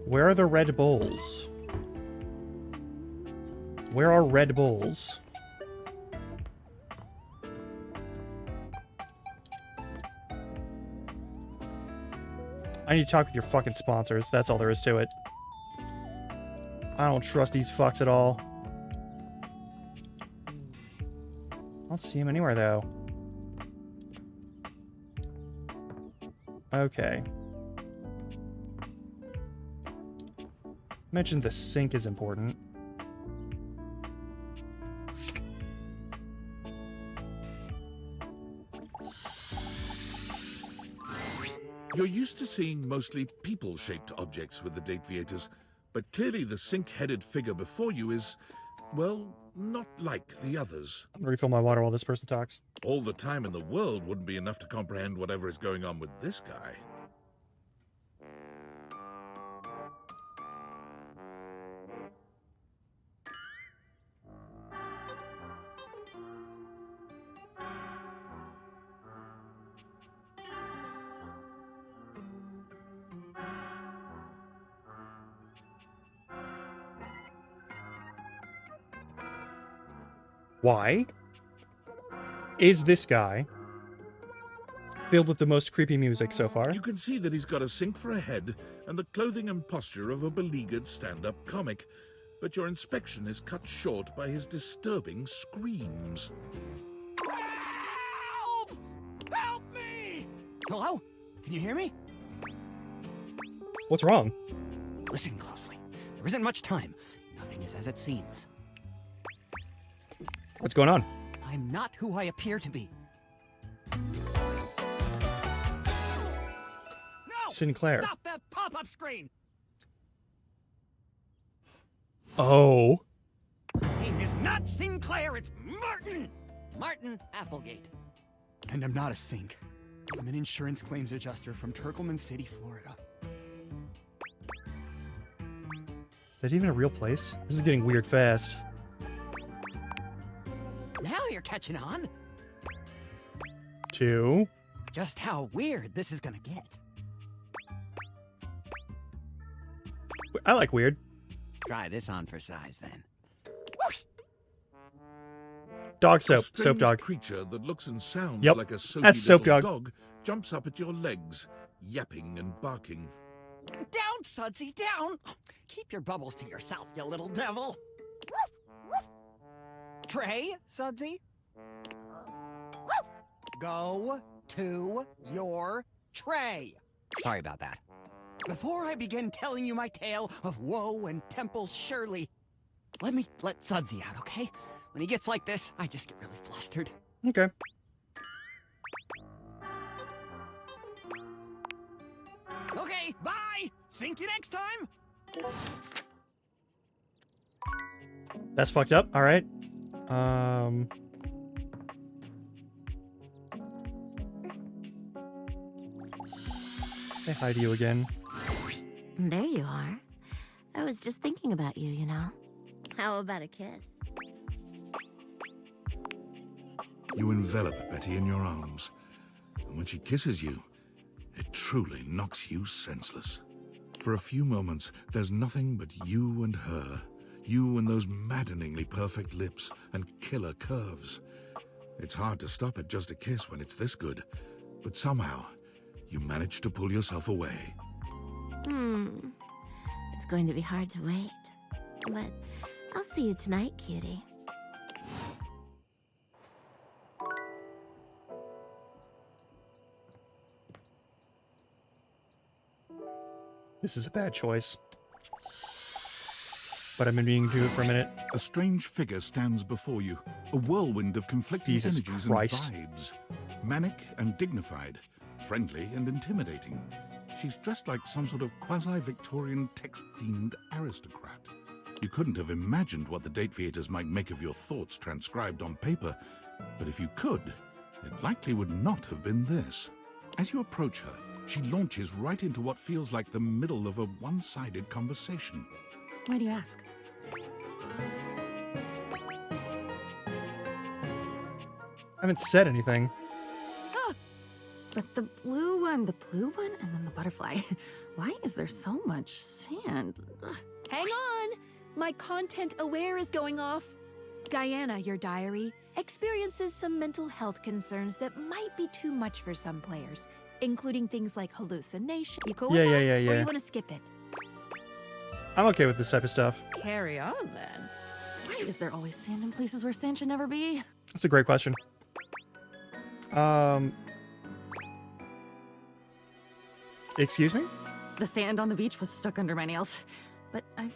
Where are the Red Bulls? Where are Red Bulls? I need to talk with your fucking sponsors. That's all there is to it. I don't trust these fucks at all. I don't see him anywhere, though. Okay. Mentioned the sink is important. You're used to seeing mostly people-shaped objects with the Dateviators, but clearly the sink-headed figure before you is, well, not like the others. I'm gonna refill my water while this person talks. All the time in the world wouldn't be enough to comprehend whatever is going on with this guy. Why is this guy filled with the most creepy music so far? You can see that he's got a sink for a head and the clothing and posture of a beleaguered stand-up comic, but your inspection is cut short by his disturbing screams. Help! Help me! Hello? Can you hear me? What's wrong? Listen closely. There isn't much time. Nothing is as it seems. What's going on? I'm not who I appear to be. No! Sinclair. Stop that pop-up screen! Oh. My name is not Sinclair, it's Martin! Martin Applegate. And I'm not a sink. I'm an insurance claims adjuster from Turkleman City, Florida. Is that even a real place? This is getting weird fast. Now you're catching on. 2. Just how weird this is gonna get. I like weird. Try this on for size, then. Dog soap. A strange Soap dog. creature that looks and sounds Yep, like a soapy that's soap little dog. jumps up at your legs, yapping and barking. Down, Sudsy, down! Keep your bubbles to yourself, you little devil. Tray, Sudsy? Go to your tray. Sorry about that. Before I begin telling you my tale of woe and temples surely, let me let Sudsy out, okay? When he gets like this, I just get really flustered. Okay. Okay, bye! Think you next time! That's fucked up. All right. Say hi to you again. There you are. I was just thinking about you, you know. How about a kiss? You envelop Betty in your arms, and when she kisses you, it truly knocks you senseless. For a few moments, there's nothing but you and her, you and those maddeningly perfect lips and killer curves. It's hard to stop at just a kiss when it's this good, but somehow, you manage to pull yourself away. It's going to be hard to wait. But I'll see you tonight, cutie. This is a bad choice. But I've been meaning to do it for a minute. A strange figure stands before you, a whirlwind of conflicting Jesus energies Christ. and vibes. Manic and dignified, friendly and intimidating. She's dressed like some sort of quasi-Victorian text-themed aristocrat. You couldn't have imagined what the date theaters might make of your thoughts transcribed on paper, but if you could, it likely would not have been this. As you approach her, she launches right into what feels like the middle of a one-sided conversation. Why do you ask? I haven't said anything. But the blue one, and then the butterfly. Why is there so much sand? Ugh. Hang on! My content aware is going off. Diana, your diary, experiences some mental health concerns that might be too much for some players, including things like hallucination. You cool with that? Or Yeah. you want to skip it? I'm okay with this type of stuff. Carry on, then. Why is there always sand in places where sand should never be? That's a great question. Excuse me? The sand on the beach was stuck under my nails. But I've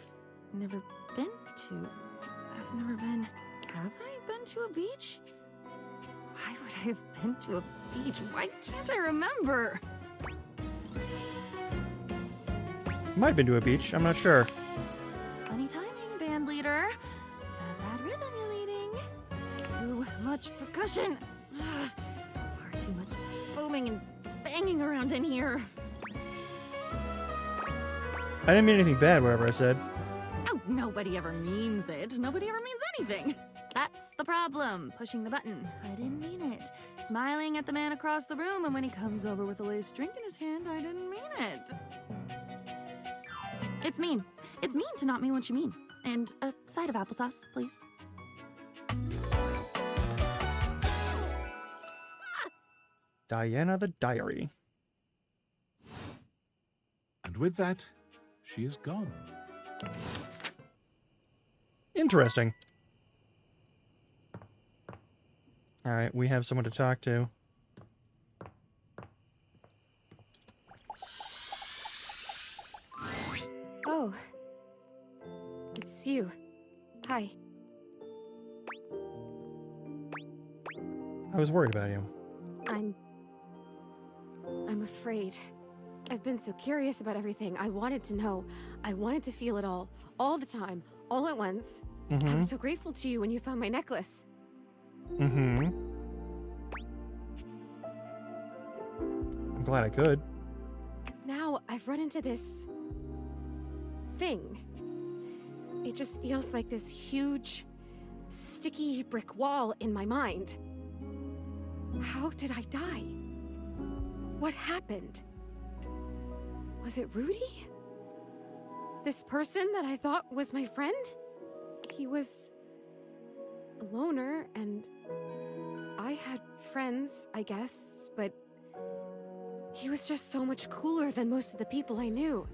never been to... Have I been to a beach? Why would I have been to a beach? Why can't I remember? Might have been to a beach. I'm not sure. Funny timing, band leader. It's a bad rhythm you're leading. Too much percussion. Far too much booming and banging around in here. I didn't mean anything bad, whatever I said. Oh, nobody ever means it. Nobody ever means anything. That's the problem. Pushing the button. I didn't mean it. Smiling at the man across the room, and when he comes over with a lace drink in his hand, I didn't mean it. It's mean. It's mean to not mean what you mean. And a side of applesauce, please. Diana the Diary. And with that, she is gone. Interesting. All right, we have someone to talk to. Oh. It's you. Hi. I was worried about you. I'm afraid. I've been so curious about everything. I wanted to know. I wanted to feel it all the time, all at once. I was so grateful to you when you found my necklace. I'm glad I could. Now I've run into this thing. It just feels like this huge, sticky brick wall in my mind. How did I die? What happened? Was it Rudy? This person that I thought was my friend? He was a loner, and I had friends, I guess, but he was just so much cooler than most of the people I knew.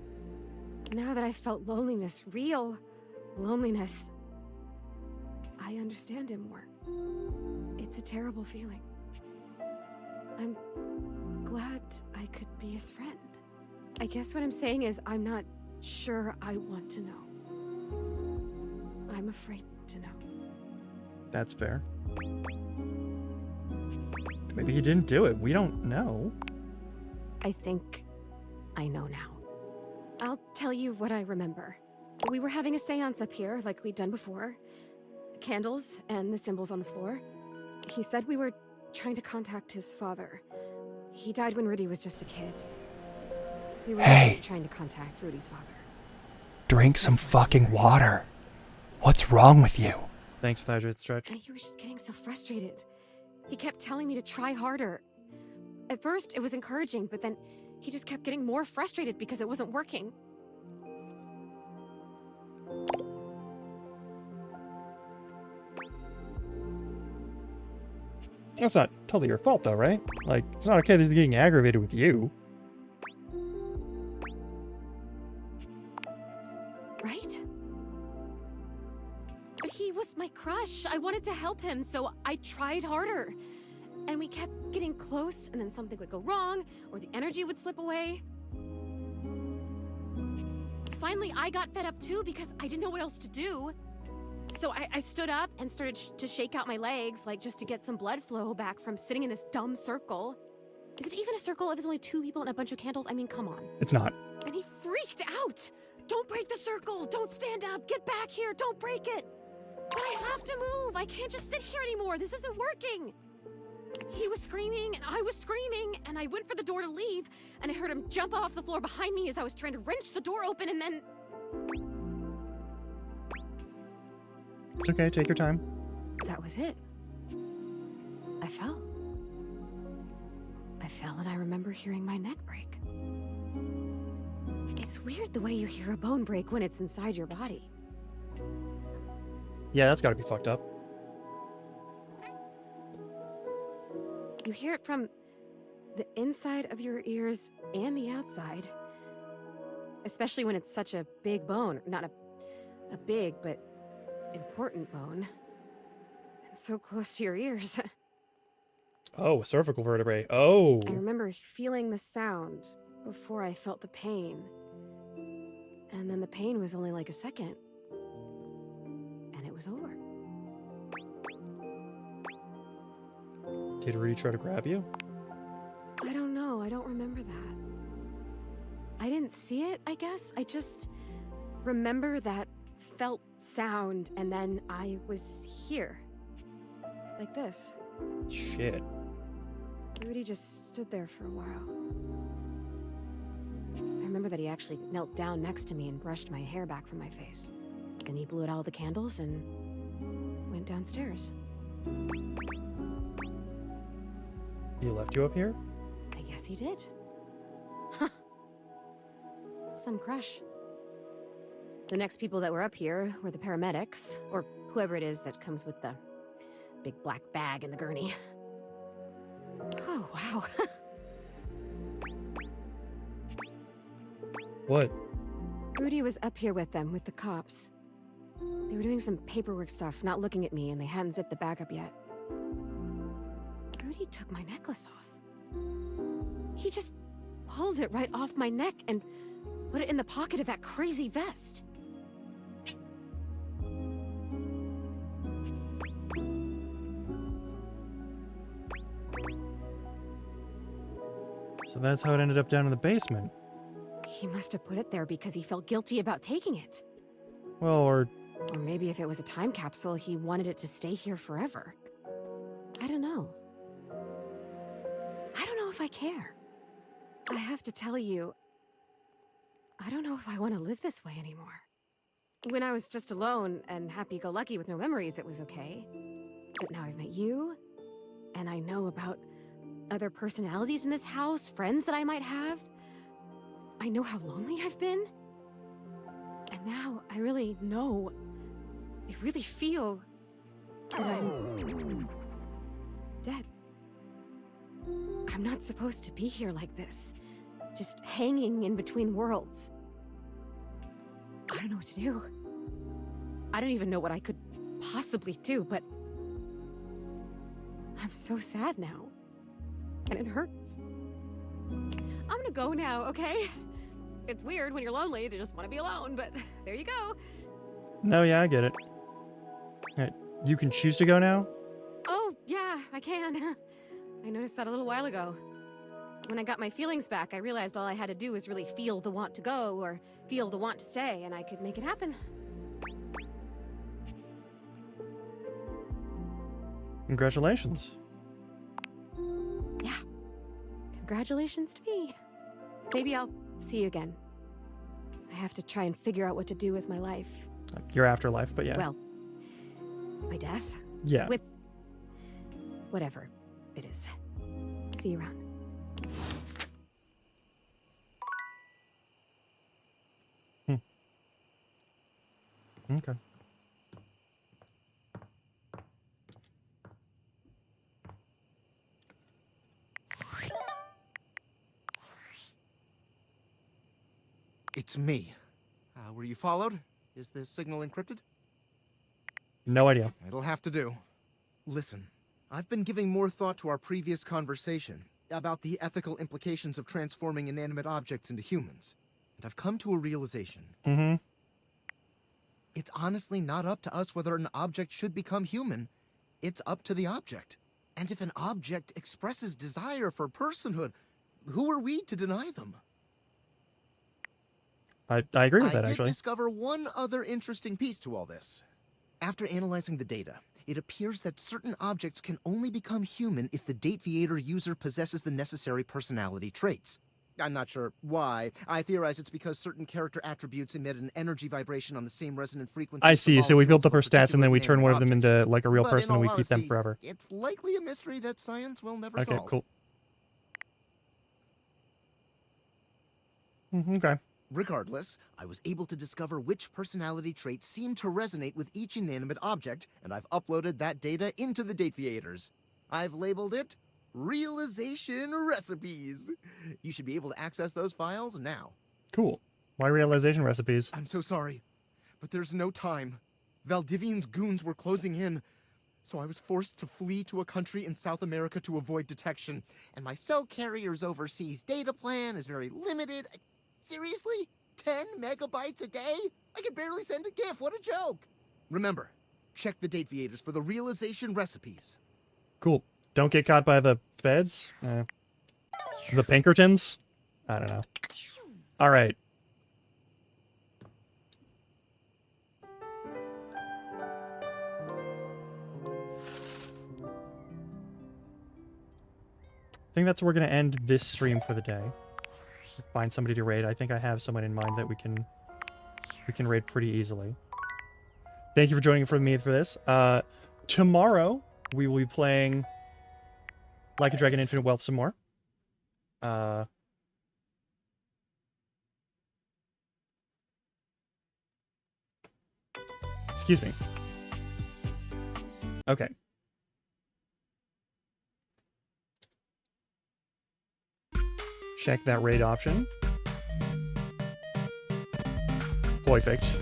Now that I've felt loneliness, real loneliness, I understand him more. It's a terrible feeling. I'm glad I could be his friend. I guess what I'm saying is I'm not sure I want to know. I'm afraid to know. That's fair. Maybe he didn't do it. We don't know. I think I know now. I'll tell you what I remember. We were having a seance up here, like we'd done before. Candles and the symbols on the floor. He said we were trying to contact his father. He died when Rudy was just a kid. We were trying to contact Rudy's father. Drink some fucking water. What's wrong with you? Thanks for the hydrated stretch. And he was just getting so frustrated. He kept telling me to try harder. At first, it was encouraging, but then he just kept getting more frustrated because it wasn't working. That's not totally your fault, though, right? Like, it's not okay that he's getting aggravated with you. Right? But he was my crush. I wanted to help him, so I tried harder. And we kept getting close, and then something would go wrong, or the energy would slip away. Finally, I got fed up too because I didn't know what else to do. So I stood up and started to shake out my legs, like just to get some blood flow back from sitting in this dumb circle. Is it even a circle if there's only 2 people and a bunch of candles? I mean, come on. It's not. And he freaked out. Don't break the circle. Don't stand up. Get back here. Don't break it. But I have to move. I can't just sit here anymore. This isn't working. He was screaming and I was screaming and I went for the door to leave and I heard him jump off the floor behind me as I was trying to wrench the door open and then... It's okay, take your time. That was it. I fell. I fell and I remember hearing my neck break. It's weird the way you hear a bone break when it's inside your body. Yeah, that's gotta be fucked up. You hear it from the inside of your ears and the outside. Especially when it's such a big bone. Not a big, but important bone. And so close to your ears. Oh, a cervical vertebrae. Oh. I remember feeling the sound before I felt the pain. And then the pain was only like a second. And it was over. Did Rudy try to grab you? I don't know. I don't remember that. I didn't see it, I guess. I just remember that felt sound, and then I was here. Like this. Shit. Rudy just stood there for a while. I remember that he actually knelt down next to me and brushed my hair back from my face. Then he blew out all the candles and went downstairs. He left you up here? I guess he did. Huh. Some crush. The next people that were up here were the paramedics, or whoever it is that comes with the big black bag and the gurney. Oh, wow. What? Rudy was up here with them, with the cops. They were doing some paperwork stuff, not looking at me, and they hadn't zipped the bag up yet. Rudy took my necklace off. He just pulled it right off my neck and put it in the pocket of that crazy vest. So that's how it ended up down in the basement. He must have put it there because he felt guilty about taking it. Well, or maybe if it was a time capsule, he wanted it to stay here forever. I don't know. I don't know if I care. I have to tell you, I don't know if I want to live this way anymore. When I was just alone and happy-go-lucky with no memories, it was okay. But now I've met you, and I know about other personalities in this house, friends that I might have. I know how lonely I've been. And now I really know, I really feel that I'm dead. I'm not supposed to be here like this, just hanging in between worlds. I don't know what to do. I don't even know what I could possibly do, but I'm so sad now. And it hurts. I'm gonna go now, okay? It's weird when you're lonely to just want to be alone, but there you go. No, yeah, I get it. Alright, you can choose to go now? Oh, yeah, I can. I noticed that a little while ago. When I got my feelings back, I realized all I had to do was really feel the want to go or feel the want to stay, and I could make it happen. Congratulations. Yeah. Congratulations to me. Maybe I'll see you again. I have to try and figure out what to do with my life. Your afterlife, but yeah. Well, my death? Yeah. With whatever it is. See you around. Okay. It's me. Were you followed? Is this signal encrypted? No idea. It'll have to do. Listen, I've been giving more thought to our previous conversation about the ethical implications of transforming inanimate objects into humans, and I've come to a realization. Mm-hmm. It's honestly not up to us whether an object should become human. It's up to the object. And if an object expresses desire for personhood, who are we to deny them? I agree with that, I did actually. discover one other interesting piece to all this. After analyzing the data, it appears that certain objects can only become human if the Dateviator user possesses the necessary personality traits. I'm not sure why. I theorize it's because certain character attributes emit an energy vibration on the same resonant frequency. I see. So we built up our stats and then we turn one of them into like a real But person in and we all keep them honesty, forever. It's likely a mystery that science will never Okay, solve. cool. Okay. Regardless, I was able to discover which personality traits seem to resonate with each inanimate object, and I've uploaded that data into the Dateviators. I've labeled it Realization Recipes. You should be able to access those files now. Cool. Why realization recipes? I'm so sorry, but there's no time. Valdivian's goons were closing in, so I was forced to flee to a country in South America to avoid detection, and my cell carrier's overseas data plan is very limited. Seriously? 10 megabytes a day? I can barely send a GIF. What a joke. Remember, check the Dateviators for the realization recipes. Cool. Don't get caught by the feds? The Pinkertons? I don't know. All right. I think that's where we're going to end this stream for the day. Find somebody to raid. I think I have someone in mind that we can raid pretty easily. Thank you for joining me for this. Tomorrow we will be playing Like a Dragon Infinite Wealth some more. Excuse me. Okay. Check that raid option. Perfect.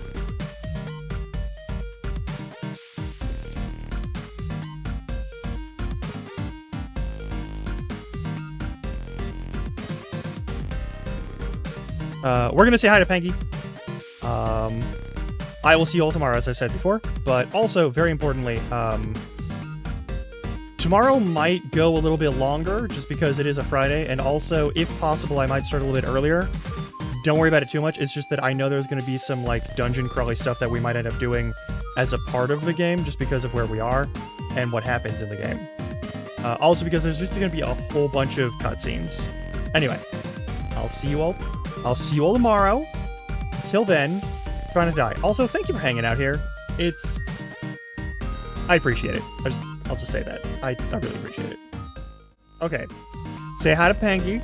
We're gonna say hi to Panky. I will see you all tomorrow, as I said before. But also, very importantly, tomorrow might go a little bit longer, just because it is a Friday, and also, if possible, I might start a little bit earlier. Don't worry about it too much. It's just that I know there's going to be some like dungeon crawly stuff that we might end up doing as a part of the game, just because of where we are and what happens in the game. Also, because there's just going to be a whole bunch of cutscenes. Anyway, I'll see you all. I'll see you all tomorrow. Till then, trying to die. Also, thank you for hanging out here. I appreciate it. I'll just say that. I really appreciate it. Okay. Say hi to Panky.